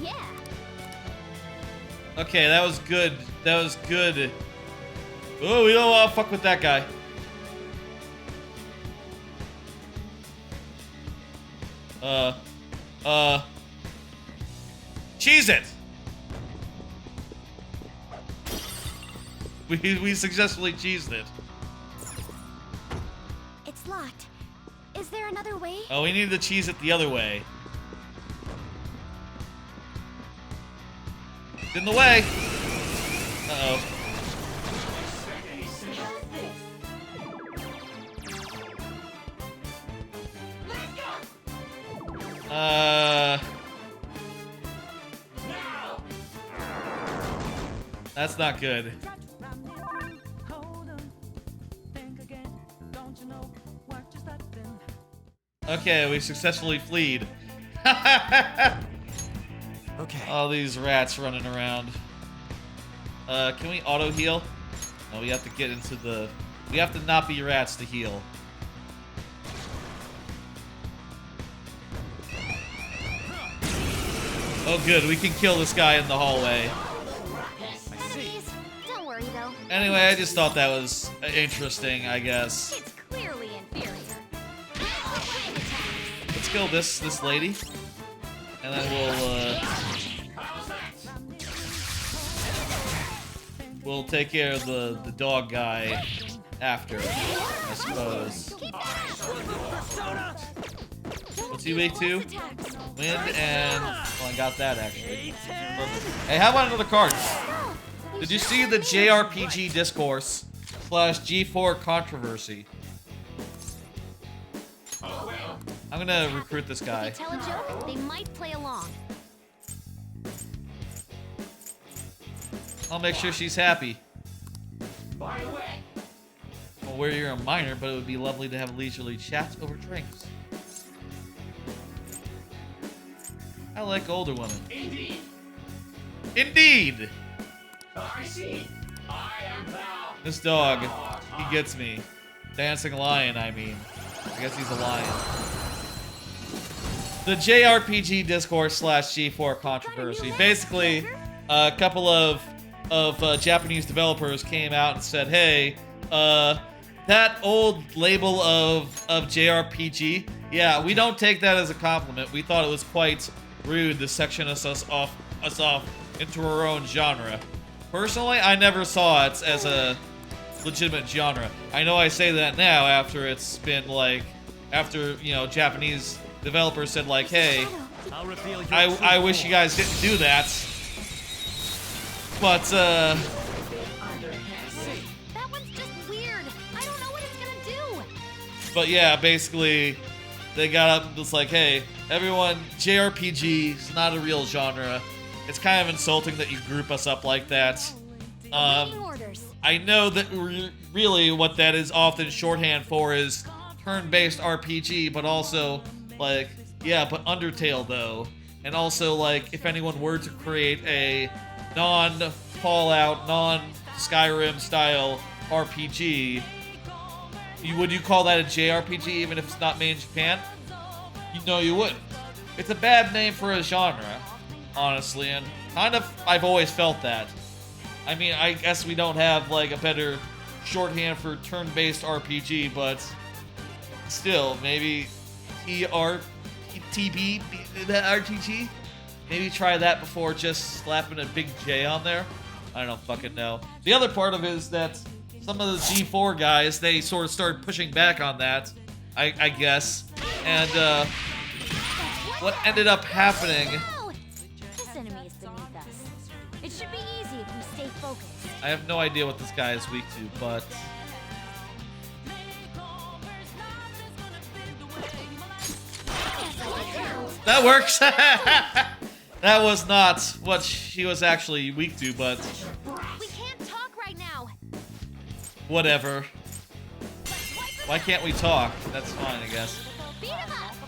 Yeah. Okay, that was good. That was good. Oh, we don't want to fuck with that guy. Cheese it! We successfully cheesed it. It's locked. Is there another way? Oh, we need to cheese it the other way. It's in the way. Uh-oh. That's not good. Okay, we successfully fleed. Okay. All these rats running around. Can we auto heal? No, we have to get into the... We have to not be rats to heal. Oh good, we can kill this guy in the hallway. Enemies. Don't worry though. Anyway, I just thought that was interesting, I guess. It's clearly inferior. Let's kill this lady. And then we'll take care of the dog guy after, I suppose. What's he weak to? Wind and... Well, I got that, actually. Hey, how about another card? Did you see the JRPG Discourse / G4 Controversy? I'm gonna recruit this guy. If you tell a joke, they might play along. I'll make sure she's happy. Well, you're a minor, but it would be lovely to have a leisurely chat over drinks. I like older women. Indeed. Indeed! I see. I am thou. This dog, he gets me. Dancing lion, I mean. I guess he's a lion. The JRPG Discourse / G4 Controversy. Basically, a couple of Japanese developers came out and said, hey, that old label of JRPG, yeah, we don't take that as a compliment. We thought it was quite rude to section us off into our own genre. Personally, I never saw it as a legitimate genre. I know I say that now after it's been like, after, you know, Japanese developers said like, hey, I wish you guys didn't do that. But, That one's just weird. I don't know what it's gonna do. But yeah, basically, they got up and was like, hey, everyone, JRPG is not a real genre. It's kind of insulting that you group us up like that. I know that really what that is often shorthand for is turn-based RPG, but also, like, yeah, but Undertale, though. And also, like, if anyone were to create a non-Fallout, non-Skyrim style RPG, would you call that a JRPG even if it's not made in Japan? No, you wouldn't. It's a bad name for a genre, honestly, and kind of I've always felt that. I mean, I guess we don't have like a better shorthand for turn-based RPG, but still, maybe RPG? Maybe try that before just slapping a big J on there. I don't fucking know. The other part of it is that some of the G4 guys, they sort of started pushing back on that, I guess. And what ended up happening... This enemy is beneath us. It should be easy if we stay focused. I have no idea what this guy is weak to, but... That works! That was not what she was actually weak to, but... We can't talk right now. Whatever. Why can't we talk? That's fine, I guess.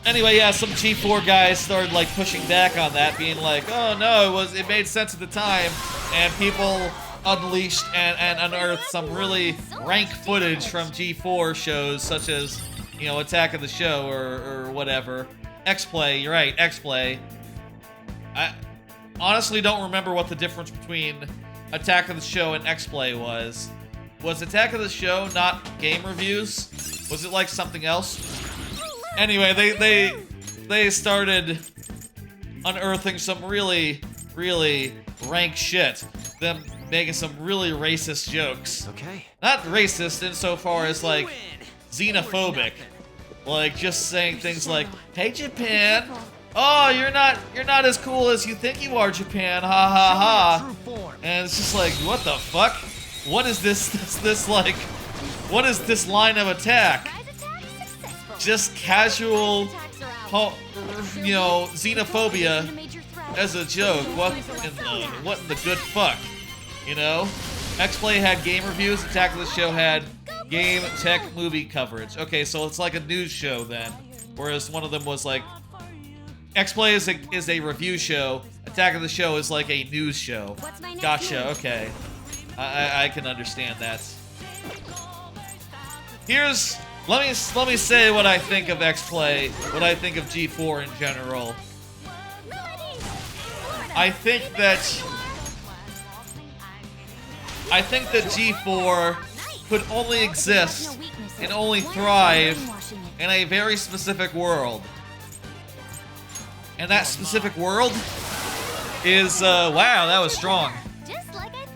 Anyway, yeah, some G4 guys started like pushing back on that, being like, oh no, it made sense at the time, and people unleashed and unearthed some really rank footage from G4 shows, such as, you know, Attack of the Show or whatever. X-Play, you're right, X-Play. honestly don't remember what the difference between Attack of the Show and X-Play was. Was Attack of the Show not game reviews? Was it like something else? Anyway, they started unearthing some really, really rank shit. Them making some really racist jokes. Okay. Not racist insofar as like xenophobic. Like just saying things like, "Hey Japan, oh you're not as cool as you think you are, Japan, ha ha ha." And it's just like, what the fuck? What is this like? What is this line of attack? Just casual, you know, xenophobia as a joke. What in the good fuck? You know? X-Play had game reviews, Attack of the Show had game tech movie coverage. Okay, so it's like a news show then. Whereas one of them was like, X-Play is a review show, Attack of the Show is like a news show. Gotcha, okay. I can understand that. Let me say what I think of X-Play, what I think of G4 in general. I think that G4 could only exist and only thrive in a very specific world. And that specific world is, wow, that was strong.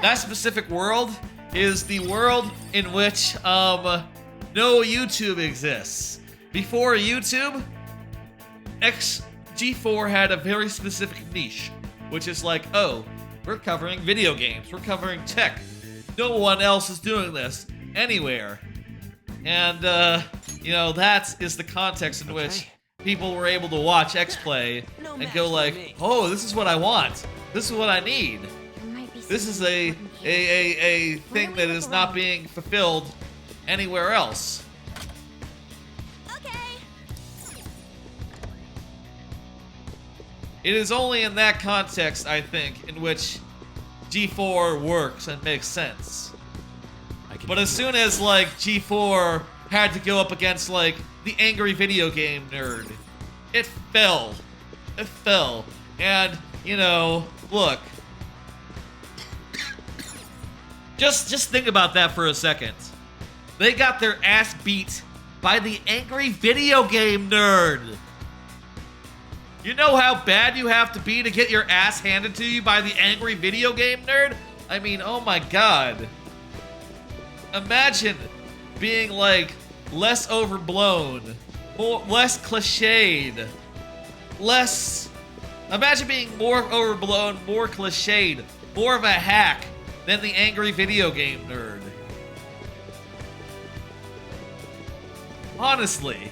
That specific world is the world in which, no YouTube exists. Before YouTube, G4 had a very specific niche, which is like, oh, we're covering video games, we're covering tech. No one else is doing this anywhere. And, you know, that is the context in which people were able to watch X-Play and go like, oh, this is what I want. This is what I need. This is a thing that is not being fulfilled anywhere else. It is only in that context, I think, in which G4 works and makes sense. But as soon as, like, G4 had to go up against, like, the angry video game nerd, it fell. It fell. And, you know, look. Just think about that for a second. They got their ass beat by the angry video game nerd. You know how bad you have to be to get your ass handed to you by the angry video game nerd? I mean, oh my god. Imagine being, like, less overblown, less cliched, Imagine being more overblown, more cliched, more of a hack than the angry video game nerd. Honestly.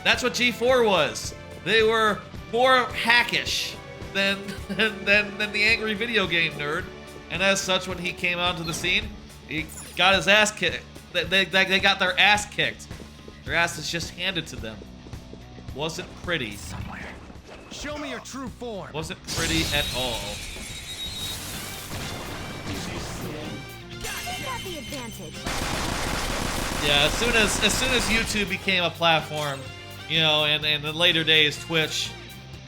That's what G4 was. They were more hackish than the angry video game nerd. And as such, when he came onto the scene, he got his ass kicked. They got their ass kicked. Their ass is just handed to them. Wasn't pretty. Somewhere. Show me your true form. Wasn't pretty at all. The advantage. Yeah, as soon as YouTube became a platform, you know, and in the later days Twitch,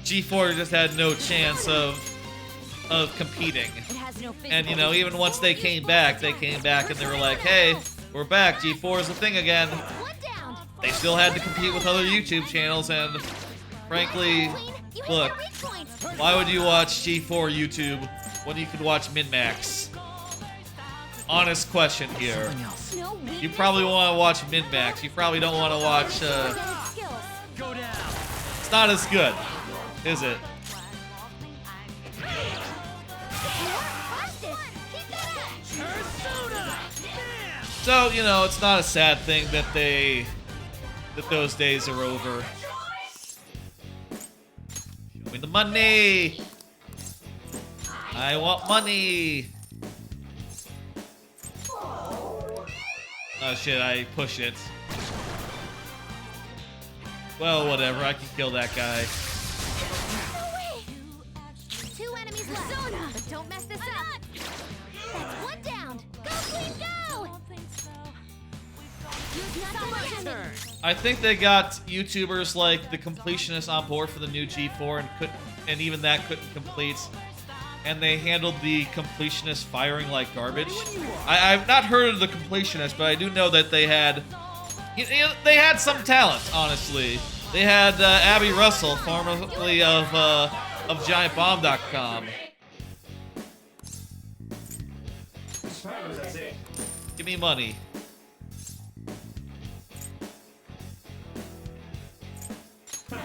G4 just had no chance of competing. And you know, even once they came back and they were like, hey, we're back, G4 is a thing again. They still had to compete with other YouTube channels, and frankly, look, why would you watch G4 YouTube when you could watch Min-Max? Honest question here. You probably want to watch Min-Max. You probably don't want to watch, it's not as good, is it? So, you know, it's not a sad thing that those days are over. Show me the money! I want money! Oh shit, I pushed it. Well, whatever, I can kill that guy. Two enemies left, but don't mess this up. That's one down. Go, Queen, go! Use I think they got YouTubers like the Completionist on board for the new G4 and even that couldn't complete. And they handled the Completionist firing like garbage. I've not heard of the Completionist, but I do know that they had some talent, honestly. They had Abby Russell, formerly of GiantBomb.com. Give me money.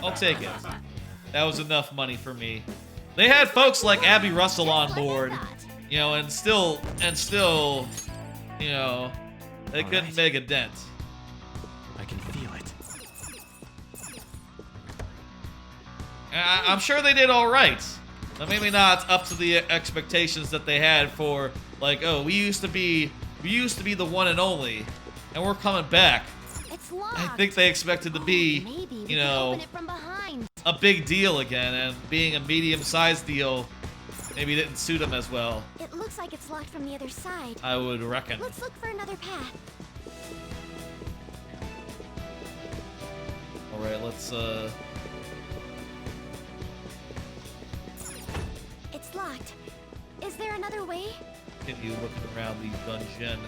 I'll take it. That was enough money for me. They had folks like Abby Russell on board, you know, and still, you know, they couldn't make a dent. I can feel it. I'm sure they did all right, but maybe not up to the expectations that they had for, like, oh, we used to be the one and only, and we're coming back. I think they expected to be, you know, a big deal again, and being a medium-sized deal maybe didn't suit them as well. It looks like it's locked from the other side. I would reckon. Let's look for another path. Alright, let's, It's locked. Is there another way? continue looking around the dungeon.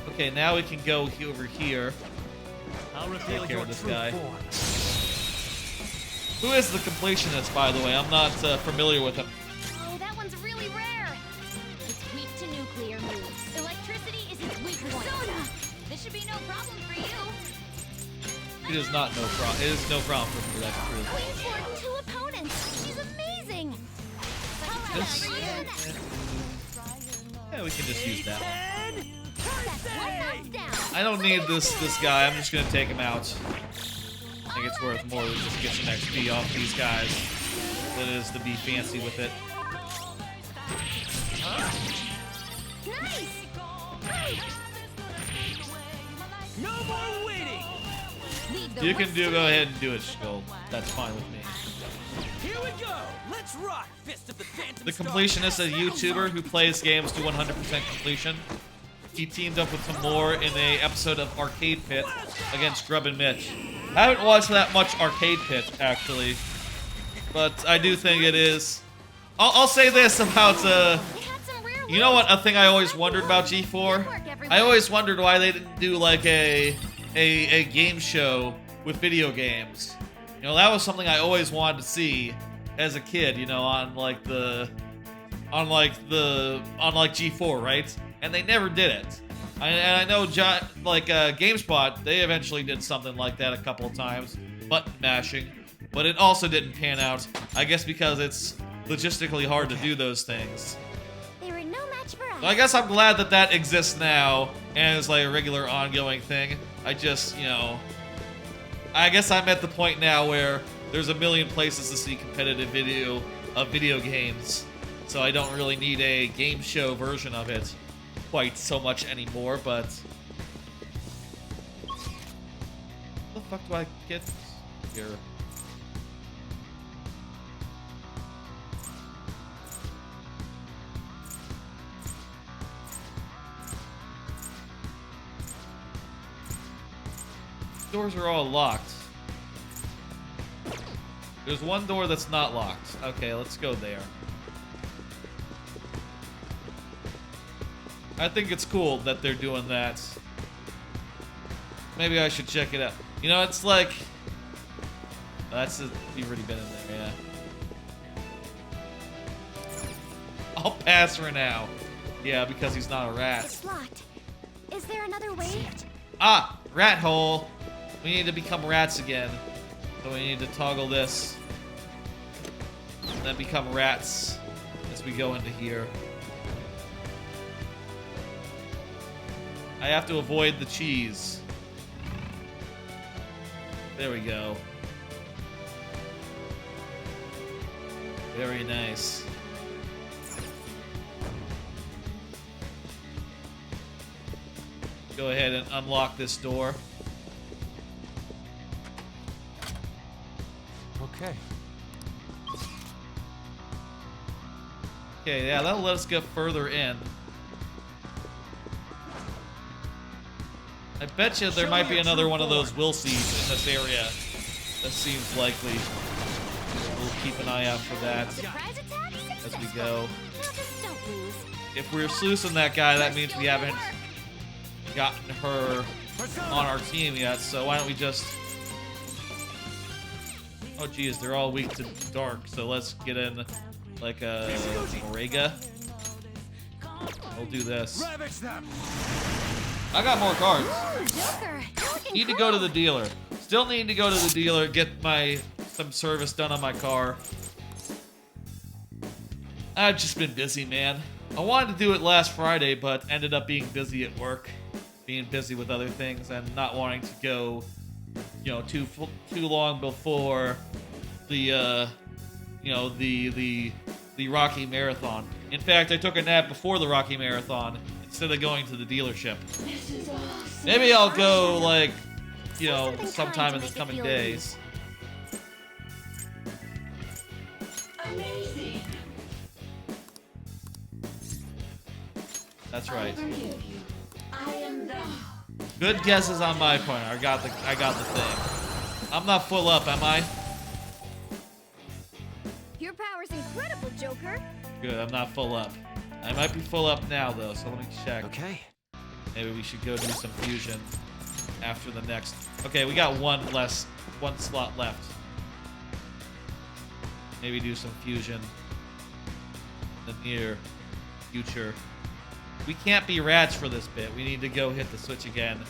Okay, now we can go over here. I'll take care of this guy. Who is the Completionist, by the way? I'm not familiar with him. Oh, that one's really rare. It's weak to nuclear moves. Electricity is its weak point. This should be no problem for you. It is not no problem. It is no problem for me. That's true. Queen fought 2 opponents. She's amazing. Yeah, we can just use that one. I don't need this guy. I'm just gonna take him out. I think it's worth more to just get some XP off these guys than it is to be fancy with it. No more waiting. You can go ahead and do it, Skull. That's fine with me. Here we go. Let's rock. Fist of the Phantom. The Completionist is a YouTuber who plays games to 100% completion. He teamed up with Tamor in an episode of Arcade Pit against Grub and Mitch. I haven't watched that much Arcade Pit, actually, but I do think it is. I'll say this about, you know what, a thing I always wondered about G4? I always wondered why they didn't do, like, a game show with video games. You know, that was something I always wanted to see as a kid, you know, on G4, right? And they never did it. And I know, GameSpot, they eventually did something like that a couple of times, button mashing, but it also didn't pan out. I guess because it's logistically hard to do those things. They were no match for us. So I guess I'm glad that that exists now and is like a regular ongoing thing. I just, you know, I guess I'm at the point now where there's a million places to see competitive video of video games, so I don't really need a game show version of it quite so much anymore, but what the fuck do I get here? Doors are all locked. There's one door that's not locked. Okay, let's go there. I think it's cool that they're doing that. Maybe I should check it out. You know, it's like... You've already been in there, yeah. I'll pass for now. Yeah, because he's not a rat. It's locked. Is there another way? Ah! Rat hole! We need to become rats again. So we need to toggle this. And then become rats as we go into here. I have to avoid the cheese. There we go. Very nice. Go ahead and unlock this door. Okay. Okay, yeah, that'll let us get further in. I bet you there might be another one of those will seeds in this area. That seems likely. We'll keep an eye out for that as we go. If we're sluicing that guy, that means we haven't gotten her on our team yet, so why don't we just... Oh geez, they're all weak to dark, so let's get in like a Morega. We'll do this. I got more cards. Need to go to the dealer. Still need to go to the dealer, get some service done on my car. I've just been busy, man. I wanted to do it last Friday, but ended up being busy at work, being busy with other things, and not wanting to go, you know, too long before the, you know, the Rocky Marathon. In fact, I took a nap before the Rocky Marathon instead of going to the dealership. Maybe I'll go, like, you know, sometime in the coming days. Amazing. That's right. I am the... Good guesses on my part. I got the thing. I'm not full up, am I? Your power's incredible, Joker. Good, I'm not full up. I might be full up now, though, so let me check. Okay. Maybe we should go do some fusion after the next. Okay, we got one slot left. Maybe do some fusion in the near future. We can't be rats for this bit. We need to go hit the switch again.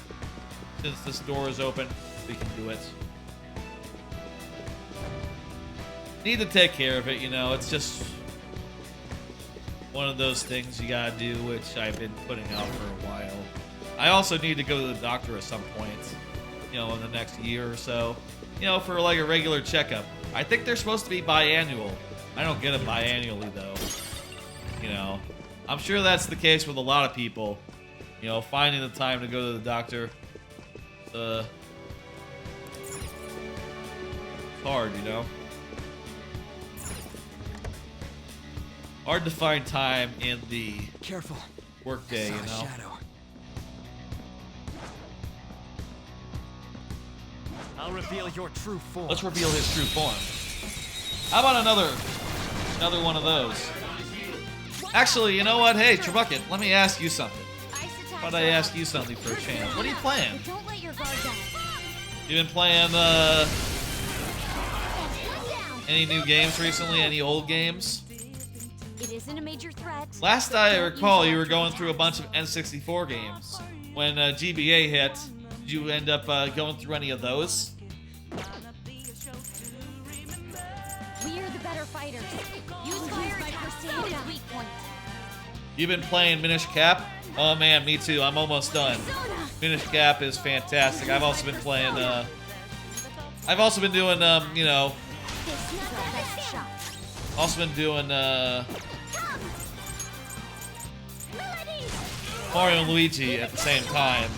Since this door is open, we can do it. Need to take care of it, you know. It's just one of those things you gotta do, which I've been putting out for a while. I also need to go to the doctor at some point, you know, in the next year or so, you know, for like a regular checkup. I think they're supposed to be biannual. I don't get it biannually, though. You know, I'm sure that's the case with a lot of people. You know, finding the time to go to the doctor. It's hard, you know. Hard to find time in the workday, you know. Shadow. I'll reveal your true form. Let's reveal his true form. How about another one of those? Actually, you know what? Hey, Trebucket, let me ask you something. How about I ask you something for a chance? What are you playing? Don't let your guard down. You been playing any new games recently? Any old games? It isn't a major threat. Last I recall, you were going through a bunch of N64 games. When GBA hit, did you end up going through any of those? We are the better fighters. Use fire attack to hit his weak point. You've been playing Minish Cap? Oh man, me too. I'm almost done. Minish Cap is fantastic. I've also been playing, I've also been doing, you know, also been doing, Mario and Luigi at the same time.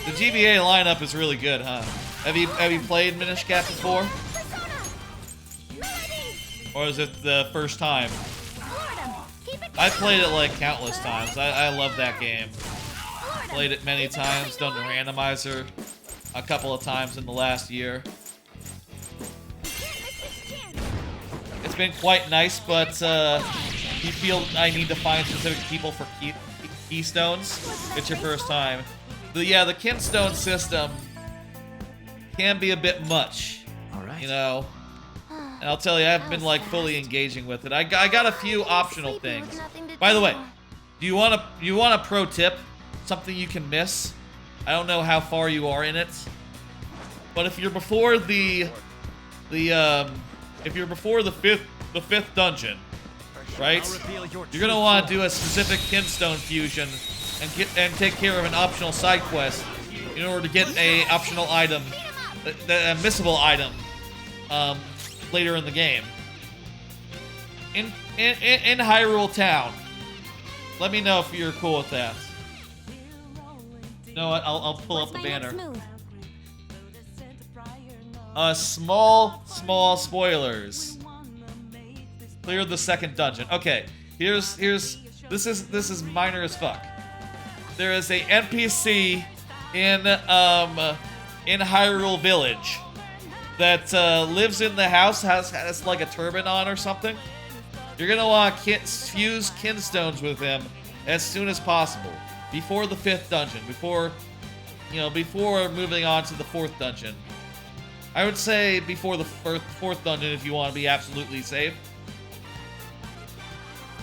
The GBA lineup is really good, huh? Have you played Minish Cap before? Or is it the first time? I played it like countless times. I love that game. Played it many times, done the randomizer a couple of times in the last year. It's been quite nice, but you feel I need to find specific people for keystones. It's your first time. Yeah, the kinstone system can be a bit much. You know? And I'll tell you, I haven't been like fully engaging with it. I got a few optional things. By the way, do you want a pro tip? Something you can miss? I don't know how far you are in it, but if you're before the fifth dungeon, right? You're gonna want to do a specific kinstone fusion and take care of an optional side quest in order to get a optional item, a missable item, later in the game. In Hyrule Town. Let me know if you're cool with that. You know what? I'll pull up the banner. Small spoilers. Clear the second dungeon. Okay, this is minor as fuck. there is a NPC in Hyrule Village that lives in the house, has like a turban on or something. You're gonna want to fuse kinstones with him as soon as possible, before the 5th dungeon, before moving on to the 4th dungeon. I would say before the 4th dungeon if you want to be absolutely safe.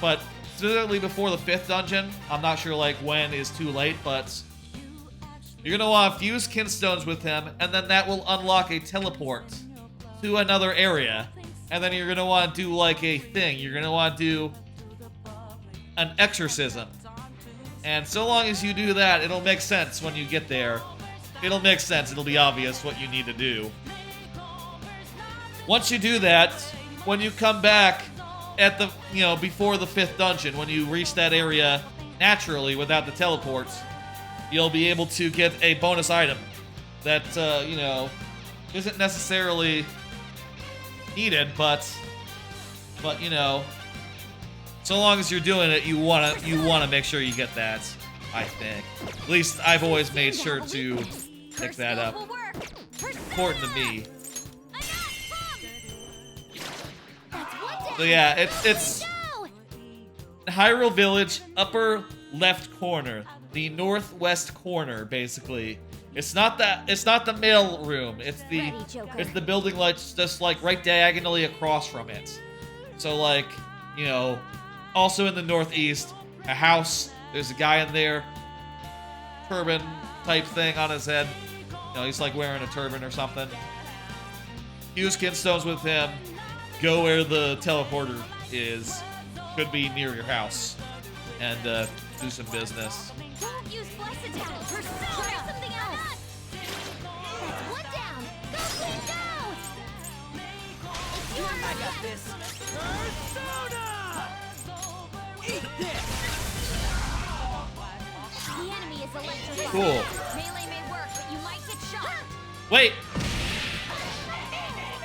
But specifically before the 5th dungeon, I'm not sure like when is too late, but you're gonna want to fuse kinstones with him, and then that will unlock a teleport to another area. And then you're gonna want to do like a thing. You're gonna want to do an exorcism. And so long as you do that, it'll make sense when you get there. It'll make sense. It'll be obvious what you need to do. Once you do that, when you come back at the, before the 5th dungeon, when you reach that area naturally without the teleports, you'll be able to get a bonus item that, isn't necessarily needed, but so long as you're doing it, you wanna make sure you get that, I think. At least I've always made sure to pick that up. Important to me. So yeah, it's Hyrule Village, upper left corner, the northwest corner, basically. It's not the mail room. It's the building that's just like right diagonally across from it. So like, also in the northeast, a house. There's a guy in there, turban type thing on his head. He's like wearing a turban or something. Use kinstones with him. Go where the teleporter is. Could be near your house. And do some business. Don't use slice attack. Try something else. That's one down. Go, King, go! It's yours. I got this. Persona! Eat this! The enemy is electrified. Cool. Melee may work, but you might get shot. Wait.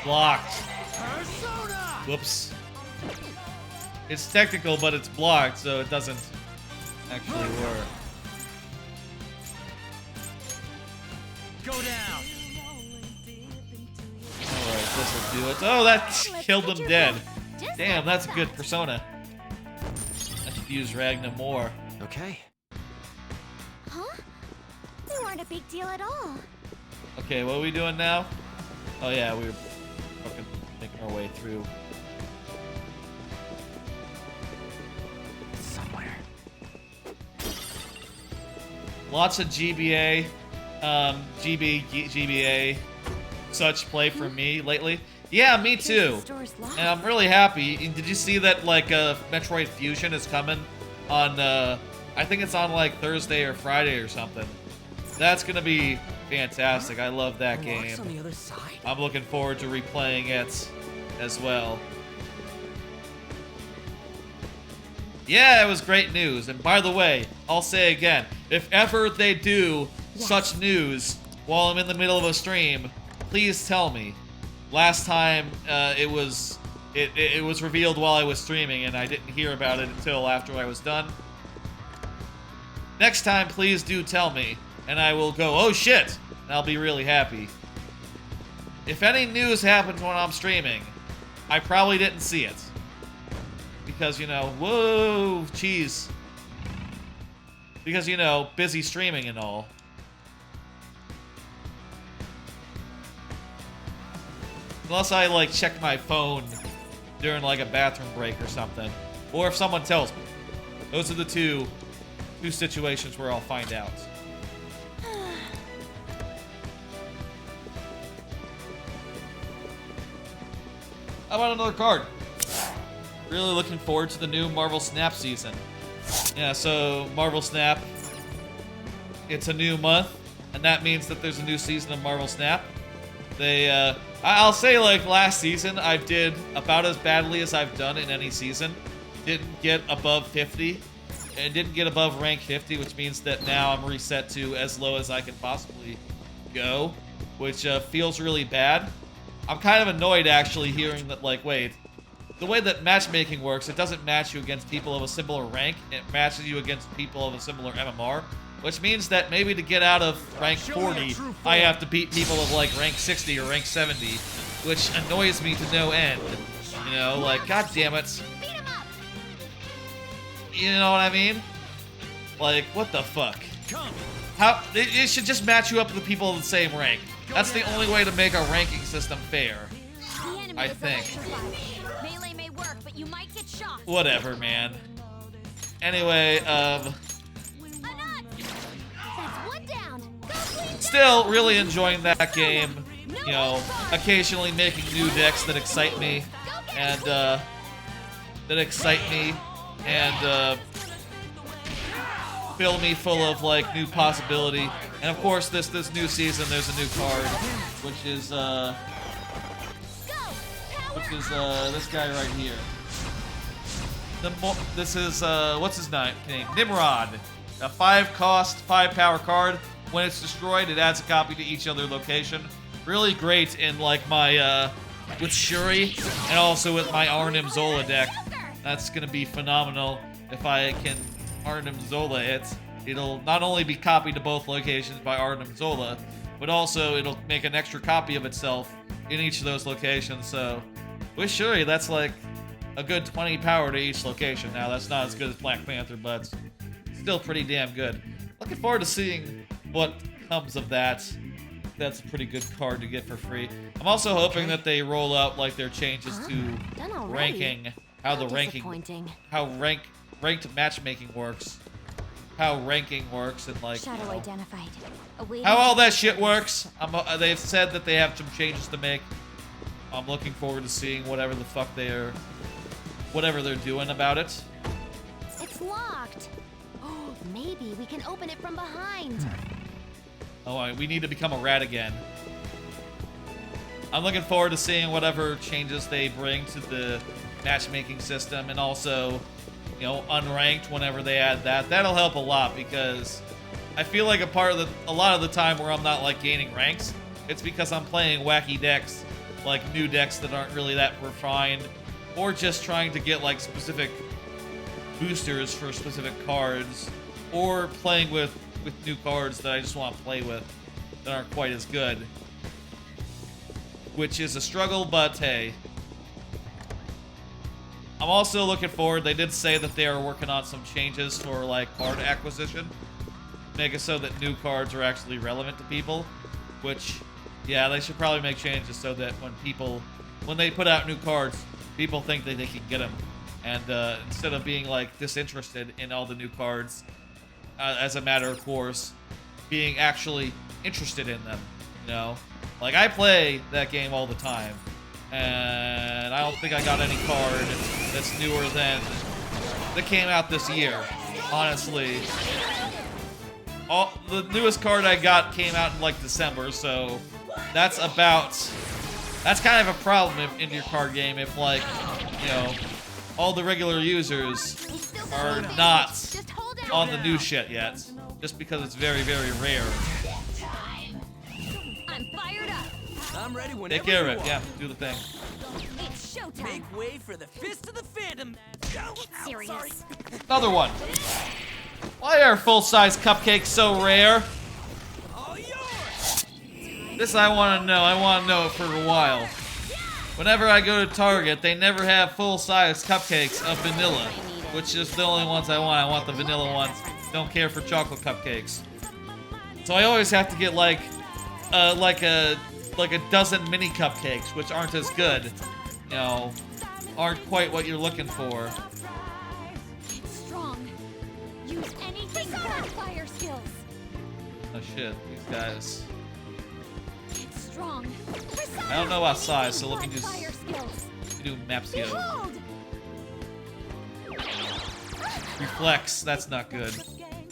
Blocked. Persona! Whoops. It's technical, but it's blocked, so it doesn't actually work. Go down. Alright, this will do it. Oh, that killed him dead. Damn, that's a good persona. I should use Ragna more. Okay. Huh? They weren't a big deal at all. Okay, what are we doing now? Oh yeah, we were fucking making our way through. Somewhere. Lots of GBA, GBA, such play for me lately. Yeah, me too. And I'm really happy. Did you see that like Metroid Fusion is coming on? I think it's on like Thursday or Friday or something. That's gonna be fantastic. I love that game. On the other side? I'm looking forward to replaying it as well. Yeah, it was great news. And by the way, I'll say again, if ever they do such news while I'm in the middle of a stream, please tell me. Last time it was revealed while I was streaming and I didn't hear about it until after I was done. Next time, please do tell me, and I will go, oh shit, and I'll be really happy. If any news happens when I'm streaming, I probably didn't see it. Because, whoa, jeez. Because, busy streaming and all. Unless I, like, check my phone during, like, a bathroom break or something. Or if someone tells me. Those are the two situations where I'll find out. How about another card? Really looking forward to the new Marvel Snap season. Yeah, so Marvel Snap, it's a new month, and that means that there's a new season of Marvel Snap. I'll say like last season, I did about as badly as I've done in any season. Didn't get above 50, and didn't get above rank 50, which means that now I'm reset to as low as I can possibly go, which feels really bad. I'm kind of annoyed actually hearing that, like, wait, the way that matchmaking works, it doesn't match you against people of a similar rank, it matches you against people of a similar MMR. which means that maybe to get out of rank 40, I have to beat people of like rank 60 or rank 70, which annoys me to no end. You know, like, god damn it. You know what I mean? Like, what the fuck? How it should just match you up with the people of the same rank. That's the only way to make a ranking system fair, I think. Melee may work, but you might get shot. Whatever, man. Anyway, still really enjoying that game. You know, occasionally making new decks that excite me, and fill me full of like new possibility. And of course, this new season, there's a new card, which is this guy right here. This is what's his name? Nimrod, a 5-cost, 5-power card. When it's destroyed, it adds a copy to each other location. Really great in like my with Shuri and also with my Arnim Zola deck. That's gonna be phenomenal if I can Arnim Zola it. It'll not only be copied to both locations by Arnim Zola, but also it'll make an extra copy of itself in each of those locations. So with Shuri, that's like a good 20 power to each location. Now that's not as good as Black Panther, but still pretty damn good. Looking forward to seeing what comes of that. That's a pretty good card to get for free. I'm also hoping that they roll out like their changes to ranking, ranked matchmaking works, how ranking works, and like Shadow identified. How all that shit works. They've said that they have some changes to make. I'm looking forward to seeing whatever the fuck they're doing about it. It's locked. Oh, maybe we can open it from behind. Oh, we need to become a rat again. I'm looking forward to seeing whatever changes they bring to the matchmaking system, and also, you know, unranked whenever they add that. That'll help a lot, because I feel like a lot of the time where I'm not like gaining ranks, it's because I'm playing wacky decks, like new decks that aren't really that refined, or just trying to get like specific boosters for specific cards, or playing with new cards that I just want to play with that aren't quite as good. Which is a struggle, but hey. I'm also looking forward, they did say that they are working on some changes for like card acquisition. Make it so that new cards are actually relevant to people. Which, yeah, they should probably make changes so that when they put out new cards, people think that they can get them. And instead of being like disinterested in all the new cards, as a matter of course, being actually interested in them, you know? Like, I play that game all the time, and I don't think I got any card that's newer than that came out this year, honestly. The newest card I got came out in, like, December, so that's kind of a problem in your card game if, like, you know, all the regular users are not on the new shit yet, just because it's very, very rare. I'm fired up. I'm ready whenever. Take care of you it. want. Yeah, do the thing. It's showtime. Make way for the fist of the Phantom. Serious. Another one. Why are full-size cupcakes so rare? All yours. This I want to know. I want to know it for a while. Whenever I go to Target, they never have full-size cupcakes of vanilla, which is the only ones I want. I want the vanilla ones. Don't care for chocolate cupcakes. So I always have to get like a dozen mini cupcakes, which aren't as good. You know, aren't quite what you're looking for. It's strong. Use anything but fire skills. Oh shit, these guys. It's strong. I don't know about size, so let me just Fire skills. do Mapsio. Behold! Reflex, that's not good.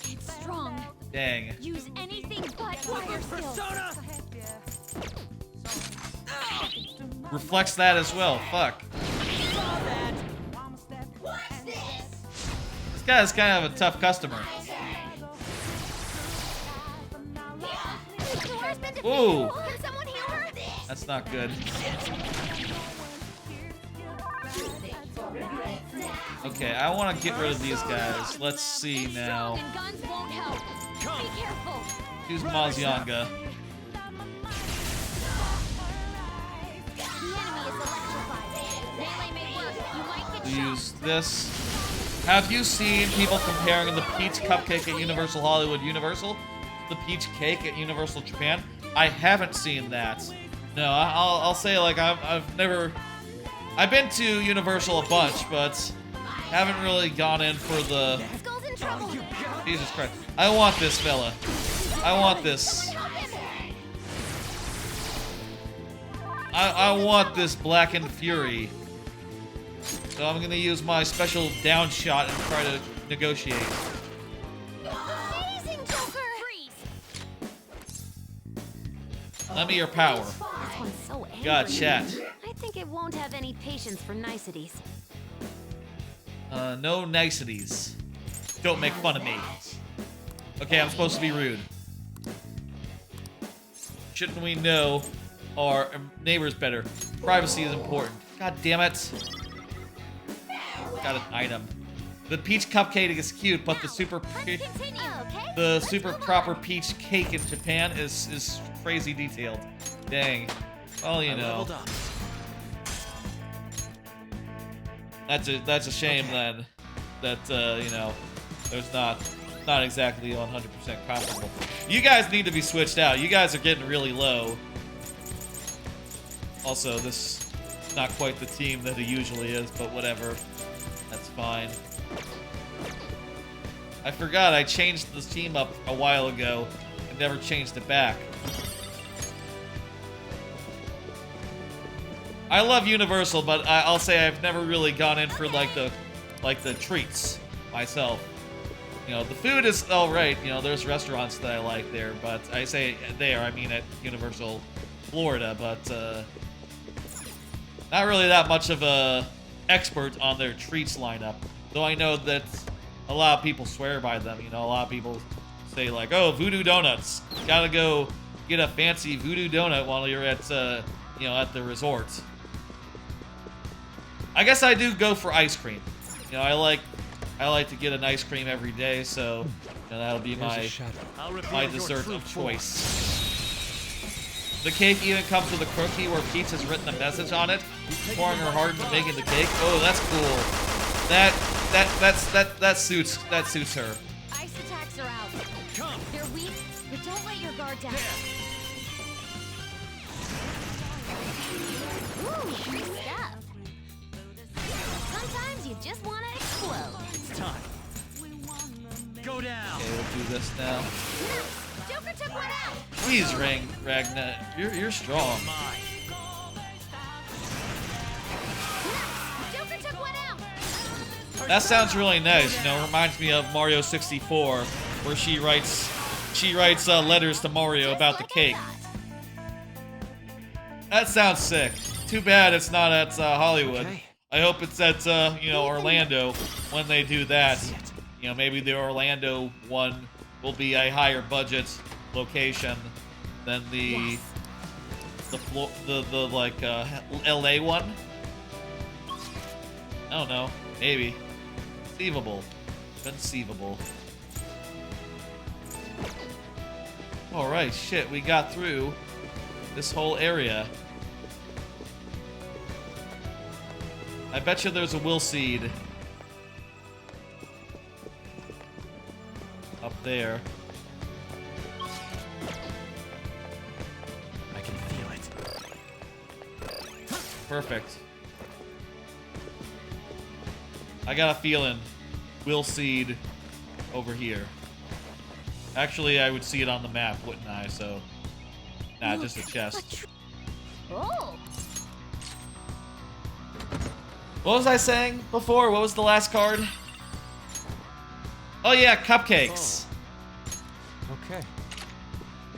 It's strong. Dang. Use anything but fire skills. Reflects that as well. Fuck. This guy is kind of a tough customer. Ooh. Can someone heal her? That's not good. Okay, I want to get rid of these guys. Let's see now. Guns won't help. Use Mazianga. Use this. Have you seen people comparing the peach cupcake at Universal Hollywood Universal? The peach cake at Universal Japan? I haven't seen that. No, I'll say like I've been to Universal a bunch, but haven't really gone in for the. Jesus Christ! I want this fella. I want this. I want this Blackened Fury. So I'm gonna use my special down shot and try to negotiate. Amazing, Joker! Lend me your power. This one's so angry. God, chat. I think it won't have any patience for niceties. No niceties. Don't make fun of me. Okay, I'm supposed to be rude. Shouldn't we know our neighbors better? Privacy is important. God damn it. Got an item. The peach cupcake is cute, but the super proper peach cake in Japan is crazy detailed. Dang. Well, you know. That's a shame then. That you know, there's not exactly 100% comparable. You guys need to be switched out. You guys are getting really low. Also, this is not quite the team that it usually is, but whatever. That's fine. I forgot I changed the team up a while ago and never changed it back. I love Universal, but I'll say I've never really gone in for like the treats myself. You know, the food is alright. You know, there's restaurants that I like there, but I say there, I mean at Universal Florida, but not really that much of a expert on their treats lineup. Though I know that a lot of people swear by them. You know, a lot of people say like, "Oh, voodoo donuts. Gotta go get a fancy voodoo donut while you're at you know, at the resort." I guess I do go for ice cream. You know, I like to get an ice cream every day, so you know, that'll be my dessert of choice. The cake even comes with a cookie where Peach has written a message on it, pouring her heart into making the cake. Oh, that's cool. That suits her. Ice attacks are out. Come. They're weak, but don't let your guard down. Ooh, free stuff. Sometimes you just want to explode. It's time. Go down. Okay, we'll do this now. Joker took one out. Please, Ragna. You're strong. Joker took one out. That sounds really nice. You know, reminds me of Mario 64, where she writes letters to Mario about the cake. That sounds sick. Too bad it's not at Hollywood. I hope it's at you know, Orlando when they do that. You know, maybe the Orlando one will be a higher budget location than the like LA one. I don't know. Maybe. Conceivable. Alright, shit, we got through this whole area. I bet you there's a will seed up there. I can feel it. Perfect. I got a feeling will seed over here. Actually, I would see it on the map, wouldn't I? So, nah, just a chest. Oh. What was I saying before? What was the last card? Oh yeah, cupcakes. Oh. Okay.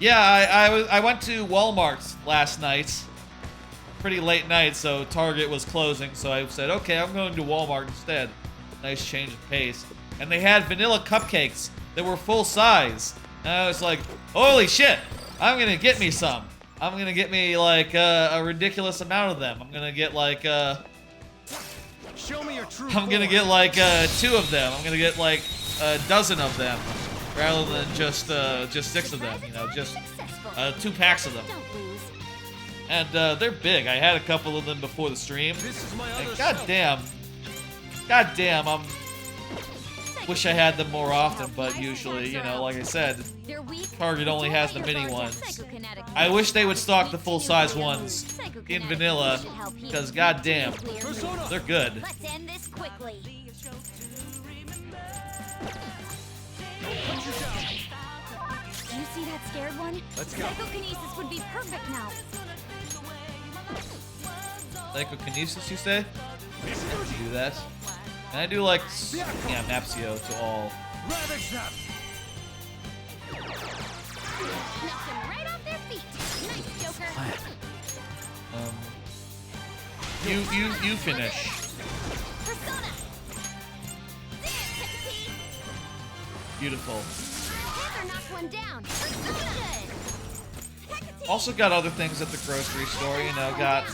Yeah, I went to Walmart last night. Pretty late night, so Target was closing. So I said, okay, I'm going to Walmart instead. Nice change of pace. And they had vanilla cupcakes that were full size. And I was like, holy shit, I'm gonna get me some. I'm gonna get me like a ridiculous amount of them. I'm gonna get like Show me your true I'm gonna get like 2 of them. I'm gonna get like a dozen of them. rather than just 6 of them. You know, just 2 packs of them. And they're big. I had a couple of them before the stream. And goddamn, wish I had them more often, but usually, you know, like I said, Target only has the mini ones. I wish they would stock the full-size ones in vanilla, because goddamn, they're good. Let's end this quickly. Do you see that scared one? Let's go. Psychokinesis would be perfect now. Psychokinesis, you say? I can do that. And I do like, yeah, Mapsio to all. Ravage them. Knock them right off their feet. Nice, Joker. You finish. Persona. Beautiful. Panther knocked one down. Persona. Also got other things at the grocery store, you know, got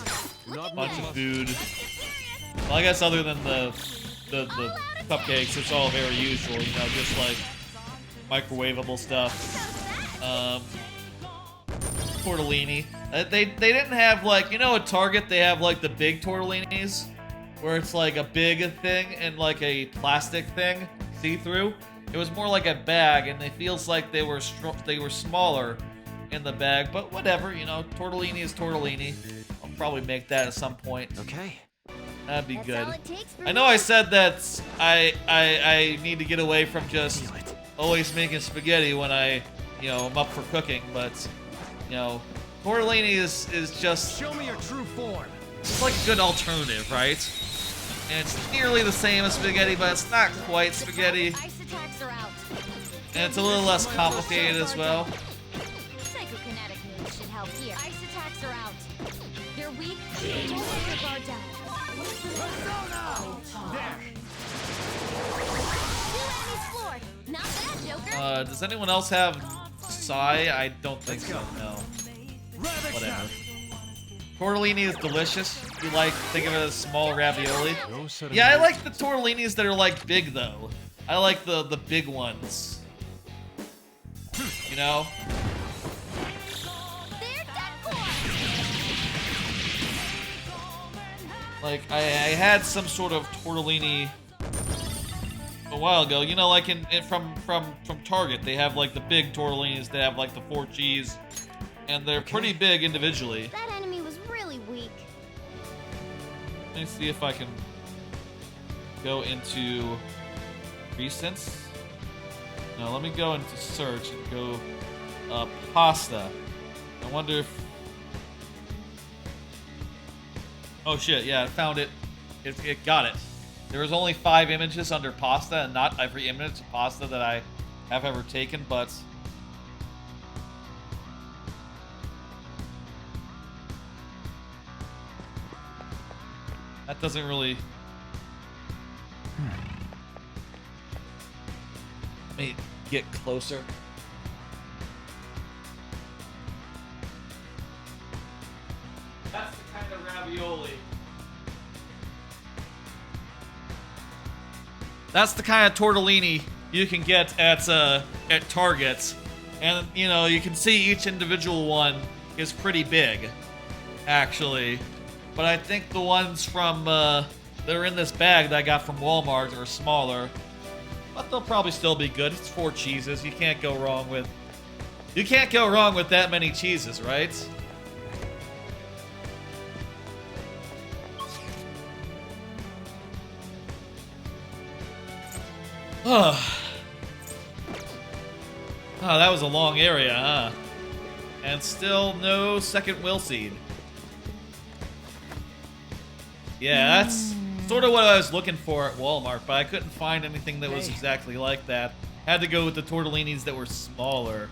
a bunch of food. Well, I guess other than the cupcakes, it's all very usual, you know, just like microwavable stuff. Tortellini. They didn't have, like, you know, at Target they have like the big tortellinis, where it's like a big thing and like a plastic thing, see-through. It was more like a bag, and it feels like they were smaller in the bag, but whatever, you know, tortellini is tortellini. I'll probably make that at some point. Okay. That'd be good. I know I said that I need to get away from just always making spaghetti when I, you know, I'm up for cooking, but, you know, tortellini is just... Show me your true form. It's like a good alternative, right? And it's nearly the same as spaghetti, but it's not quite spaghetti. And it's a little less complicated as well. Psychokinetic moves should help here. Ice attacks are out. They're weak. Don't let your guard down. Not bad, Joker. Does anyone else have Psy? I don't think so, no. Whatever. Tortellini is delicious. You like, think of it as small ravioli. Yeah, I like the tortellinis that are like big though. I like the big ones. You know? Like, I had some sort of tortellini a while ago. You know, like from Target, they have like the big tortellinis that have like the 4 cheese, and they're pretty big individually. That enemy was really weak. Let me see if I can go into recents. No, let me go into search and go pasta. I wonder if... Oh shit, yeah, I found it. It got it. There was only 5 images under pasta, and not every image of pasta that I have ever taken, but... That doesn't really... Let me get closer. That's the kind of ravioli. That's the kind of tortellini you can get at Target, and you know you can see each individual one is pretty big, actually. But I think the ones from that are in this bag that I got from Walmart are smaller, but they'll probably still be good. It's 4 cheeses. You can't go wrong with that many cheeses, right? Oh, that was a long area, huh? And still no second will seed. Yeah, that's sort of what I was looking for at Walmart, but I couldn't find anything that was exactly like that. Had to go with the tortellinis that were smaller.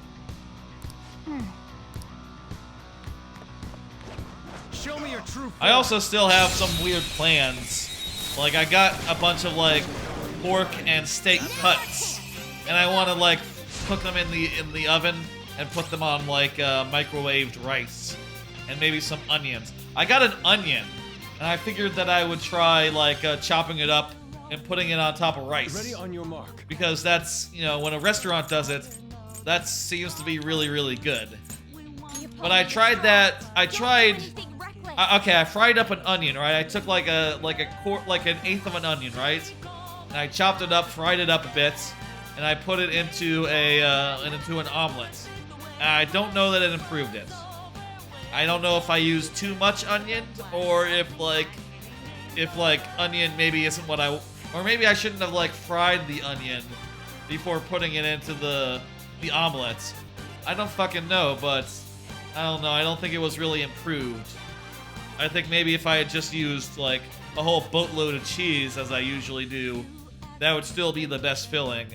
Show me your true form. I also still have some weird plans. Like, I got a bunch of, like, pork and steak cuts, and I want to, like, cook them in the oven and put them on, like, microwaved rice. And maybe some onions. I got an onion, and I figured that I would try, like, chopping it up and putting it on top of rice. Ready on your mark. Because that's, you know, when a restaurant does it, that seems to be really, really good. But I tried that. I fried up an onion, right? I took like an eighth of an onion, right? And I chopped it up, fried it up a bit, and I put it into an omelet. And I don't know that it improved it. I don't know if I used too much onion or if onion maybe isn't what or maybe I shouldn't have like fried the onion before putting it into the omelet. I don't fucking know, but I don't know. I don't think it was really improved. I think maybe if I had just used like a whole boatload of cheese as I usually do, that would still be the best filling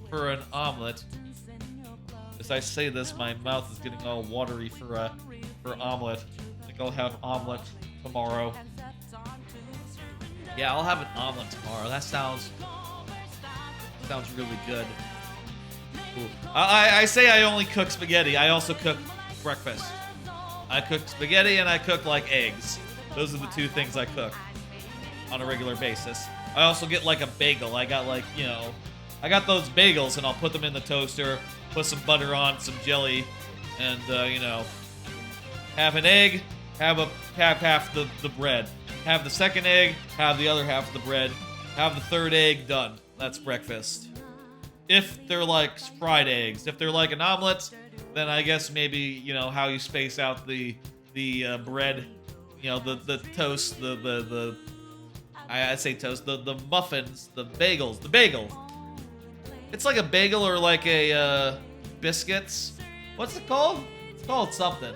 for an omelet. As I say this, my mouth is getting all watery for omelet. I think I'll have omelet tomorrow. Yeah, I'll have an omelet tomorrow. That sounds really good. Ooh. I say I only cook spaghetti. I also cook breakfast. I cook spaghetti and I cook like eggs. Those are the two things I cook on a regular basis. I also get like a bagel. I got like, you know, I got those bagels and I'll put them in the toaster, put some butter on, some jelly, and you know, have an egg, have half the bread. Have the second egg, have the other half of the bread, have the third egg, done. That's breakfast. If they're like fried eggs. If they're like an omelet, then I guess maybe, you know, how you space out the bread, you know, the toast, I say toast, the muffins, the bagels, the bagel. It's like a bagel or like a biscuits. What's it called? It's called something.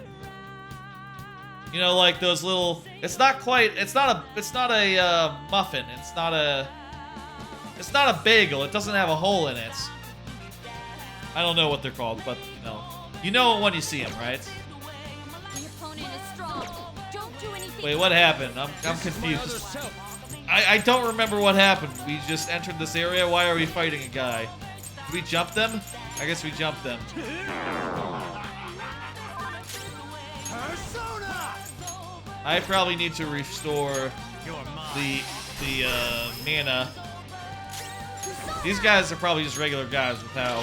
You know, like those little. It's not a muffin. It's not a bagel. It doesn't have a hole in it. I don't know what they're called, but you know when you see them, right? The opponent is strong. Don't do anything. Wait, what happened? I'm confused. I don't remember what happened. We just entered this area. Why are we fighting a guy? Did we jump them? I guess we jumped them. I probably need to restore the mana. These guys are probably just regular guys with how...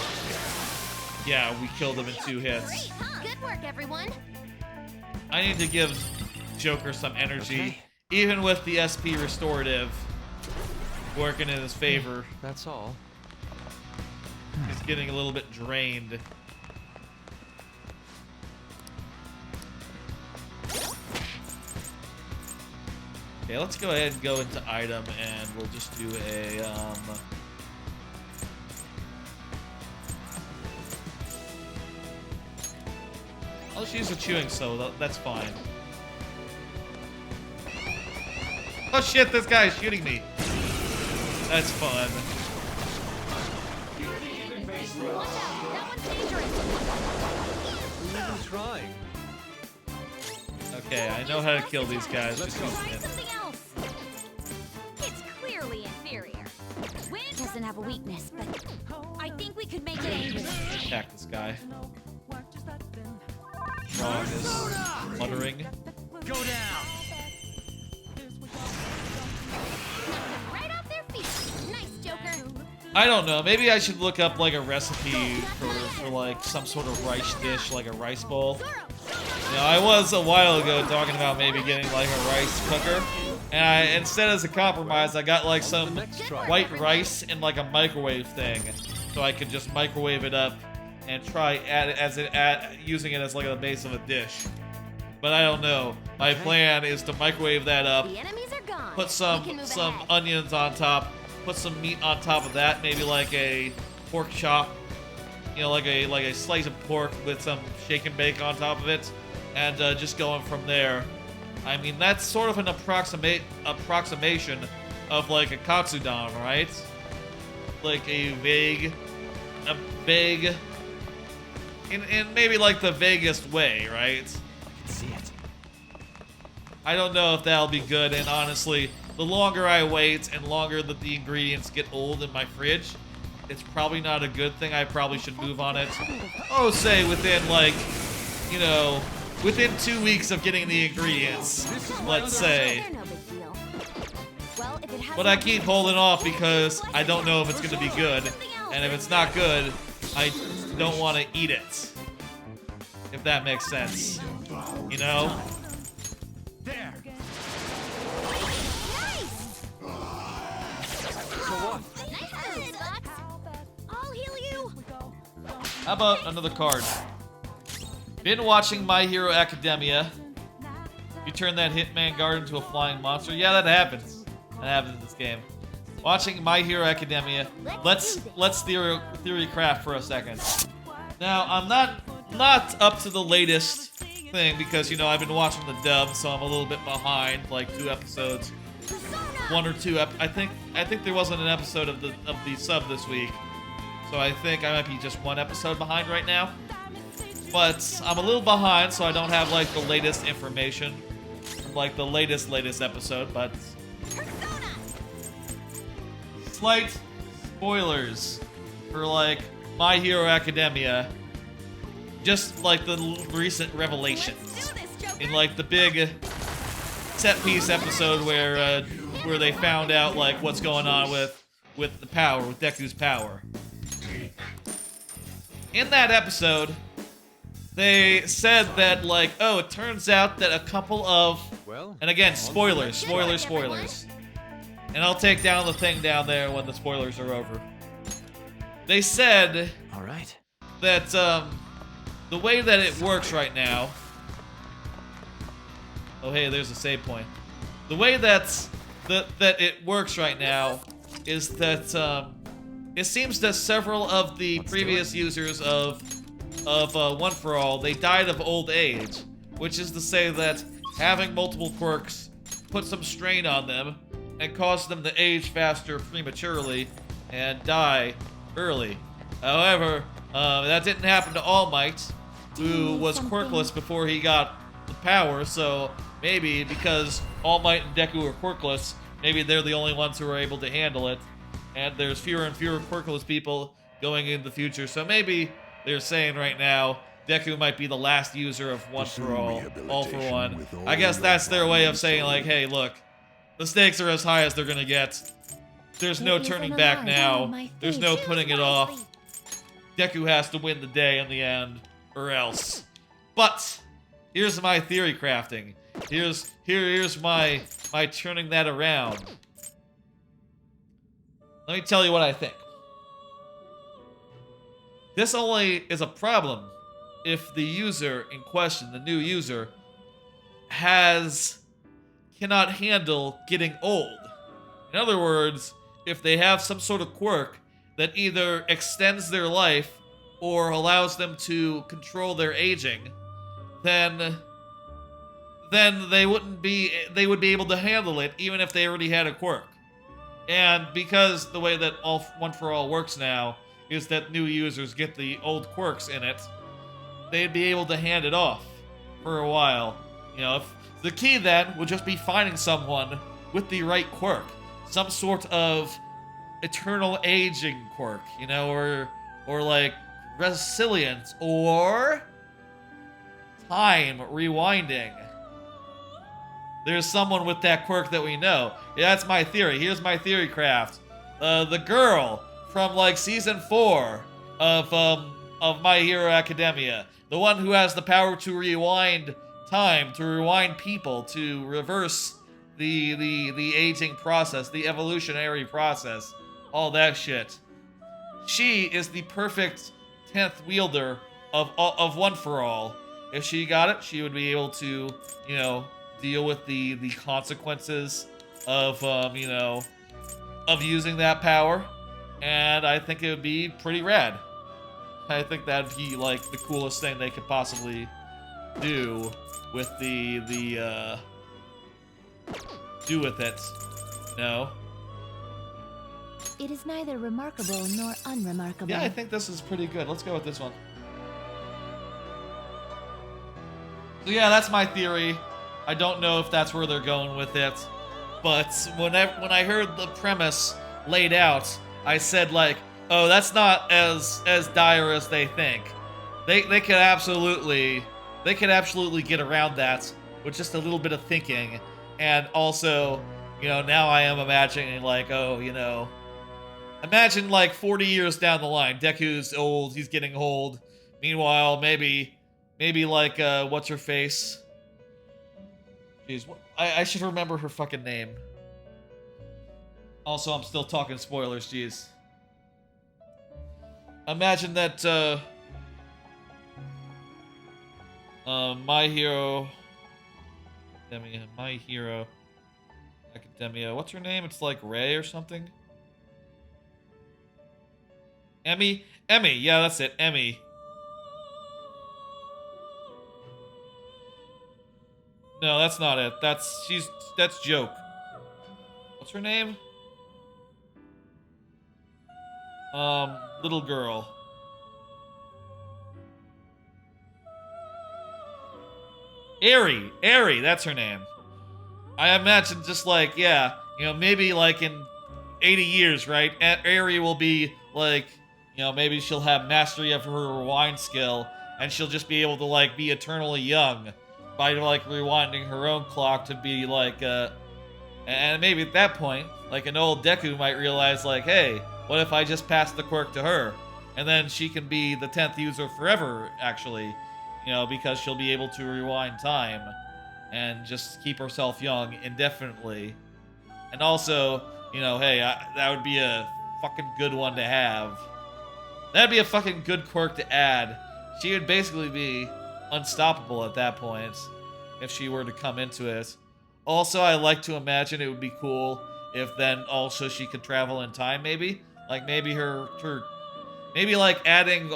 Yeah, we killed them in 2 hits. Good work, everyone. I need to give Joker some energy, even with the SP restorative working in his favor. That's all. He's getting a little bit drained. Okay, let's go ahead and go into item, and we'll just do a, I'll just use a chewing soda, that's fine. Oh shit, this guy is shooting me. That's fun. We're even trying. Okay, I know how to kill these guys. Let's try something else. It's clearly inferior. Wind doesn't have a weakness, but I think we could make it angry. Attack this guy. Frog is fluttering. Go down. Right off their feet. Nice, Joker. I don't know. Maybe I should look up like a recipe for like some sort of rice dish, like a rice bowl. You know, I was a while ago talking about maybe getting like a rice cooker, and instead as a compromise, I got like some white rice in like a microwave thing, so I could just microwave it up and try using it as like the base of a dish. But I don't know. My plan is to microwave that up, put some onions on top, put some meat on top of that, maybe like a pork chop, you know, like a slice of pork with some shake and bake on top of it, and just going from there. I mean, that's sort of an approximation of like a katsudon, right? Like a vague, in maybe like the vaguest way, right? I can see it. I don't know if that'll be good, and honestly, the longer I wait and longer that the ingredients get old in my fridge, it's probably not a good thing. I probably should move on it. Oh, say within like, you know, within 2 weeks of getting the ingredients, let's say. They're no big deal. Well, if but I keep holding off because I don't know if it's going to be good, and if it's not good, I don't want to eat it. If that makes sense. You know? There. I'll heal you. How about another card? Been watching My Hero Academia. You turn that Hitman guard into a flying monster. Yeah, that happens. That happens in this game. Watching My Hero Academia. Let's theory craft for a second. Now, I'm not up to the latest thing because, you know, I've been watching the dub, so I'm a little bit behind, like 2 episodes. 1 or 2 I think there wasn't an episode of the sub this week. So I think I might be just 1 episode behind right now. But I'm a little behind, so I don't have like the latest information from like the latest episode, but slight spoilers for like My Hero Academia. Just like the recent revelations in like the big set piece episode where they found out like what's going on with the power, with Deku's power. In that episode, they said that like, oh, it turns out that a couple of, and again, spoilers. And I'll take down the thing down there when the spoilers are over. They said, all right, that the way that it works right now. Oh, hey, there's a save point. The way that it works right now is that it seems that several of the previous users of One For All, they died of old age, which is to say that having multiple quirks put some strain on them and caused them to age faster prematurely and die early. However, that didn't happen to All Might, who was quirkless before he got the power, so maybe because All Might and Deku are quirkless, maybe they're the only ones who are able to handle it, and there's fewer and fewer quirkless people going into the future, so maybe they're saying right now Deku might be the last user of One For All For One. I guess that's their way of saying like, hey, look, the stakes are as high as they're gonna get. There's no turning back now. There's no putting it off. Deku has to win the day in the end, or else. But here's my theory crafting. Here's my turning that around. Let me tell you what I think. This only is a problem if the user in question, the new user, cannot handle getting old. In other words, if they have some sort of quirk that either extends their life or allows them to control their aging, then they would be able to handle it even if they already had a quirk. And because the way that One For All works now is that new users get the old quirks in it, they'd be able to hand it off for a while. You know, if the key then would just be finding someone with the right quirk, some sort of eternal aging quirk, you know, or like resilience or time rewinding. There's someone with that quirk that we know. Yeah, that's my theory. Here's my theory craft. The girl from like season 4 of My Hero Academia, the one who has the power to rewind time, to rewind people, to reverse the aging process, the evolutionary process, all that shit. She is the perfect 10th wielder of One For All. If she got it, she would be able to, you know, deal with the consequences of you know, of using that power, and I think it would be pretty rad. I think that'd be like the coolest thing they could possibly do with do with it. No. It is neither remarkable nor unremarkable. Yeah, I think this is pretty good. Let's go with this one. So yeah, that's my theory. I don't know if that's where they're going with it, but when I heard the premise laid out, I said like, oh, that's not as dire as they think. They could absolutely get around that with just a little bit of thinking, and also, you know, now I am imagining like, oh, you know, imagine like 40 years down the line, Deku's old, he's getting old. Meanwhile, maybe like, what's her face? Jeez, I should remember her fucking name. Also, I'm still talking spoilers, jeez. Imagine that, My Hero Academia. What's her name? It's like Ray or something. Emmy? Yeah, that's it. Emmy. No, that's not it. That's Joke. What's her name? Little girl. Eri, that's her name. I imagine just like, yeah, you know, maybe like in 80 years, right? Eri will be like, you know, maybe she'll have mastery of her rewind skill, and she'll just be able to like be eternally young by like rewinding her own clock to be like, and maybe at that point, like an old Deku might realize like, hey, what if I just pass the quirk to her? And then she can be the 10th user forever, actually, you know, because she'll be able to rewind time and just keep herself young indefinitely. And also, you know, hey, that would be a fucking good one to have. That'd be a fucking good quirk to add. She would basically be unstoppable at that point if she were to come into it. Also, I like to imagine it would be cool if then also she could travel in time, maybe? Like, maybe maybe like adding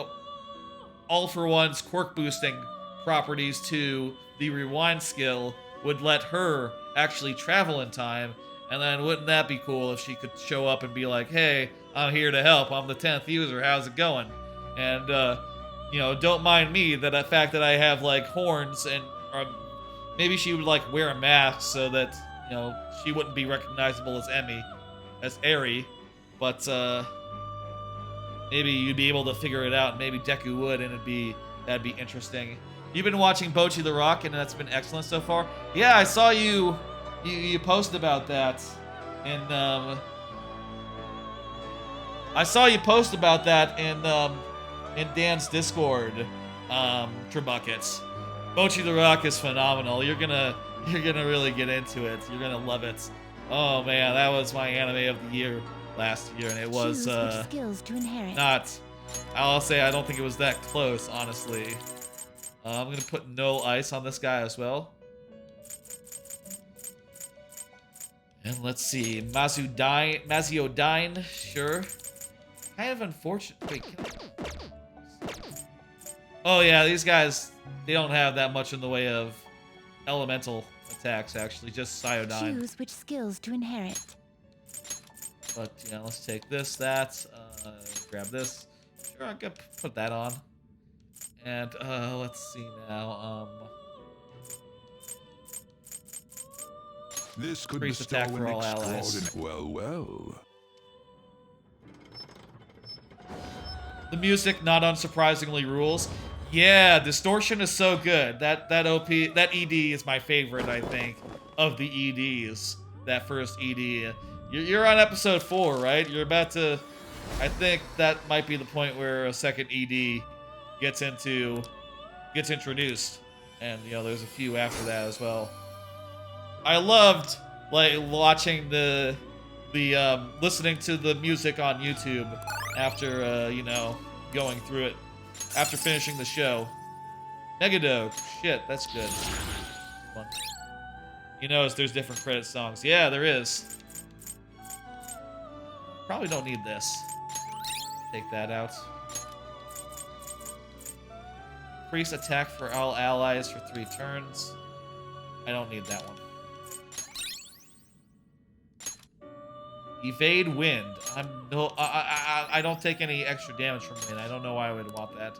All For One's quirk boosting properties to the rewind skill would let her actually travel in time, and then wouldn't that be cool if she could show up and be like, hey, I'm here to help, I'm the 10th user, how's it going? And, you know, don't mind me, that the fact that I have, like, horns, and maybe she would, like, wear a mask so that, you know, she wouldn't be recognizable as Eri, but, maybe you'd be able to figure it out, and maybe Deku would, and that'd be interesting. You've been watching Bocchi the Rock, and that's been excellent so far. Yeah, I saw you post about that, and I saw you post about that in Dan's Discord, Trebuckets. Bocchi the Rock is phenomenal. You're gonna really get into it. You're gonna love it. Oh man, that was my anime of the year last year, and it was skills to inherit. not. I'll say I don't think it was that close, honestly. I'm gonna put no ice on this guy as well. And let's see, Maziodyne, sure. Kind of unfortunate. Wait, oh yeah, these guys, they don't have that much in the way of elemental attacks, actually, just Cyodyne. Choose which skills to inherit. But yeah, let's take this, that, grab this. Sure, I could put that on. And let's see now. This could increase bestow attack for an all allies. Well. The music, not unsurprisingly, rules. Yeah, distortion is so good. That ED is my favorite, I think, of the EDs. That first ED. You're on episode 4, right? You're about to. I think that might be the point where a second ED gets introduced, and you know there's a few after that as well. I loved like watching the listening to the music on YouTube after you know, going through it after finishing the show. Megadoke, shit, that's good. You notice there's different credit songs. Yeah, there is. Probably don't need this. Take that out. Increase attack for all allies for 3 turns. I don't need that one. Evade wind. I don't take any extra damage from wind. I don't know why I would want that.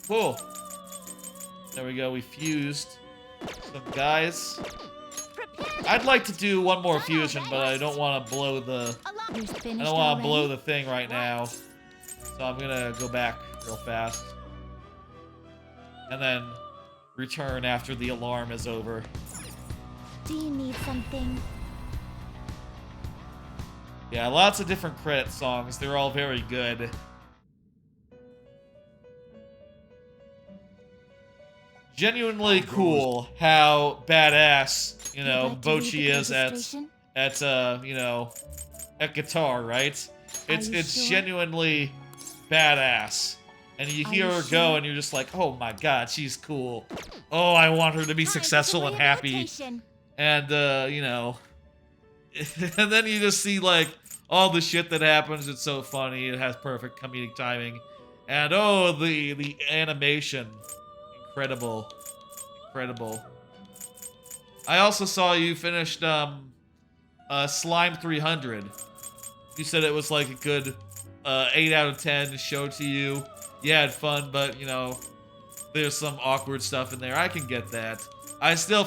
Cool. There we go. We fused some guys. I'd like to do one more fusion, but I don't want to blow the. I don't want to blow the thing right now. So I'm gonna go back real fast. And then return after the alarm is over. Do you need something? Yeah, lots of different credit songs. They're all very good. Genuinely cool how badass, you know, Bochi is at you know, at guitar, right? It's genuinely badass. And you hear her go and you're just like, oh my god, she's cool. Oh, I want her to be successful and happy. And, you know, and then you just see, like, all the shit that happens. It's so funny. It has perfect comedic timing. And, oh, the animation. Incredible. Incredible. I also saw you finished, Slime 300. You said it was, like, a good, 8 out of 10 show to you. You had fun, but, you know, there's some awkward stuff in there. I can get that.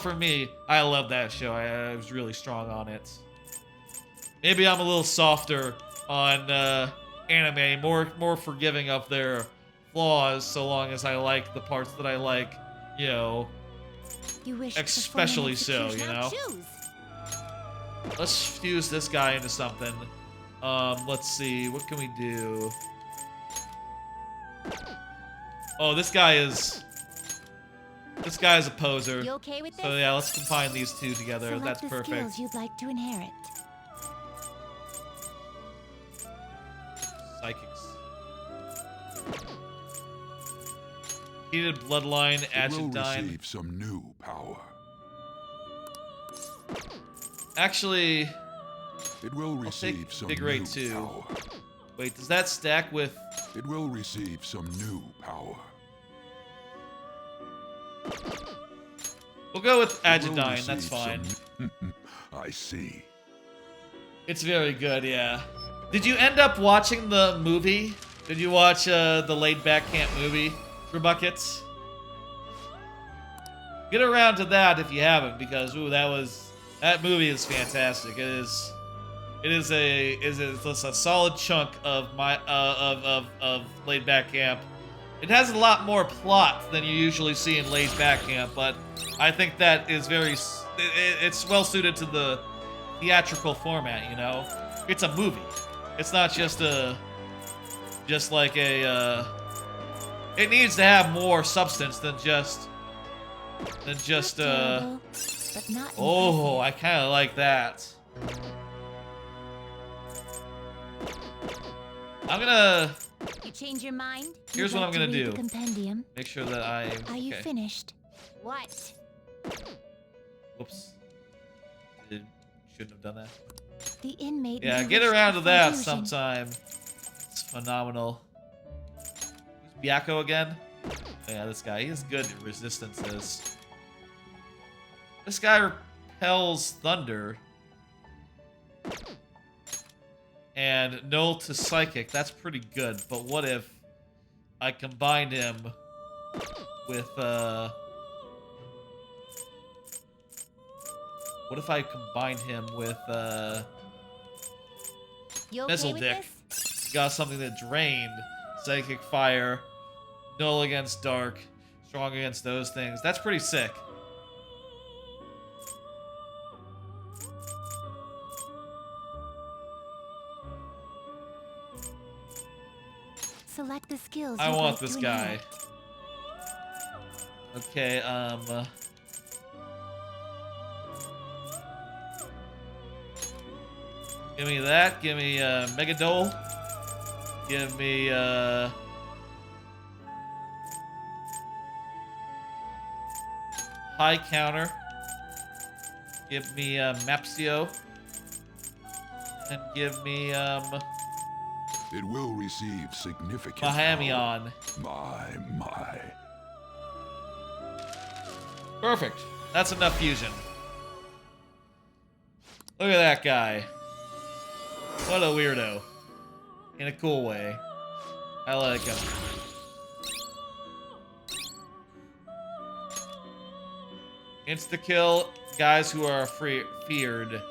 For me, I love that show. I was really strong on it. Maybe I'm a little softer on anime, more forgiving of their flaws, so long as I like the parts that I like, you know, especially so, you know? Let's fuse this guy into something. Let's see, what can we do? Oh, this guy is a poser. You okay with this? So yeah, let's combine these two together. Select That's the perfect. skills you'd like to inherit. Psychics. Heated bloodline, It will Agentine. receive some new power. Actually, it will I'll receive take some Big new Ray 2. power. Wait, does that stack with? It will receive some new power. We'll go with It will Agentine. That's receive fine. I see. It's very good, yeah. Did you end up watching the movie? Did you watch the Laid Back Camp movie for Buckets? Get around to that if you haven't, because ooh, that movie is fantastic. It is a solid chunk of my of Laid Back Camp. It has a lot more plot than you usually see in Laid Back Camp, but I think that is it's well suited to the theatrical format, you know? It's a movie. It's not just like a, it needs to have more substance than just, oh, I kind of like that. I'm gonna... You change your mind? Here's what I'm gonna do. Compendium. Make sure that I... Are you finished? What? Whoops. Shouldn't have done that. The inmate. Yeah, get around to that sometime. It's phenomenal. Who's Byako again? Oh, yeah, this guy. He has good resistances. This guy repels thunder. And null to psychic. That's pretty good. But what if I combined him with what if I combined him with Missile Dick? Got something that drained. Psychic fire. Null against dark. Strong against those things. That's pretty sick. Select the skills. I want this guy. Okay, give me that. Give me Megadole. Give me High Counter. Give me Mapsio. And give me It will receive significant Mahamion. My. Perfect. That's enough fusion. Look at that guy. What a weirdo. In a cool way. I like him. Insta-kill guys who are feared.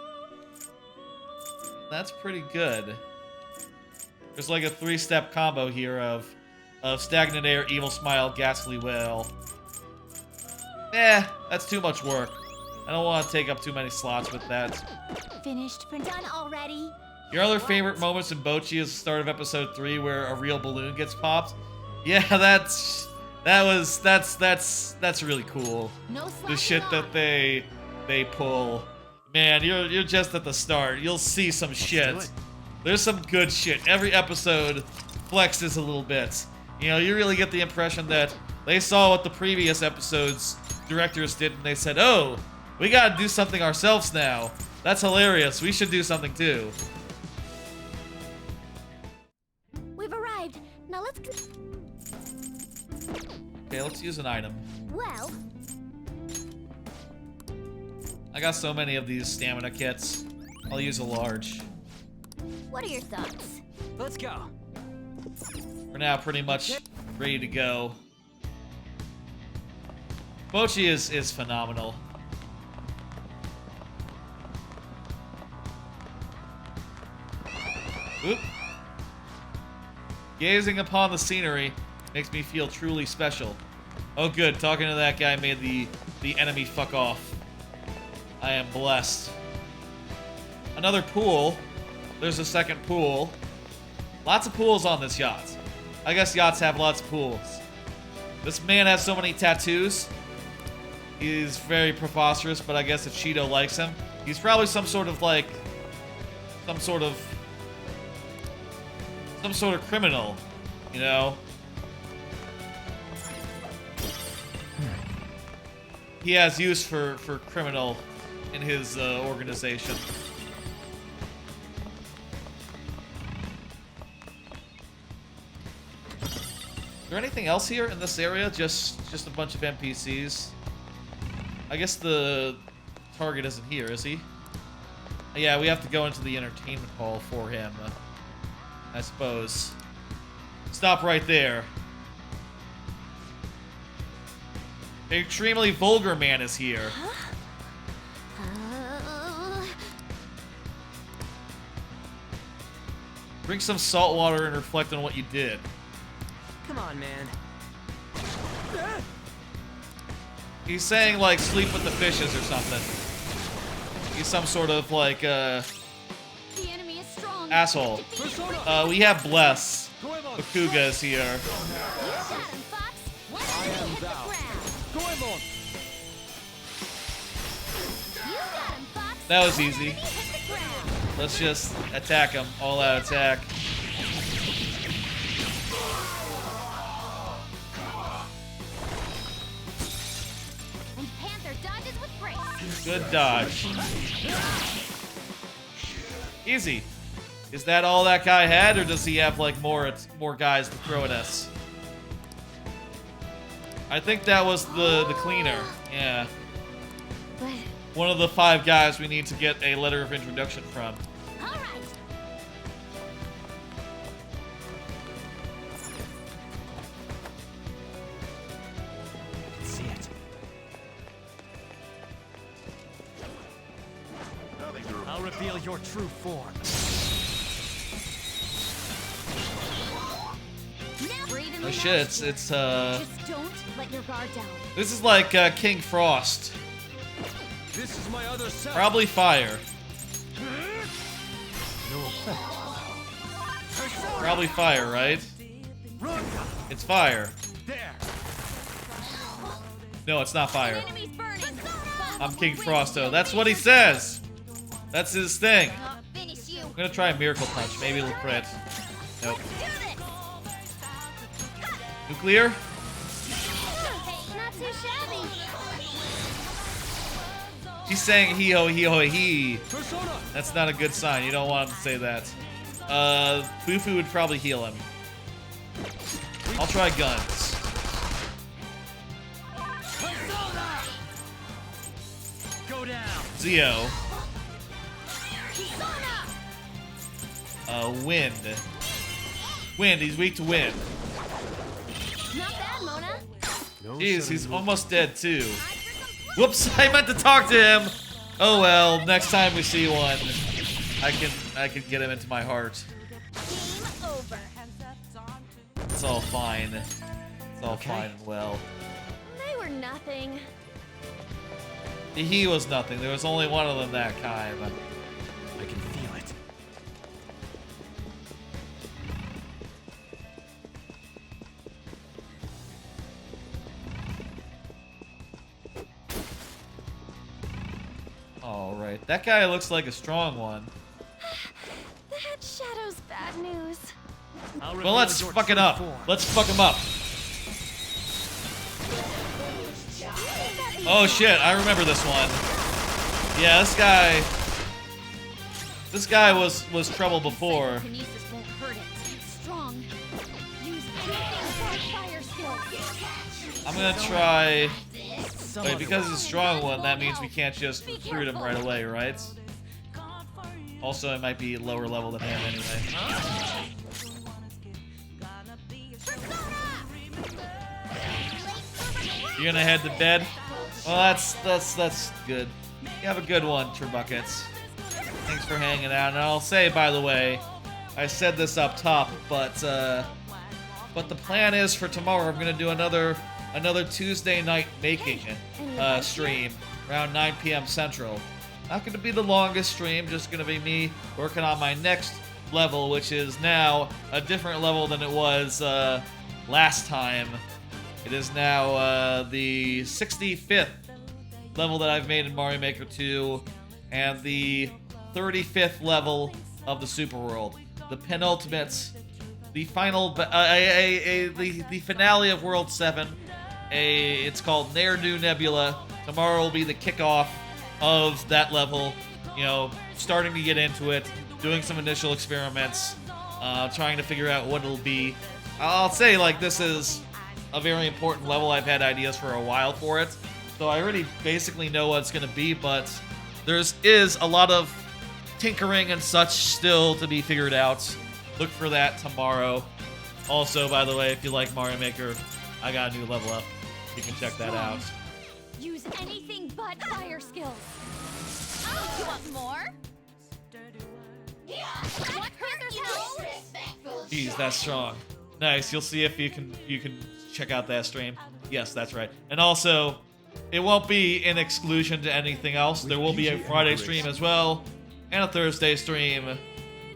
That's pretty good. There's like a 3-step combo here of Stagnant Air, Evil Smile, Ghastly Wail. Eh, that's too much work. I don't want to take up too many slots with that. Finished for done already. Your other favorite moments in Bochi is the start of episode 3 where a real balloon gets popped. Yeah, that's really cool. No The shit that they pull. Man, you're just at the start. You'll see some shit. There's some good shit. Every episode flexes a little bit. You know, you really get the impression that they saw what the previous episodes directors did and they said, "Oh, we gotta do something ourselves now. That's hilarious. We should do something too." We've arrived. Now let's. Okay, let's use an item. Well, I got so many of these stamina kits. I'll use a large. what are your thoughts? Let's go. We're now pretty much ready to go. Bochi is phenomenal. Oop. Gazing upon the scenery makes me feel truly special. Oh good, talking to that guy made the enemy fuck off. I am blessed. Another pool. There's a second pool. Lots of pools on this yacht. I guess yachts have lots of pools. This man has so many tattoos. He's very preposterous, but I guess if Shido likes him, he's probably some sort of criminal, you know? He has use for criminal in his organization. Is there anything else here in this area? Just a bunch of NPCs. I guess the target isn't here, is he? Yeah, we have to go into the entertainment hall for him, I suppose. Stop right there. An extremely vulgar man is here. Drink some salt water and reflect on what you did. Come on, man. He's saying, like, sleep with the fishes or something. He's some sort of, like, The enemy is strong. asshole. We have Bless. Bakuga is here. You got him, Fox. One enemy hit the ground. You got him, Fox. That was One easy. enemy hit the ground. Let's just attack him. All out attack. And Panther dodges with grace. Good dodge. Easy. Is that all that guy had, or does he have like more guys to throw at us? I think that was the cleaner. Yeah. But One of the 5 guys we need to get a letter of introduction from. all right. See it. I'll reveal your true form. Breathe in Oh the shit, nostrils. it's Just don't let your guard down. this is like King Frost. This is my other self. Probably fire. No effect. Probably fire, right? It's fire. There. No, it's not fire. Enemy's burning. I'm King Frosto. That's what he says. That's his thing. I'll finish you. I'm gonna try a Miracle Punch. Maybe it'll crit. Nope. Do this. Nuclear? Not too shabby. He's saying hee-ho, hee-ho, hee. Persona. That's not a good sign. You don't want him to say that. Bufu would probably heal him. I'll try guns. Go down. Zio. Wind. Wind, he's weak to wind. Not bad, Mona. Jeez, he's almost dead too. Whoops, I meant to talk to him. Oh well, next time we see one, I can get him into my heart. Game over. It's all fine. It's all fine and well. They were nothing. He was nothing. There was only one of them that kind. I can feel it. Alright, that guy looks like a strong one. That Shadow's bad news. Well, let's fuck it up. Let's fuck him up. Oh shit, I remember this one. Yeah, this guy was trouble before. Telekinesis won't hurt it. It's strong. Use fire skills. I'm gonna try. Wait, because it's a strong one, that means we can't just recruit him right away, right? Also, it might be lower level than him anyway. You're gonna head to bed? Well, that's good. You have a good one, Turbuckets. Thanks for hanging out. And I'll say, by the way, I said this up top, but the plan is for tomorrow. I'm gonna do another Tuesday night making stream around 9 p.m. Central. Not gonna be the longest stream. Just gonna be me working on my next level, which is now a different level than it was last time. It is now the 65th level that I've made in Mario Maker 2, and the 35th level of the Super World. The penultimate, the final, the finale of World 7. It's called Ne'er-Do Nebula. Tomorrow will be the kickoff of that level. You know, starting to get into it, doing some initial experiments, trying to figure out what it'll be. I'll say, like, this is a very important level. I've had ideas for a while for it, so I already basically know what it's going to be, but is a lot of tinkering and such still to be figured out. Look for that tomorrow. Also, by the way, if you like Mario Maker, I got a new level up. You can check that out. Use anything but fire skills. Oh, you want more? What hurt, you know? Jeez, that's strong. Nice. You'll see if you can check out that stream. Yes, that's right. And also, it won't be in exclusion to anything else. There will be a Friday stream as well, and a Thursday stream.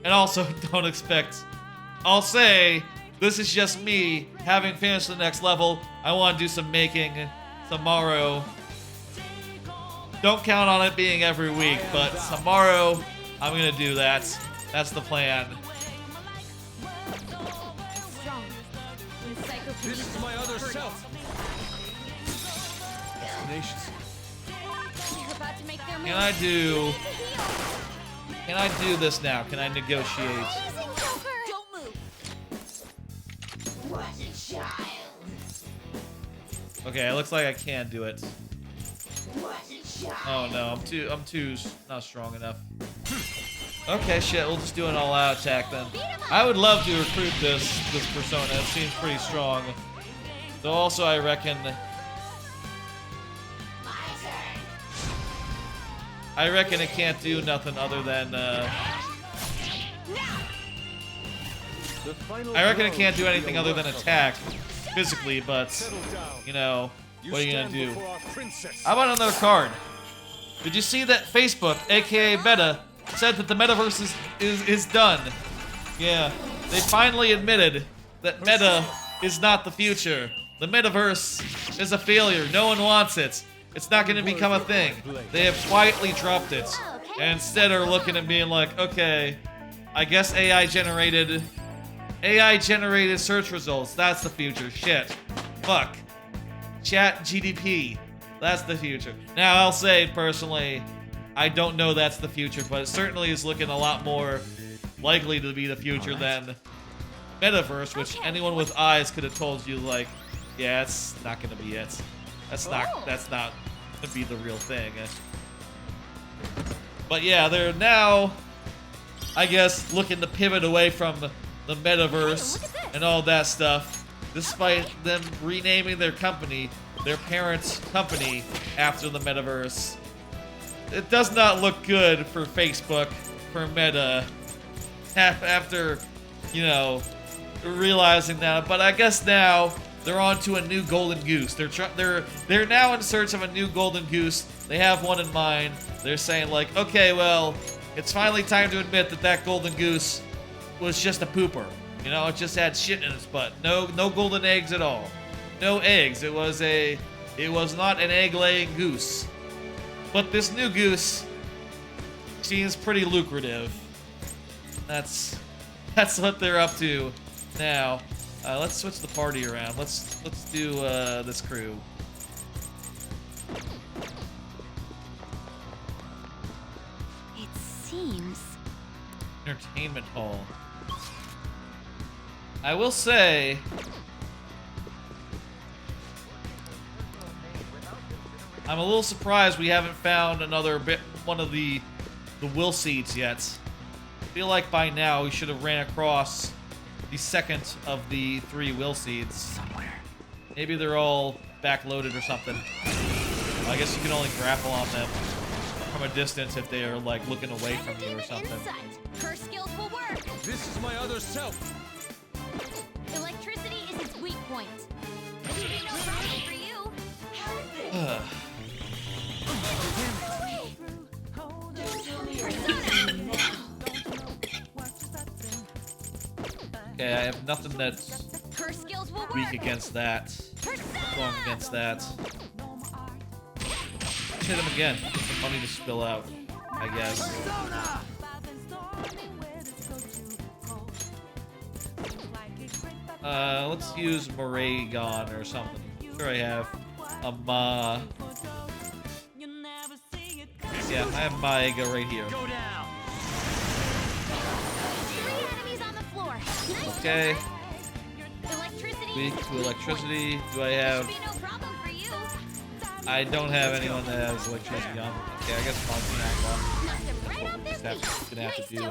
And also, don't expect... I'll say, this is just me having finished the next level. I want to do some making tomorrow. Don't count on it being every week, but tomorrow, I'm going to do that. That's the plan. This is my other self. Can I do this now? Can I negotiate? Don't move. What a child. Okay, it looks like I can do it. What a child. Oh no, I'm too not strong enough. Okay, shit, we'll just do an all-out attack then. I would love to recruit this persona. It seems pretty strong. Though also I reckon it can't do nothing other than I reckon it can't do anything other than attack physically, but you know, what are you gonna do? How about another card? Did you see that Facebook, aka Meta, said that the metaverse is done? Yeah, they finally admitted that Meta is not the future. The metaverse is a failure. No one wants it. It's not going to become a thing. They have quietly dropped it, and instead are looking and being like, okay, I guess AI generated search results. That's the future. Shit. Fuck. Chat GDP. That's the future. Now, I'll say, personally, I don't know that's the future, but it certainly is looking a lot more likely to be the future than Metaverse, which anyone with eyes could have told you, like, yeah, it's not gonna be it. That's not gonna be the real thing. But yeah, they're now, I guess, looking to pivot away from the Metaverse and all that stuff, despite them renaming their company, their parent company, after the Metaverse. It does not look good for Facebook, for Meta, after, you know, realizing that. But I guess now they're on to a new golden goose. They're now in search of a new golden goose. They have one in mind. They're saying like, okay, well, it's finally time to admit that that golden goose was just a pooper. You know, it just had shit in its butt. No golden eggs at all. No eggs. It was not an egg-laying goose. But this new goose seems pretty lucrative. That's what they're up to now. Let's switch the party around. Let's do this crew. It seems. Entertainment hall. I will say, I'm a little surprised we haven't found one of the will seeds yet. I feel like by now we should have ran across the second of the 3 will seeds somewhere. Maybe they're all backloaded or something. I guess you can only grapple on them from a distance if they are like looking away from you or something. Her skills will work. This is my other self. Electricity is its weak point. It should be no problem for you. Okay, I have nothing that's Her skills will weak work. against that. Strong against that. Hit him again. Get some money to spill out, I guess. Let's use Moragon or something. I'm sure I have a Yeah, I have Maiga right here. Okay. Weak to electricity. Do I have... I don't have anyone that has electricity on. Okay, I guess Monty gonna have to do.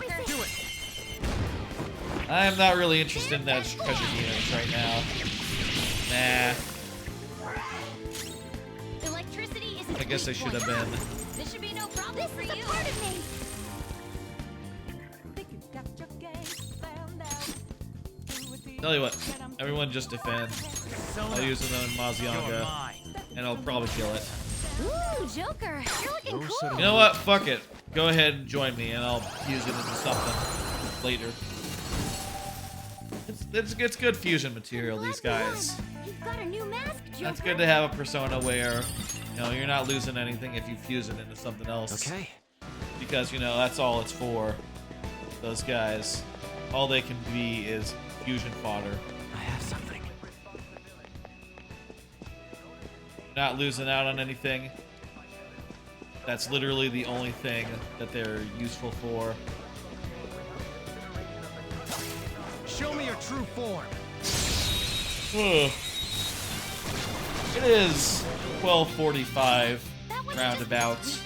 I am not really interested in that treasure units right now. Nah. I guess I should have been. This should be no problem for you. Tell you what, everyone just defend. I'll use it on Mazionga, and I'll probably kill it. Ooh, Joker, you're looking cool. You know what? Fuck it. Go ahead and join me, and I'll use it into something later. It's good fusion material, these guys. You've got a new mask, Joker. That's good to have a persona where, you know, you're not losing anything if you fuse it into something else. Okay. Because, you know, that's all it's for. Those guys. All they can be is fusion fodder. I have something. Not losing out on anything. That's literally the only thing that they're useful for. Show me your true form. It is 12:45 roundabout. Ice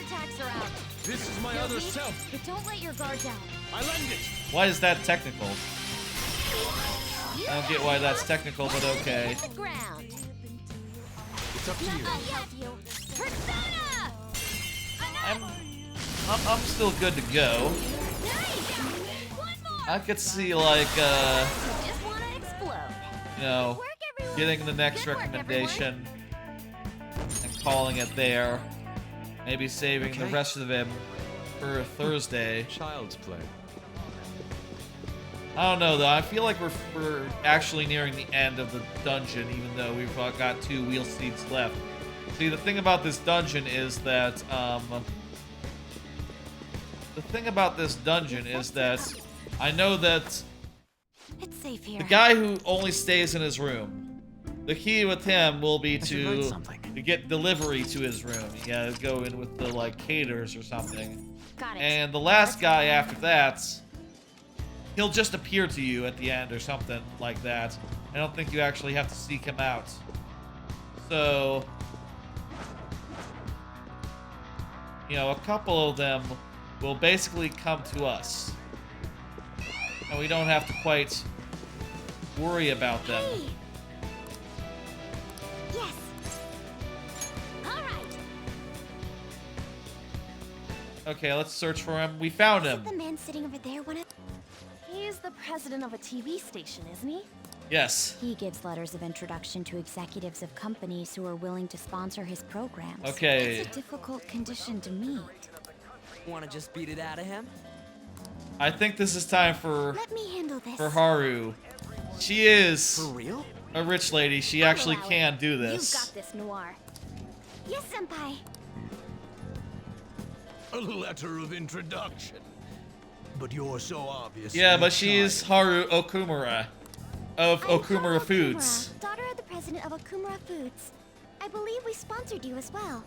attacks are out. This is my other self. But don't let your guard down. I lend it. Why is that technical? I don't get why that's technical, but okay. Hit the ground. It's up to you. I'll help you. Persona! I'm still good to go. I could see like Just wanna explode. you know, getting the next recommendation and calling it there. Maybe saving the rest of them for Thursday. Child's play. I don't know though. I feel like we're actually nearing the end of the dungeon, even though we've got 2 wheel seats left. See, the thing about this dungeon is that I know that It's safe here. the guy who only stays in his room, the key with him will be to get delivery to his room. You gotta go in with the like caters or something. Got it. And the last guy after that, he'll just appear to you at the end or something like that. I don't think you actually have to seek him out. So, you know, a couple of them will basically come to us. And we don't have to quite worry about them. Hey. Yes. All right. Okay, let's search for him. We found him. The man sitting over there, He's the president of a TV station, isn't he? Yes. He gives letters of introduction to executives of companies who are willing to sponsor his programs. Okay. It's a difficult condition to meet. Want to just beat it out of him? I think this is time for Let me handle this. for Haru. She is For real? a rich lady. She actually can do this. You've got this, Noir. Yes, Senpai. A letter of introduction. But you're so obvious. Yeah, but she's Haru Okumura of Okumura Foods. Daughter of the president of Okumura Foods. I believe we sponsored you as well.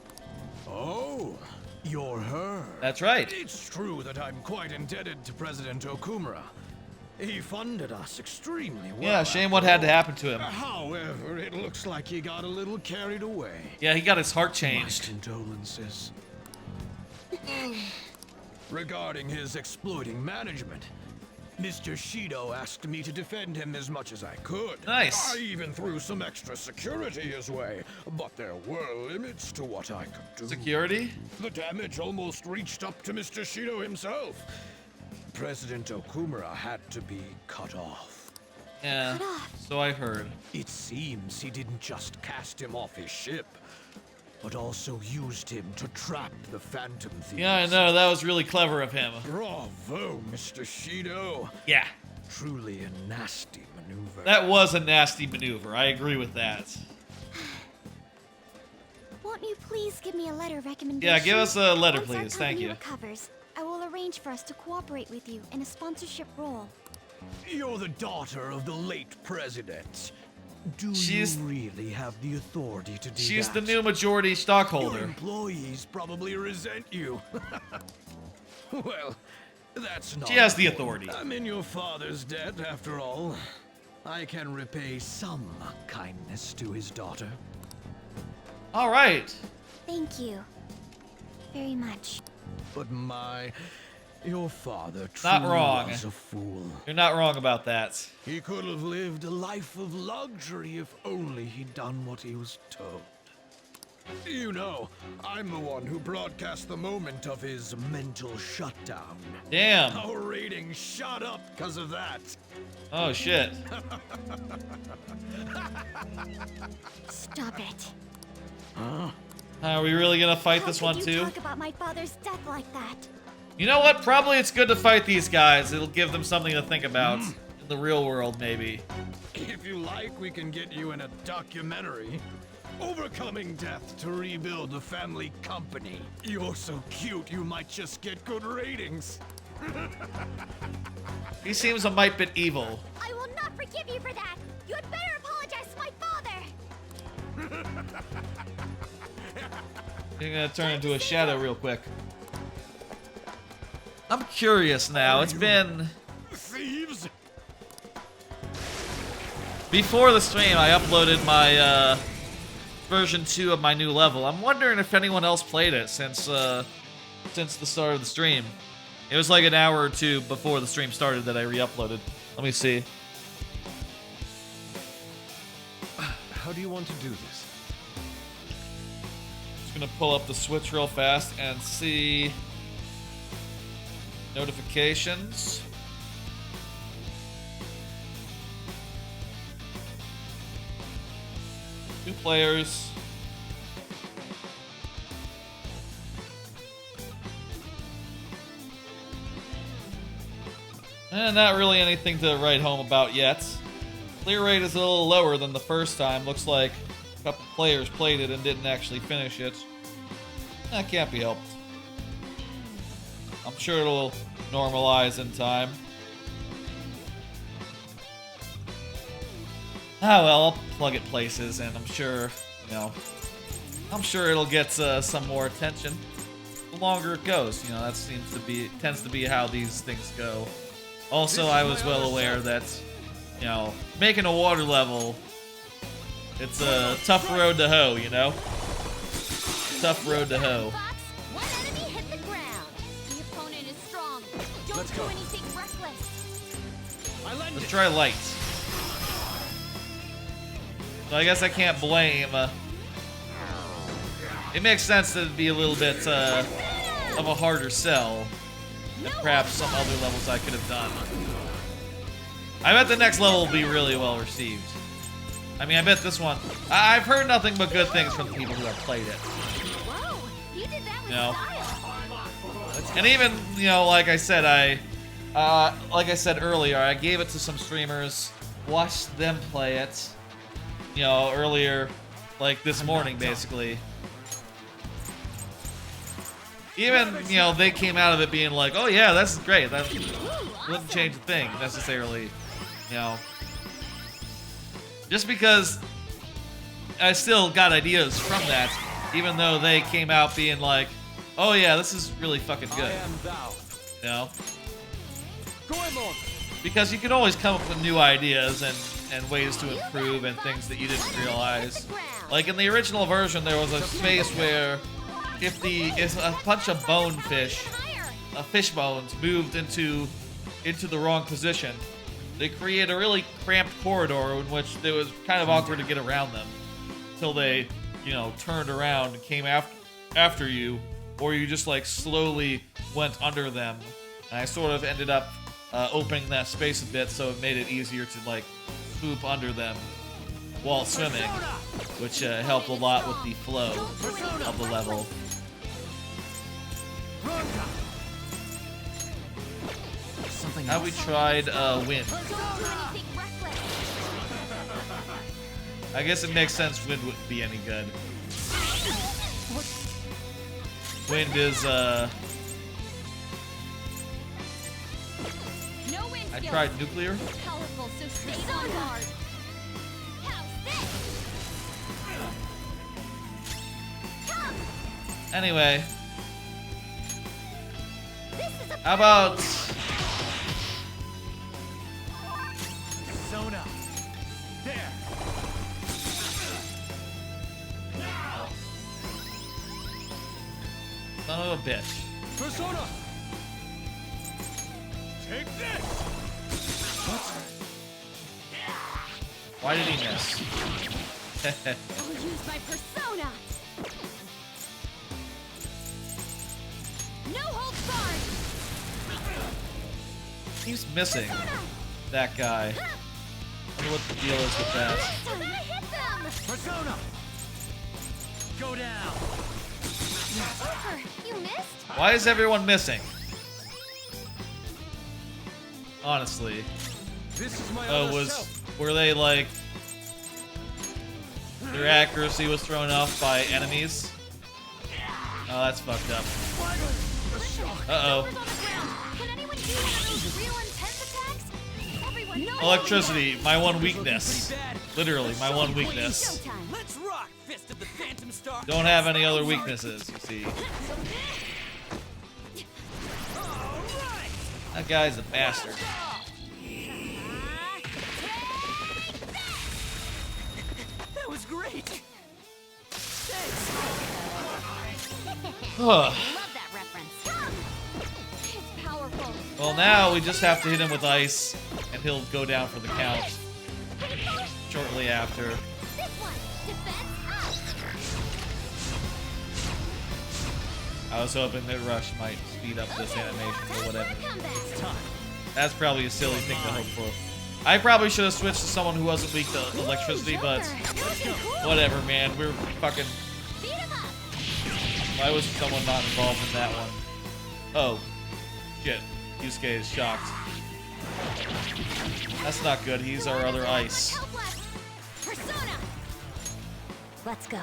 Oh, you're her. That's right. It's true that I'm quite indebted to President Okumura. He funded us extremely well. Yeah, shame what had to happen to him. However, it looks like he got a little carried away. Yeah, he got his heart changed. My condolences. Regarding his exploiting management, Mr. Shido asked me to defend him as much as I could. Nice. I even threw some extra security his way, but there were limits to what I could do. Security? The damage almost reached up to Mr. Shido himself. President Okumura had to be cut off. Yeah, so I heard. It seems he didn't just cast him off his ship, but also used him to trap the Phantom Thieves. Yeah, I know. That was really clever of him. Bravo, Mr. Shido. Yeah. Truly a nasty maneuver. That was a nasty maneuver. I agree with that. Won't you please give me a letter of recommendation? Yeah, give us a letter, Once our please. Thank company you. recovers, I will arrange for us to cooperate with you in a sponsorship role. You're the daughter of the late president. Do She's- you really have the authority to do She's that? the new majority Your stockholder. employees probably resent you. Well, that's not. She has the important. authority. I'm in your father's debt, after all. I can repay some kindness to his daughter. All right. Thank you. Very much. But your father Not truly wrong. was a fool. You're not wrong about that. He could have lived a life of luxury if only he'd done what he was told. You know, I'm the one who broadcast the moment of his mental shutdown. Damn. Our ratings shot up because of that. Oh, shit. Stop it. Huh? Are we really gonna fight How this could one you too? talk about my father's death like that? You know what? Probably it's good to fight these guys. It'll give them something to think about in the real world, maybe. If you like, we can get you in a documentary. Overcoming death to rebuild the family company. You're so cute, you might just get good ratings. He seems a mite bit evil. I will not forgive you for that. You had better apologize to my father. You're gonna turn into a shadow real quick. I'm curious now. It's been... Thieves? Before the stream, I uploaded my version 2 of my new level. I'm wondering if anyone else played it since the start of the stream. It was like an hour or two before the stream started that I re-uploaded. Let me see. How do you want to do this? Just gonna pull up the Switch real fast and see notifications. Two players. And not really anything to write home about yet. Clear rate is a little lower than the first time. Looks like a couple players played it and didn't actually finish it. That can't be helped. I'm sure it'll normalize in time. Ah well, I'll plug it places and I'm sure, I'm sure it'll get some more attention the longer it goes. That tends to be how these things go. Also, I was well aware that, making a water level, it's a tough road to hoe, Tough road to hoe. One enemy hit the ground. The opponent is strong. Don't do anything reckless. Let's try light. So I guess I can't blame. It makes sense that it'd be a little bit of a harder sell than perhaps some other levels I could have done. I bet the next level will be really well received. I mean, I bet this one... I've heard nothing but good things from the people who have played it. Whoa, you did that with You know? style. And even, you know, like I said, like I said earlier, I gave it to some streamers, watched them play it, you know, earlier, like this morning, basically. Even, you know, they came out of it being like, oh yeah, that's great. That wouldn't change a thing, necessarily, you know. Just because I still got ideas from that, even though they came out being like, oh yeah, this is really fucking good. You know? Because you can always come up with new ideas and ways to improve and things that you didn't realize. Like in the original version, there was a space where if a bunch of fish bones moved into the wrong position, they create a really cramped corridor in which it was kind of awkward to get around them until they, you know, turned around and came after you, or you just like slowly went under them. And I sort of ended up opening that space a bit, so it made it easier to like swoop under them while swimming, which helped a lot with the flow of the level. Have we tried wind? I guess it makes sense wind wouldn't be any good. Wind is I tried nuclear. Powerful, so stay on guard. Anyway, how about Persona? There. son of a bitch? Persona. Take this. Why did he miss? I'll use my persona. No holds barred. He's missing that guy. I wonder what the deal is with that. Persona. Go down. Over. You missed? Why is everyone missing? Honestly. This is my Were they like their accuracy was thrown off by enemies? Oh, that's fucked up. Uh-oh. Can anyone do one of those real intense attacks? Everyone, no. Electricity, my one weakness. Literally, my one weakness. Let's rock, Fist of the Phantom Star. Don't have any other weaknesses, you see. That guy's a bastard. That was great. Love that reference. It's powerful. Well, now we just have to hit him with ice, and he'll go down for the count shortly after. This one, defense up. I was hoping that Rush might speed up this animation or whatever. That's probably a silly thing to hope for. I probably should have switched to someone who wasn't weak to electricity, but whatever, man. We're fucking... Why was someone not involved in that one? Oh. Shit. Yusuke is shocked. That's not good. He's our other ice. Persona. Let's go.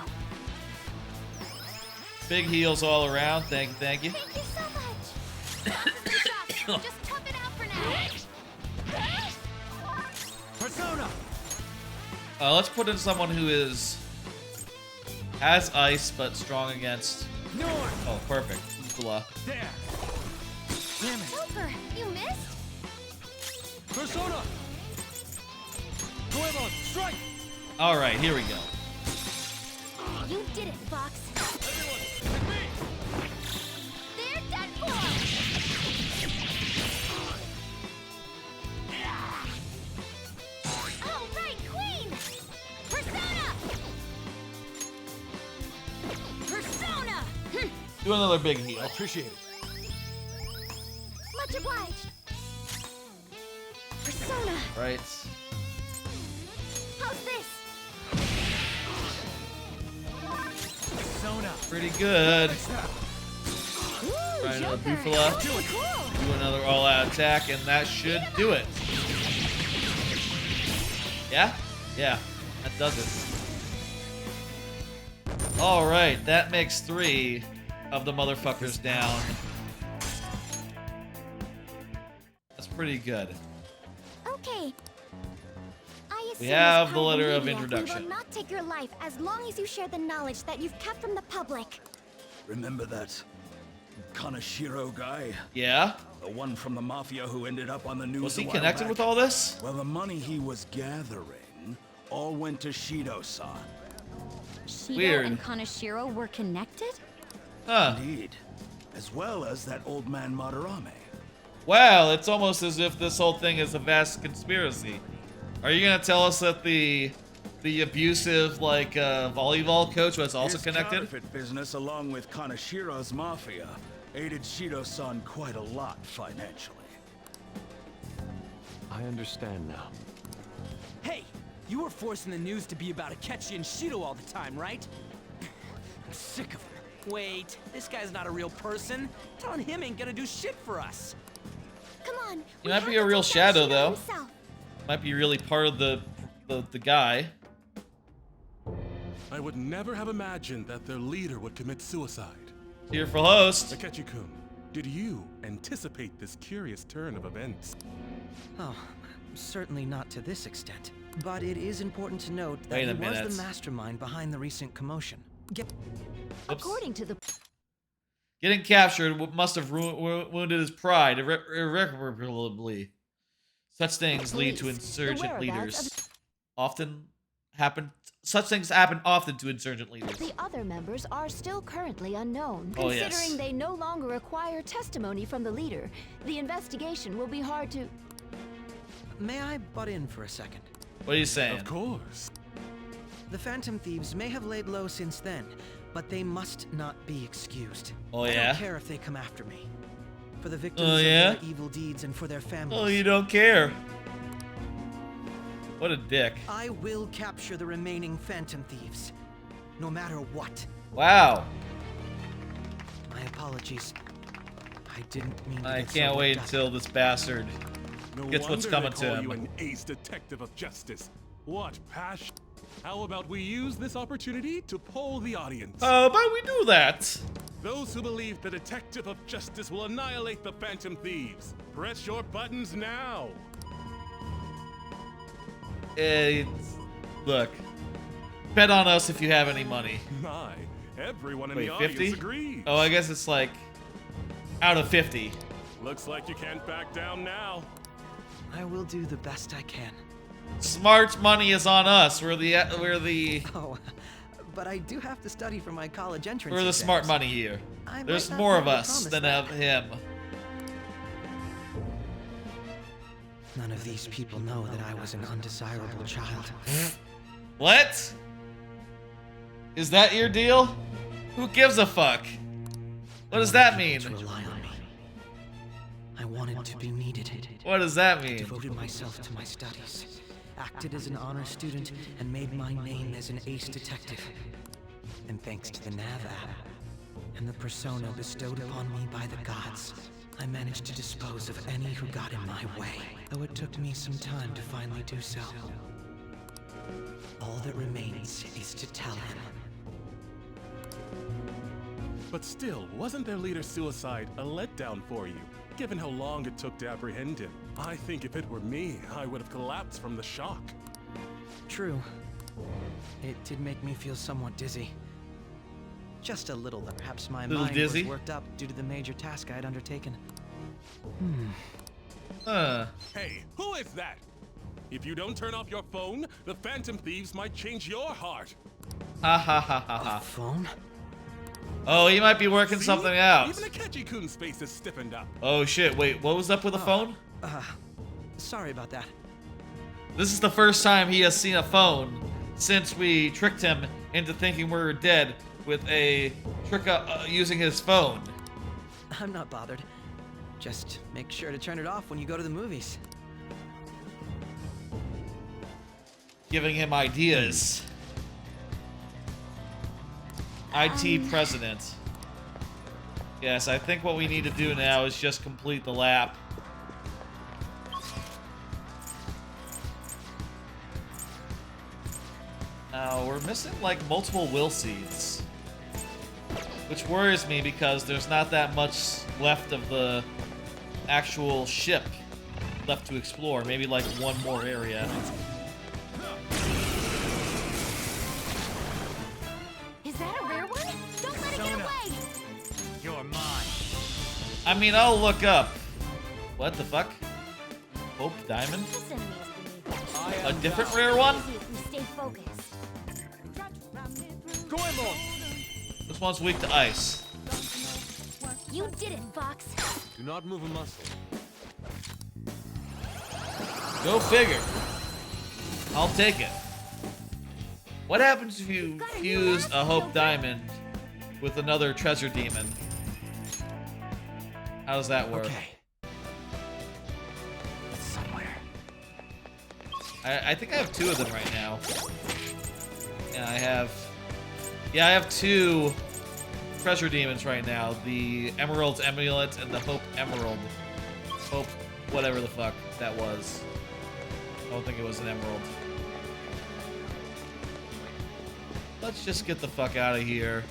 Big heals all around. Thank you, thank you. Thank you so much. Just tough it out for now. Persona. Let's put in someone who has ice but strong against. Oh, perfect. Ukula. There. Damn it. Joker, you missed? Persona. Goemon, strike. All right, here we go. You did it, Fox. They're done for. All right, Queen. Persona. Persona. Do another big heal. I appreciate it. Much obliged. Persona. Right. How's this? Pretty good. Ooh, Right, another Joker. Bufala. Really cool. Do another all-out attack, and that should do it. Yeah? Yeah, that does it. Alright, that makes 3 of the motherfuckers down. That's pretty good. Okay. I We assume have as the part letter of media, introduction. We will not take your life as long as you share the knowledge that you've kept from the public. Remember that Kaneshiro guy? Yeah? The one from the Mafia who ended up on the news. Was he a while connected back? with all this? Well, the money he was gathering all went to Shido-san. Shido Weird. and Kaneshiro were connected? Huh. Indeed. As well as that old man Madarame. Wow, it's almost as if this whole thing is a vast conspiracy. Are you gonna tell us that the abusive, like, volleyball coach was also His connected? counterfeit business, along with Kaneshiro's Mafia, aided Shido-san quite a lot financially. I understand now. Hey, you were forcing the news to be about Akechi and Shido all the time, right? I'm sick of him. Wait, this guy's not a real person. Telling him ain't gonna do shit for us. Come on. He might be a real shadow, though. Might be really part of the guy. I would never have imagined that their leader would commit suicide. Cheerful host. Akechi-kun, did you anticipate this curious turn of events? Oh, certainly not to this extent. But it is important to note that Wait he a was minute. the mastermind behind the recent commotion. According to the Getting captured must have wounded his pride irreparably. Such things lead to insurgent leaders. Such things happen often to insurgent leaders. the other members are still currently unknown. Oh, yes. Considering they no longer require testimony from the leader, the investigation will be hard to... May I butt in for a second? What are you saying? Of course. The Phantom Thieves may have laid low since then, but they must not be excused. Oh, I yeah? don't care if they come after me. For the victims Oh, of yeah? their evil deeds and for their families. Oh, you don't care. What a dick. I will capture the remaining Phantom Thieves, no matter what. Wow. My apologies. I didn't mean to I get so can't wait worked up. until this bastard No gets what's wonder coming they to call him. you an ace detective of justice. What passion! How about we use this opportunity to poll the audience? How about we do that? Those who believe the detective of justice will annihilate the Phantom Thieves, press your buttons now. Look, bet on us if you have any money. My, everyone in Wait, the audience 50? agrees. Oh, I guess it's like out of 50. Looks like you can't back down now. I will do the best I can. Smart money is on us. We're the Oh, but I do have to study for my college entrance. we're the exams. smart money here. I There's might not more be of able to us promise than that. of him. None of these people know that I was an undesirable child. What? Is that your deal? Who gives a fuck? What does that mean? To rely on me. I wanted to be needed. What does that mean? Devoted myself to my studies, acted as an honor student, and made my name as an ace detective. And thanks to the Nav app and the persona bestowed upon me by the gods, I managed to dispose of any who got in my way, though it took me some time to finally do so. All that remains is to tell him. But still, wasn't their leader's suicide a letdown for you, given how long it took to apprehend him? I think if it were me, I would have collapsed from the shock. True. It did make me feel somewhat dizzy. Just a little. Perhaps my Little mind dizzy? was worked up due to the major task I had undertaken. Hey, who is that? If you don't turn off your phone, the Phantom Thieves might change your heart. Ha ha ha ha ha. Phone? Oh, he might be working See? something out. Even Akechi-kun's face is stiffened up. Oh shit, wait, what was up with the phone? Sorry about that. This is the first time he has seen a phone since we tricked him into thinking we were dead with a trick using his phone. I'm not bothered. Just make sure to turn it off when you go to the movies. giving him ideas. IT president. Yes, I think what we need to do now is just complete the lap. Now, we're missing, like, multiple will seeds. Which worries me because there's not that much left of the actual ship left to explore. Maybe, like, one more area. Is that a rare one? Don't let it get away! You're mine. I mean, I'll look up. What the fuck? Hope Diamond? A different rare one? Stay focused. This one's weak to ice. You did it, Fox. Do not move a muscle. Go figure. I'll take it. What happens if you fuse a Hope Diamond with another Treasure Demon? How does that work? Okay. Somewhere. I think I have 2 of them right now. And I have... Yeah, I have 2 Treasure Demons right now. The Emerald's Amulet and the Hope Emerald. Hope whatever the fuck that was. I don't think it was an emerald. Let's just get the fuck out of here.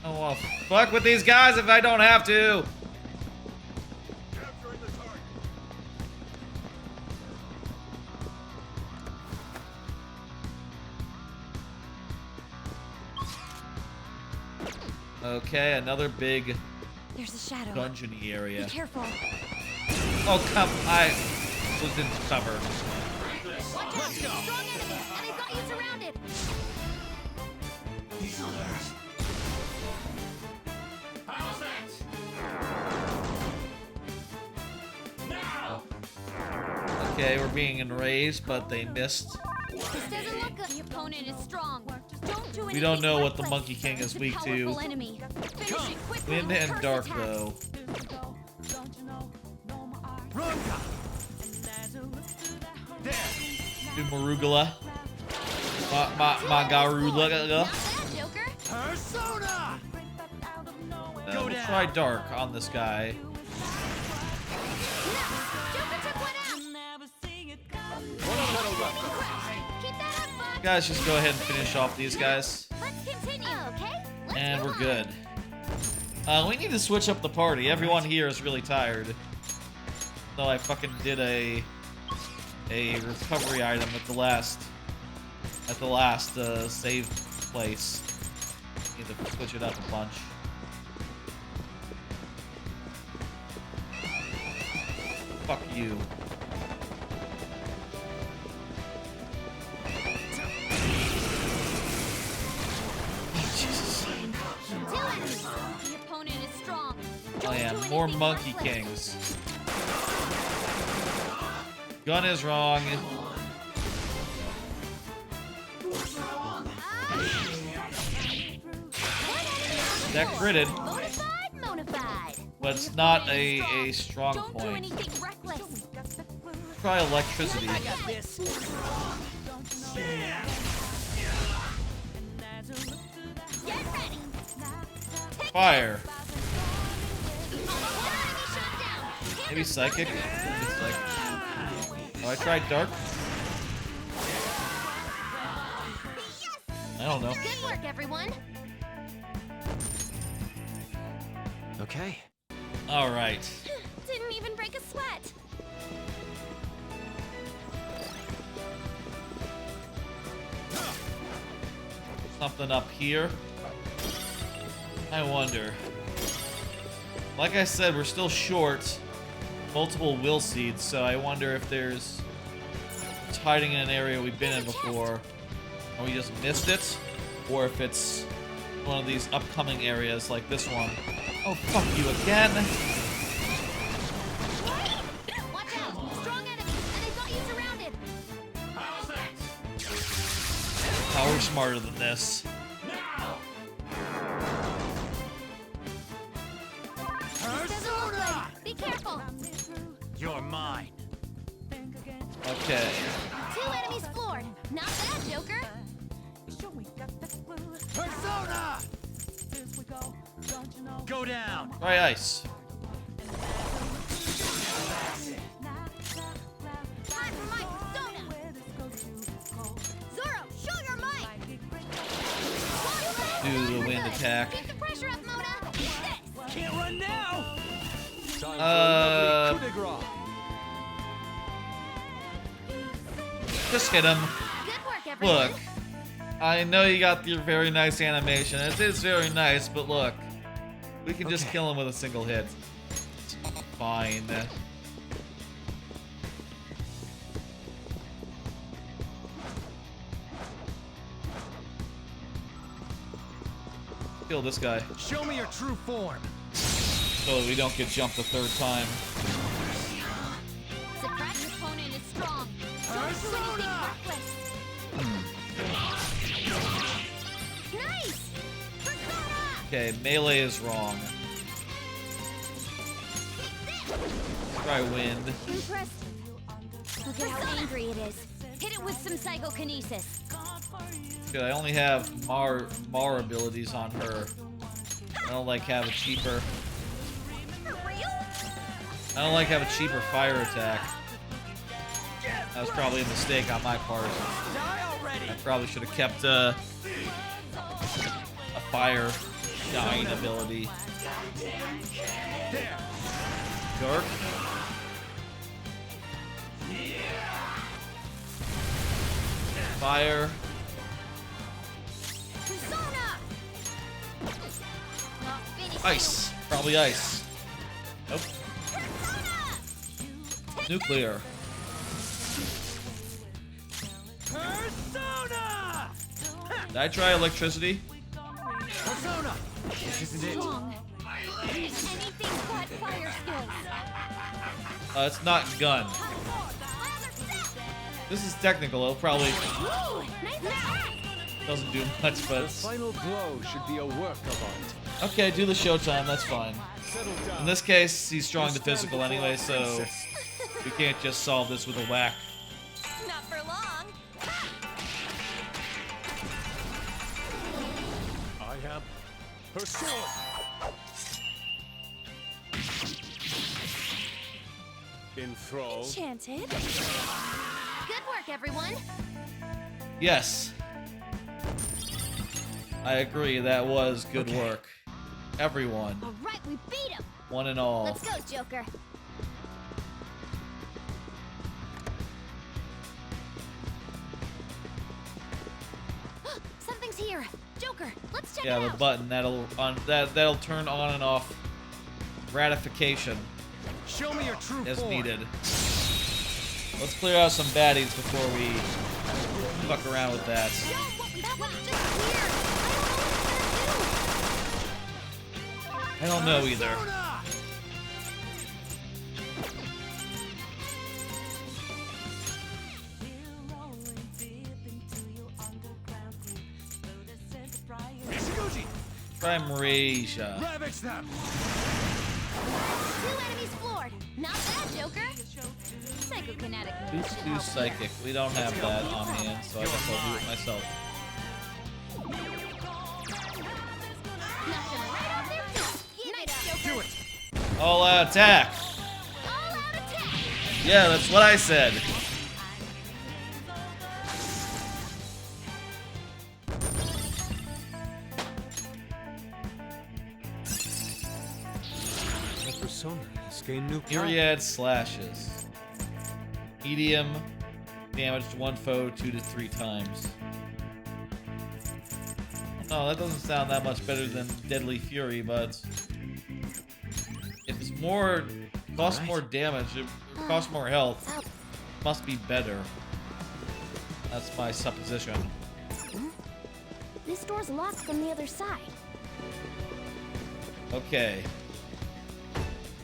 I don't want to fuck with these guys if I don't have to. Okay, another big There's a shadow. dungeony area. Be careful. Oh, come! I was in cover. Watch out! Strong enemies, and they've got you surrounded. How's that? Now! Okay, we're being enraged, but they missed. This doesn't look good. The opponent is strong. Don't do We don't know what the Monkey King is weak to. Enemy. Finish it quickly Wind with and curse dark, attacks. though. Do Marugula. Magarula. Persona! We'll try dark on this guy. You guys just go ahead and finish off these guys. Let's continue, okay? And we're good. We need to switch up the party. Everyone here is really tired. So I fucking did a recovery item at the last save place. Need to switch it up a bunch. Fuck you. The opponent is strong. Oh yeah, more Monkey Kings. Gun is wrong. That critted. But it's not a strong point. Try electricity. I got this. Fire. Maybe psychic? Maybe psychic. Oh, I tried dark. I don't know. Good work, everyone. Okay. All right. Didn't even break a sweat. Something up here. I wonder. Like I said, we're still short multiple will seeds, so I wonder if there's it's hiding in an area we've been in before and we just missed it, or if it's one of these upcoming areas like this one. Oh, fuck you again. Watch out! Strong enemies, and they've got you surrounded. How's that? Oh, we're smarter than this. Now! Persona! Be careful. You're mine. Okay. enemies floored. Not bad, Joker. Persona! Go down. Try ice. Time for my persona. Zoro, show your might. Do the wind attack. Keep the pressure up, Mona. Can't run now. Just hit him. Good work, everyone. Look, I know you got your very nice animation. It is very nice, but look, we can just kill him with a single hit. It's fine. Kill this guy. Show me your true form. So that we don't get jumped the third time. Surprise opponent is strong. Don't do anything reckless. Nice! Persona! Okay, melee is wrong. Try wind. Impressed. Look at how angry it is. Hit it with some psychokinesis. Good, I only have Mar abilities on her. I don't like have a cheaper. I don't like have a cheaper fire attack. That was probably a mistake on my part. I probably should have kept a fire shine ability. Dark. Fire. Ice. Probably ice. Nope. Nuclear. Persona! Did I try electricity? Persona! This isn't it. Anything but fire skills. It's not gun. This is technical. It'll probably Ooh, nice attack. doesn't do much, but The final blow should be a work of art. okay. Do the showtime. That's fine. In this case, he's strong to physical anyway, so we can't just solve this with a whack. Not for long. I have her sword. Enthralled. Enchanted. Good work, everyone. Yes. I agree. That was good work. Everyone. All right, we beat him. One and all. Let's go, Joker. Something's here. Joker, let's check it Yeah, out. the button that'll turn on and off ratification Show me your true as form. needed. Let's clear out some baddies before we fuck around with that. That was just weird. I don't know either. Primasia. Ravage them. 2 enemies floored. Not bad, Joker. Psychokinetic. Boost to psychic. We don't have that on hand, so I guess I'll do it myself. Do it. All out attack. All out attack. Yeah, that's what I said. The persona has gained new power. Myriad slashes. Medium damage to one foe 2 to 3 times. Oh, that doesn't sound that much better than Deadly Fury, but if it's more, costs more damage, it costs more health, must be better. That's my supposition. This door's locked from the other side. Okay.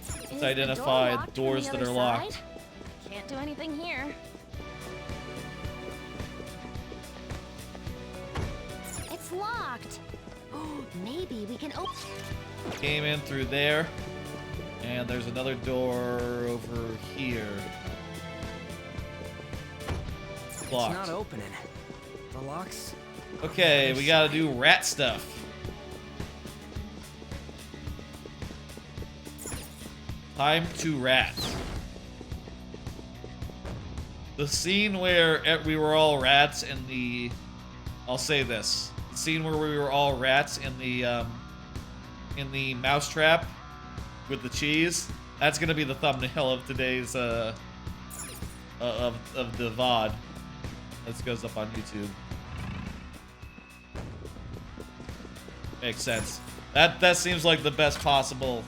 Is Let's the identify door locked from doors the that other are locked. side? Can't do anything here. It's locked. Maybe we can open. Came in through there, and there's another door over here. Blocked. It's not opening. The locks. Okay, we gotta do rat stuff. Time to rat. The scene where we were all rats in the... I'll say this. The scene where we were all rats in the mousetrap with the cheese. That's gonna be the thumbnail of today's, of the VOD. This goes up on YouTube. Makes sense. That seems like the best possible...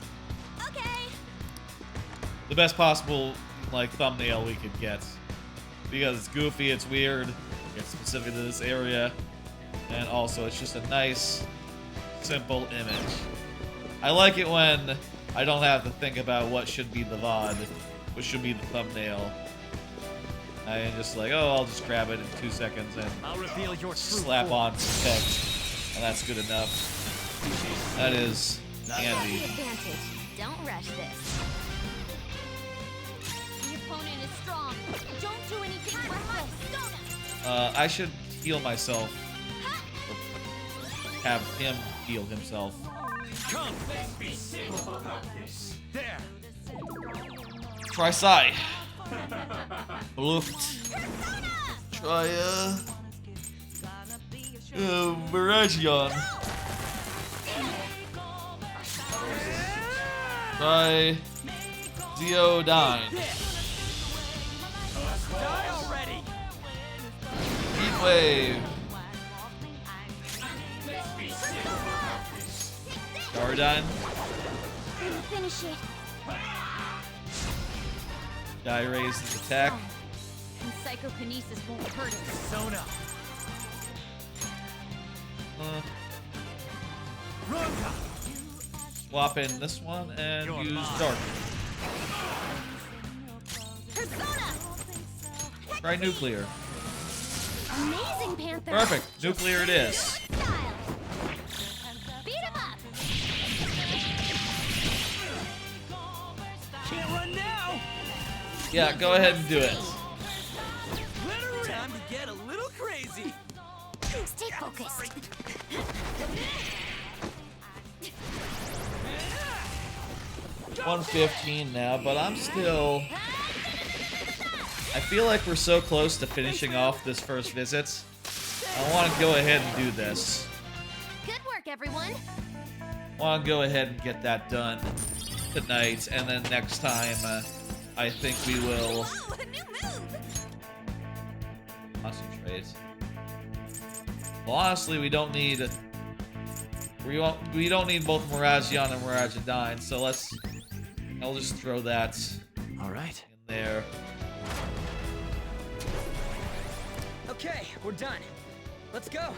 The best possible, like, thumbnail we could get. Because it's goofy, it's weird, it's specific to this area, and also it's just a nice, simple image. I like it when I don't have to think about what should be the VOD, what should be the thumbnail. I'm just like, oh, I'll just grab it in 2 seconds and I'll reveal your slap on some text, and that's good enough. That is handy. Don't rush this. The opponent is strong. Don't do anything reckless. I should heal myself. Or have him heal himself. Come, let's be simple about this. There. Try Psy. Luft. Try, Miragion. Try Deodyne. Die already. Heat Wave. Gardine. Finish it. Die raises attack. And psychokinesis won't hurt us. Sona. Swap in this one and use Dark. Try Nuclear. Amazing, Panther. Perfect. Nuclear it is. Beat him up. Can't run now. Yeah, go ahead and do it. Time to get a little crazy. Stay focused. 115 now, but I'm still... I feel like we're so close to finishing off this first visit. I want to go ahead and do this. Good work, everyone. I want to go ahead and get that done tonight, and then next time, I think we will... Concentrate. Well, honestly, we don't need... We don't need both Miragion and Miragidyne, so let's... I'll just throw that All right. in there. Okay, we're done. Let's go.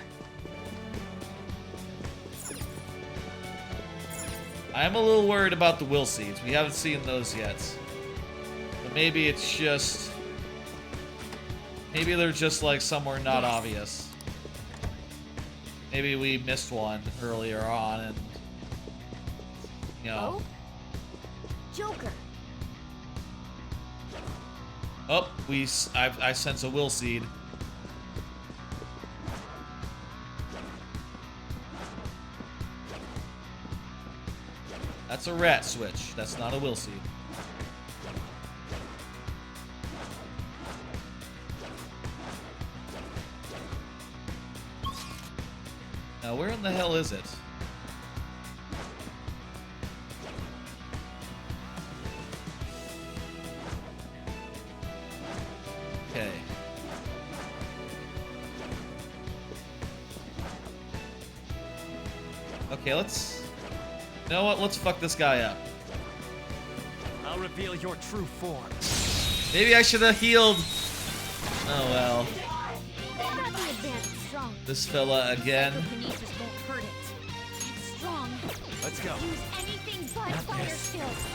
I am a little worried about the will seeds. We haven't seen those yet. But maybe it's just... Maybe they're just like somewhere not obvious. Maybe we missed one earlier on and... You know... Oh? Joker. Oh, I sense a will seed. That's a rat switch. That's not a will seed. Now, where in the hell is it? Okay. Okay, let's... You know what? Let's fuck this guy up. I'll reveal your true form. Maybe I should have healed. Oh well. This fella again. Psychokinesis won't hurt it. It's strong. Let's go. Use anything but Not fire this. skills.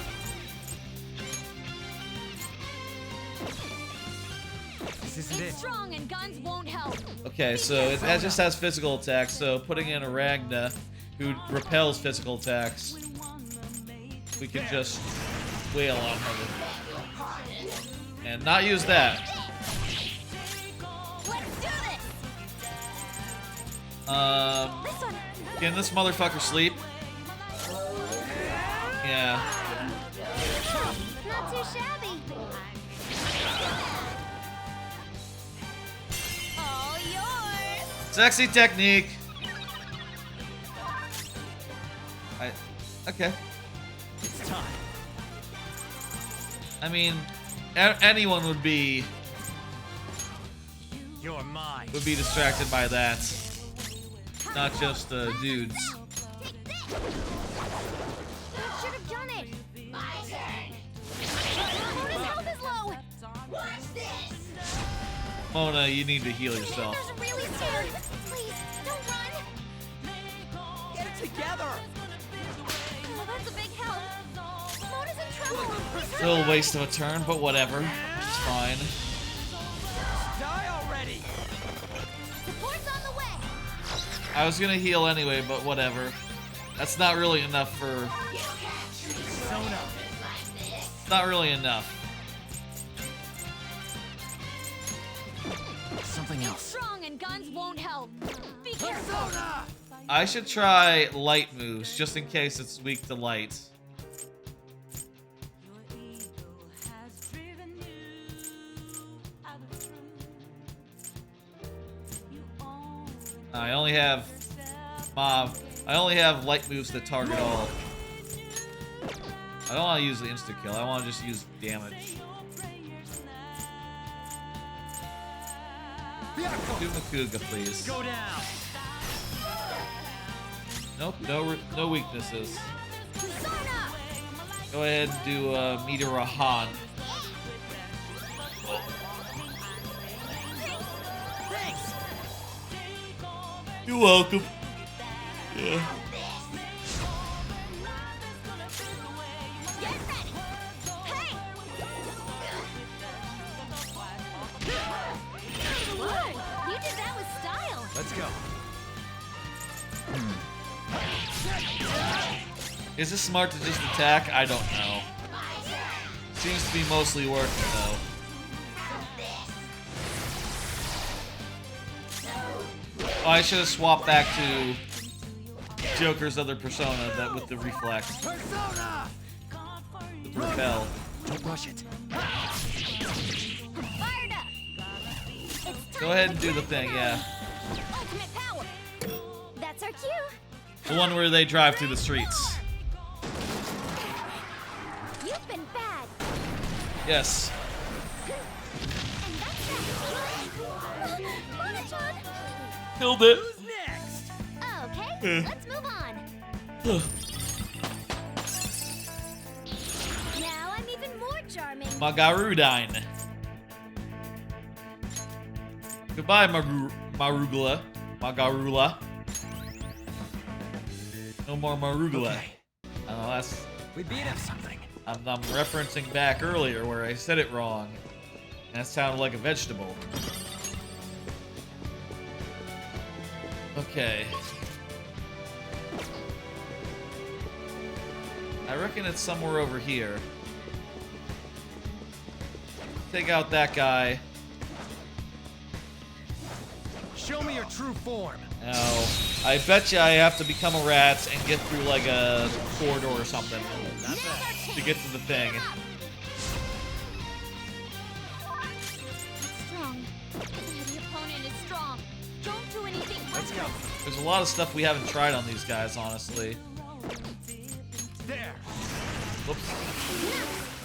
This isn't It's it. strong and guns won't help. Okay, so it just has physical attacks, so putting in a Ragna who repels physical attacks, we can just wail on her. And not use that. Can this motherfucker sleep? Yeah. Not too shabby. All yours. Sexy technique. Okay. It's time. I mean, anyone would be You're mine. distracted by that. Not just dudes. Should have done it. My turn. Mona's health is low. What's this? Mona, you need to heal yourself. There's really scared. Please, don't run. Get it together. Oh, that's a big help. Mona's in trouble. Please A little waste of a turn, but whatever. It's fine. Die already. Support's on the way. I was gonna heal anyway, but whatever. That's not really enough for... Sona. Not really enough. Something else. Strong and guns won't help. Be careful. Sona. I should try light moves, just in case it's weak to light. I only have light moves that target all. I don't want to use the insta kill. I want to just use damage. Do Makuga, please. Go down. Nope, no weaknesses. Go ahead and do Meter Rahan. Thanks. You're welcome. Yeah. Get ready. Hey. Whoa, you did that with style. Let's go. Is it smart to just attack? I don't know. Seems to be mostly working though. Oh, I should have swapped back to Joker's other persona that with the reflex. Persona. With repel. Don't rush it. Fired up. Go ahead and do the thing, yeah. Ultimate power. That's our cue. The one where they drive through the streets. You've been bad. Yes. Killed it. Who's next? Okay, let's move on. Now I'm even more charming. Magarudine. Goodbye, Marugula. Magarula. No more Marugula. Okay. Oh, that's... We beat him something. I'm referencing back earlier where I said it wrong. And it sounded like a vegetable. Okay. I reckon it's somewhere over here. Take out that guy. Show me your true form. Now, I bet you I have to become a rat and get through like a corridor or something to get to the thing. Strong. The opponent is strong. Don't do anything. Let's go. There's a lot of stuff we haven't tried on these guys, honestly. There. Whoops.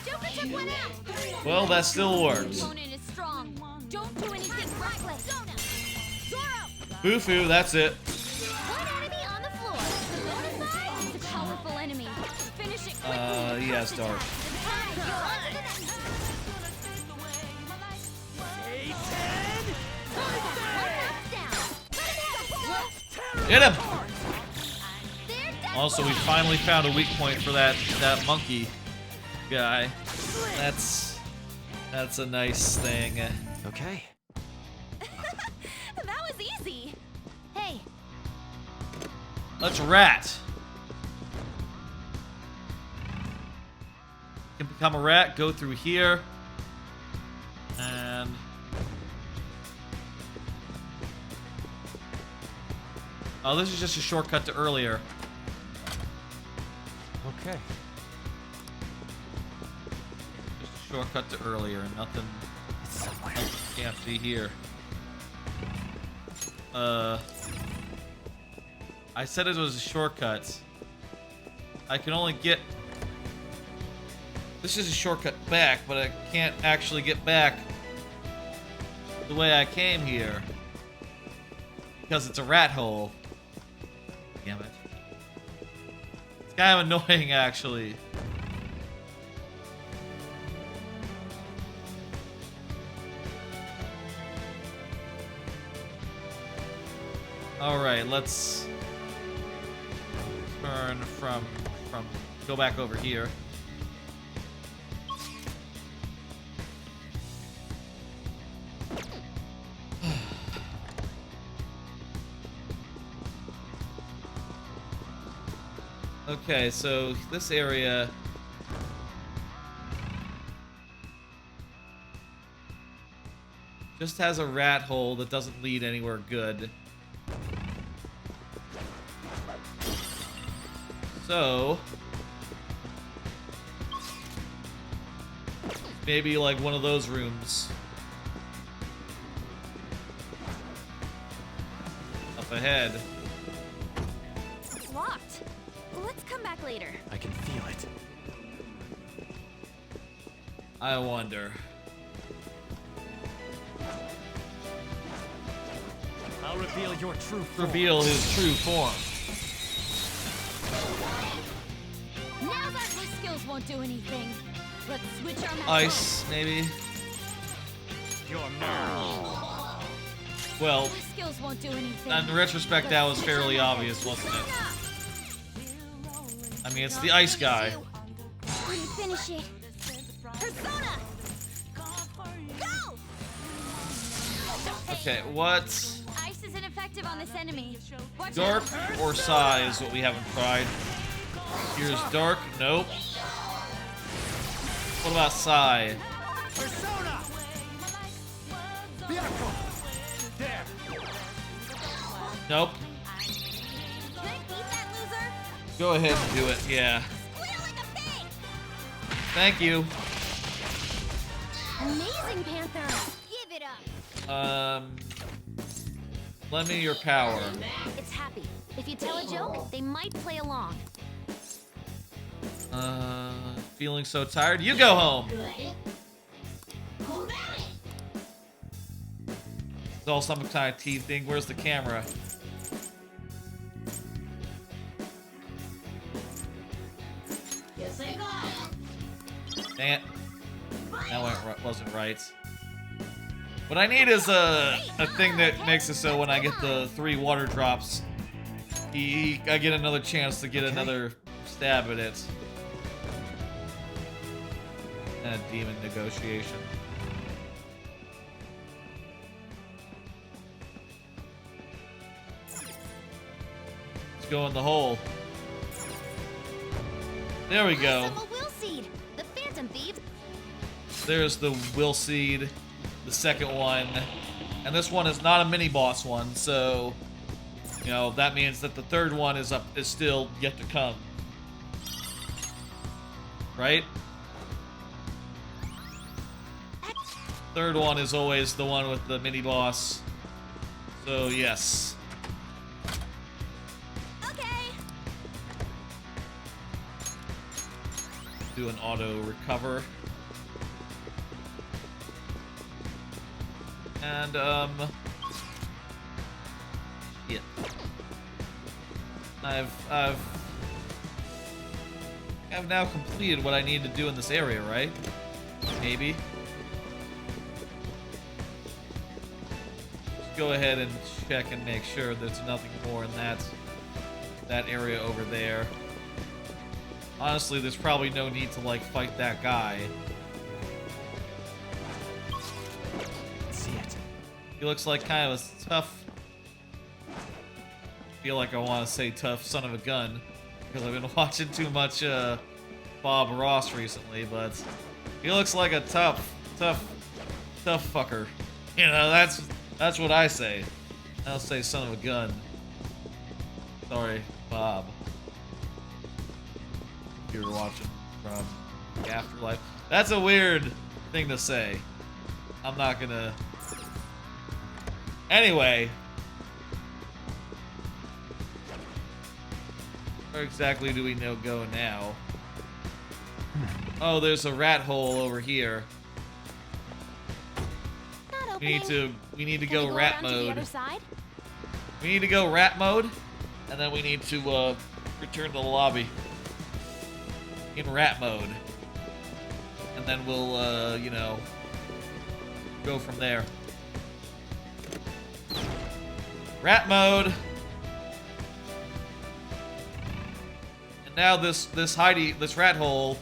Joker took one out. Well, that still works. The opponent is strong. Don't do anything reckless. Zoro. Boo-foo, that's it. One enemy on the floor. Bonafide is a powerful enemy. Finish it quickly. Yes, Dark. Get him! Also, we finally found a weak point for that monkey guy. That's a nice thing. Okay. That was easy. Hey. Let's rat. You can become a rat, go through here. And Oh, this is just a shortcut to earlier. Okay. Just a shortcut to earlier. Nothing. It's somewhere. Can't see here. I said it was a shortcut. I can only get... This is a shortcut back, but I can't actually get back the way I came here. Because it's a rat hole. Damn it. It's kind of annoying, actually. Alright, let's turn from go back over here. Okay, so this area just has a rat hole that doesn't lead anywhere good. So maybe like one of those rooms up ahead. It's locked. Let's come back later. I can feel it. I wonder. I'll reveal your true form. Reveal his true form. Now that my skills won't do anything. Let's switch our methods. Ice, maybe. Your nerve. Well, My skills won't do anything. in retrospect, that was fairly obvious, wasn't it? I mean, it's the ice guy. When you finish it. Persona! Go! Okay, what? Ice isn't effective on this enemy. Watch Dark out. or Psy is what we haven't tried. Here's Dark. Nope. What about Psy? Persona! Vehicle! There! Nope. Can I beat that loser? Go ahead and do it. Yeah. Squeal like a pig! Thank you. Amazing, Panther! Give it up! Lend me your power. It's happy. If you tell a joke, they might play along. Feeling so tired? You go home. It's all some kind of tea thing. Where's the camera? Dang it. That wasn't right. What I need is a thing that makes it so when I get the 3 water drops, I get another chance to get another stab at it. And a demon negotiation. Let's go in the hole. There we go. The Phantom Thieves. There's the Will Seed, the second one. And this one is not a mini boss one, so you know that means that the third one is still yet to come. Right? Third one is always the one with the mini boss. So yes. Okay. Do an auto recover. And yeah. I've now completed what I need to do in this area, right? Maybe. Just go ahead and check and make sure there's nothing more in that area over there. Honestly, there's probably no need to like fight that guy. See it. He looks like kind of a tough. I feel like I want to say tough son of a gun because I've been watching too much Bob Ross recently, but he looks like a tough fucker. You know, that's what I say. I'll say son of a gun. Sorry, Bob. If you were watching from the Afterlife. That's a weird thing to say. I'm not gonna... Anyway. Where exactly do we go now? Oh, there's a rat hole over here. We need to go rat mode. We need to go rat mode, and then we need to return to the lobby in rat mode, and then we'll you know, go from there. Rat mode. And now this rat hole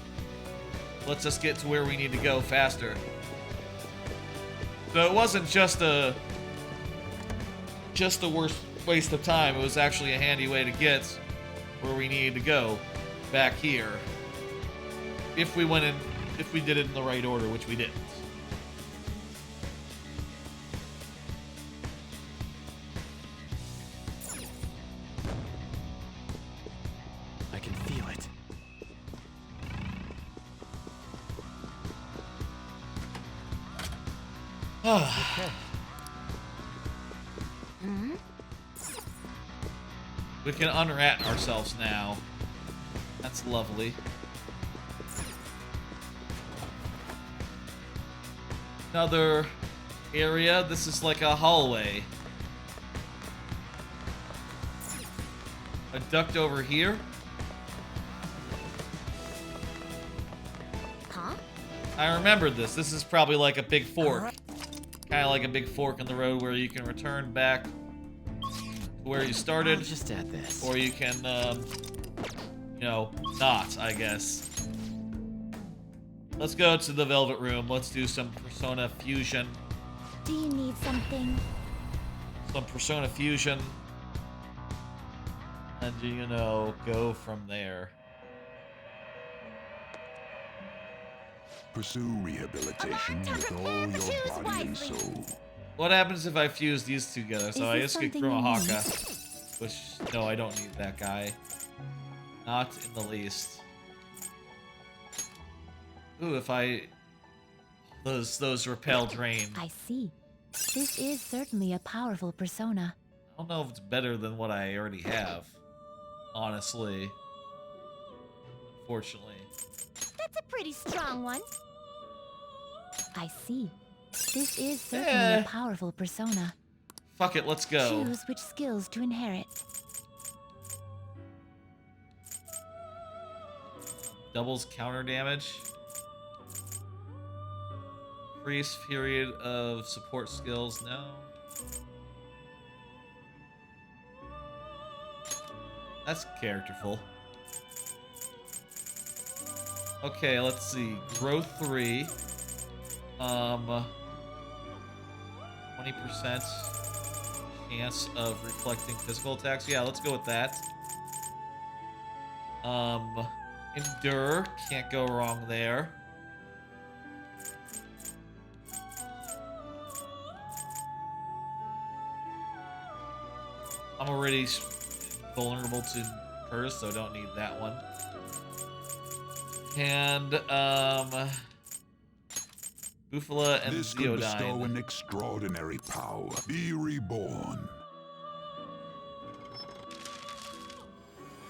lets us get to where we need to go faster. So it wasn't just a worst waste of time. It was actually a handy way to get where we needed to go, back here. If we did it in the right order, which we didn't. I can feel it. Okay. We can unrat ourselves now. That's lovely. Another area. This is like a hallway. A duct over here. Huh? I remembered this. This is probably like a big fork. Kind of like a big fork in the road where you can return back to where you started. I'll just add this. Or you can, you know, not, I guess. Let's go to the Velvet Room. Let's do some Persona Fusion. Do you need something? Some Persona Fusion. And, you know, go from there. Pursue rehabilitation with all your body and soul. What happens if I fuse these two together? So I just get Haka. Which, no, I don't need that guy. Not in the least. Ooh, if I... Those repel drain. I see. This is certainly a powerful persona. I don't know if it's better than what I already have. Honestly. Unfortunately. That's a pretty strong one. I see. This is certainly a powerful persona. Fuck it, let's go. Choose which skills to inherit. Doubles counter damage. Increase period of support skills. No. That's characterful. Okay, let's see. Growth 3. 20% chance of reflecting physical attacks. Yeah, let's go with that. Endure. Can't go wrong there. I'm already vulnerable to curse, so don't need that one. And, Bufala and this could bestow Zeodyne. an extraordinary power. Be reborn.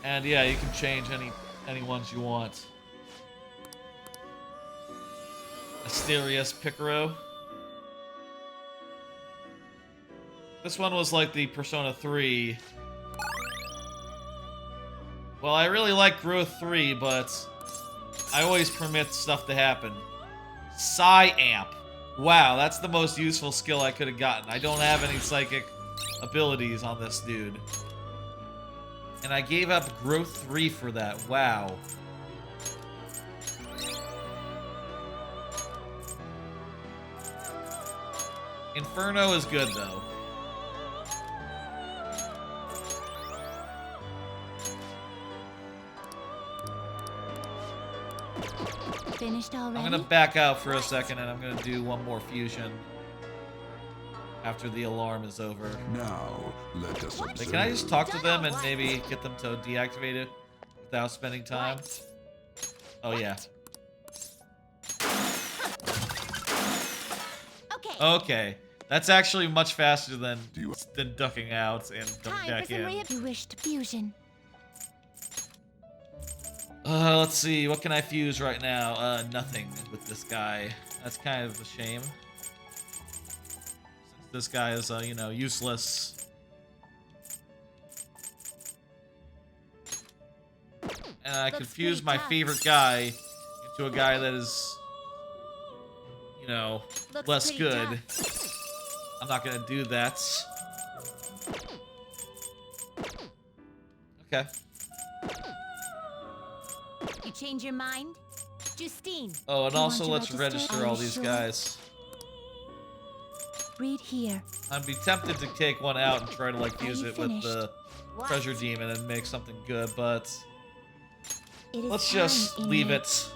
And yeah, you can change any ones you want. Asterius Picaro. This one was like the Persona 3. Well, I really like Growth 3, but I always permit stuff to happen. Psi Amp. Wow, that's the most useful skill I could have gotten. I don't have any psychic abilities on this dude. And I gave up Growth 3 for that. Wow. Inferno is good, though. Finished already? I'm gonna back out for a second and I'm gonna do one more fusion after the alarm is over. Now, let us Like, can I just talk to them and maybe get them to deactivate it without spending time? Oh, yeah. Okay. That's actually much faster than ducking out and coming back in. You wished fusion. Let's see. What can I fuse right now? Nothing with this guy. That's kind of a shame. Since this guy is, you know, useless. And I could fuse my favorite guy into a guy that is, you know, less good. I'm not gonna do that. Okay. You change your mind? Justine. Oh, and also let's register all these guys. Read here. I'd be tempted to take one out and try to like use it with the treasure demon and make something good, but let's just leave it.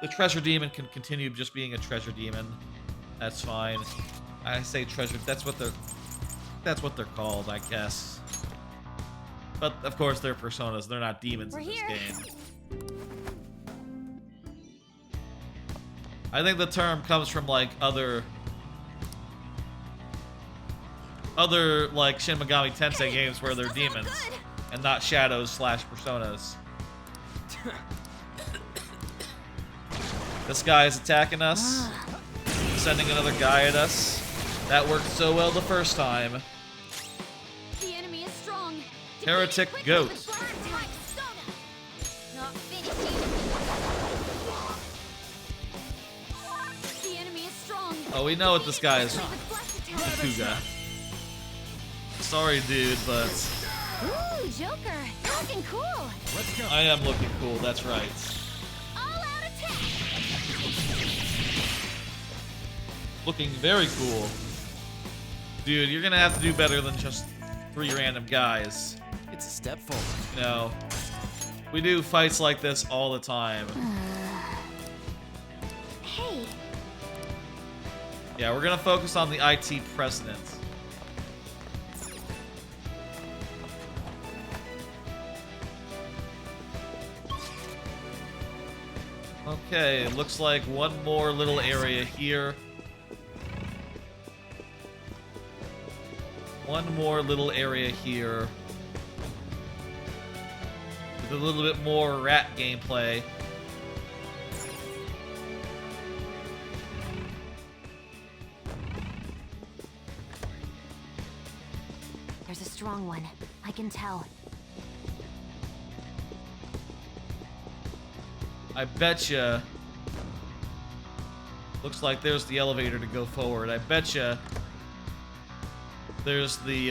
The treasure demon can continue just being a treasure demon. That's fine. I say treasure. That's what they're called, I guess. But of course, they're personas. They're not demons in this game. I think the term comes from like other like Shin Megami Tensei games where they're demons and not shadows / personas. This guy is attacking us, sending another guy at us. That worked so well the first time. The enemy is strong. Heretic Goat. Not finishing. The enemy is strong. Oh, we know what this guy is. Kuga. Sorry, dude, but Ooh, Joker, you're looking cool. Let's go. I am looking cool. That's right. All-out attack. Looking very cool. Dude, you're gonna have to do better than just 3 random guys. It's a step forward. You know, we do fights like this all the time. Hey. Yeah, we're gonna focus on the IT president. Okay, looks like one more little area here. One more little area here. With a little bit more rat gameplay. There's a strong one. I can tell. I betcha. Looks like there's the elevator to go forward. I betcha. There's the,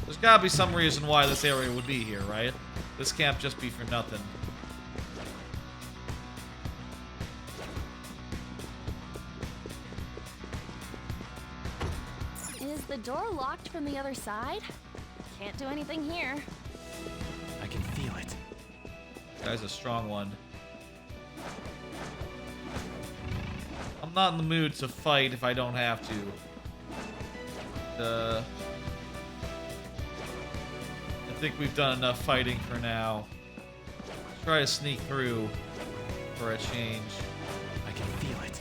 There's gotta be some reason why this area would be here, right? This can't just be for nothing. Is the door locked from the other side? Can't do anything here. I can feel it. Guy's a strong one. I'm not in the mood to fight if I don't have to. I think we've done enough fighting for now. Let's try to sneak through for a change. I can feel it.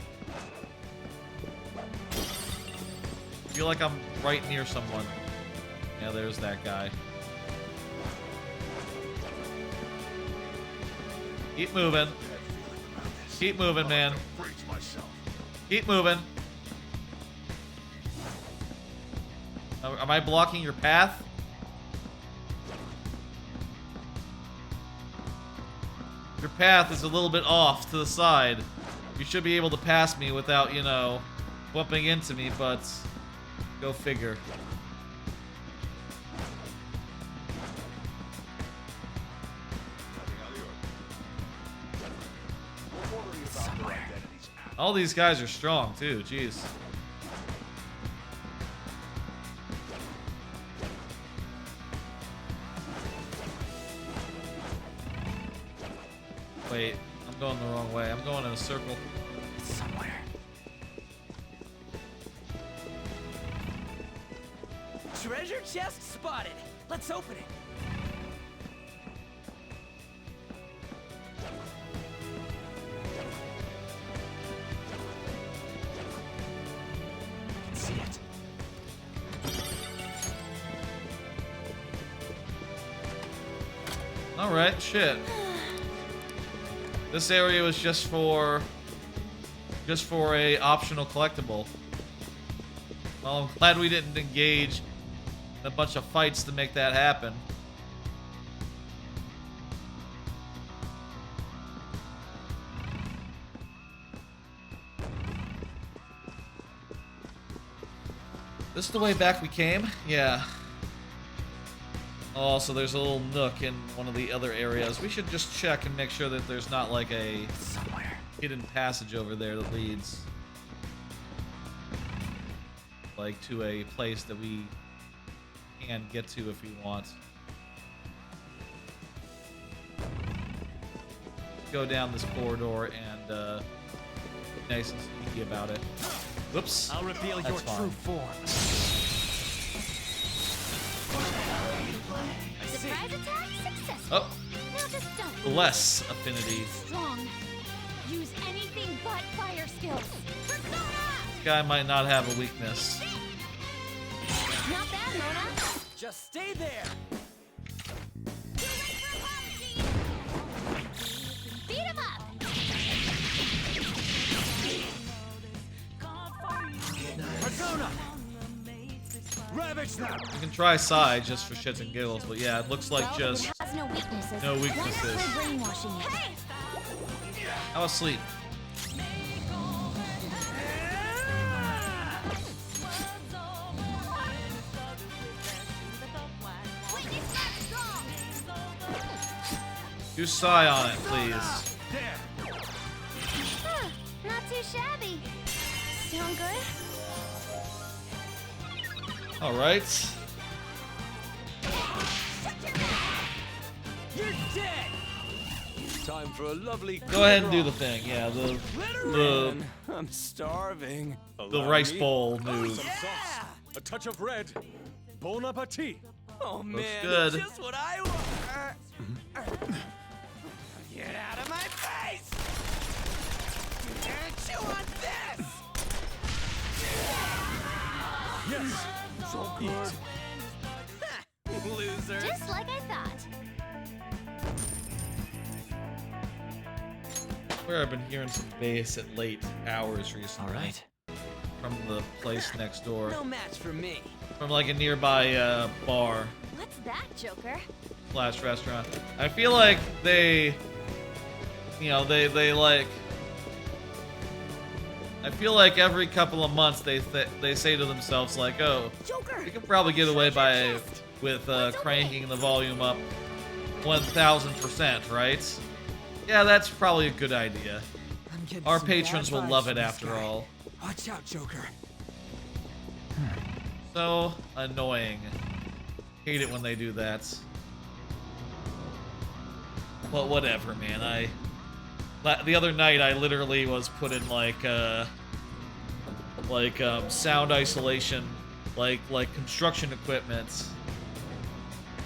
I feel like I'm right near someone. Yeah, there's that guy. Keep moving. Keep moving, man. Keep moving. Am I blocking your path? Your path is a little bit off to the side. You should be able to pass me without, you know, bumping into me, but go figure. All these guys are strong too, jeez. Wait, I'm I'm going the wrong way. I'm going in a circle. It's somewhere. Treasure chest spotted. Let's open it. I can see it. All right, shit. This area was just for a optional collectible. Well, I'm glad we didn't engage in a bunch of fights to make that happen. This is the way back we came? Yeah. Oh, so there's a little nook in one of the other areas. We should just check and make sure that there's not like a hidden passage over there that leads like to a place that we can get to if we want. Go down this corridor and be nice and sneaky about it. Whoops. I'll reveal That's your fine. true form. Surprise attack successful. Oh. Now just don't. Less affinity. Strong. Use anything but fire skills. Persona! This guy might not have a weakness. Not bad, Mona. Just stay there. Beat him up. Persona! Ravage them! You can try side just for shits and giggles, but yeah, it looks like Well, just it has no weaknesses. no Why weaknesses. not try brainwashing it? Hey! How was sleep? Do sigh on it, please. Huh, not too shabby. Sound good? All right. You're dead! Time for a lovely. Go ahead and do the thing. Yeah, the Man, I'm starving. rice bowl move. Some sauce, a touch of red. Bon appetit. Oh man, good. just what I want. Get out of my face! Chew on this! Yes. So good. Loser. Just like I thought. Where I've been hearing some bass at late hours recently. All right. From the place next door. No match for me. From like a nearby bar What's that, Joker? / restaurant. I feel like they, you know, they like. I feel like every couple of months they say to themselves like, oh, Joker! we can probably get away with cranking the volume up 1,000%, right? Yeah, that's probably a good idea. I'm getting Our some patrons bad will vibes love from it this after guy. all. Watch out, Joker. So annoying. Hate it when they do that. But whatever, man. The other night I literally was put in like sound isolation, like construction equipment,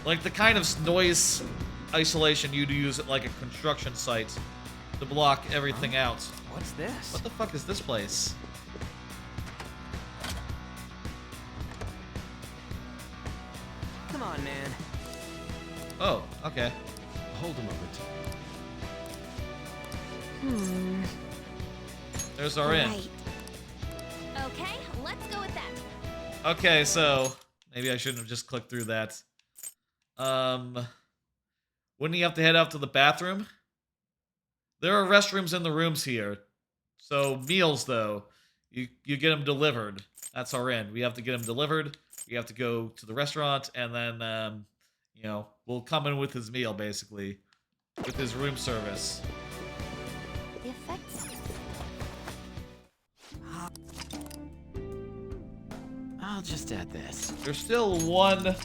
like the kind of noise isolation you'd use at like a construction site to block everything out. What's this? What the fuck is this place? Come on, man. Oh, okay. Hold a moment. There's our inn. Right. Okay, let's go with that. Okay, so maybe I shouldn't have just clicked through that. Wouldn't you have to head out to the bathroom? There are restrooms in the rooms here. So meals though, you get them delivered. That's our inn. We have to get them delivered. We have to go to the restaurant, and then you know, we'll come in with his meal basically, with his room service. The effects. I'll just add this. There's still one.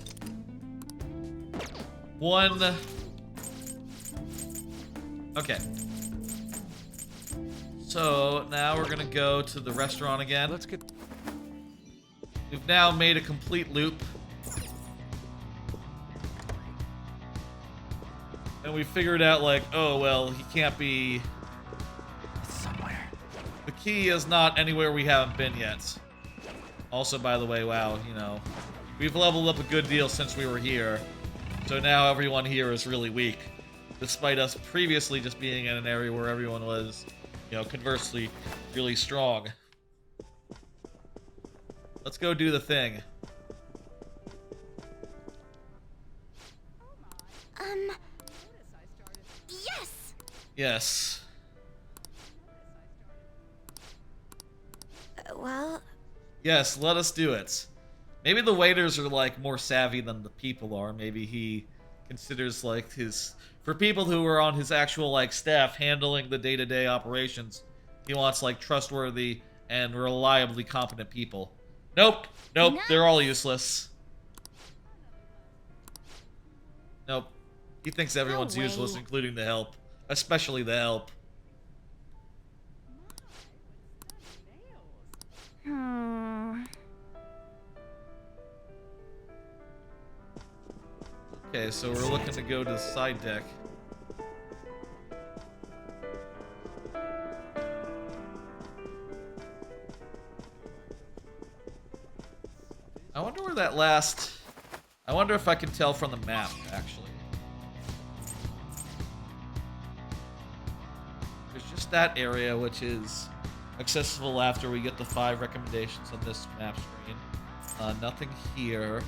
Okay. So now we're gonna go to the restaurant again. Let's get... We've now made a complete loop. And we figured out, like, oh, well, he can't be... It's somewhere. The key is not anywhere we haven't been yet. Also, by the way, wow, you know, we've leveled up a good deal since we were here. So now everyone here is really weak. Despite us previously just being in an area where everyone was, you know, conversely, really strong. Let's go do the thing. Yes! Yes. Well... Yes, let us do it. Maybe the waiters are, like, more savvy than the people are. Maybe he considers, like, his... For people who are on his actual, like, staff handling the day-to-day operations, he wants, like, trustworthy and reliably competent people. Nope. Nope. No. They're all useless. Nope. He thinks everyone's useless, including the help. Especially the help. Okay, so we're looking to go to the side deck. I wonder where that last... I wonder if I can tell from the map, actually. There's just that area, which is accessible after we get the 5 recommendations on this map screen. Nothing here.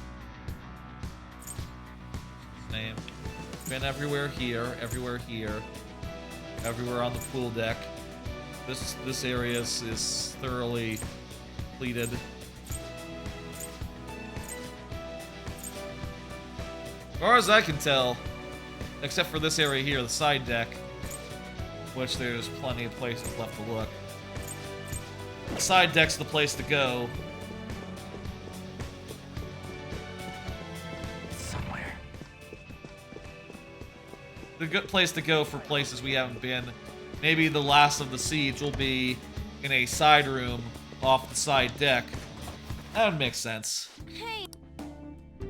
Name. Been everywhere here, everywhere here, everywhere on the pool deck. This area is thoroughly completed. As far as I can tell, except for this area here, the side deck, which there's plenty of places left to look. The side deck's the place to go. Somewhere. The good place to go for places we haven't been. Maybe the last of the siege will be in a side room off the side deck. That would make sense. Hey.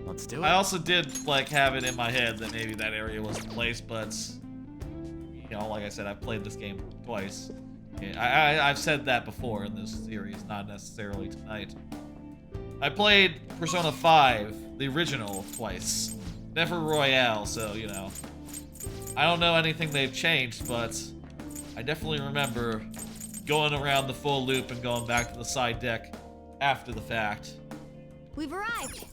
Let's do it. I also did, like, have it in my head that maybe that area was the place, but, you know, like I said, I've played this game twice. I've said that before in this series, not necessarily tonight. I played Persona 5, the original, twice. Never Royale, so, you know. I don't know anything they've changed, but I definitely remember going around the full loop and going back to the side deck after the fact. We've arrived.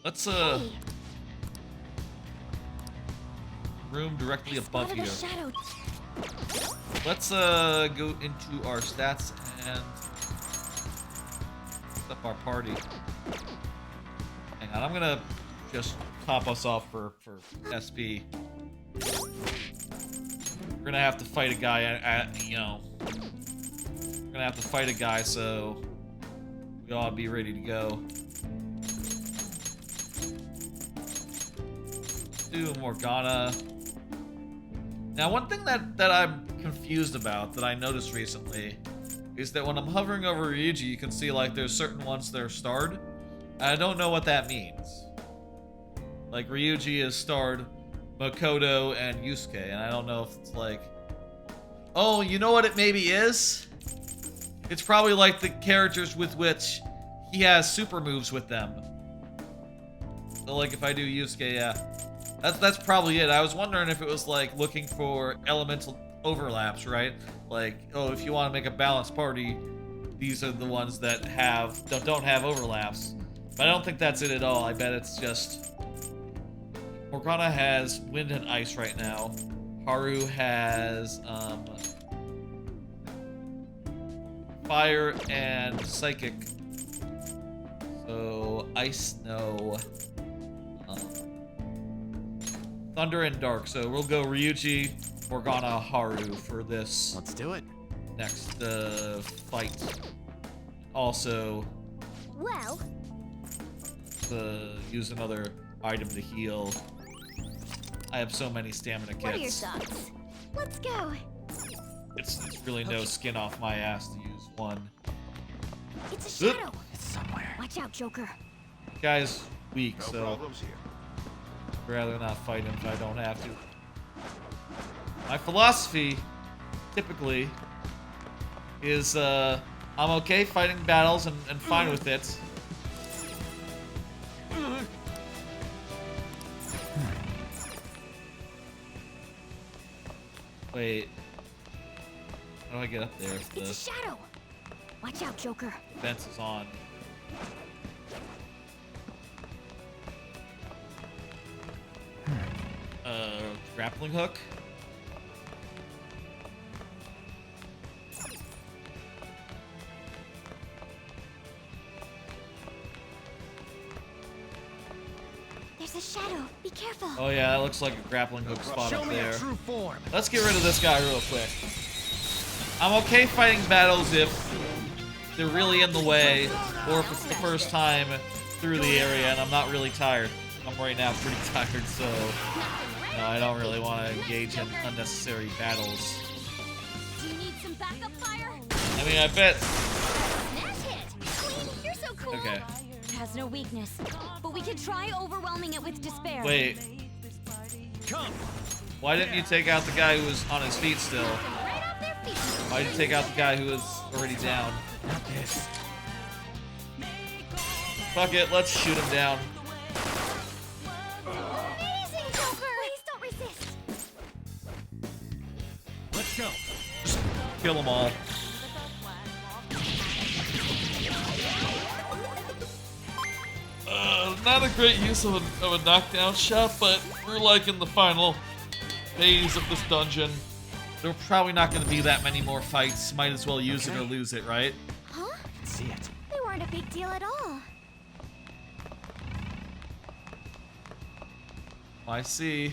Let's, room directly above here. Let's, go into our stats and set up our party. Hang on, I'm gonna just top us off for SP. We're gonna have to fight a guy, you know. We're gonna have to fight a guy, so we ought to be ready to go. Do Morgana. Now, one thing that I'm confused about that I noticed recently is that when I'm hovering over Ryuji, you can see, like, there's certain ones that are starred. I don't know what that means. Like, Ryuji is starred, Makoto, and Yusuke, and I don't know if it's like... Oh, you know what it maybe is? It's probably like the characters with which he has super moves with them. So, like, if I do Yusuke, yeah. That's probably it. I was wondering if it was, like, looking for elemental overlaps, right? Like, oh, if you want to make a balanced party, these are the ones that don't have overlaps. But I don't think that's it at all. I bet it's just... Morgana has wind and ice right now. Haru has, fire and psychic. So, ice, no. Thunder and dark. So we'll go Ryuji, Morgana, Haru for this. Let's do it. Next fight. Also, well, use another item to heal. I have so many stamina kits. What are your thoughts? Let's go. It's really no skin off my ass to use one. It's a shadow. It's somewhere. Watch out, Joker. Guy's weak, No so problems here. I'd rather not fight him if I don't have to. My philosophy, typically, is I'm okay fighting battles and fine with it. Wait. How do I get up there if It's a the shadow. Watch out, Joker. fence is on? Grappling hook? There's a shadow. Be careful. Oh yeah, that looks like a grappling hook spot Show up me there. your true form. Let's get rid of this guy real quick. I'm okay fighting battles if they're really in the way, or if it's the first time through the area and I'm not really tired. I'm right now pretty tired, so no, I don't really want to engage in unnecessary battles. Do you need some backup fire? I mean, I bet. Smash it! Queen, you're so cool. Okay. It has no weakness, but we could try overwhelming it with despair. Wait. Why didn't you take out the guy who was on his feet still? Why did you take out the guy who was already down? Fuck it, let's shoot him down. Amazing, Joker! Please don't resist. Let's go. Just kill them all. Not a great use of a knockdown shot, but we're like in the final phase of this dungeon. There are probably not going to be that many more fights. Might as well use it or lose it, right? Huh? I can see it. They weren't a big deal at all. I see.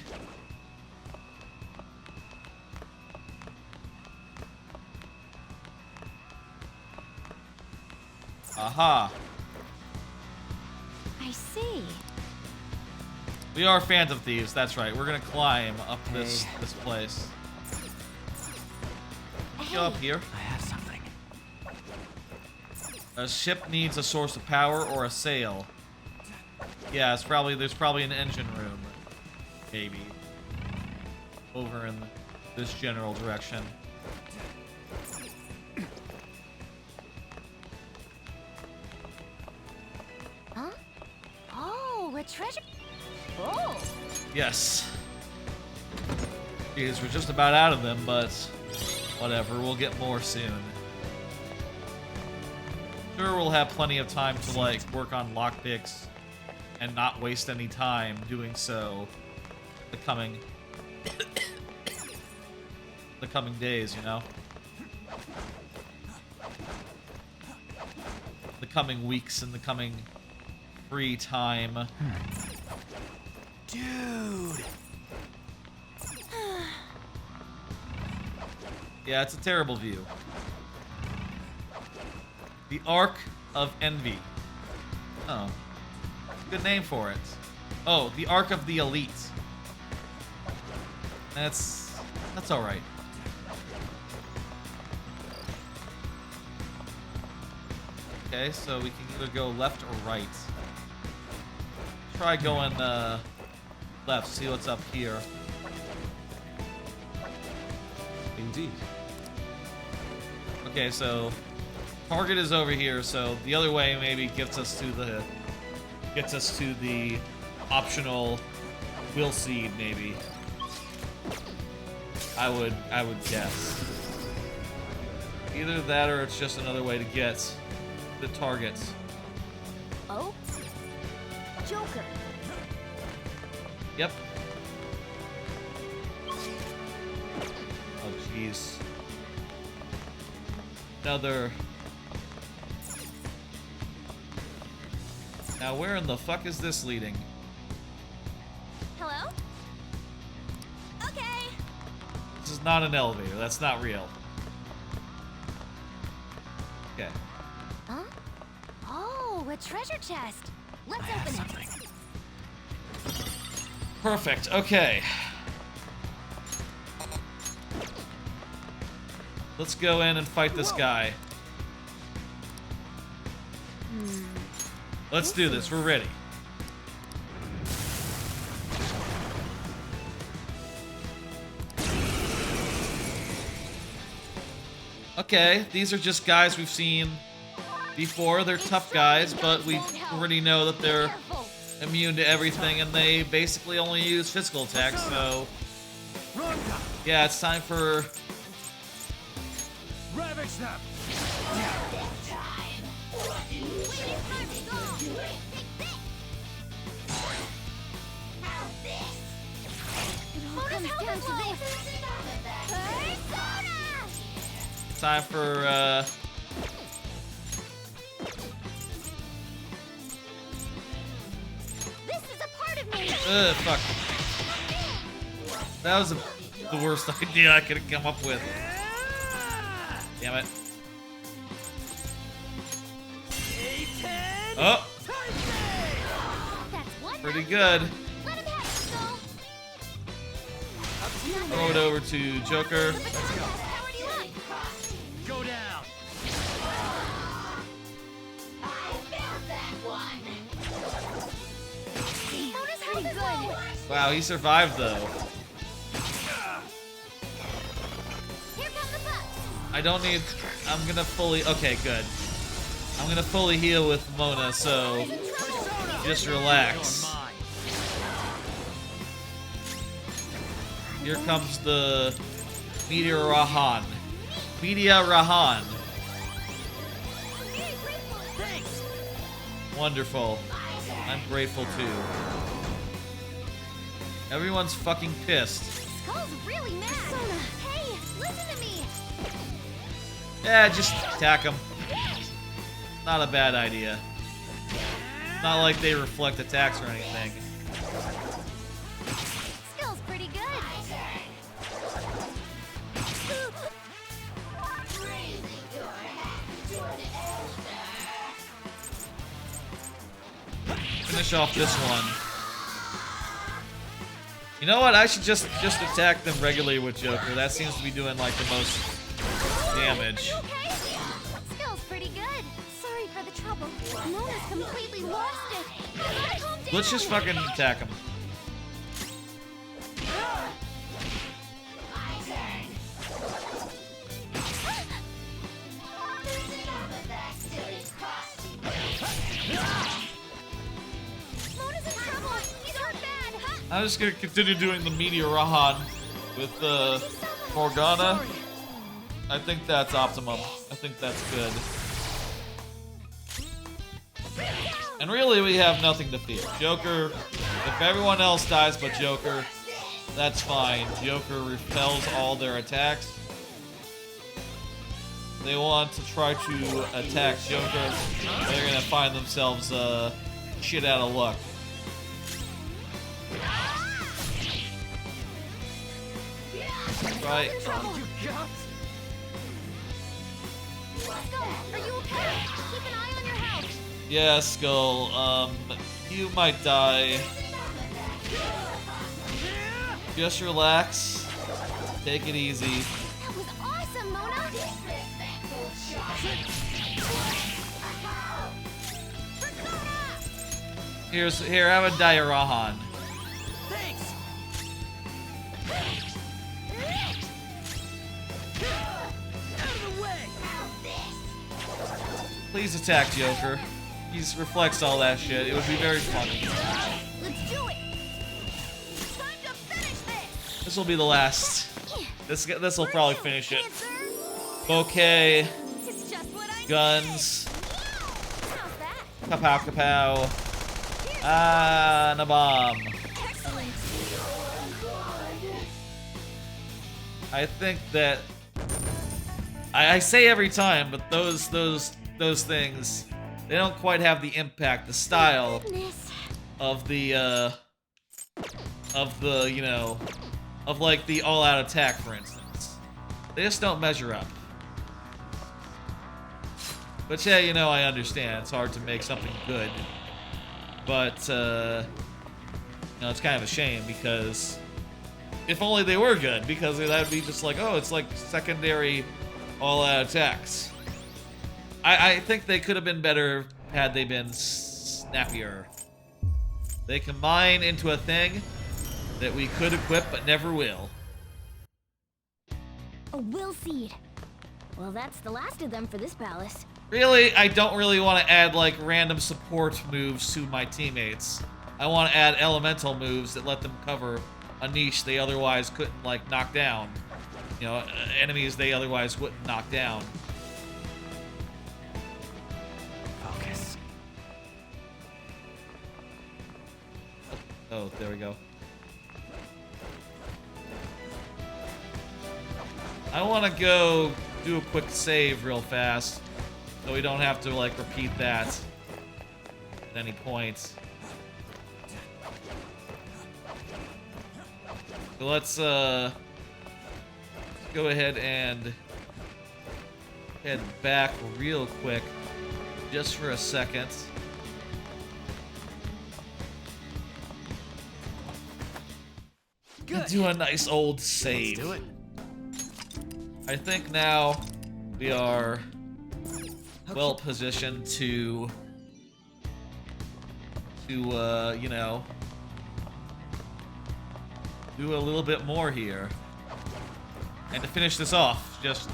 Aha. I see. We are Phantom Thieves, that's right. We're gonna climb up this place. Go up here. I have something. A ship needs a source of power or a sail. Yeah, there's probably an engine room. Maybe. Over in this general direction. Huh? Oh, a treasure. Oh. Yes. Because we're just about out of them, but whatever, we'll get more soon. Sure, we'll have plenty of time to, like, work on lockpicks and not waste any time doing so the coming days, you know? The coming weeks and the coming free time. Dude. Yeah, it's a terrible view. The Arc of Envy. Oh. Good name for it. Oh, the Arc of the Elite. That's alright. Okay, so we can either go left or right. Try going left, see what's up here. Indeed. Okay, so target is over here, so the other way maybe gets us to the optional will seed, maybe. I would guess. Either that or it's just another way to get the targets. Oh? Joker. Yep. Oh, jeez. Another. Now, where in the fuck is this leading? Hello? Okay. This is not an elevator. That's not real. Okay. Huh? Oh, a treasure chest. Let's open it. Perfect. Okay. Let's go in and fight this guy. Let's do this. We're ready. Okay, these are just guys we've seen before. They're tough guys, but we already know that they're immune to everything, and they basically only use physical attacks, so... Yeah, it's time for... Ravage them! Time for, This is a part of me. fuck. That was the worst idea I could have come up with. Damn it. Oh! Pretty good. Throw it over to Joker. Go down. Wow, he survived though. I don't need... I'm gonna fully... Okay, good. I'm gonna fully heal with Mona, so... Just relax. Here comes the... Meteor Rahan. Media Rahan. Wonderful. I'm grateful too. Everyone's fucking pissed. Skull's really mad. Persona, hey, listen to me. Yeah, just attack him. Not a bad idea. Not like they reflect attacks or anything. Skill's pretty good. Finish off this one. You know what? I should just attack them regularly with Joker. That seems to be doing like the most damage. Skill's pretty good. Sorry for the trouble. Mona's completely lost it. Let's just fucking attack him. I'm just gonna continue doing the Meteor Rahan with Morgana. I think that's optimum. I think that's good. And really, we have nothing to fear. Joker, if everyone else dies but Joker, that's fine. Joker repels all their attacks. They want to try to attack Joker, they're gonna find themselves shit out of luck. Right. Are you okay? Keep an eye on your health. Yeah, Skull. You might die. Just relax. Take it easy. That was awesome, Mona. Here, have a Diarahan. Thanks. Out of the way. Please attack Joker. He just reflects all that shit. It would be very funny. Let's do it. Time to finish this. This will be the last. This will probably finish it. Bouquet. Guns. Kapow kapow. Ah, na bomb. I think that I say every time, but those things, they don't quite have the impact, the style of the you know, of like the all-out attack, for instance. They just don't measure up. But yeah, you know, I understand. It's hard to make something good. But, you know, it's kind of a shame because if only they were good, because that would be just like, oh, it's like secondary all-out attacks. I think they could have been better had they been snappier. They combine into a thing that we could equip but never will. A will seed. Well, that's the last of them for this palace. Really, I don't really want to add like random support moves to my teammates. I want to add elemental moves that let them cover a niche they otherwise couldn't like knock down. You know, enemies they otherwise wouldn't knock down. Focus. Oh, there we go. I want to go do a quick save real fast, so we don't have to like repeat that at any point. So let's go ahead and head back real quick, just for a second. Good. Do a nice old save. Let's do it. I think now we are well positioned to you know, do a little bit more here. And to finish this off, just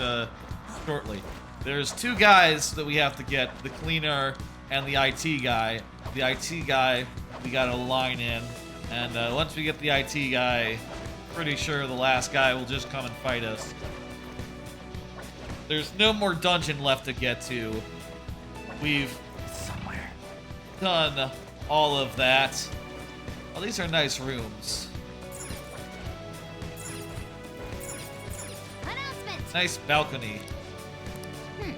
shortly, there's two guys that we have to get, the cleaner and the IT guy. The IT guy, we gotta line in, and once we get the IT guy, pretty sure the last guy will just come and fight us. There's no more dungeon left to get to. We've done all of that. Oh, these are nice rooms. Announcement. Nice balcony. Yeah.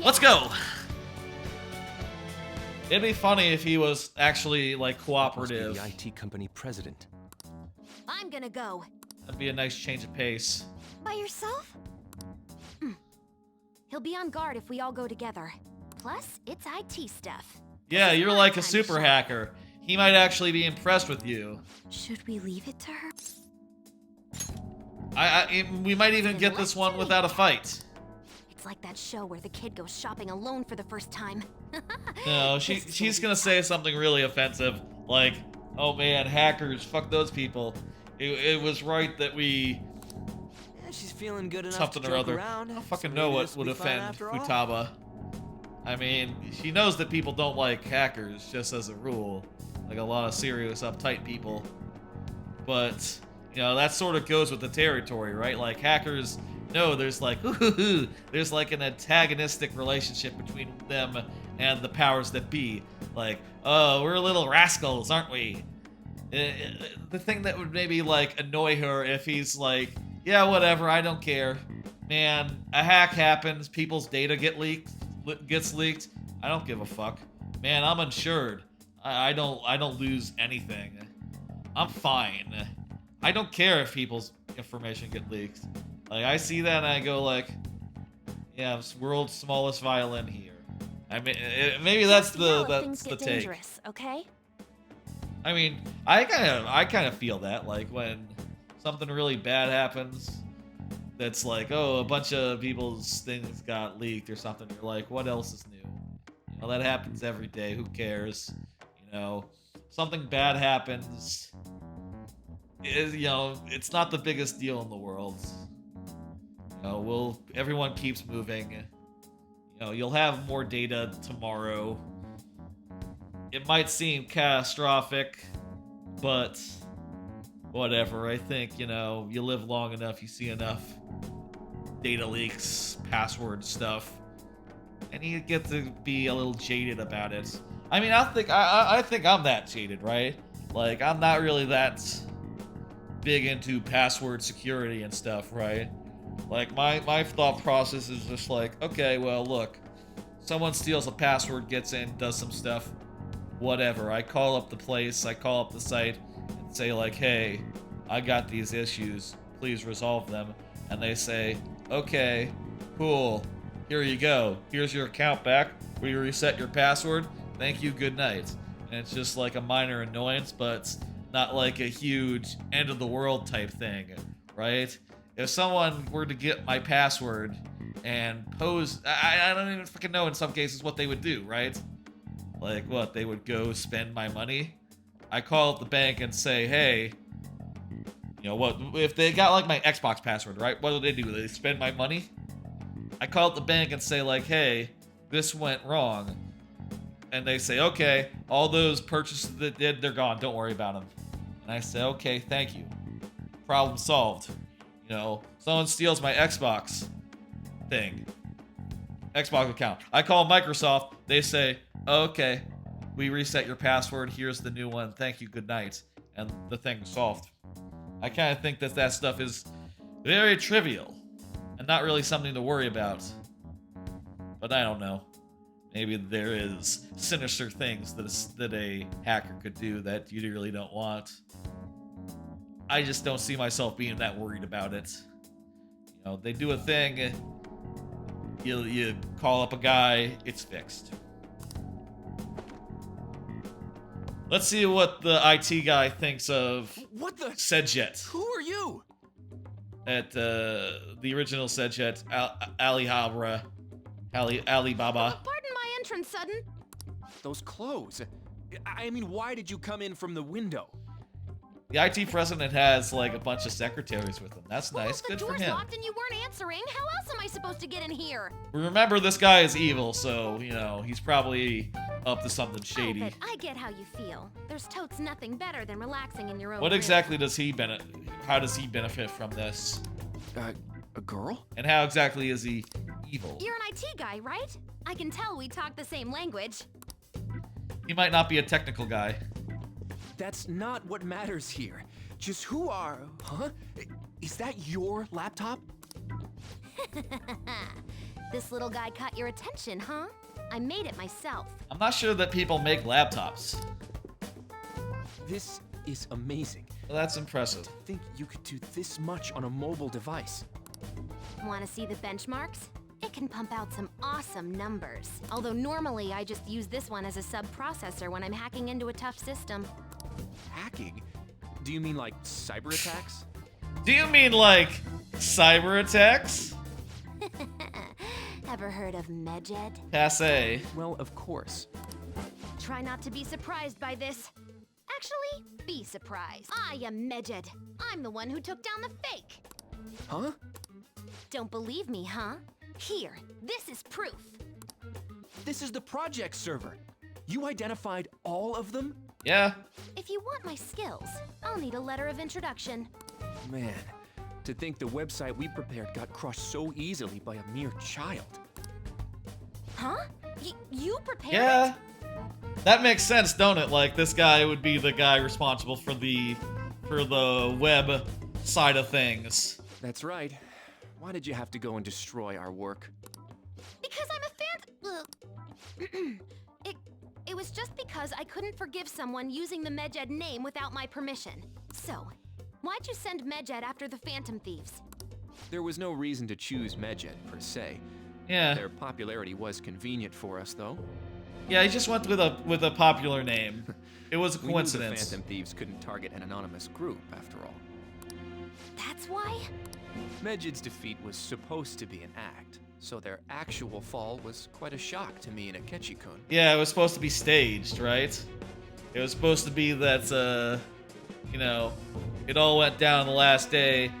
Let's go. It'd be funny if he was actually like cooperative. Must be the IT company president. I'm gonna go. That'd be a nice change of pace. By yourself? He'll be on guard if we all go together. Plus, it's IT stuff. Yeah, you're like a super hacker. He might actually be impressed with you. Should we leave it to her? We might even get this one without a fight. It's like that show where the kid goes shopping alone for the first time. No, she's gonna say something really offensive, like, "Oh man, hackers, fuck those people. It was right that we." Yeah, she's feeling good enough Something to or joke other. around. I don't fucking So know maybe what this will would be fun offend after all. Futaba. I mean, she knows that people don't like hackers, just as a rule. Like a lot of serious, uptight people. But, you know, that sort of goes with the territory, right? Like, hackers know there's like, there's like an antagonistic relationship between them and the powers that be. Like, oh, we're little rascals, aren't we? The thing that would maybe, like, annoy her if he's like, yeah, whatever, I don't care. Man, a hack happens, people's data gets leaked. I don't give a fuck. Man, I'm insured. I don't lose anything. I'm fine. I don't care if people's information get leaked. Like, I see that and I go like, yeah, it's world's smallest violin here. I mean, maybe that's the take. Dangerous, okay? I mean, I kind of feel that, like, when something really bad happens, that's like, oh, a bunch of people's things got leaked or something. You're like, what else is new? You know, that happens every day. Who cares? You know, something bad happens. You know, it's not the biggest deal in the world. You know, everyone keeps moving. You know, you'll have more data tomorrow. It might seem catastrophic, but whatever. I think, you know, you live long enough, you see enough data leaks, password stuff, and you get to be a little jaded about it. I mean, I think I'm that jaded, right? Like, I'm not really that big into password security and stuff, right? Like, my thought process is just like, okay, well, look, someone steals a password, gets in, does some stuff, whatever. I call up the place, I call up the site, and say like, hey, I got these issues, please resolve them. And they say, okay, cool, here you go. Here's your account back. Will you reset your password? Thank you, good night. And it's just like a minor annoyance, but not like a huge end of the world type thing, right? if someone were to get my password and pose, I don't even fucking know in some cases what they would do, right? Like what, they would go spend my money? I call up the bank and say, hey, you know what, if they got like my Xbox password, right? What do? They spend my money? I call up the bank and say like, hey, this went wrong. And they say, okay, all those purchases that did, they're gone. Don't worry about them. And I say, okay, thank you. Problem solved. You know, someone steals my Xbox thing. Xbox account. I call Microsoft. They say, okay, we reset your password. Here's the new one. Thank you. Good night. And the thing's solved. I kind of think that that stuff is very trivial and not really something to worry about. But I don't know. Maybe there is sinister things that a hacker could do that you really don't want. I just don't see myself being that worried about it. You know, they do a thing, you call up a guy, it's fixed. Let's see what the IT guy thinks of Sedjet. Who are you? At the original Sedjet, Alibaba. Pardon my entrance, sudden. Those clothes. I mean, why did you come in from the window? The IT president has like a bunch of secretaries with him. That's nice. Good for him. The door's locked and you weren't answering. How else am I supposed to get in here? Remember, this guy is evil, so, you know, he's probably up to something shady. Oh, but I get how you feel. There's totes nothing better than relaxing in your own What room. exactly does he benefit? How does he benefit from this? A girl? And how exactly is he evil? You're an IT guy, right? I can tell we talk the same language. He might not be a technical guy. That's not what matters here. Just who are... Huh? Is that your laptop? This little guy caught your attention, huh? I made it myself. I'm not sure that people make laptops. This is amazing. Well, that's impressive. To think you could do this much on a mobile device. Want to see the benchmarks? It can pump out some awesome numbers. Although normally I just use this one as a sub-processor when I'm hacking into a tough system. Hacking? Do you mean like cyber attacks? Do you mean like cyber attacks? Ever heard of Medjed? Passe. Well, of course. Try not to be surprised by this. Actually, be surprised. I am Medjed. I'm the one who took down the fake. Huh? Don't believe me, huh? Here, this is proof. This is the project server. You identified all of them? Yeah. If you want my skills, I'll need a letter of introduction. Man, to think the website we prepared got crushed so easily by a mere child. Huh? You prepared Yeah. it? That makes sense, don't it? Like, this guy would be the guy responsible for the web side of things. That's right. Why did you have to go and destroy our work? Because I'm a fan. It was just because I couldn't forgive someone using the Medjed name without my permission. So, why'd you send Medjed after the Phantom Thieves? There was no reason to choose Medjed, per se. Yeah. Their popularity was convenient for us, though. Yeah, he just went with a popular name. It was a coincidence. We knew the Phantom Thieves couldn't target an anonymous group, after all. That's why? Medjed's defeat was supposed to be an act, so their actual fall was quite a shock to me and Akechi-kun. Yeah, it was supposed to be staged, right? It was supposed to be that, you know, it all went down the last day.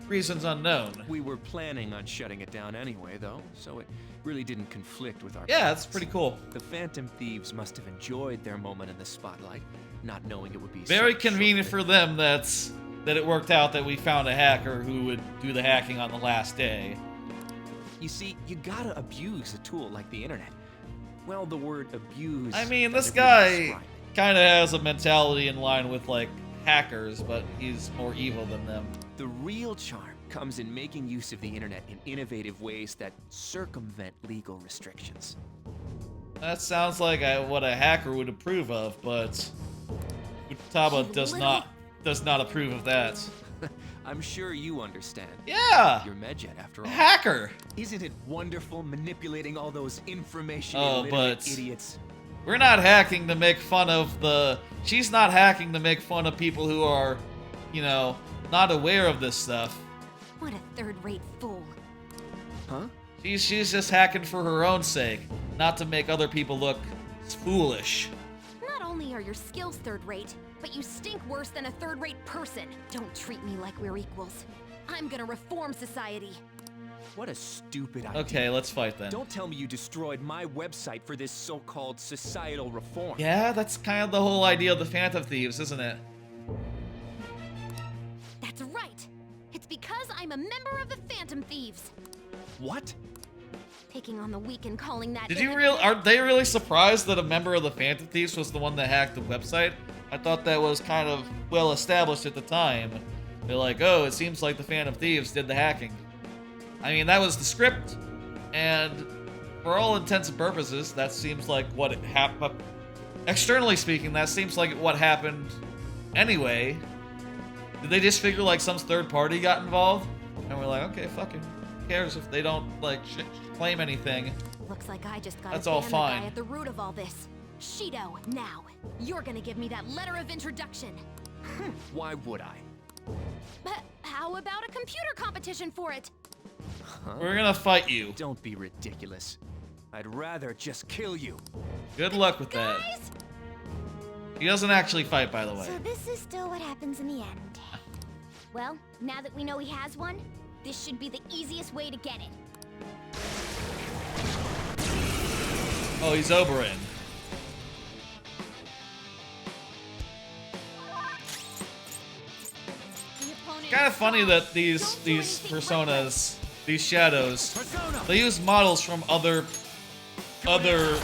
Reasons unknown. We were planning on shutting it down anyway, though, so it really didn't conflict with our Yeah, plans. that's pretty cool. The Phantom Thieves must have enjoyed their moment in the spotlight, not knowing it would be Very such convenient short-lived. for them that it worked out that we found a hacker who would do the hacking on the last day. You see, you gotta abuse a tool like the internet. Well, the word abuse... I mean, this doesn't really guy describe it. kind of has a mentality in line with, like, hackers, but he's more evil than them. The real charm comes in making use of the internet in innovative ways that circumvent legal restrictions. That sounds like what a hacker would approve of, but Futaba does not approve of that. I'm sure you understand. Yeah! You're Medjed, after all. Hacker! Isn't it wonderful manipulating all those information Oh, illiterate but idiots? we're not hacking to make fun of she's not hacking to make fun of people who are, you know, not aware of this stuff. What a third-rate fool. Huh? She's just hacking for her own sake, not to make other people look foolish. Not only are your skills third-rate, but you stink worse than a third-rate person. Don't treat me like we're equals. I'm gonna reform society. What a stupid idea. Okay, let's fight then. Don't tell me you destroyed my website for this so-called societal reform. Yeah, that's kind of the whole idea of the Phantom Thieves, isn't it? That's right. It's because I'm a member of the Phantom Thieves. What? Taking on the weak and calling that. Are they really surprised that a member of the Phantom Thieves was the one that hacked the website? I thought that was kind of well established at the time. They're like, oh, it seems like the Phantom Thieves did the hacking. I mean, that was the script, and for all intents and purposes, that seems like what it happened. Externally speaking, that seems like what happened anyway. Did they just figure like some third party got involved? And we're like, okay, fucking, who cares if they don't like claim anything? Looks like I just got That's to all ban fine. the guy at the root of all this. Shido, now you're gonna give me that letter of introduction. Why would I? But how about a computer competition for it? Huh? We're gonna fight you. Don't be ridiculous. I'd rather just kill you. Good luck with that. He doesn't actually fight, by the way. So this is still what happens in the end. Well, now that we know he has one, this should be the easiest way to get it. Oh, he's Oberyn. Kind of funny that these personas, these shadows, they use models from other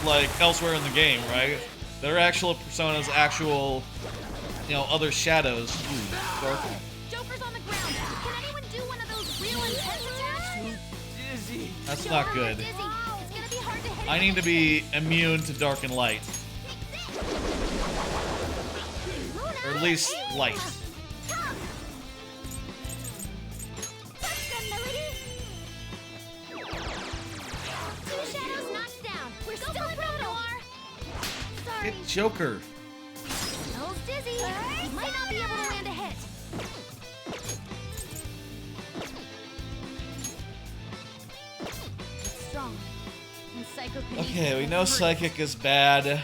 like elsewhere in the game, right? They're actual personas, actual, you know, other shadows. Ooh, broken. Joker's on the ground. Can anyone do one of those real intense attacks? Dizzy. That's not good. Dizzy. It's gonna be hard to hit. I need to be immune to dark and light, or at least light. Hit Joker. Smells dizzy. He might not be able to land a hit. It's strong. And psychokinesis. Okay, we know psychic is bad.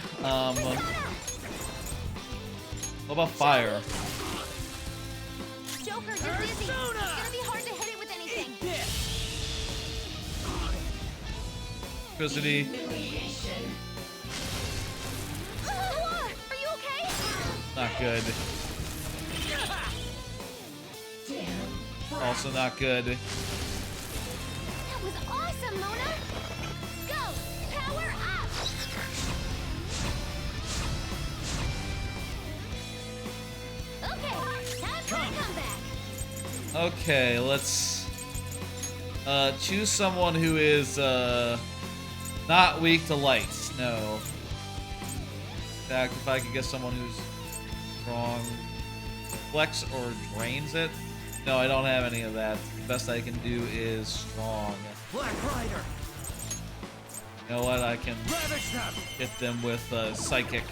What about fire? Joker, you're dizzy. It's gonna be hard to hit it with anything. Electricity. Are you okay? Not good. Also not good. That was awesome, Mona. Go, power up. Okay, time for a comeback. Okay, let's choose someone who is not weak to light. No. In fact, if I could get someone who's strong, flex or drains it. No, I don't have any of that. The best I can do is strong. Black Rider. You know what? I can hit them with psychic.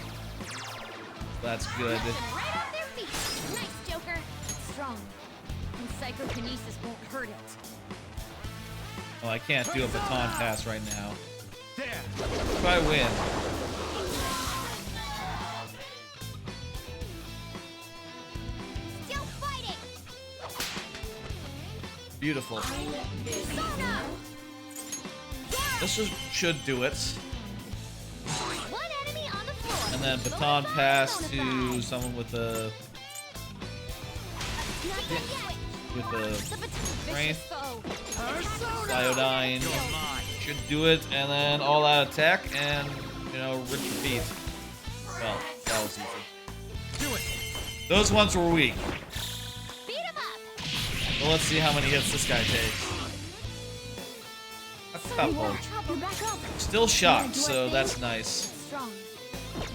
That's good. Right off their feet. Nice, Joker. It's strong. And psychokinesis won't hurt it. Oh, I can't do a baton pass right now. If I win. Still fighting. Beautiful. This should do it. One enemy on the floor. And then baton pass to someone with a strength. Iodine should do it, and then all out attack and rich repeat. Well, that was easy. Those ones were weak. Well, let's see how many hits this guy takes. A couple. Still shocked, so that's nice. Strong.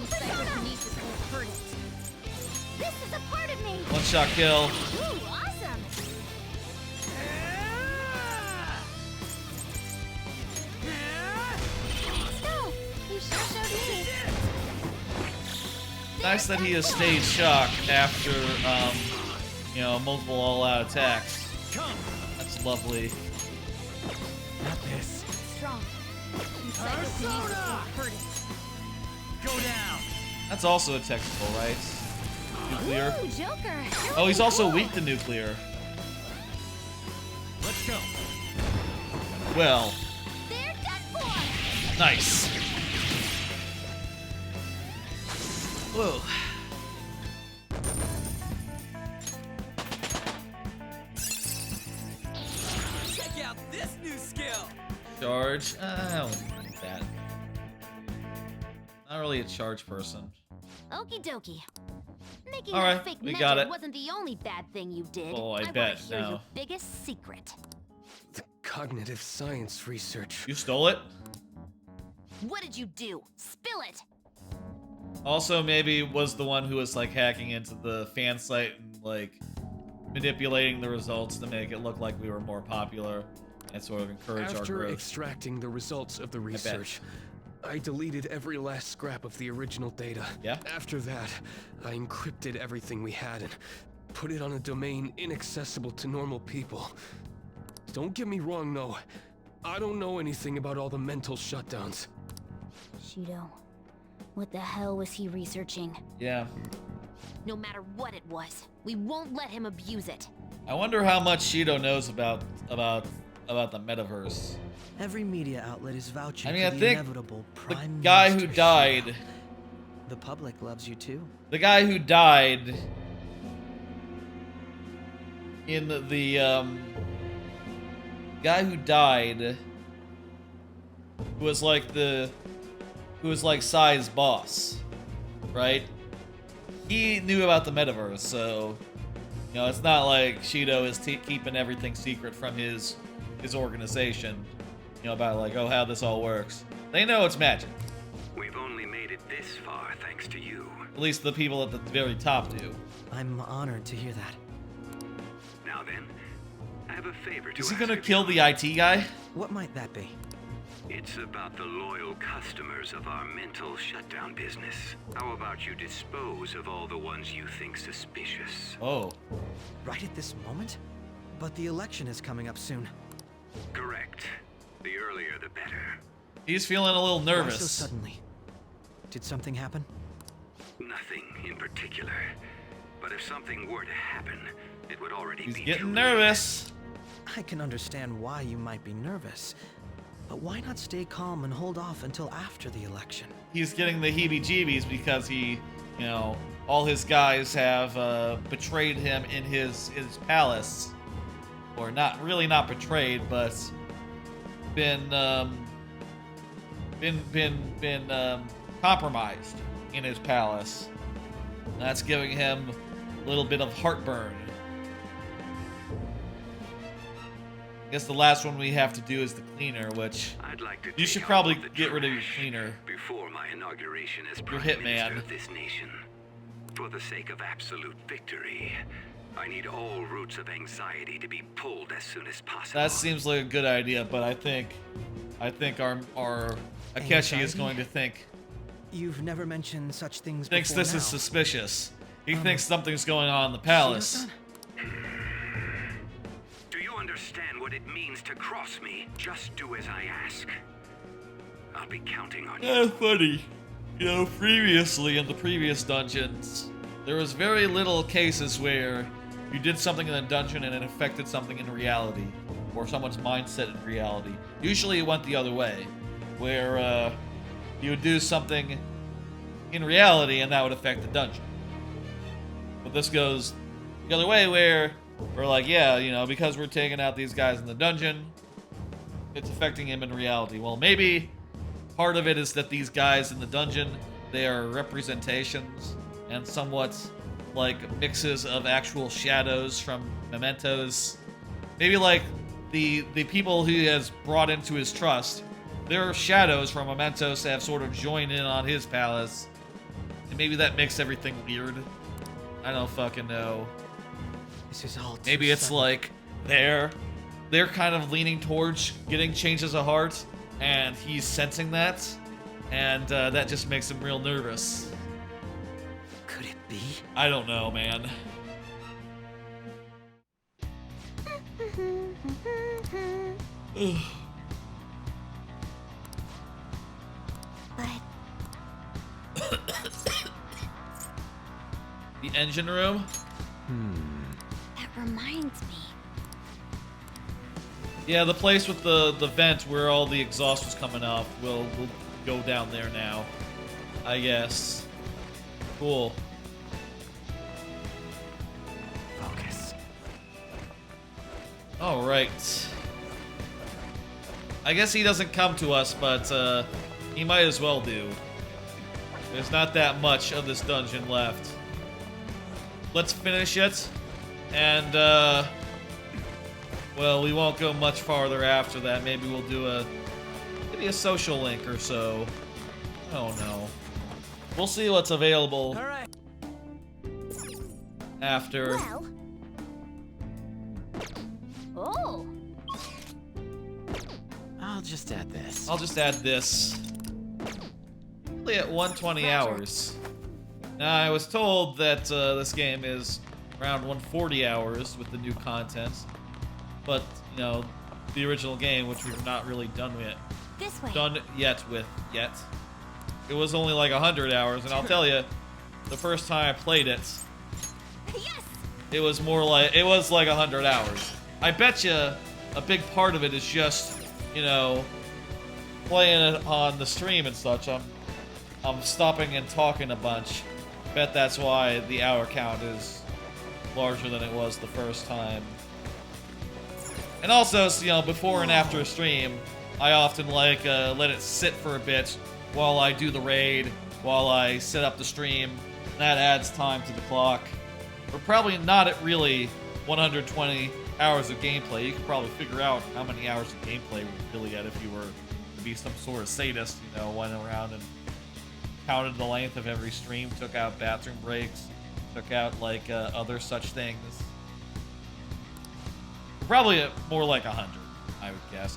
Psychokinesis won't hurt it. This is a part of me. One shot kill. Ooh, awesome. So, you sure showed me. Nice that he has stayed shocked after, multiple all-out attacks. That's That's lovely. Not this. Strong. Persona! Go down. That's also a technical, right? Nuclear. Ooh, Joker. Oh, he's also weak to nuclear. Let's go. Well. They're done for. Nice. Whoa. Check out this new skill. Charge. I don't like that. Not really a charge person. Okie dokie. Making All that right, fake we method got it. wasn't the only bad thing you did. Oh, I want bet to hear now. your biggest secret. The cognitive science research. You stole it? What did you do? Spill it. Also, maybe was the one who was like hacking into the fan site and like manipulating the results to make it look like we were more popular and sort of encourage our After growth. extracting the results of the research, I deleted every last scrap of the original data. Yeah? After that, I encrypted everything we had and put it on a domain inaccessible to normal people. Don't get me wrong, no. I don't know anything about all the mental shutdowns. Shido, what the hell was he researching? Yeah. No matter what it was, we won't let him abuse it. I wonder how much Shido knows about the metaverse. Every media outlet is vouching I mean, for I the think inevitable the Prime guy who Minister died. Shido. The public loves you too. The guy who died in the guy who died, who was like Sai's boss, right? He knew about the metaverse, so you know it's not like Shido is keeping everything secret from his organization. You know about like, oh, how this all works. They know it's magic. We've only made it this far thanks to you. At least the people at the very top do. I'm honored to hear that. Now then, I have a favor to Is he ask gonna of kill you. the IT guy? What might that be? It's about the loyal customers of our mental shutdown business. How about you dispose of all the ones you think suspicious? Oh. Right at this moment? But the election is coming up soon. Correct. The earlier the better. He's feeling a little Why nervous. so suddenly? Did something happen? Nothing in particular. But if something were to happen, it would already He's be getting too nervous. I can understand why you might be nervous. But why not stay calm and hold off until after the election? He's getting the heebie-jeebies because he, you know, all his guys have betrayed him in his palace, or not betrayed, but been compromised in his palace. That's giving him a little bit of heartburn. I guess the last one we have to do is the cleaner, which I'd like to you should take probably all the get rid of your trash cleaner. before my inauguration as Your Prime hitman. Minister of this nation. For the sake of absolute victory, I need all roots of anxiety to be pulled as soon as possible. That seems like a good idea, but I think our Akechi is going to think You've never mentioned such things thinks before this now. is suspicious. He thinks something's going on in the palace. Do you understand what it means to cross me? Just do as I ask. I'll be counting on you. Yeah, funny. You know, previously in the previous dungeons, there was very little cases where you did something in the dungeon and it affected something in reality, or someone's mindset in reality. Usually it went the other way, where you would do something in reality and that would affect the dungeon. But this goes the other way, where we're like, yeah, you know, because we're taking out these guys in the dungeon, it's affecting him in reality. Well, maybe part of it is that these guys in the dungeon, they are representations and somewhat like mixes of actual shadows from mementos. Maybe like the people he has brought into his trust, their shadows from mementos have sort of joined in on his palace. And maybe that makes everything weird. I don't fucking know. This is all Maybe too it's sudden. like they're kind of leaning towards getting changes of heart, and he's sensing that, and that just makes him real nervous. Could it be? I don't know, man. The engine room? That reminds me. Yeah, the place with the vent where all the exhaust was coming off. We'll go down there now, I guess. Cool. Focus. All right. I guess he doesn't come to us, but he might as well do. There's not that much of this dungeon left. Let's finish it, and well, we won't go much farther after that. Maybe we'll do maybe a social link or so. I don't know. We'll see what's available after. Well. Oh. I'll just add this. I'll just add this. Only at 120 hours. Now, I was told that this game is around 140 hours with the new content. But, you know, the original game, which we've not really done with yet. It was only like 100 hours, and I'll tell you, the first time I played it, it was like 100 hours. I bet you a big part of it is just, you know, playing it on the stream and such. I'm stopping and talking a bunch. Bet that's why the hour count is larger than it was the first time. And also, you know, before and after a stream, I often like let it sit for a bit while I do the raid, while I set up the stream. That adds time to the clock. We're probably not at really 120 hours of gameplay. You could probably figure out how many hours of gameplay we're really at if you were to be some sort of sadist, you know, went around and counted the length of every stream, took out bathroom breaks, took out like other such things. Probably more like 100, I would guess.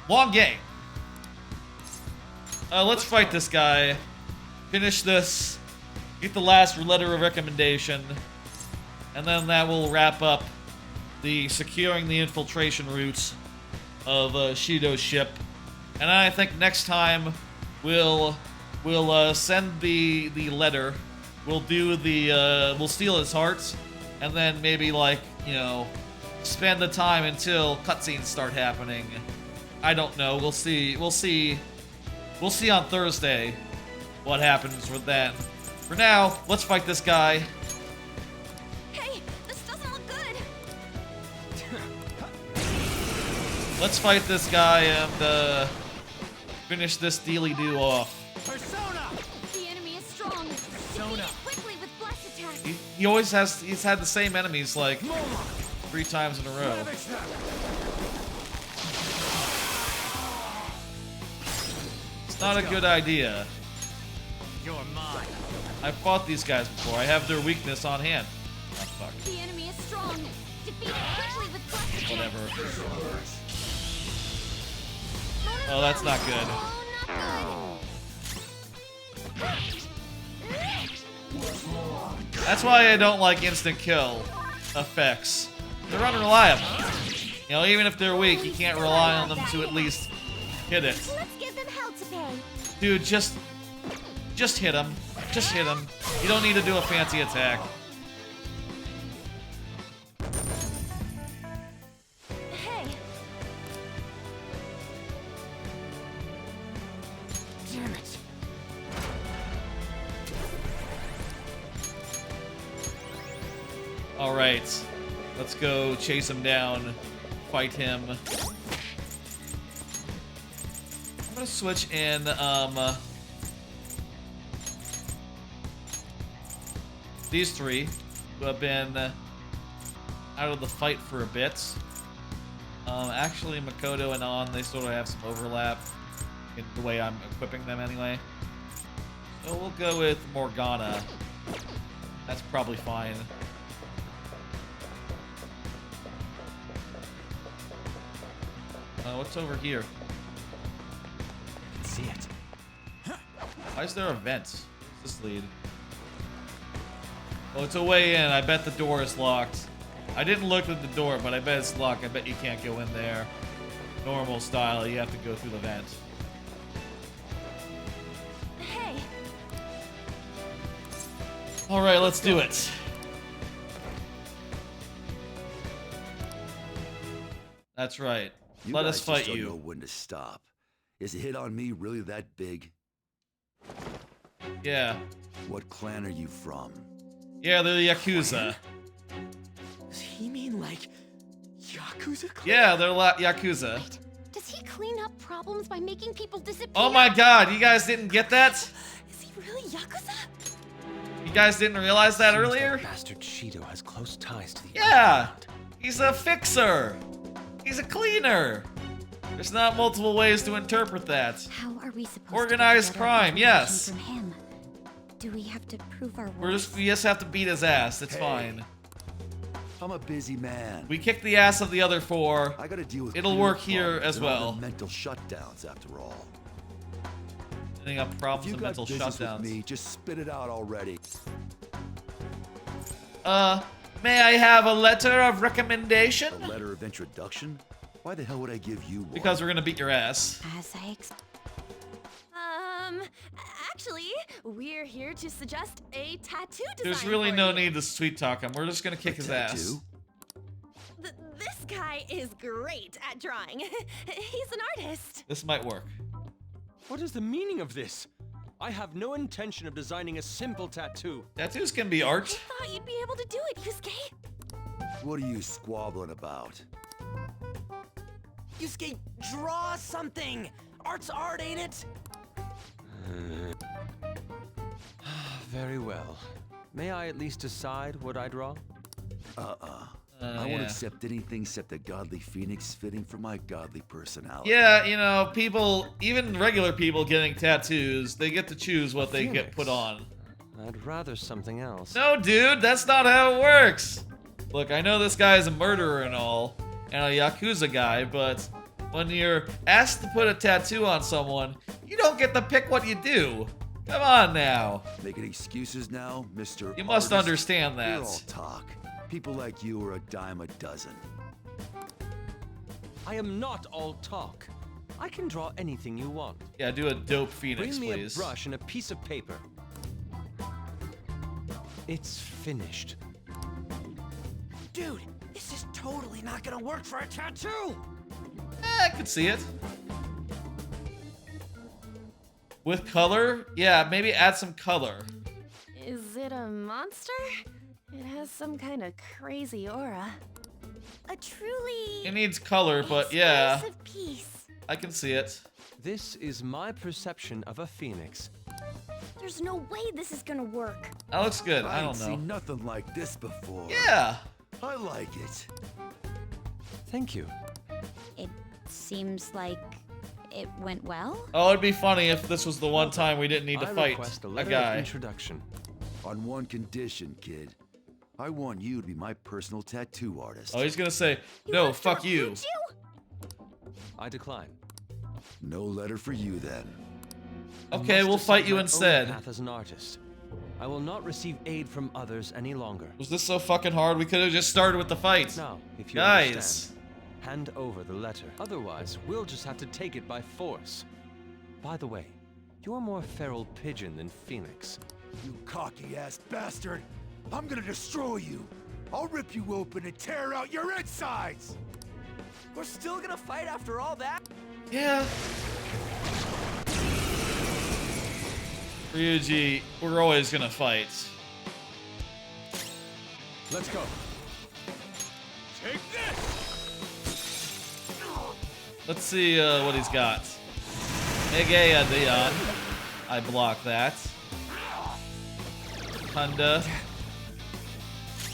Long game. Let's fight this guy. Finish this. Get the last letter of recommendation. And then that will wrap up the securing the infiltration routes of Shido's ship. And I think next time we'll send the letter. We'll do the we'll steal his hearts, and then maybe, like, you know, spend the time until cutscenes start happening. I don't know. We'll see. We'll see on Thursday what happens with that. For now, let's fight this guy. Hey, this doesn't look good. Let's fight this guy and finish this dealy-do off. Persona! The enemy is strong. Persona! Quickly with blast attack. He's had the same enemies like 3 times in a row. It's not a good idea. You're mine. I've fought these guys before. I have their weakness on hand. Oh, fuck. The enemy is strong. Defeat it quickly with blast attack. Whatever. Oh, that's not good. That's why I don't like instant kill effects. They're unreliable. You know, even if they're weak, you can't rely on them to at least hit it. Let's give them hell to pay. Dude, just hit him. Just hit him. You don't need to do a fancy attack. Hey. Damn it. All right. Let's go chase him down. Fight him. I'm gonna switch in, these 3 who have been out of the fight for a bit. Actually, Makoto and On, they sort of have some overlap in the way I'm equipping them anyway. So we'll go with Morgana. That's probably fine. What's over here? I can see it. Why is there a vent? Where's this lead? Oh, it's a way in. I bet the door is locked. I didn't look at the door, but I bet it's locked. I bet you can't go in there. Normal style, you have to go through the vent. Hey. All right, let's do it. That's right. Let us fight just you. don't know when to stop. Is a hit on me really that big? Yeah. What clan are you from? Yeah, they're the Yakuza. Does he mean like Yakuza clan? Yeah, they're Yakuza. Wait, does he clean up problems by making people disappear? Oh my god, you guys didn't get that? Is he really Yakuza? You guys didn't realize that earlier? Bastard Shido has close ties to the Yeah! He's a fixer! He's a cleaner! There's not multiple ways to interpret that. How are we supposed Organized to get crime, yes. from him? Do we have to prove our We worth? just have to beat his ass. It's Hey. fine. I'm a busy man. We kick the ass of the other four. I gotta deal with It'll clear work here problems as and all well. the mental shutdowns, after all. They got If problems you and got mental business with shutdowns. me, just spit it out already. May I have a letter of recommendation? A letter of introduction? Why the hell would I give you one? Because we're gonna beat your ass. As I Actually, we're here to suggest a tattoo design. There's really for no you. need to sweet talk him. We're just gonna kick his ass. This guy is great at drawing. He's an artist. This might work. What is the meaning of this? I have no intention of designing a simple tattoo. Tattoos can be art. Thought you'd be able to do it, Yusuke. What are you squabbling about? Yusuke, draw something! Art's art, ain't it? Very well. May I at least decide what I draw? I won't yeah. accept anything except a godly phoenix fitting for my godly personality. Yeah, you know, people, even regular people getting tattoos, they get to choose what they get put on. I'd rather something else. No, dude, that's not how it works. Look, I know this guy is a murderer and all, and a Yakuza guy, but when you're asked to put a tattoo on someone, you don't get to pick what you do. Come on now. Making excuses now, Mr. You must Artist? understand that. We're all talk. People like you are a dime a dozen. I am not all talk. I can draw anything you want. Yeah, do a dope phoenix, Bring me please. a brush and a piece of paper. It's finished. Dude, this is totally not gonna work for a tattoo! I could see it. With color? Yeah, maybe add some color. Is it a monster? It has some kind of crazy aura. A truly It needs color, but yeah, expressive piece. I can see it. This is my perception of a phoenix. There's no way this is gonna work. That looks good. I ain't don't know. seen nothing like this before. Yeah. I like it. Thank you. It seems like it went well. Oh, it'd be funny if this was the one time we didn't need to I fight request a a letter guy. of introduction. On one condition, kid. I want you to be my personal tattoo artist. Oh, he's gonna say, no, fuck you. I decline. No letter for you then. Okay, Must we'll fight decide you my own instead. path as an artist. I will not receive aid from others any longer. Was this so fucking hard? We could have just started with the fight. Now, if you Guys. understand, hand over the letter. Otherwise, we'll just have to take it by force. By the way, you're more feral pigeon than phoenix. You cocky-ass bastard! I'm gonna destroy you! I'll rip you open and tear out your insides! We're still gonna fight after all that? Yeah. Ryuji, we're always gonna fight. Let's go. Take this! Let's see what he's got. Mega Dion. I block that. Honda.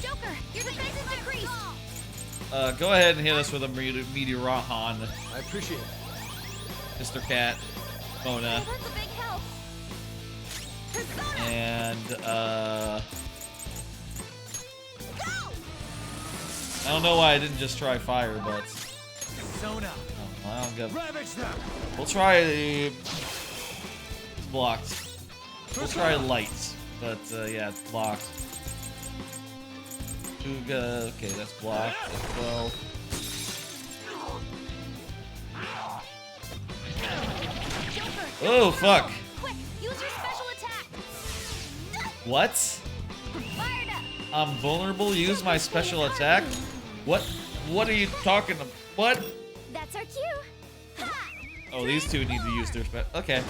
Joker, your defense is decreased. Go ahead and hit us with a Meteorahan, I appreciate it. Mr. Cat, Mona, That's a big help. and I don't know why I didn't just try fire, but Sona. I don't get. Ravage them! We'll try the. It's blocked. We'll try light, but yeah, it's blocked. Kuga, okay, that's blocked as well. Oh, fuck. Quick, use your special attack. What? Fired up. I'm vulnerable, use my special attack? What are you talking about? What? That's our cue. Oh, these two need to use their okay.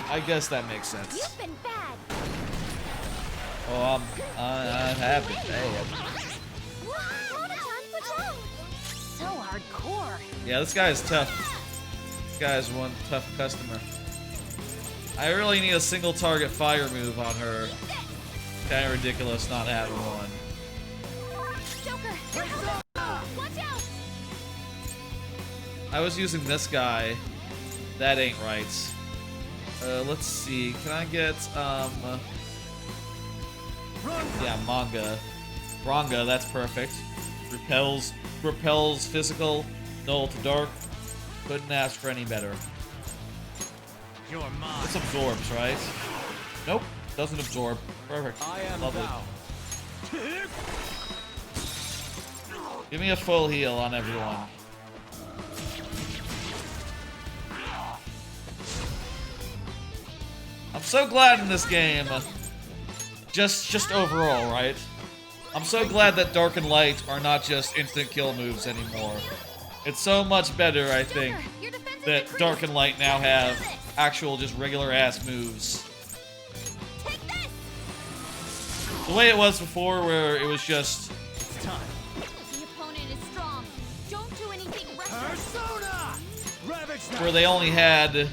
I guess that makes sense. You've been bad. Oh, I'm happy. Hey, So hardcore. yeah, this guy is tough. This guy is one tough customer. I really need a single target fire move on her. Kind of ridiculous not having one. Joker, watch out. I was using this guy. That ain't right. Let's see. Can I get yeah, manga. Ranga, that's perfect. Repels physical, null to dark. Couldn't ask for any better. You're mine. This absorbs, right? Nope, doesn't absorb. Perfect. I am Lovely. thou. Give me a full heal on everyone. I'm so glad in this game. Just overall, right? I'm so glad that Dark and Light are not just instant kill moves anymore. It's so much better, I think, that Dark and Light now have actual just regular ass moves. The way it was before, where it was just The opponent is strong. Don't do anything reckless. Persona! where they only had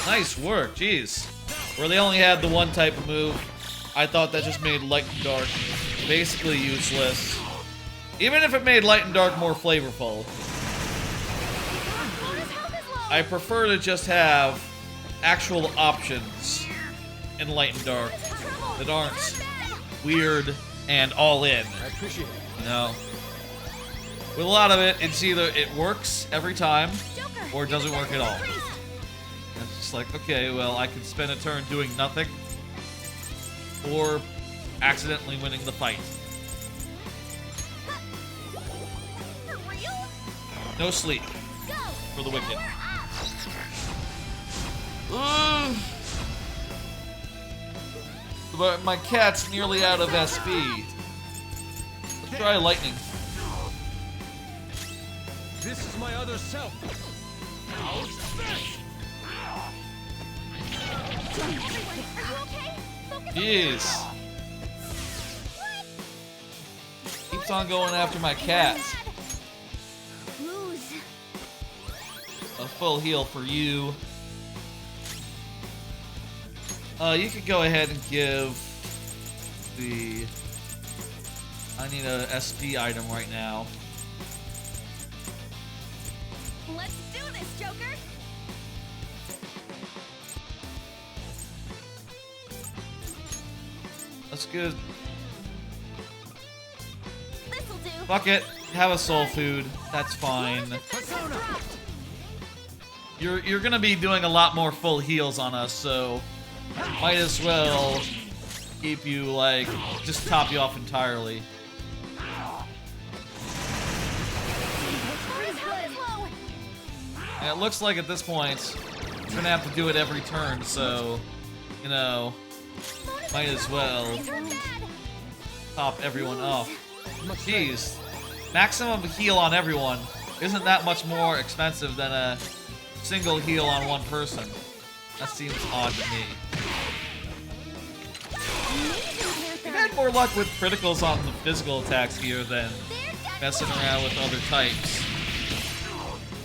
nice work, jeez. Where they only had the one type of move. I thought that just made Light and Dark basically useless. Even if it made Light and Dark more flavorful. I prefer to just have actual options in Light and Dark that aren't weird and all in. I appreciate it. You know? With a lot of it, it's either it works every time or it doesn't work at all. And it's just like, okay, well, I can spend a turn doing nothing or accidentally winning the fight. No sleep for the wicked. But my cat's nearly out of SP. Let's try lightning. This is my other self. Jeez. Keeps on going after my cat. A full heal for you. You could go ahead and give the... I need a SP item right now. Let's do this, Joker! That's good. This'll do. Fuck it. Have a soul food. That's fine. You're gonna be doing a lot more full heals on us, so might as well keep you, like, just top you off entirely. And it looks like at this point, you're gonna have to do it every turn, so, you know, might as well top everyone off. Jeez, maximum heal on everyone isn't that much more expensive than a single heal on one person. That seems odd to me. We've had more luck with criticals on the physical attacks here than messing around with other types.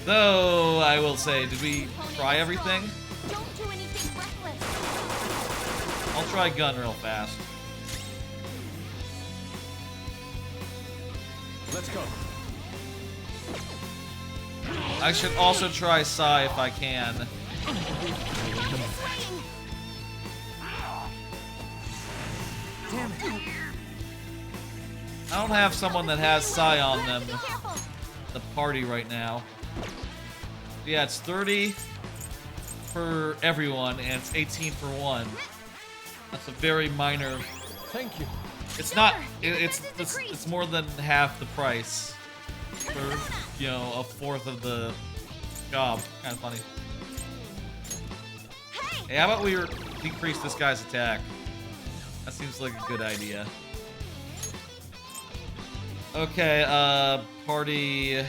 Though, I will say, did we try everything? I'll try gun real fast. Let's go. I should also try Psy if I can. Damn it. I don't have someone that has Psy on them. The party right now. Yeah, it's 30. for everyone, and it's 18 for one. That's a very minor. Thank you. It's not. It's more than half the price for, you know, a fourth of the job. Kind of funny. Hey, how about we decrease this guy's attack? That seems like a good idea. Okay, party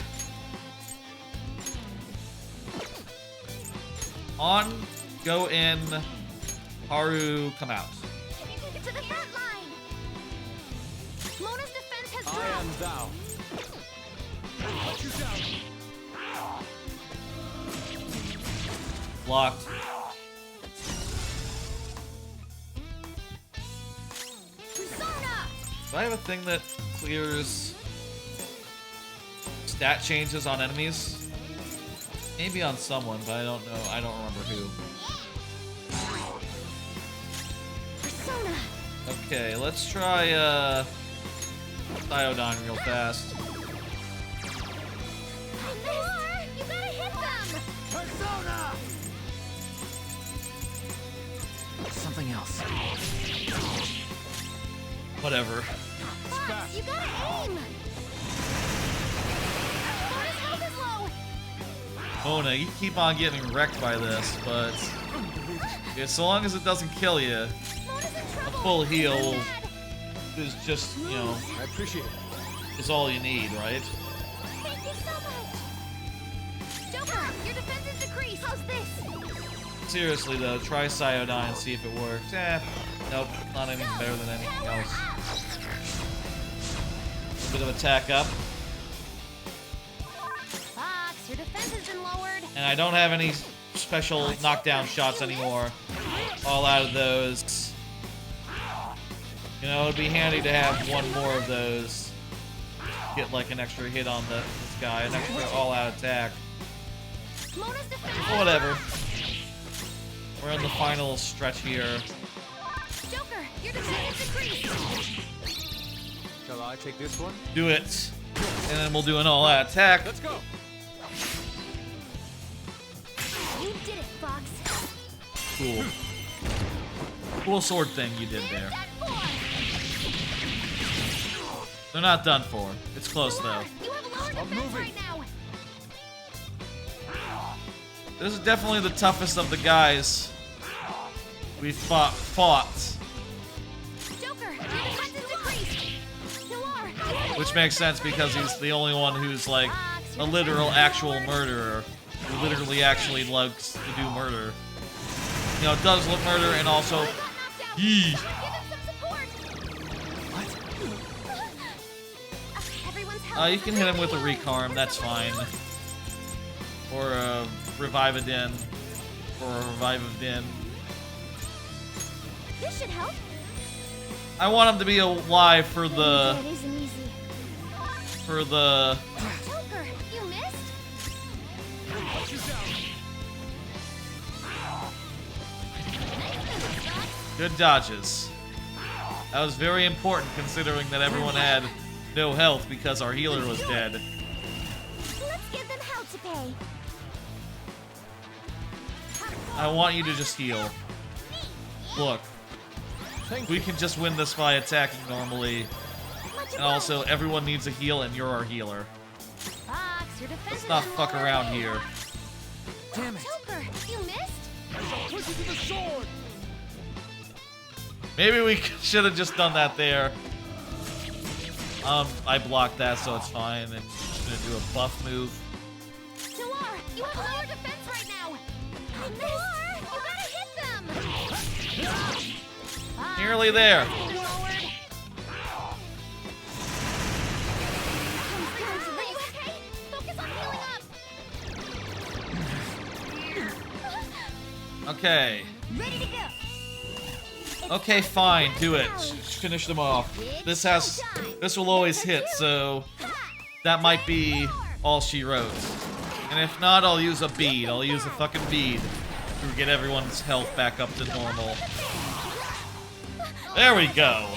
on, go in, Haru, come out. To the front line. Mona's defense has dropped. I am thou. Let you down. Blocked. Do I have a thing that clears stat changes on enemies? Maybe on someone, but I don't know. I don't remember who. Okay, let's try Iodine real fast. You gotta hit them. Persona. Something else. Whatever. Fox, you gotta aim. Mona's health is low. Mona, you keep on getting wrecked by this, but yeah, so long as it doesn't kill you, a full heal is just, you know, I appreciate it. is all you need, right? Thank you so much. Joker, your defense is decreased. How's this? Seriously though, try Iodine and see if it works. Nope, not any better than anything else. A bit of attack up. Fox, your defense has been lowered. And I don't have any special knockdown shots anymore. All out of those. You know, it'd be handy to have one more of those. Get like an extra hit on this guy, an extra all-out attack. Whatever. We're in the final stretch here. Joker, your defense is decreased. Shall I take this one? Do it. And then we'll do an all-out attack. Let's go. You did it, Fox. Cool. Cool sword thing you did there. They're not done for. It's close though. You have a lower defense right now. This is definitely the toughest of the guys we fought. Joker, your defense is decreased. Which makes sense because he's the only one who's like a literal actual murderer. Who literally actually likes to do murder. You know, does murder and also... Yee. You can hit him with a recarm, that's fine. Or a Revive-a-din. Or a Revive-a-din. This should help. I want him to be alive for the... That isn't easy. For the... Joker, you missed? Good dodges. That was very important considering that everyone had no health because our healer was dead. Let's give them hell to pay. I want you to just heal. Look. We can just win this by attacking normally. And also, everyone needs a heal and you're our healer. Fox, your defense Let's not fuck around here. Damn it. Joker, you missed? I shall push you to the sword. Maybe we should have just done that there. I blocked that, so it's fine. And just gonna do a buff move. Noir, you have lower defense right now. I missed. You gotta hit them. Nearly there. Okay. Ready to go. Okay, fine. Do it. Finish them off. This will always hit, so that might be all she wrote. And if not, I'll use a bead. I'll use a fucking bead to get everyone's health back up to normal. There we go.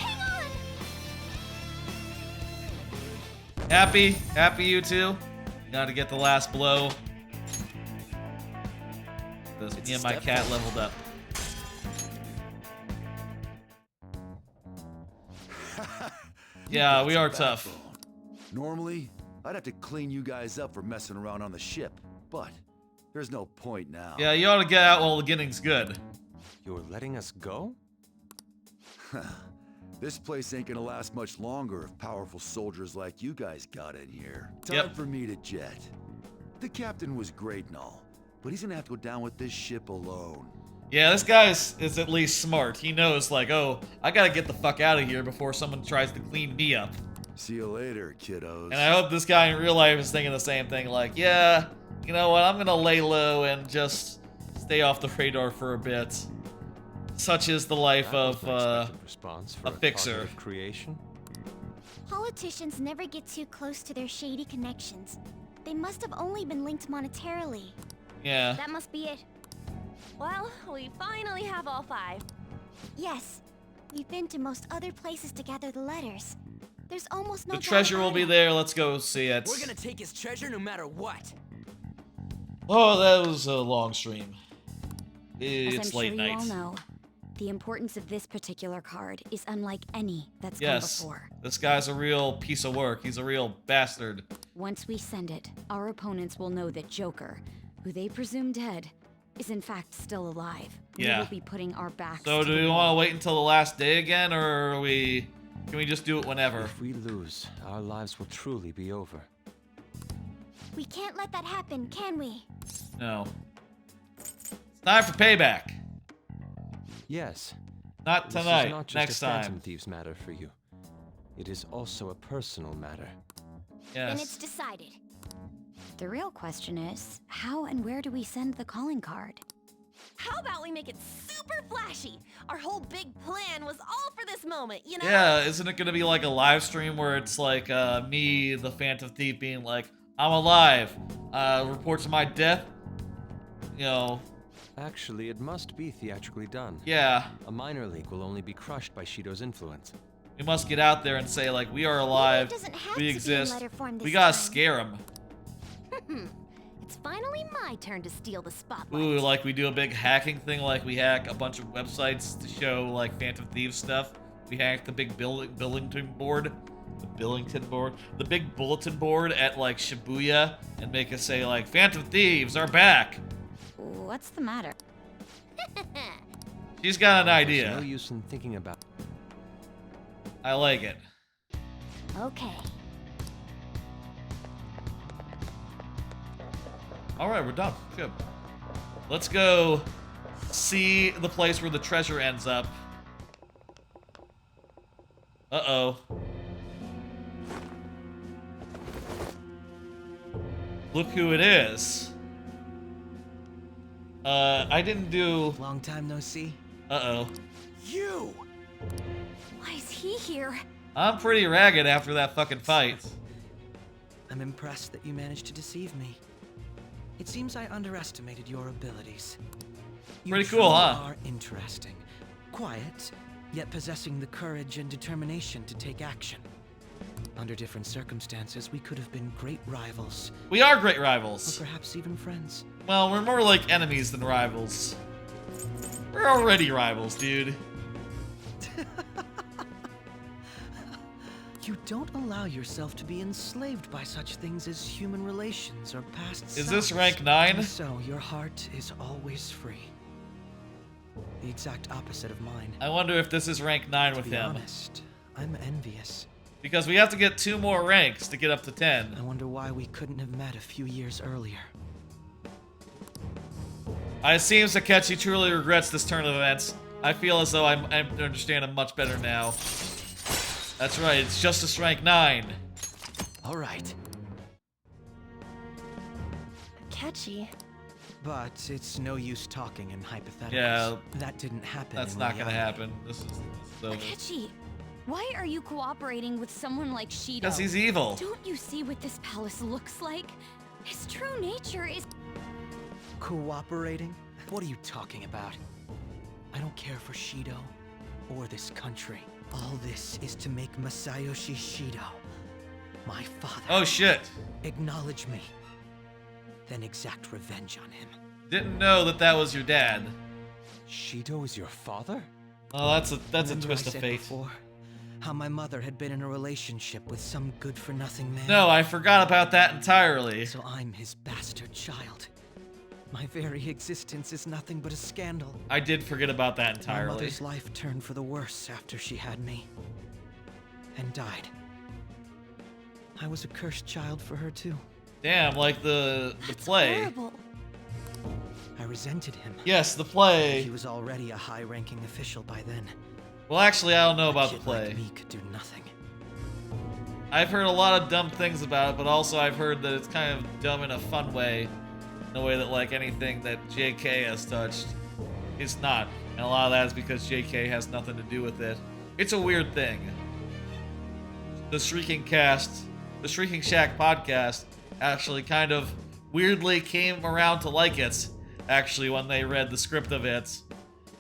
Happy? Happy, you two? Gotta get the last blow. this. Me and my cat leveled up. Yeah, we are tough. Normally, I'd have to clean you guys up for messing around on the ship, but there's no point now. Yeah, you ought to get out while the getting's good. You're letting us go? This place ain't gonna last much longer if powerful soldiers like you guys got in here. Time for me to jet. The captain was great and all, but he's gonna have to go down with this ship alone. Yeah, this guy is at least smart. He knows, like, oh, I gotta get the fuck out of here before someone tries to clean me up. See you later, kiddos. And I hope this guy in real life is thinking the same thing, like, yeah, you know what, I'm gonna lay low and just stay off the radar for a bit. Such is the life of a fixer. Creation. Politicians never get too close to their shady connections. They must have only been linked monetarily. Yeah. That must be it. Well, we finally have all 5. Yes. We've been to most other places to gather the letters. There's almost no The treasure will be there. Let's go see it. We're gonna take his treasure no matter what. Oh, that was a long stream. As It's I'm late sure night. you all know, the importance of this particular card is unlike any that's Yes, come before. this guy's a real piece of work. He's a real bastard. Once we send it, our opponents will know that Joker, who they presume dead, is in fact still alive. Yeah. We will be putting our backs So to do the we wall. want to wait until the last day again, or can we just do it whenever? If we lose, our lives will truly be over. We can't let that happen, can we? No. It's time for payback. Yes. Not This tonight. is not just Next a Phantom time. Thieves matter for you. It is also a personal matter. Then it's decided. The real question is, how and where do we send the calling card? How about we make it super flashy? Our whole big plan was all for this moment, you know? Yeah, isn't it gonna be like a live stream where it's like me, the Phantom Thief, being like, I'm alive. Reports of my death. You know. Actually, it must be theatrically done. Yeah. A minor league will only be crushed by Shido's influence. We must get out there and say, like, we are alive. doesn't have We to be in exist. letter form We this gotta time. scare him. It's finally my turn to steal the spotlight. Ooh, like we do a big hacking thing, like we hack a bunch of websites to show like Phantom Thieves stuff. We hack the big Billington board, the big bulletin board at like Shibuya, and make it say like Phantom Thieves are back. What's the matter? She's got an There's idea. no use in thinking about. I like it. Okay. All right, we're done. Good. Let's go see the place where the treasure ends up. Uh-oh. Look who it is. I didn't do... Long time no see. Uh-oh. You! Why is he here? I'm pretty ragged after that fucking fight. I'm impressed that you managed to deceive me. It seems I underestimated your abilities. You Pretty cool, truly huh? are interesting. Quiet, yet possessing the courage and determination to take action. Under different circumstances, we could have been great rivals. We are great rivals. Or perhaps even friends. Well, we're more like enemies than rivals. We're already rivals, dude. You don't allow yourself to be enslaved by such things as human relations or past Is selves. this rank 9? And so your heart is always free. The exact opposite of mine. I wonder if this is rank 9 with To be him. honest, I'm envious. Because we have to get 2 more ranks to get up to 10. I wonder why we couldn't have met a few years earlier. It seems Takechi truly regrets this turn of events. I feel as though I understand him much better now. That's right, it's Justice rank 9. All right. Catchy. But it's no use talking in hypotheticals. Yeah. That didn't happen. That's in not gonna reality. happen. This is over. Akechi, why are you cooperating with someone like Shido? 'Cause he's evil. Don't you see what this palace looks like? His true nature is... Cooperating? What are you talking about? I don't care for Shido or this country. All this is to make Masayoshi Shido, my father. Oh shit. Acknowledge me, then exact revenge on him. Didn't know that that was your dad. Shido is your father? Oh, that's a Remember twist I of said fate. before, how my mother had been in a relationship with some good-for-nothing man. No, I forgot about that entirely. So I'm his bastard child. My very existence is nothing but a scandal. I did forget about that My entirely. mother's life turned for the worse after she had me. And died. I was a cursed child for her too. Damn, like the play. Horrible. I resented him. Yes, the play. He was already a high-ranking official by then. Well, actually, I don't know A about the kid play. like me could do nothing. I've heard a lot of dumb things about it, but also I've heard that it's kind of dumb in a fun way. In a way that, like, anything that JK has touched is not. And a lot of that is because JK has nothing to do with it. It's a weird thing. The Shrieking Shack podcast actually kind of weirdly came around to like it, actually, when they read the script of it,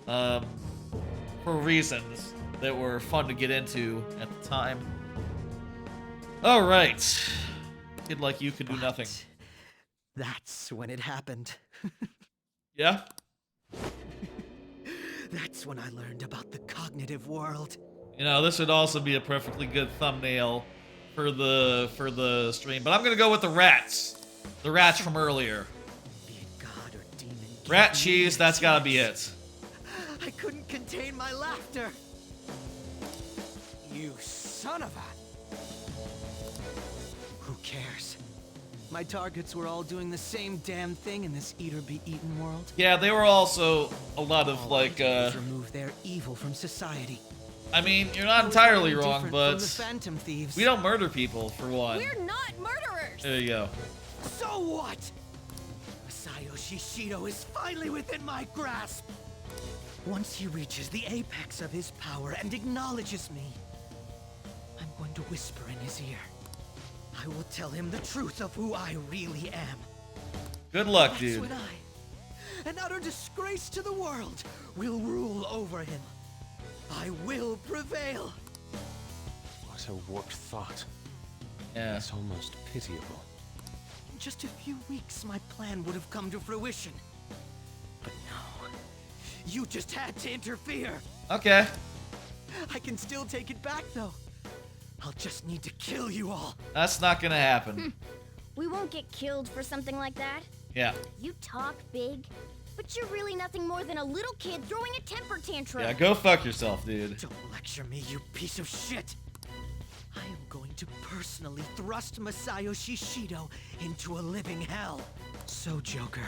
for reasons that were fun to get into at the time. Alright. Kid like you could do nothing. That's when it happened. Yeah? That's when I learned about the cognitive world. You know, this would also be a perfectly good thumbnail for the stream, but I'm gonna go with the rats. The rats from earlier. Be it God or demon. Rat cheese, that's gotta be it. I couldn't contain my laughter. You son of a... Who cares? My targets were all doing the same damn thing in this eat-or-be-eaten world. Yeah, they were also a lot of like remove their evil from society. I mean, you're not entirely wrong, Different but from the Phantom Thieves. we don't murder people for one. We're not murderers! There you go. So what? Masayoshi Shido is finally within my grasp. Once he reaches the apex of his power and acknowledges me, I'm going to whisper in his ear. I will tell him the truth of who I really am. Good luck, That's dude. when I, an utter disgrace to the world, will rule over him. I will prevail. What a warped thought. Yeah. It's almost pitiable. In just a few weeks, my plan would have come to fruition. But no. You just had to interfere. Okay. I can still take it back, though. I'll just need to kill you all. That's not gonna happen. We won't get killed for something like that. Yeah. You talk big, but you're really nothing more than a little kid throwing a temper tantrum. Yeah, go fuck yourself, dude. Don't lecture me, you piece of shit. I am going to personally thrust Masayoshi Shido into a living hell. So, Joker,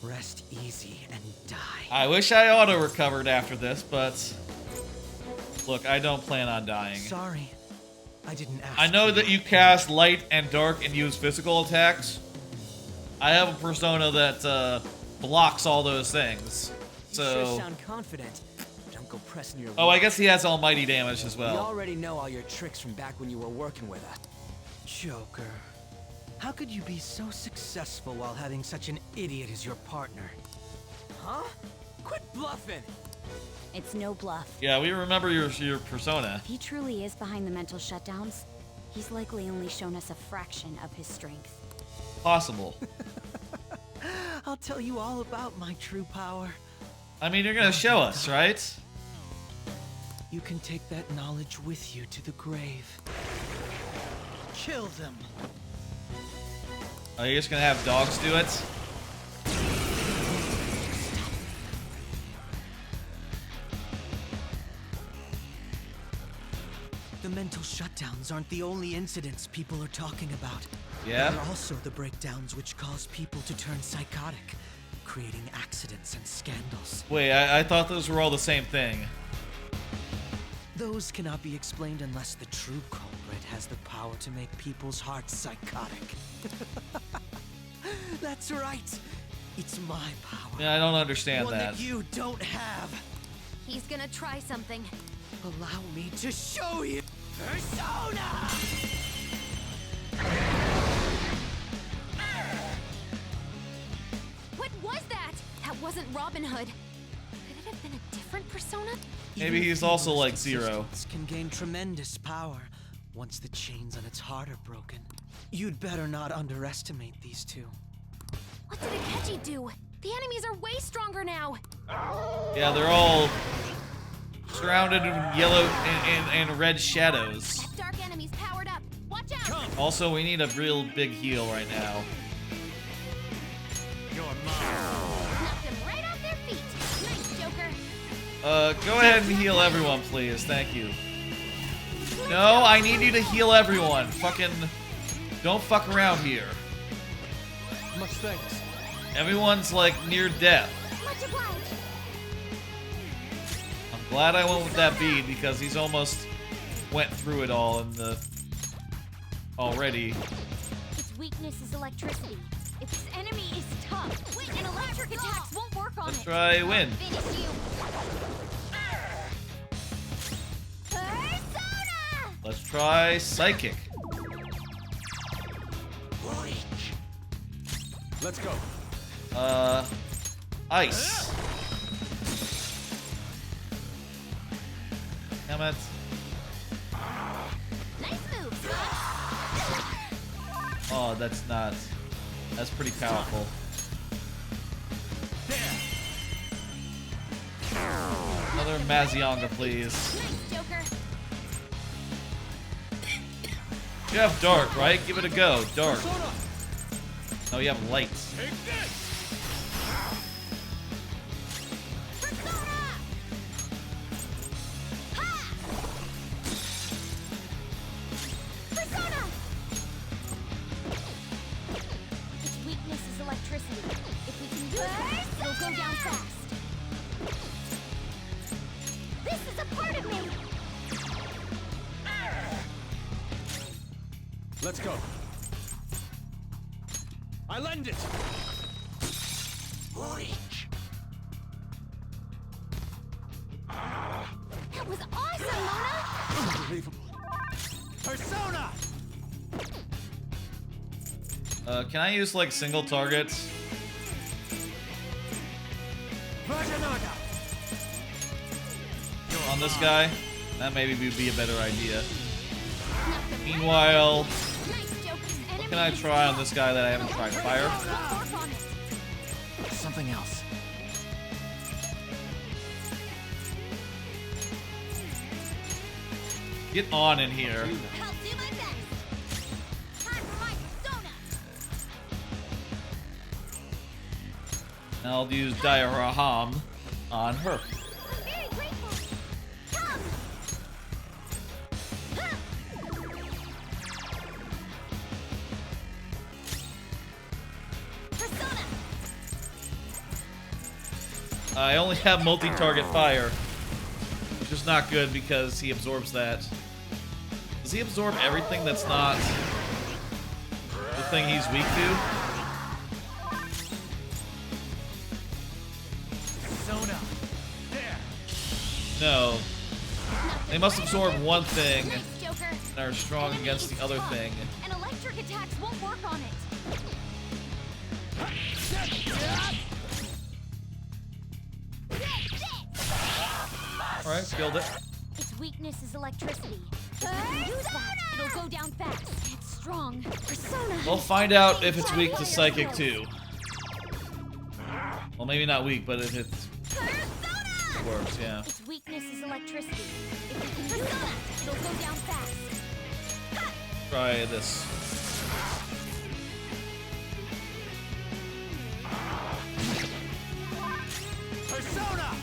rest easy and die. I wish I auto-recovered after this, but look, I don't plan on dying. Sorry, I didn't ask. I know that you cast light and dark and use physical attacks. I have a persona that blocks all those things. So. You sure sound confident. Don't go pressing your. Oh, I guess he has almighty damage as We well. already know all your tricks from back when you were working with us. Joker, how could you be so successful while having such an idiot as your partner? Huh? Quit bluffing. It's no bluff. Yeah, we remember your persona. If he truly is behind the mental shutdowns, he's likely only shown us a fraction of his strength. Possible. I'll tell you all about my true power. I mean, you're gonna show us, right? You can take that knowledge with you to the grave. Kill them. Are you just gonna have dogs do it? The mental shutdowns aren't the only incidents people are talking about. Yeah? They're also the breakdowns which cause people to turn psychotic, creating accidents and scandals. Wait, I thought those were all the same thing. Those cannot be explained unless the true culprit has the power to make people's hearts psychotic. That's right. It's my power. Yeah, I don't understand One that. that you don't have. He's gonna try something. Allow me to show you. Persona! What was that? That wasn't Robin Hood. Could it have been a different persona? Maybe he's also like Zero. Can gain tremendous power once the chains on its heart are broken. You'd better not underestimate these two. What did Akechi do? The enemies are way stronger now. Yeah, they're all surrounded in yellow and red shadows. That dark enemy's powered up. Watch out! Also, we need a real big heal right now. You're mine. Knocked them right off their feet. Nice, Joker. Go ahead and heal everyone, please. Thank you. No, I need you to heal everyone. Fucking don't fuck around here. Much thanks. Everyone's like near death. Much obliged. I'm glad I went with that bead because he's almost went through it all in the already. Its weakness is electricity. If this enemy is tough, and electric attacks won't work on Let's it. try win. Finish you. Persona! Let's try psychic. Let's go. Ice. Damn it. Nice move, Oh, that's not. That's pretty powerful. Another Mazionga, please. Nice, Joker. You have dark, right? Give it a go. Dark. No, you have lights. Take this! Persona! Its weakness is electricity. If we can use it, it'll go down fast. This is a part of me! Let's go. I lend it. That was awesome, Mona! Unbelievable. Persona! Can I use like single targets? On this guy? That maybe would be a better idea. Meanwhile, what can I try on this guy that I haven't tried? Fire? Something else. Get on in here. I'll do my best. Time for my persona! And I'll use Diaraham on her. I'm very grateful. Come! Persona! I only have multi-target fire, which is not good because he absorbs that. Does he absorb everything that's not the thing he's weak to? Persona. There. No. They must absorb one thing Nice, Joker. and are strong against the other thing. And electric attacks won't work on it. Alright, killed it. Its weakness is electricity. If we can use that, it'll go down fast. It's strong. Persona. We'll find out if it's weak to psychic too. Well, maybe not weak, but if it works, yeah. Its weakness is electricity. If we can use that, it'll go down fast. Try this. Persona!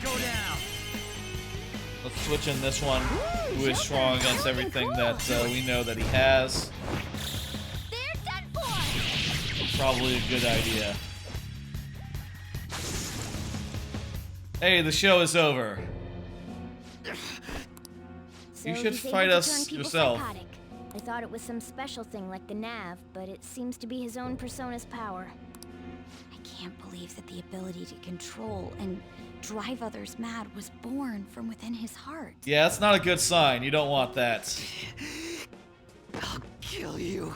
Go down. Let's switch in this one, who is strong against everything that we know that he has. They're done for. Probably a good idea. Hey, the show is over. You should he's able fight to us turn people yourself. psychotic. I thought it was some special thing like the nav, but it seems to be his own persona's power. I can't believe that the ability to control and drive others mad was born from within his heart. Yeah, that's not a good sign. You don't want that. I'll kill you.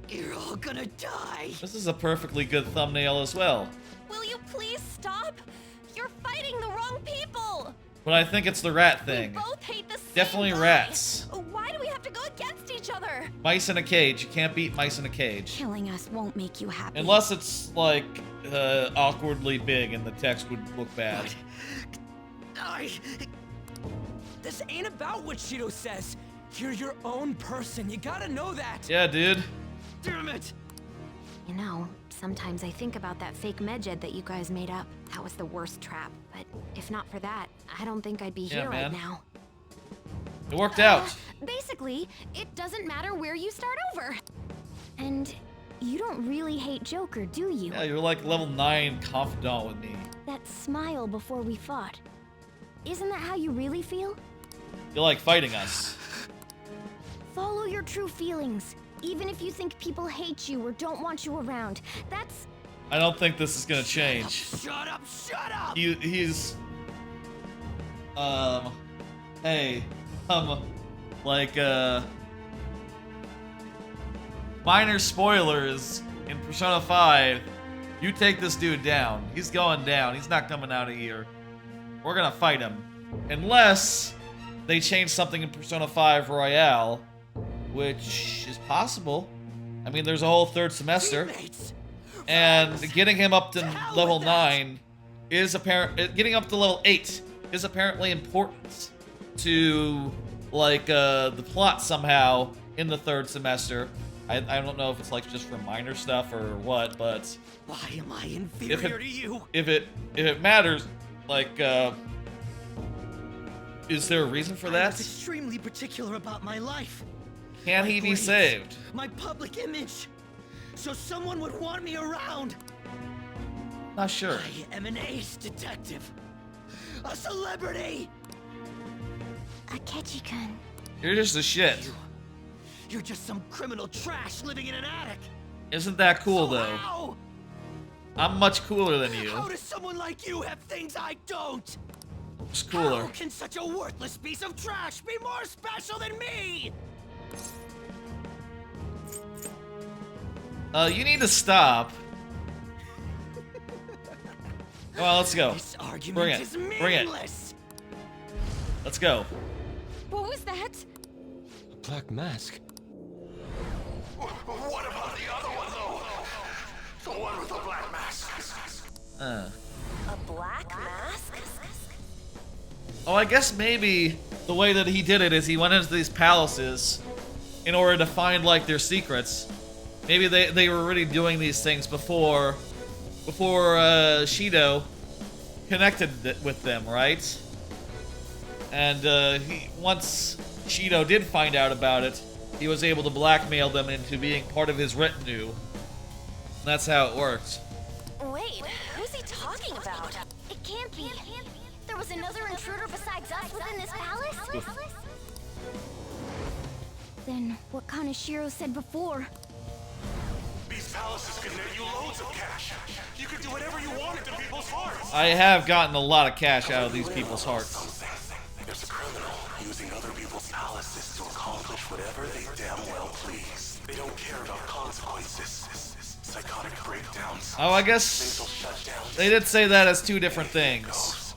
You're all gonna die. This is a perfectly good thumbnail as well. Will you please stop? You're fighting the wrong people! But I think it's the rat thing. We both hate the same Definitely guy. rats. Why do we have to go against each other? Mice in a cage. You can't beat mice in a cage. Killing us won't make you happy. Unless it's, like, awkwardly big and the text would look bad. This ain't about what Shido says. You're your own person. You gotta know that. Yeah, dude. Damn it. You know, sometimes I think about that fake medjed that you guys made up. That was the worst trap. But if not for that, I don't think I'd be here right now. It worked out. Basically, it doesn't matter where you start over. And you don't really hate Joker, do you? Yeah, you're like level 9 confidant with me. That smile before we fought. Isn't that how you really feel? You're like fighting us. Follow your true feelings. Even if you think people hate you or don't want you around. That's... I don't think this is gonna change. Shut up! Shut up! He's... Hey... minor spoilers in Persona 5. You take this dude down. He's going down. He's not coming out of here. We're gonna fight him. Unless they change something in Persona 5 Royale, which is possible. I mean, there's a whole third semester. And getting him up to level 9 is apparent. Getting up to level 8 is apparently important to, like, the plot somehow in the third semester. I don't know if it's like just for minor stuff or what, but why am I inferior to you? If it matters, like, is there a reason for that? I was extremely particular about my life. Can he be saved? My public image. So someone would want me around. Not sure. I am an ace detective. A celebrity. Akechi-kun. You're just a shit. You're just some criminal trash living in an attic. Isn't that cool, though? How? I'm much cooler than you. How does someone like you have things I don't? It's cooler. How can such a worthless piece of trash be more special than me? You need to stop. Come on, let's go. This argument Bring it. is Bring it. meaningless. Let's go. What was that? A black mask. What about the other one, though? The one with the black mask. A black mask? Oh, I guess maybe the way that he did it is he went into these palaces in order to find, like, their secrets. Maybe they were already doing these things before Shido connected with them, right? And once Shido did find out about it, he was able to blackmail them into being part of his retinue. And that's how it works. Wait, who's he talking about? It can't be. There was another intruder besides us within this palace? Then what Kaneshiro said before? These palaces can net you loads of cash. You can do whatever you want into people's hearts. I have gotten a lot of cash out of these people's hearts. There's a criminal using other people's palaces to accomplish whatever they damn well please. They don't care about consequences. Psychotic breakdowns. Oh, I guess they did say that as two different things.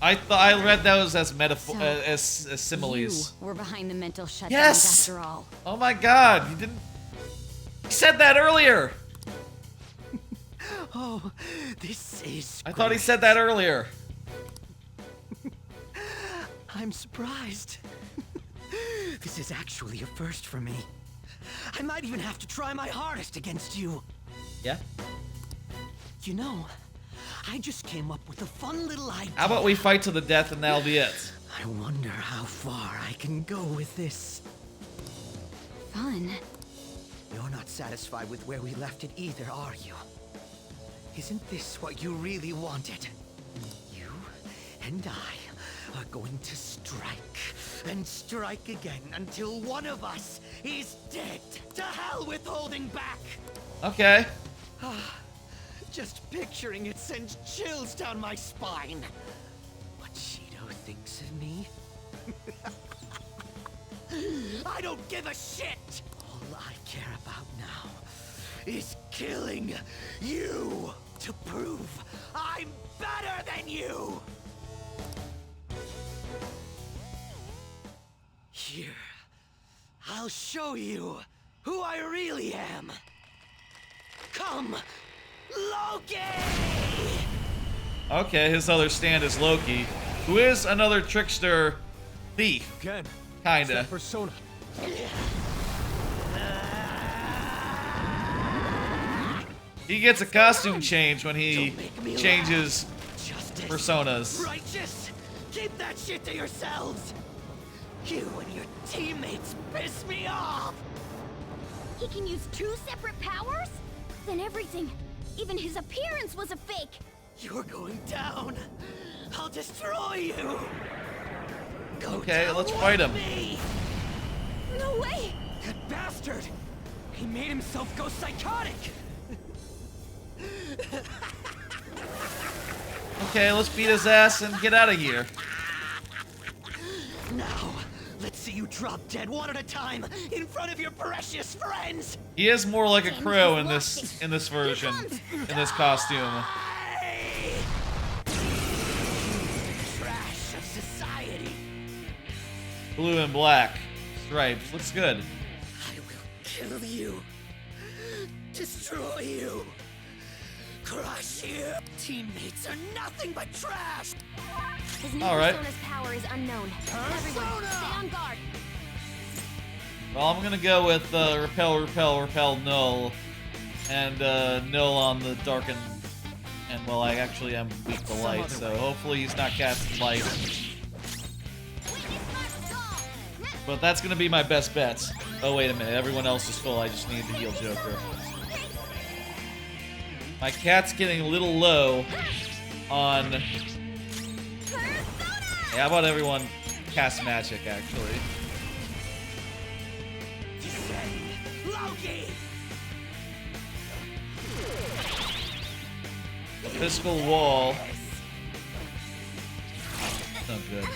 I read those as metaphor, as similes. You were behind the mental shutdowns Yes! after all. Oh my God! You didn't. You said that earlier. Oh, this is. I thought he said that earlier. I'm surprised. This is actually a first for me. I might even have to try my hardest against you. Yeah? You know, I just came up with a fun little idea. How about we fight to the death and that'll be it? I wonder how far I can go with this. Fun? You're not satisfied with where we left it either, are you? Isn't this what you really wanted? You and I are going to strike and strike again until one of us is dead. To hell with holding back! Okay. Just picturing it sends chills down my spine. What Shido thinks of me? I don't give a shit! All I care about now is killing you to prove I'm better than you! Here, I'll show you who I really am. Come, Loki! Okay, his other stand is Loki, who is another trickster thief. Again, kinda. Persona. He gets a costume change when he changes personas. Righteous! Keep that shit to yourselves! You and your teammates piss me off! He can use 2 separate powers? Then everything, even his appearance was a fake. You're going down. I'll destroy you. Okay, let's fight him. No way! That bastard! He made himself go psychotic! Okay, let's beat his ass and get out of here. Now, let's see you drop dead one at a time in front of your precious friends. He is more like a crow in this version, in this costume. Trash of society. Blue and black stripes. Looks good. I will kill you. Destroy you. Crush you. Teammates are nothing but trash. His new All right. persona's power is unknown. Everyone, stay on guard. Well, I'm gonna go with repel, repel, repel, null, and null on the darken. And well, I actually am weak to light, so hopefully he's not casting light. But that's gonna be my best bets. Oh wait a minute, everyone else is full. I just need to heal Joker. My cat's getting a little low on. Yeah, how about everyone cast magic actually? Fiscal wall. Not good.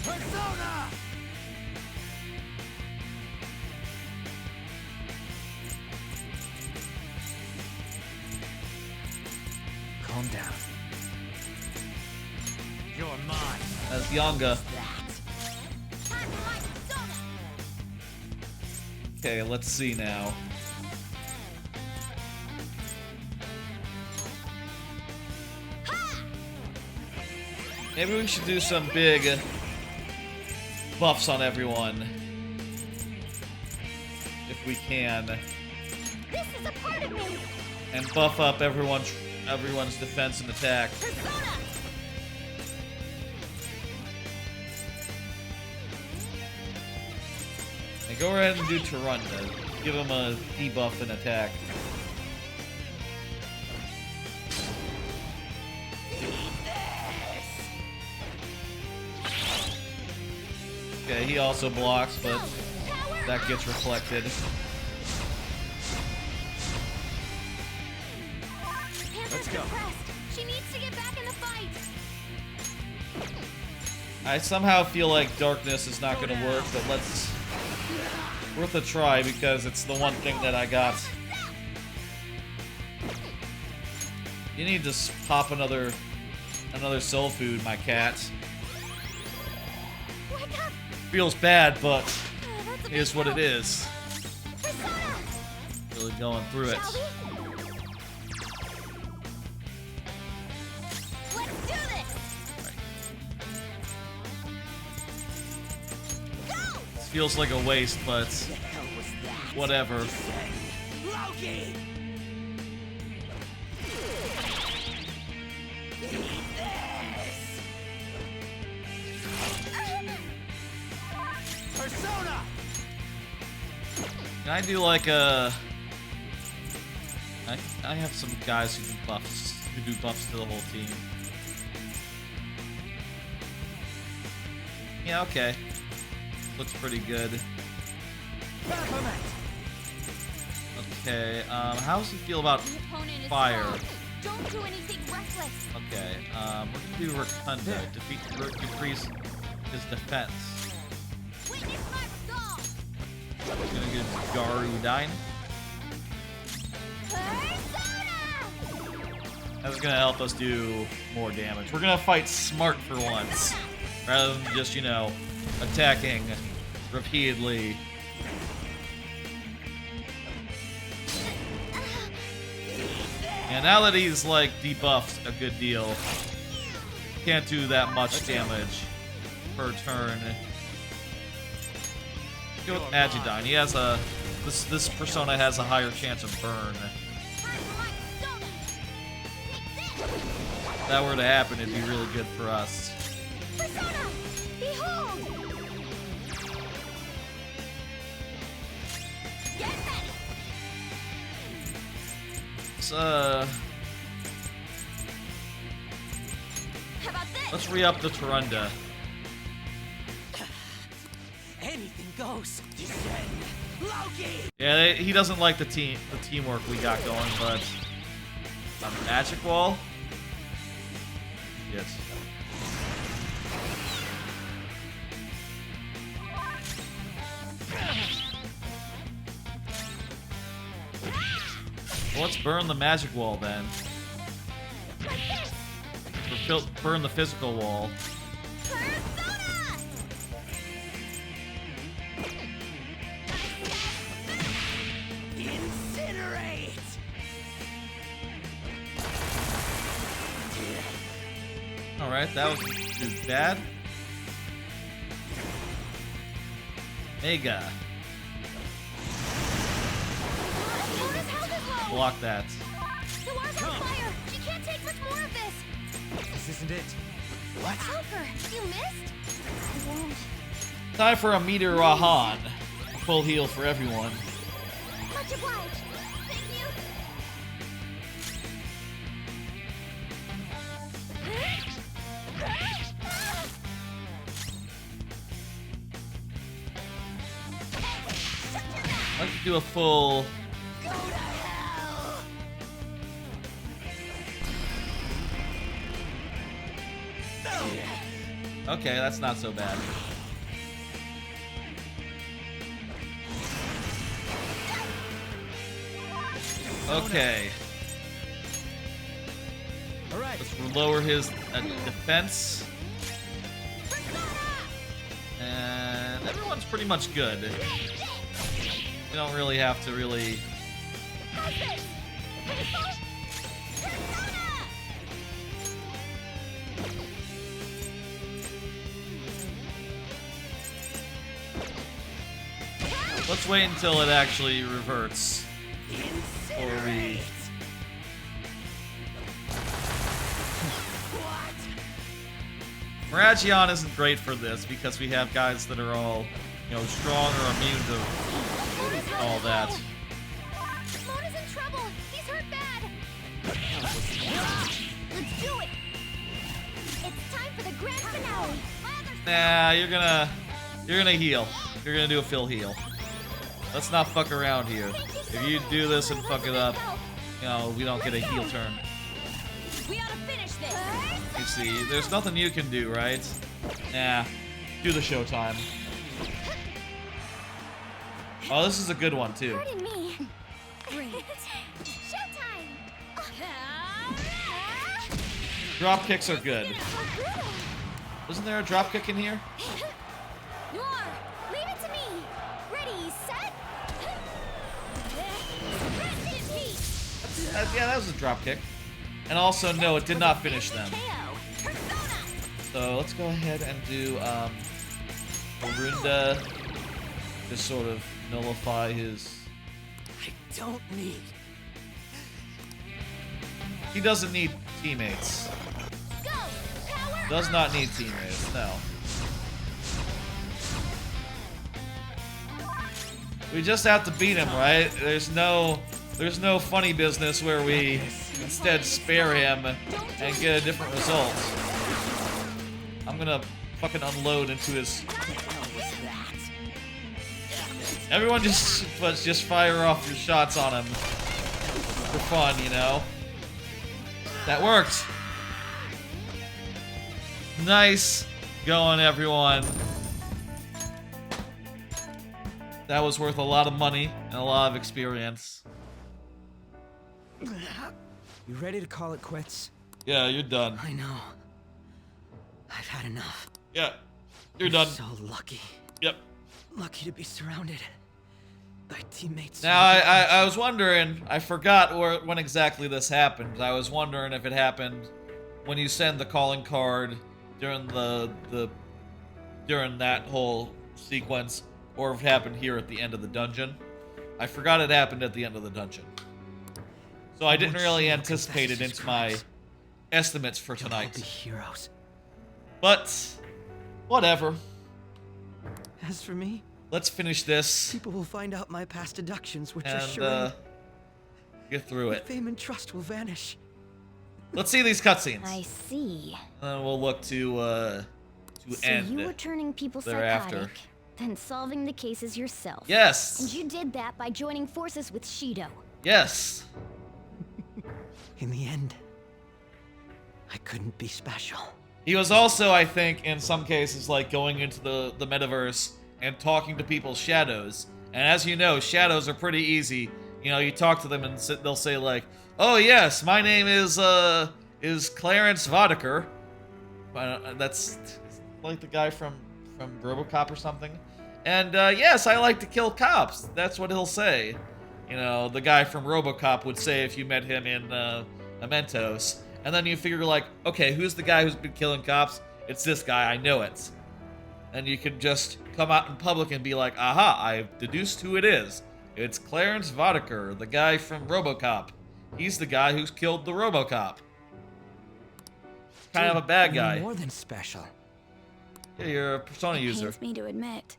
Persona! Calm down. You're mine. That's Yanga. Okay, let's see now. Maybe we should do some big buffs on everyone. If we can. This is a part of me. And buff up everyone's defense and attack. And go ahead and do Tarunda. Give him a debuff and attack. Okay, he also blocks, but that gets reflected. Let's go. She needs to get back in the fight. I somehow feel like darkness is not going to work, but let's worth a try because it's the one thing that I got. You need to pop another soul food, my cat. Feels bad, but it is what it is. Really going through it. Feels like a waste, but whatever. Loki! Persona! Can I do like a? I have some guys who do buffs to the whole team. Yeah, okay. Looks pretty good. Okay, how does he feel about fire? Don't do anything reckless. Okay, we're gonna do Rotunda. Decrease his defense. We're gonna get Garudine. That's gonna help us do more damage. We're gonna fight smart for once, rather than just, you know, attacking repeatedly. And now that he's, like, debuffed a good deal, can't do that much damage per turn. Go with Magidine. He has a... This persona has a higher chance of burn. If that were to happen, it'd be really good for us. Persona, behold! Get ready! How about this? Let's re-up the Tarunda. Anything goes. Descend. Loki! Yeah, he doesn't like the teamwork we got going, but a magic wall? Yes. Well, let's burn the magic wall then. Or burn the physical wall. Incinerate! Alright, that was too bad. Mega. Block that. The war's on fire! She can't take much more of this! This isn't it. What? Joker, you missed? I won't. Time for a meter Rahan. Full heal for everyone. Much obliged. Thank you. Let's do a full... Go to hell! Okay, that's not so bad. Okay. Alright. Let's lower his defense. And everyone's pretty much good. We don't really have to really... Let's wait until it actually reverts. Before we... Miragion isn't great for this because we have guys that are all, you know, strong or immune to all that. Mona's in trouble. He's hurt bad. Let's do it. It's time for the grand finale. Nah, you're gonna heal. You're gonna do a full heal. Let's not fuck around here. If you do this and fuck it up, you know, we don't get a heal turn. We ought to finish this. You see, there's nothing you can do, right? Nah, do the showtime. Oh, this is a good one too. Pardon me. Great. Showtime. Drop kicks are good. Isn't there a drop kick in here? Noir, leave it to me. Ready, set. Yeah, that was a drop kick. And also, no, it did not finish them. So let's go ahead and do Arunda. Just sort of nullify his... I don't need... He doesn't need teammates. Does not need teammates, no. We just have to beat him, right? There's no funny business where we instead spare him and get a different result. I'm gonna fucking unload into his... Everyone just fire off your shots on him for fun, you know? That worked. Nice going, everyone. That was worth a lot of money and a lot of experience. You ready to call it quits? Yeah, you're done. I know. I've had enough. Yeah, you're done. So lucky. Yep. Lucky to be surrounded by teammates. Now, I was wondering, I forgot when exactly this happened. I was wondering if it happened when you send the calling card during during that whole sequence, or if it happened here at the end of the dungeon. I forgot it happened at the end of the dungeon. So I didn't really anticipate it into my estimates for tonight. Heroes. But, whatever. As for me, let's finish this. People will find out my past deductions, which are And, sure. get through it. Fame and trust will vanish. Let's see these cutscenes. I see. And we'll look to end. So you were turning people thereafter. psychotic, then solving the cases yourself. Yes. And you did that by joining forces with Shido. Yes. In the end, I couldn't be special. He was also, I think, in some cases, like going into the metaverse and talking to people's shadows. And as you know, shadows are pretty easy. You know, you talk to them and they'll say like, "Oh yes, my name is Clarence Vodker." That's like the guy from RoboCop or something. And yes, I like to kill cops. That's what he'll say. You know, the guy from RoboCop would say if you met him in Mementos. And then you figure like, okay, who's the guy who's been killing cops? It's this guy, I know it. And you can just come out in public and be like, aha, I've deduced who it is. It's Clarence Vodker, the guy from RoboCop. He's the guy who's killed the RoboCop. Kind of a bad guy. More than special. Yeah, you're a Persona user. Pains me to admit,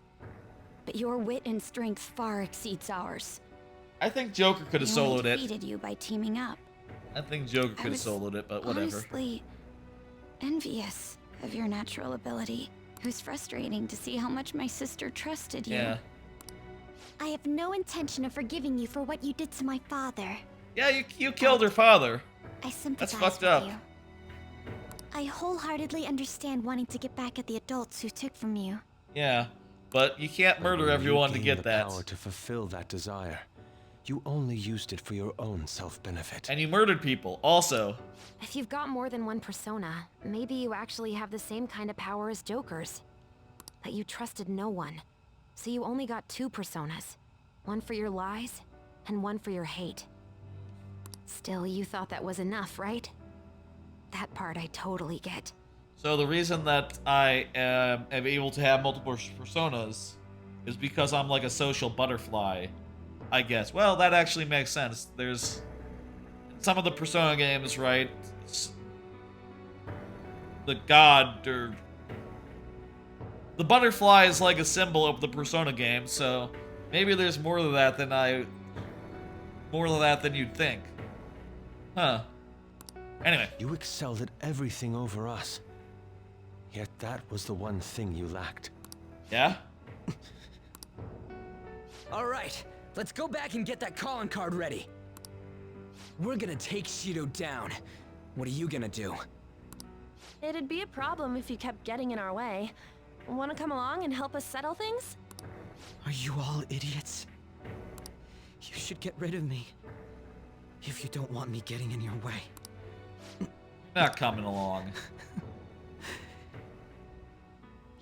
but your wit and strength far exceeds ours. I think Joker could have soloed it. Defeated you by teaming up. I think Joker could have soloed it, but whatever. Honestly, envious of your natural ability. It was frustrating to see how much my sister trusted you. Yeah. I have no intention of forgiving you for what you did to my father. Yeah, you killed her father. I sympathize That's fucked with up. you. I wholeheartedly understand wanting to get back at the adults who took from you. Yeah, but you can't murder everyone to get that. Power to fulfill that desire. You only used it for your own self-benefit. And you murdered people, also. If you've got more than one persona, maybe you actually have the same kind of power as Joker's. That you trusted no one. So you only got two personas. One for your lies, and one for your hate. Still, you thought that was enough, right? That part I totally get. So the reason that I am able to have multiple personas is because I'm like a social butterfly, I guess. Well, that actually makes sense. There's some of the Persona games, right? The god or the butterfly is like a symbol of the Persona game, so maybe there's more to that than you'd think. Huh. Anyway. You excelled at everything over us. Yet that was the one thing you lacked. Yeah? All right, let's go back and get that calling card ready. We're gonna take Shido down. What are you gonna do? It'd be a problem if you kept getting in our way. Want to come along and help us settle things? Are you all idiots? You should get rid of me. If you don't want me getting in your way. Not coming along.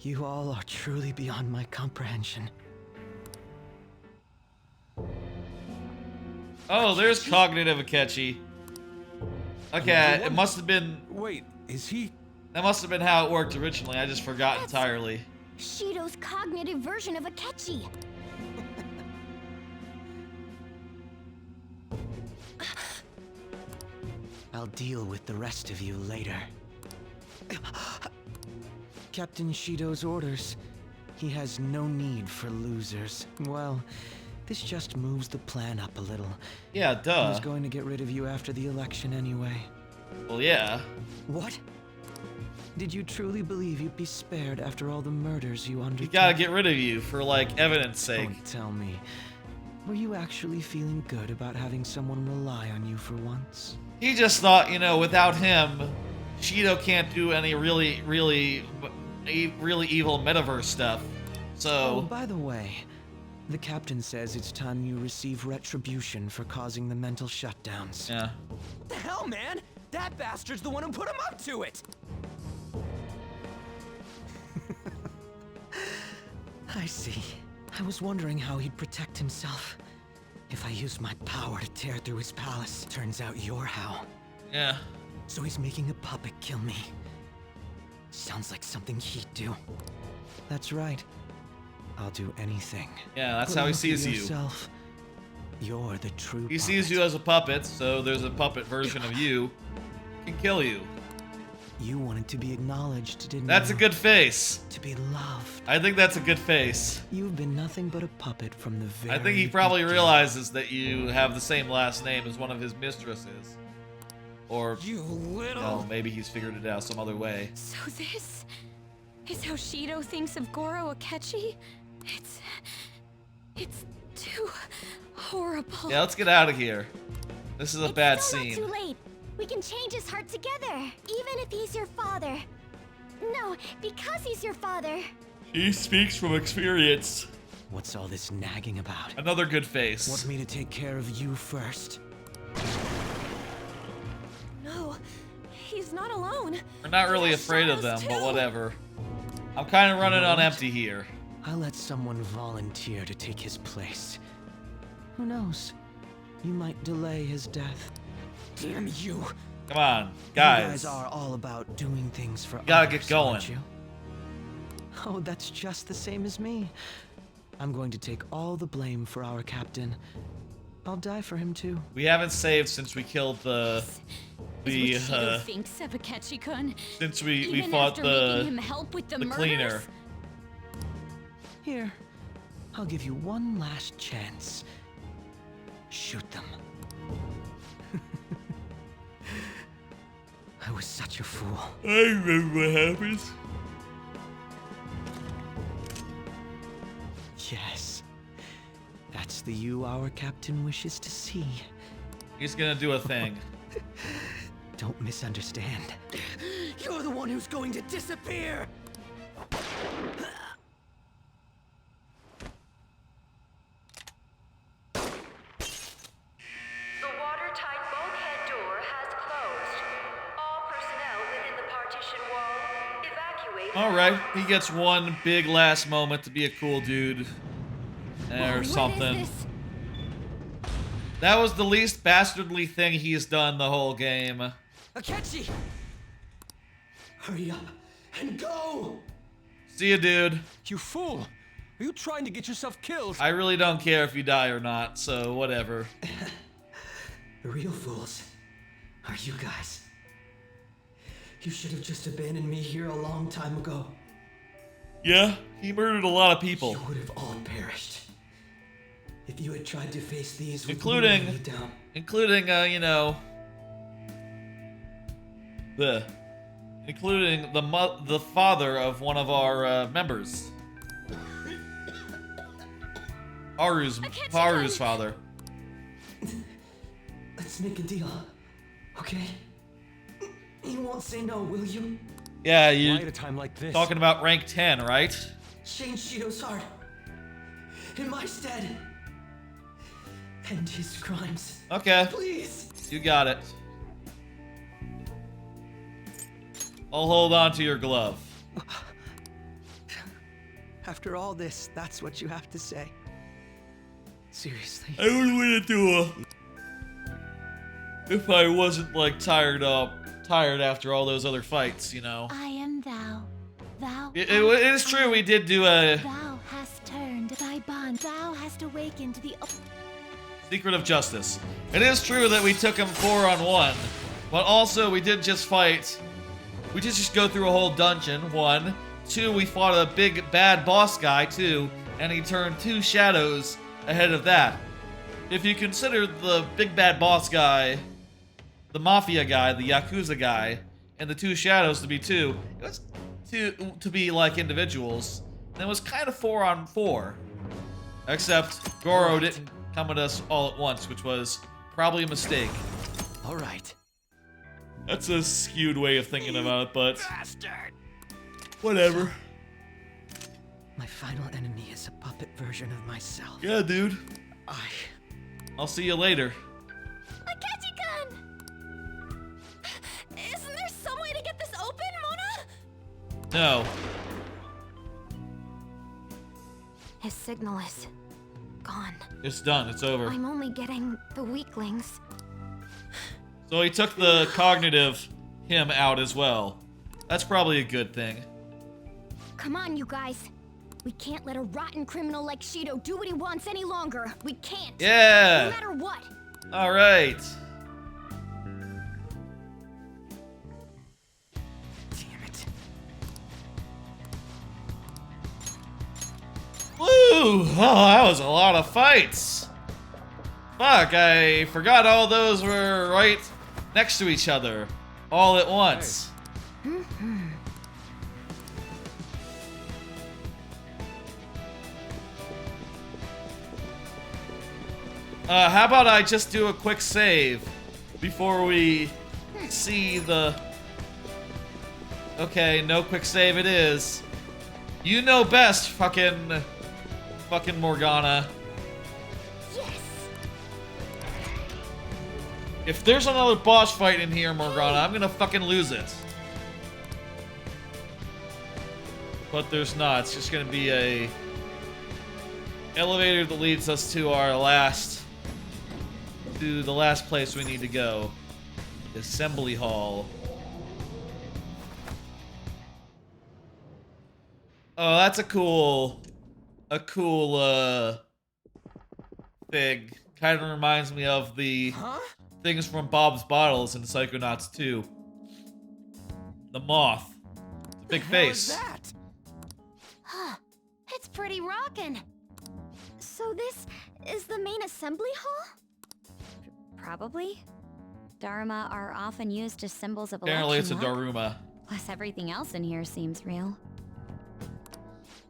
You all are truly beyond my comprehension. Oh, there's Cognitive Akechi. Okay, it must have been... Wait, is he... That must have been how it worked originally. I just forgot entirely. Shido's cognitive version of Akechi. I'll deal with the rest of you later. Captain Shido's orders. He has no need for losers. Well, this just moves the plan up a little. Yeah, duh. I was going to get rid of you after the election anyway. Well, yeah. What? Did you truly believe you'd be spared after all the murders you undertook? You gotta get rid of you for, like, evidence sake. Don't tell me. Were you actually feeling good about having someone rely on you for once? He just thought, you know, without him, Shido can't do any really evil metaverse stuff. So... Oh, by the way, The captain says it's time you receive retribution for causing the mental shutdowns. Yeah. What the hell, man? That bastard's the one who put him up to it! I see. I was wondering how he'd protect himself. If I used my power to tear through his palace, turns out you're how. Yeah. So he's making a puppet kill me. Sounds like something he'd do. That's right. I'll do anything. Yeah, that's But how he look at sees you. yourself. You're the true He sees you as a puppet, so there's a puppet version of you can kill you. You wanted to be acknowledged, didn't That's a you? good face. To be loved. I think that's a good face. You've been nothing but a puppet from the very I think he probably realizes that you have the same last name as one of his mistresses. Or, you little... no, maybe he's figured it out some other way. So this is how Shido thinks of Goro Akechi? It's too horrible. Yeah, let's get out of here. This is a bad It's scene. still not too late. We can change his heart together, even if he's your father. No, because he's your father. He speaks from experience. What's all this nagging about? Another good face. Want me to take care of you first? No, he's not alone. We're not really afraid of them, but whatever. I'm kind of running on empty here. I'll let someone volunteer to take his place. Who knows? You might delay his death. Damn you! Come on, You guys. guys are all about doing things for Gotta others, get going. aren't you? Oh, that's just the same as me. I'm going to take all the blame for our captain. I'll die for him too. We haven't saved since we killed the Shido thinks of Akechi-kun. since we Even fought after the making him help with the cleaner. murders? Here, I'll give you one last chance. Shoot them. I was such a fool. I remember what happens. Yes. That's the you our captain wishes to see. He's gonna do a thing. Don't misunderstand. You're the one who's going to disappear! The watertight bulkhead door has closed. All personnel within the partition wall evacuate. All right, he gets one big last moment to be a cool dude, or something. That was the least bastardly thing he's done the whole game. Akechi! Hurry up and go! See ya, dude. You fool! Are you trying to get yourself killed? I really don't care if you die or not, so whatever. The real fools are you guys. You should have just abandoned me here a long time ago. Yeah, he murdered a lot of people. You would have all perished. If you had tried to face these with Including, me down. you know, including the father of one of our members. Haru's father. Let's make a deal, okay? You won't say no, will you? Yeah, Why you're at a time like this? talking about rank 10, right? Change Shido's heart. In my stead. End his crimes. Okay. Please. You got it. I'll hold on to your glove. After all this, that's what you have to say. Seriously. I would win it to if I wasn't like tired after all those other fights, you know. I am thou. Thou. It is true. We did do a Thou hast turned thy bond. Thou hast awakened the. Secret of Justice. It is true that we took him 4-on-1, but also we did just fight. We did just go through a whole dungeon. 1, 2. We fought a big bad boss guy 2, and he turned 2 shadows ahead of that. If you consider the big bad boss guy, the mafia guy, the yakuza guy, and the 2 shadows to be 2, it was to be like individuals. And it was kind of 4-on-4, except Goro didn't come at us all at once, which was probably a mistake. All right. That's a skewed way of thinking about it, but whatever. My final enemy is a puppet version of myself. Yeah, dude. I'll see you later. A Ketchikan! Isn't there some way to get this open, Mona? No. His signal is gone. It's done. It's over. I'm only getting the weaklings. So he took the cognitive him out as well. That's probably a good thing. Come on, you guys. We can't let a rotten criminal like Shido do what he wants any longer. We can't. Yeah. No matter what. All right. Damn it. Woo! Oh, that was a lot of fights. Fuck, I forgot all those were right next to each other all at once. How about I just do a quick save before we see the... Okay, no quick save it is. You know best, fucking Morgana. Yes. If there's another boss fight in here, Morgana, I'm gonna fucking lose it. But there's not. It's just gonna be a elevator that leads us to our last... to the last place we need to go. The Assembly Hall. Oh, that's a cool thing. Kind of reminds me of the things from Bob's Bottles in Psychonauts 2. The moth. The big face. Huh. It's pretty rockin'. So this is the main assembly hall? Probably. Dharma are often used as symbols of Apparently it's a election luck. Daruma. Plus everything else in here seems real.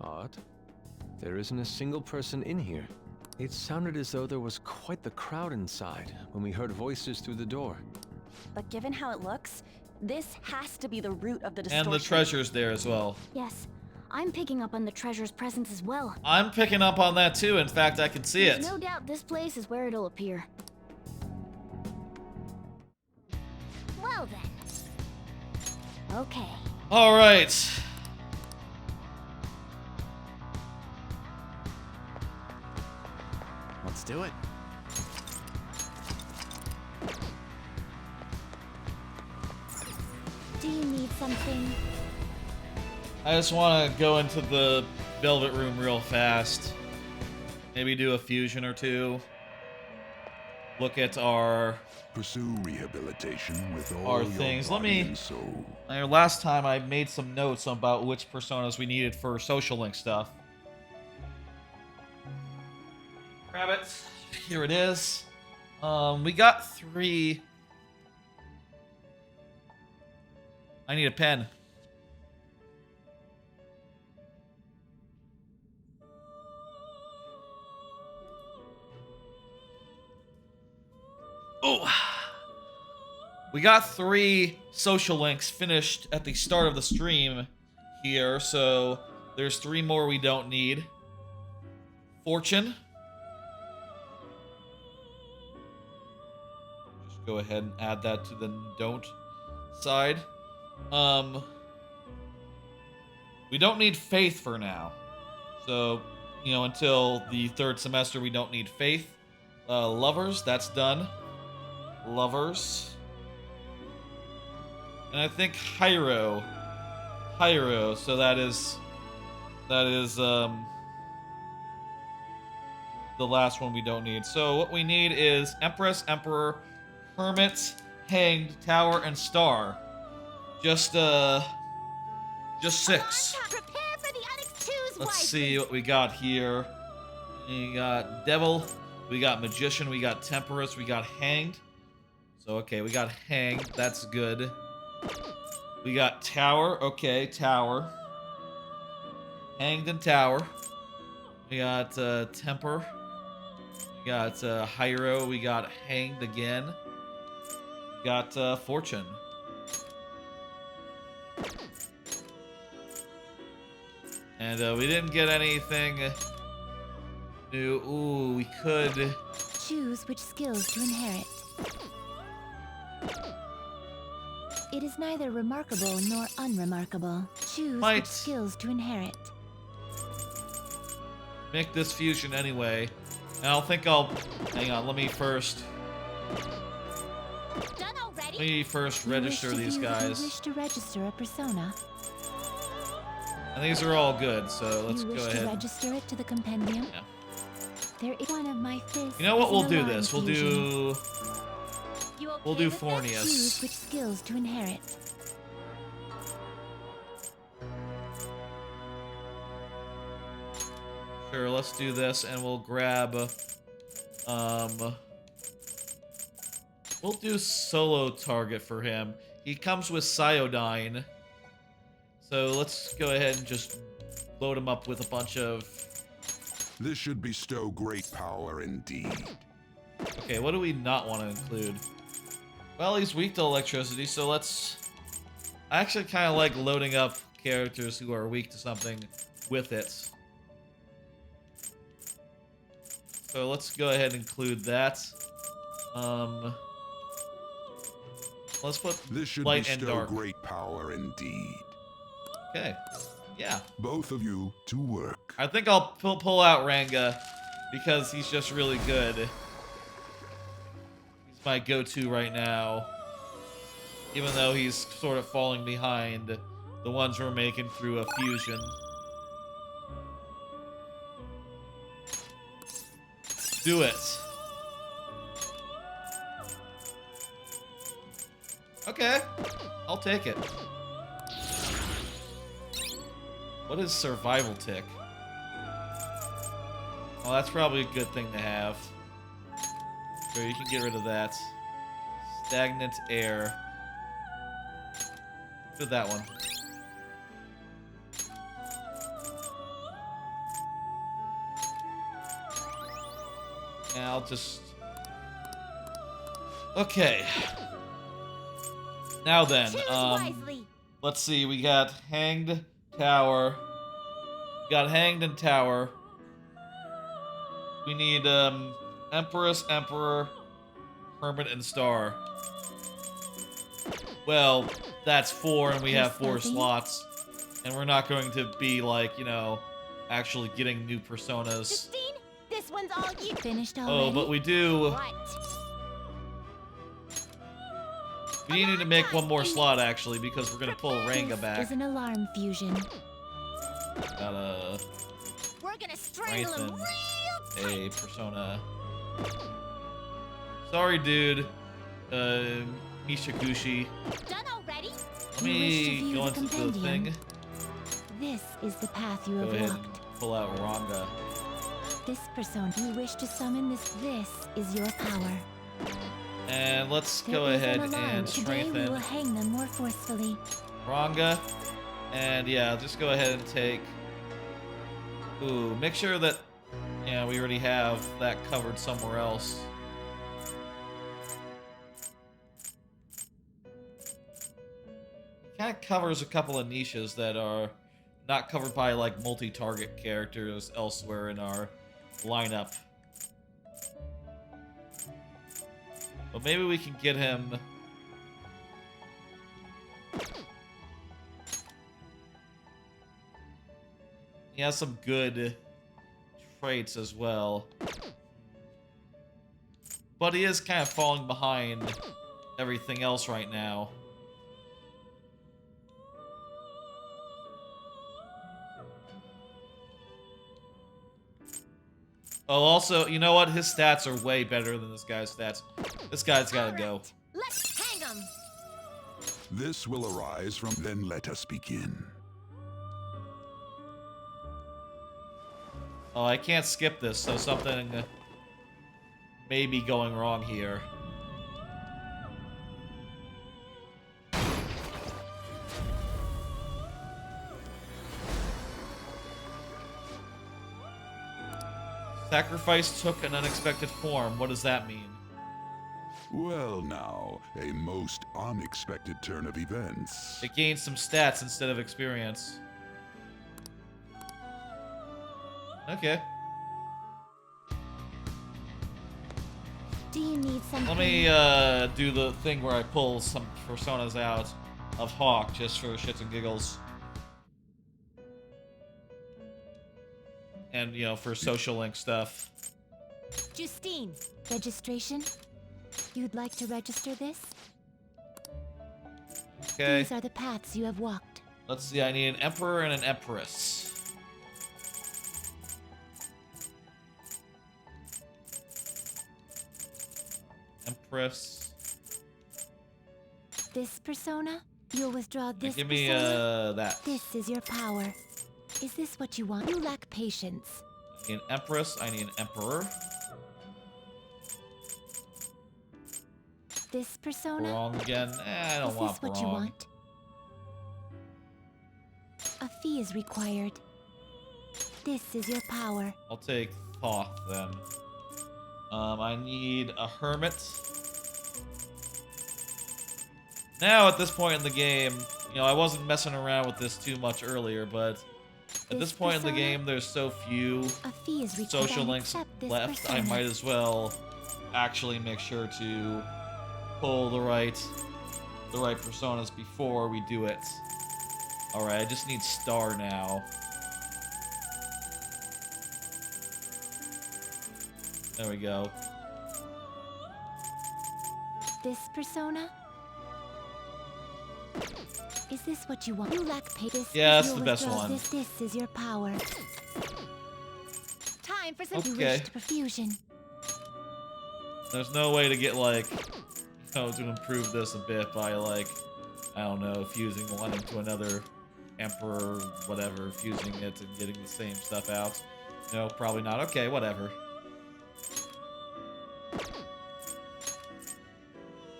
Odd. There isn't a single person in here. It sounded as though there was quite the crowd inside when we heard voices through the door. But given how it looks, this has to be the root of the distortion. And the treasure's there as well. Yes. I'm picking up on the treasure's presence as well. I'm picking up on that too. In fact, I can see it. There's no doubt this place is where it'll appear. Well then. Okay. All right. Let's do it. Do you need something? I just want to go into the Velvet Room real fast. Maybe do a fusion or two. Look at our... Pursue rehabilitation with all our your things. Let body me... and soul. Last time I made some notes about which personas we needed for social link stuff. Grab it. Here it is. We got 3... I need a pen. Oh, we got 3 social links finished at the start of the stream here, so there's 3 more we don't need. Fortune. Just go ahead and add that to the don't side. We don't need faith for now. So, you know, until the 3rd semester, we don't need faith. Lovers, that's done. Lovers. And I think Hyro, so that is the last one we don't need. So what we need is Empress, Emperor, Hermit, Hanged, Tower, and Star. Just 6. Let's see what we got here. We got Devil, we got Magician, we got Temperance, we got Hanged. So, okay, we got Hanged. That's good. We got Tower. Okay, Tower. Hanged and Tower. We got Temper. We got Hyro. We got Hanged again. We got Fortune. And we didn't get anything new. Ooh, we could choose which skills to inherit. It is neither remarkable nor unremarkable. Choose which skills to inherit. make this fusion anyway. And I'll think I'll... Hang on, let me first... Let me first register these guys. You wish to register a persona. And these are all good, so let's go You wish ahead. to register it to the compendium? Yeah. There is one of my fists. You know what? is We'll an do alarm this. We'll fusion. do... We'll do Choose Fornius. which skills to inherit. Sure, let's do this, and we'll grab... We'll do solo target for him. He comes with Cyodyne. So let's go ahead and just load him up with a bunch of... This should bestow great power indeed. Okay, what do we not want to include? Well, he's weak to electricity, so let's... I actually kind of like loading up characters who are weak to something with it. So let's go ahead and include that. Let's put This should light and bestow dark. great power indeed. Okay, yeah. Both of you to work. I think I'll pull out Ranga because he's just really good. He's my go-to right now. Even though he's sort of falling behind the ones we're making through a fusion. Do it. Okay, I'll take it. What is survival tick? Well, that's probably a good thing to have. So you can get rid of that. Stagnant air. Do that one. And I'll just... Okay. Now then, let's see, we got Hanged Tower. We got Hanged and Tower. We need, Empress, Emperor, Hermit, and Star. Well, that's 4, and we have 4 slots. And we're not going to be, like, you know, actually getting new personas. Justine, this one's all you. Finished already? Oh, but we do... What? We need to make one more slot, actually, because we're gonna pull Ranga back. Is an alarm fusion. Gotta... We're gonna strangle him a persona. Sorry, dude. Mishakushi. Done already? Let me go into the thing. This is the path you Go have ahead walked. and pull out Ranga. This persona you wish to summon this is your power. And let's go There is ahead an alarm. and Today we will strengthen hang them more forcefully. Ranga. And yeah, just go ahead and take... Ooh, make sure that... Yeah, we already have that covered somewhere else. Kind of covers a couple of niches that are not covered by, like, multi-target characters elsewhere in our lineup. But maybe we can get him... He has some good traits as well. But he is kind of falling behind everything else right now. Oh, also, you know what? His stats are way better than this guy's stats. This guy's gotta go. Let's hang them. This will arise from... Then let us begin. Oh, I can't skip this, so something may be going wrong here. Sacrifice took an unexpected form. What does that mean? Well now, a most unexpected turn of events. It gains some stats instead of experience. Okay. Do you need something? Let me do the thing where I pull some personas out of Hawk just for shits and giggles. And, you know, for social link stuff. Justine, registration? You'd like to register this? Okay. These are the paths you have walked. Let's see, I need an Emperor and an Empress. Empress. This persona? You'll withdraw this Give me, persona? that. This is your power. Is this what you want? You lack patience. I need an Empress, I need an Emperor. This persona? Wrong again. I don't want Is this what you want? A fee is required. This is your power. I'll take Thoth then. I need a Hermit. Now at this point in the game, you know, I wasn't messing around with this too much earlier, but at this point in the game, there's so few social links left, I might as well actually make sure to pull the right personas before we do it. Alright, I just need Star now. There we go. This persona? Is this what you want? You lack patience. Yeah, that's the best one. This is your power. Time for some Okay. perfusion. There's no way to get, like, you know, to improve this a bit by, like, I don't know, fusing one into another Emperor, whatever, fusing it and getting the same stuff out. No, probably not. Okay, whatever.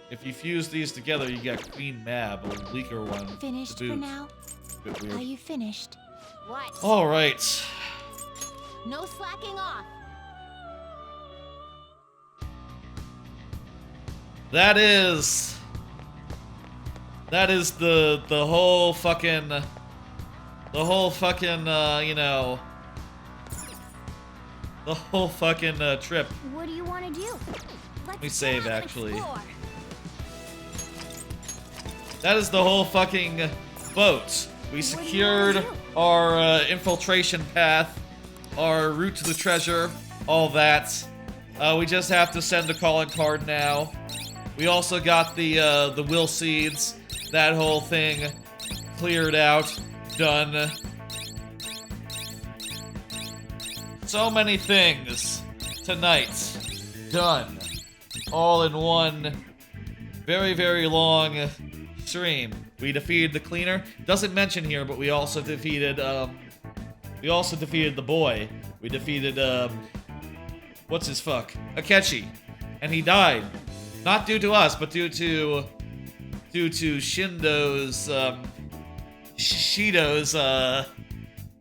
If you fuse these together, you get Queen Mab, a weaker one. Finished to boot. for now? Bit weird. Are you finished? What? All right. No slacking off. That is the whole fucking you know, the whole fucking trip. What do you want to do? Let me save actually. That is the whole fucking boat. We secured our infiltration path, our route to the treasure, all that. We just have to send a calling card now. We also got the will seeds. That whole thing cleared out, done. So many things tonight, done, all in one very, very long stream. We defeated the cleaner. Doesn't mention here, but we also defeated the boy. We defeated what's his fuck? Akechi. And he died. Not due to us, but due to Shido's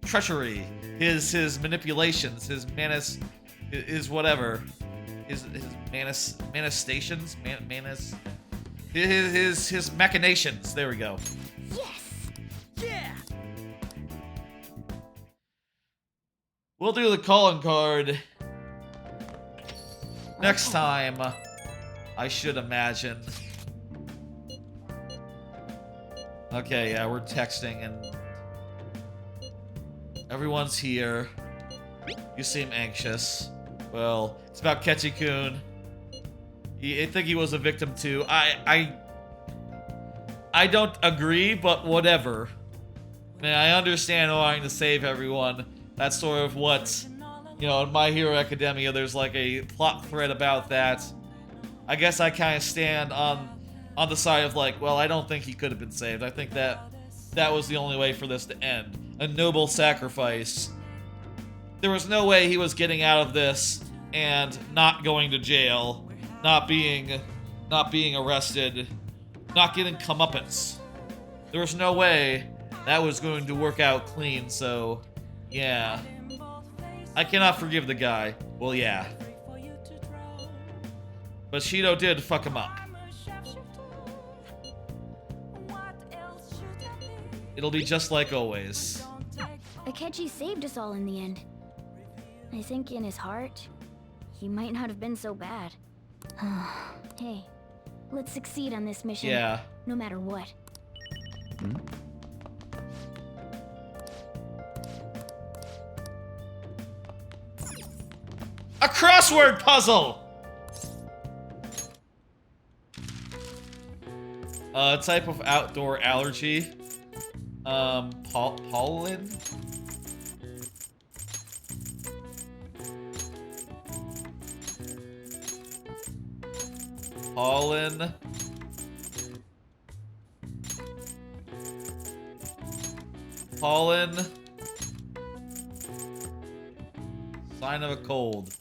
treachery, his manipulations, his whatever, his manifestations, his machinations. There we go. Yes! Yeah! We'll do the calling card next time, I should imagine. Okay, yeah, we're texting and everyone's here. You seem anxious. Well, it's about Ketchi-kun. I think he was a victim too. I don't agree, but whatever. I mean, I understand wanting to save everyone. That's sort of what, you know, in My Hero Academia, there's like a plot thread about that. I guess I kind of stand on the side of like, well, I don't think he could have been saved. I think that was the only way for this to end. A noble sacrifice. There was no way he was getting out of this and not going to jail, not being arrested, not getting comeuppance. There was no way that was going to work out clean, so yeah. I cannot forgive the guy. Well, yeah. But Shido did fuck him up. It'll be just like always. Akechi saved us all in the end. I think in his heart, he might not have been so bad. Hey, let's succeed on this mission. Yeah. No matter what. A crossword puzzle! Type of outdoor allergy. Pollen? Pollen. Pollen. Sign of a cold.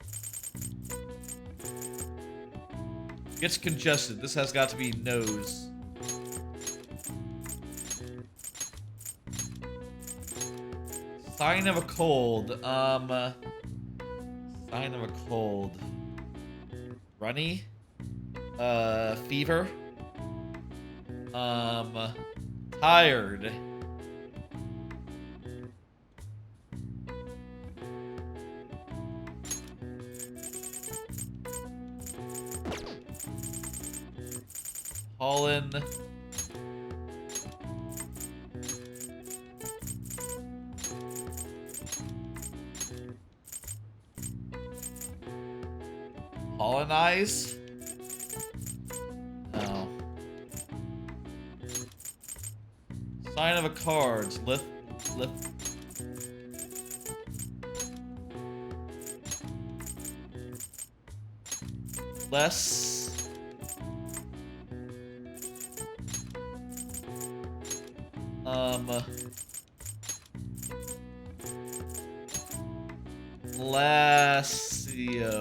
Gets congested. This has got to be nose. Sign of a cold. Sign of a cold. Runny. Fever. Tired. Pollen. Pollenize? No. Sign of a cards. Lift. Less. Lassio.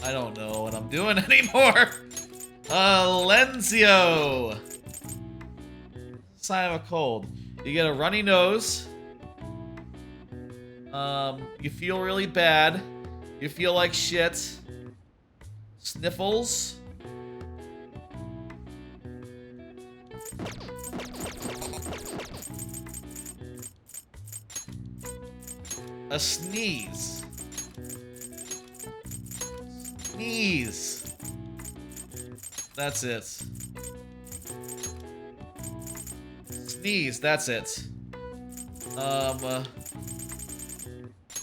I don't know what I'm doing anymore. Lenzio. Sign of a cold. You get a runny nose. You feel really bad. You feel like shit. Sniffles. A sneeze. Sneeze. That's it. Sneeze, that's it. Well,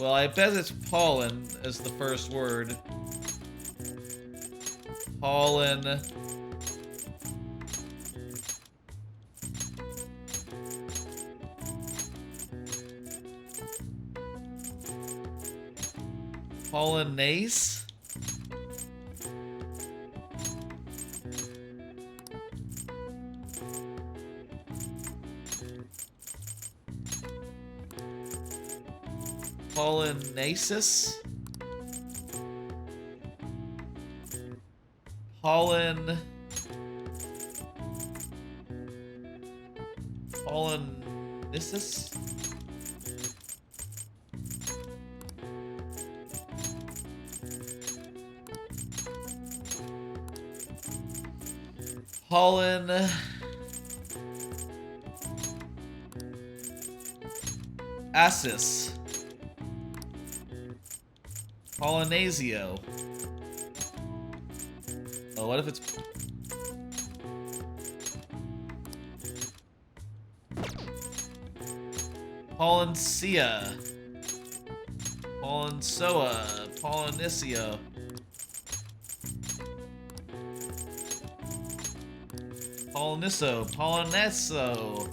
I bet it's pollen as the first word. Pollen. Polonnaise? Pollinasis? Pollen... Pollenisis? Pollen... Assis. Pollinasio. Oh, what if it's... Pollensia. Pollensoa. Pollinicio. Polliniso. Pollinesso.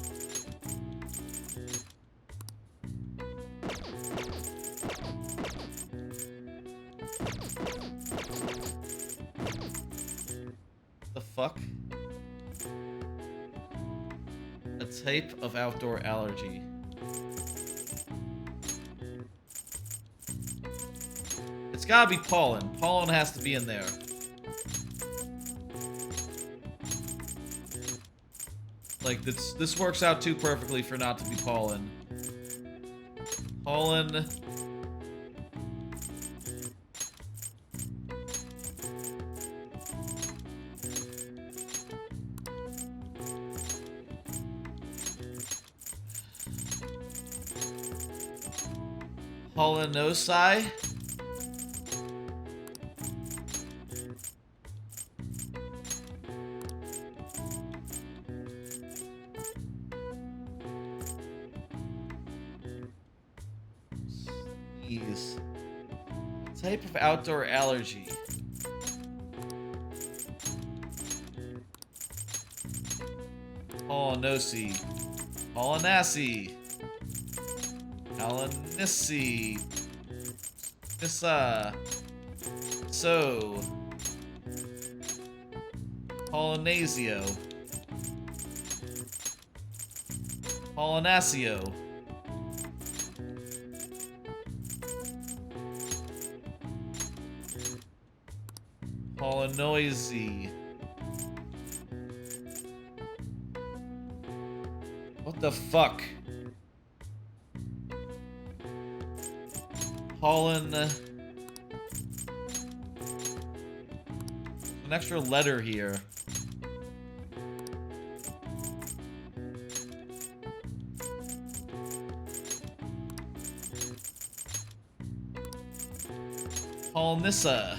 The fuck? A type of outdoor allergy. It's gotta be pollen. Pollen has to be in there. Like, this works out too perfectly for not to be pollen. Pollen. Polonosai. Sneeze. Type of outdoor allergy. Polonosi. Polonasi. Polonissi. Nissa. So. Polonasio. Polonasio. Polonoisy. What the fuck? Pollen. An extra letter here. Polnissa.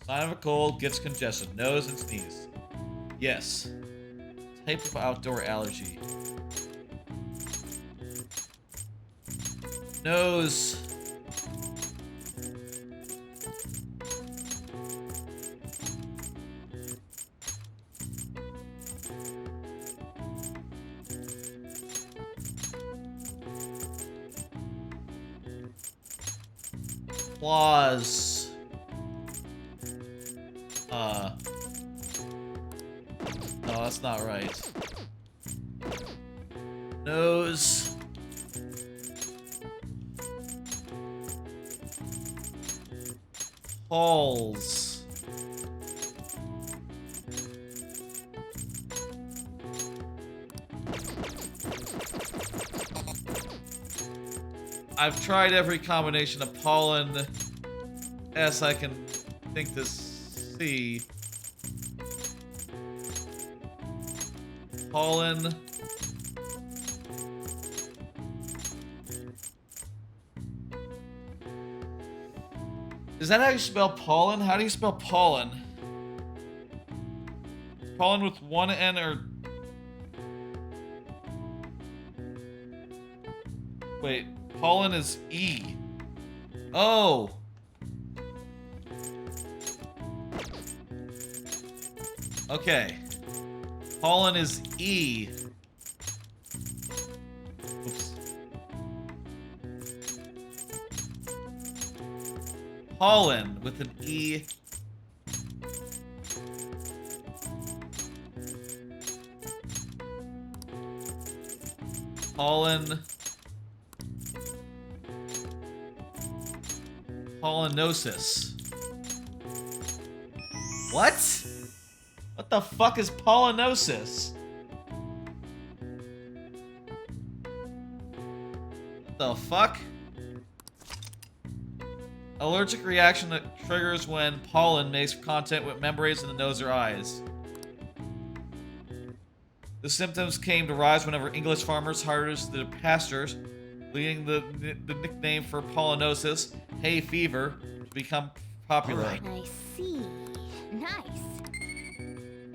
Sign of a cold, gets congestion, nose and sneeze. Yes. Type of outdoor allergy. Nose. Claws. No, that's not right. Nose. Balls. I've tried every combination of pollen as I can think to see. Pollen. Is that how you spell pollen? How do you spell pollen? Pollen with one N or... Wait, pollen is E. Oh! Okay. Pollen is E. Oops. Pollen with an E. Pollen. Pollinosis. What? What the fuck is pollinosis? What the fuck? Allergic reaction that triggers when pollen makes contact with membranes in the nose or eyes. The symptoms came to rise whenever English farmers harvested their pastures, leading the nickname for pollinosis, hay fever, to become popular. I see. Nice.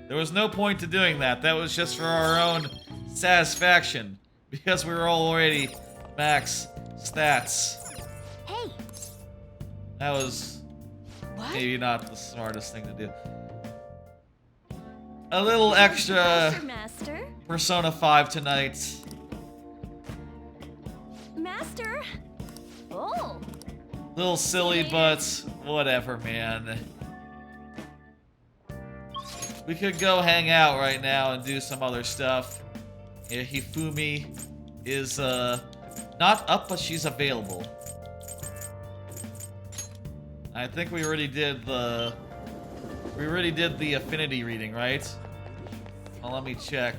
There was no point to doing that. That was just for our own satisfaction, because we were already max stats. Hey. That was maybe not the smartest thing to do. A little extra Master. Persona 5 tonight. Master. Oh. Little silly, but whatever, man. We could go hang out right now and do some other stuff. Yeah, Hifumi is not up, but she's available. I think we already did the affinity reading, right? Well, let me check.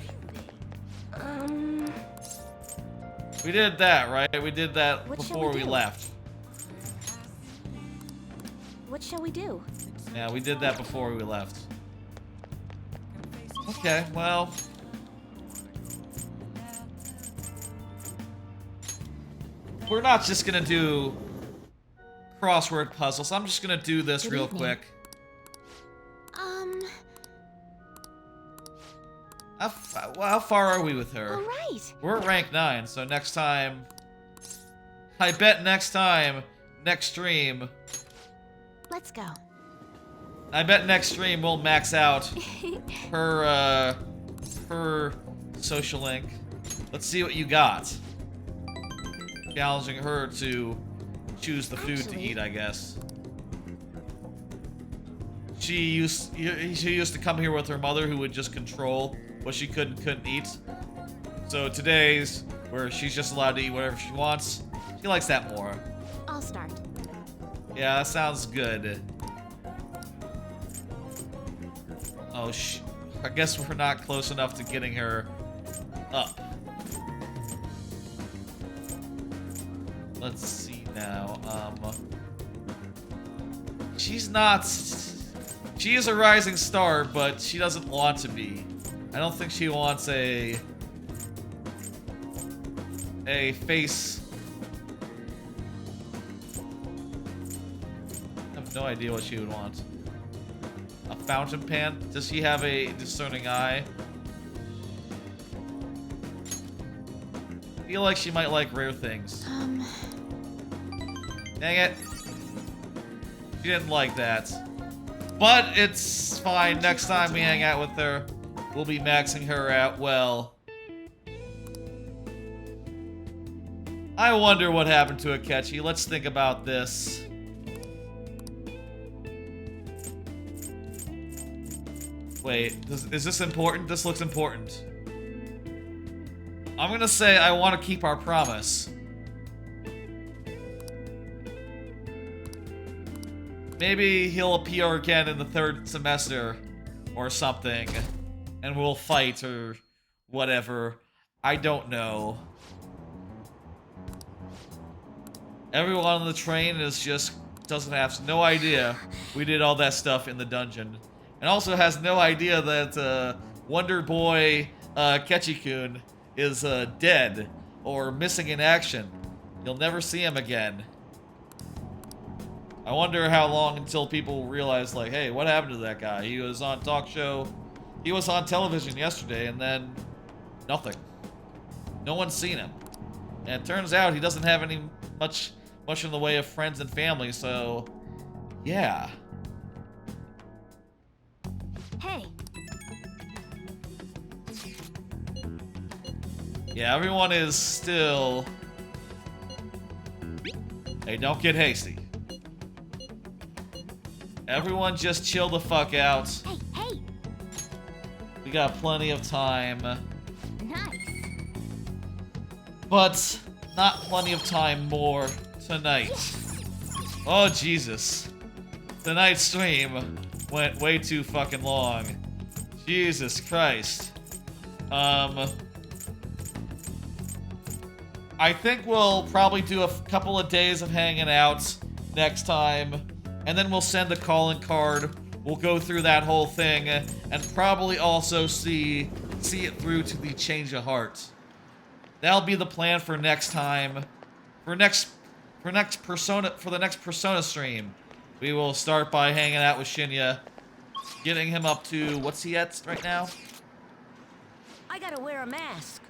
We did that, right? We did that What shall before we we do? left. what shall we do? Yeah, we did that before we left. Okay, well. We're not just gonna do crossword puzzles. I'm just gonna do this real quick. How far are we with her? All right. We're at rank 9, so next time... I bet next time, next stream... Let's go. I bet next stream we'll max out her social link. Let's see what you got. Challenging her to choose the food to eat, I guess. She used to come here with her mother, who would just control what she could and couldn't eat. So today's where she's just allowed to eat whatever she wants. She likes that more. I'll start. Yeah, that sounds good. Oh, I guess we're not close enough to getting her up. Let's see now. She's not... She is a rising star, but she doesn't want to be. I don't think she wants a face... I have no idea what she would want. A fountain pen? Does she have a discerning eye? I feel like she might like rare things. Dang it. She didn't like that. But it's fine. Next time we hang out with her, we'll be maxing her out well. I wonder what happened to Akechi. Let's think about this. Wait, is this important? This looks important. I'm gonna say I want to keep our promise. Maybe he'll appear again in the 3rd semester or something, and we'll fight or whatever. I don't know. Everyone on the train is just doesn't have no idea we did all that stuff in the dungeon. And also has no idea that Wonder Boy Ketchi-kun is dead or missing in action. You'll never see him again. I wonder how long until people realize, like, hey, what happened to that guy? He was on talk show. He was on television yesterday, and then nothing. No one's seen him. And it turns out he doesn't have any much in the way of friends and family, so yeah. Hey. Yeah, everyone is still... Hey, don't get hasty. Everyone just chill the fuck out. Hey, hey. We got plenty of time. Nice. But not plenty of time more tonight. Oh, Jesus. Tonight's stream went way too fucking long. Jesus Christ. I think we'll probably do a couple of days of hanging out next time, and then we'll send the calling card. We'll go through that whole thing, and probably also see it through to the change of heart. That'll be the plan for next time. For the next Persona stream, we will start by hanging out with Shinya, getting him up to what's he at right now? I gotta wear a mask.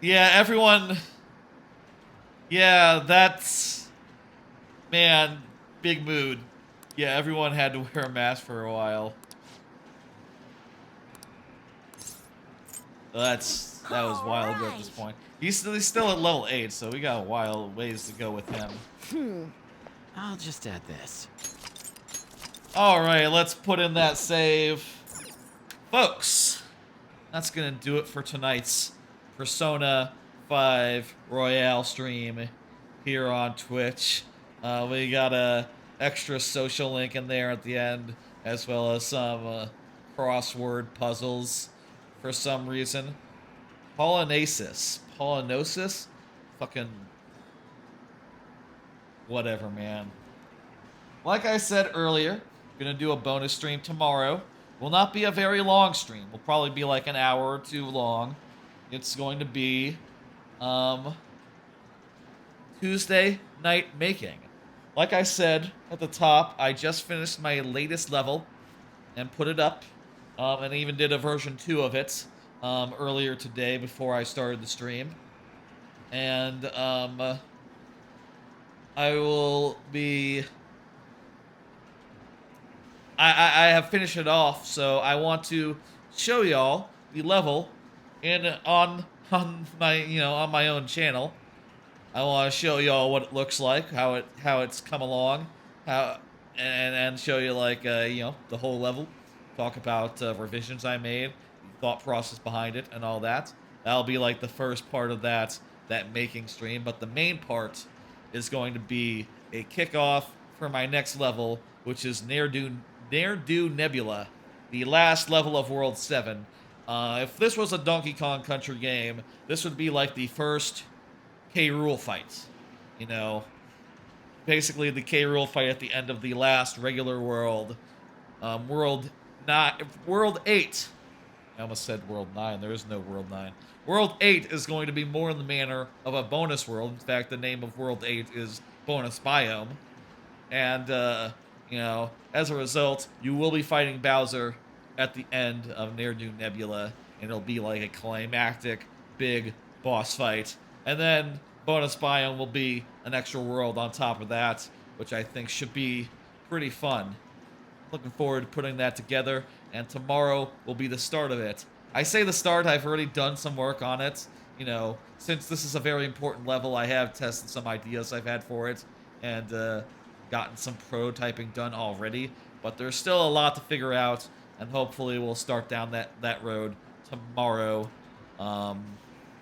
Yeah, everyone. Yeah, that's... Man, big mood. Yeah, everyone had to wear a mask for a while. That was a while ago at this point. He's still at level 8, so we got a while ways to go with him. I'll just add this. Alright, let's put in that save. Folks, that's gonna do it for tonight's Persona 5 Royale stream here on Twitch. We got a extra social link in there at the end, as well as some crossword puzzles for some reason. Polynosis? Fucking... whatever, man. Like I said earlier, gonna do a bonus stream tomorrow. Will not be a very long stream. Will probably be like an hour or two long. It's going to be Tuesday night making. Like I said at the top, I just finished my latest level and put it up, and even did a version 2 of it earlier today before I started the stream. And I will be... I have finished it off, so I want to show y'all the level on my on my own channel. I want to show y'all what it looks like, how it's come along, and show you like the whole level. Talk about revisions I made, thought process behind it, and all that. That'll be like the first part of that making stream, but the main part is going to be a kickoff for my next level, which is Ne'er-Do Nebula, the last level of World 7. If this was a Donkey Kong Country game, this would be like the first K. Rool fight. You know, basically the K. Rool fight at the end of the last regular world. World 8. I almost said World 9. There is no World 9. World 8 is going to be more in the manner of a bonus world. In fact, the name of World 8 is Bonus Biome. And, as a result, you will be fighting Bowser at the end of Ne'er-Do Nebula, and it'll be like a climactic, big boss fight. And then Bonus Biome will be an extra world on top of that, which I think should be pretty fun. Looking forward to putting that together, and tomorrow will be the start of it. I say the start, I've already done some work on it. Since this is a very important level, I have tested some ideas I've had for it, and gotten some prototyping done already. But there's still a lot to figure out, and hopefully we'll start down that road tomorrow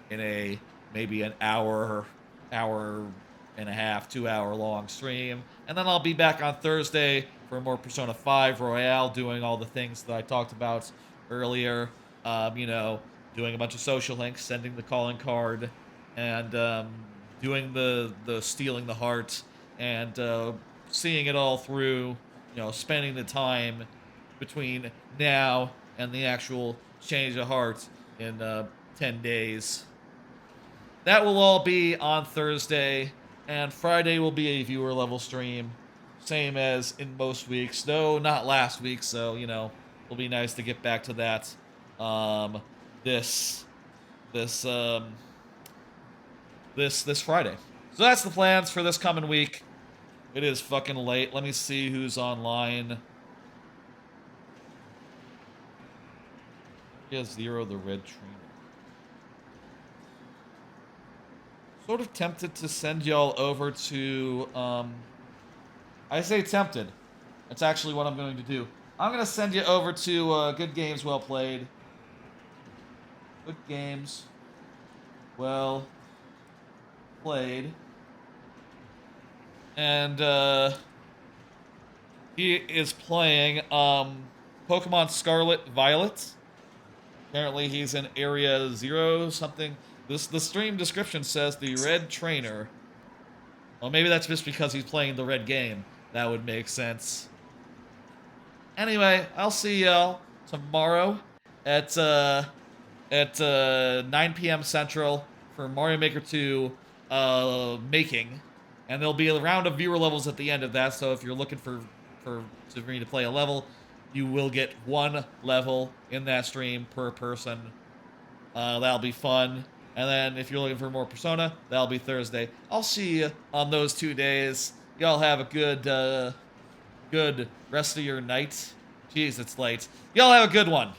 in maybe an hour and a half, 2 hour long stream. And then I'll be back on Thursday for more Persona 5 Royale, doing all the things that I talked about earlier. Doing a bunch of social links, sending the calling card, and doing the stealing the heart, and seeing it all through, spending the time between now and the actual change of heart in 10 days. That will all be on Thursday, and Friday will be a viewer level stream, same as in most weeks, though not last week, so, it'll be nice to get back to that this Friday. So that's the plans for this coming week. It is fucking late. Let me see who's online. He has Zero the Red Trainer. Sort of tempted to send y'all over to, I say tempted. That's actually what I'm going to do. I'm going to send you over to Good Games Well Played. Good Games Well Played. And he is playing Pokemon Scarlet Violet. Apparently he's in Area 0 something. The stream description says the Red Trainer. Well, maybe that's just because he's playing the red game. That would make sense. Anyway, I'll see y'all tomorrow at 9 p.m. Central for Mario Maker 2 making. And there'll be a round of viewer levels at the end of that, so if you're looking for me to play a level, you will get one level in that stream per person. That'll be fun. And then if you're looking for more Persona, that'll be Thursday. I'll see you on those 2 days. Y'all have a good rest of your night. Jeez, it's late. Y'all have a good one.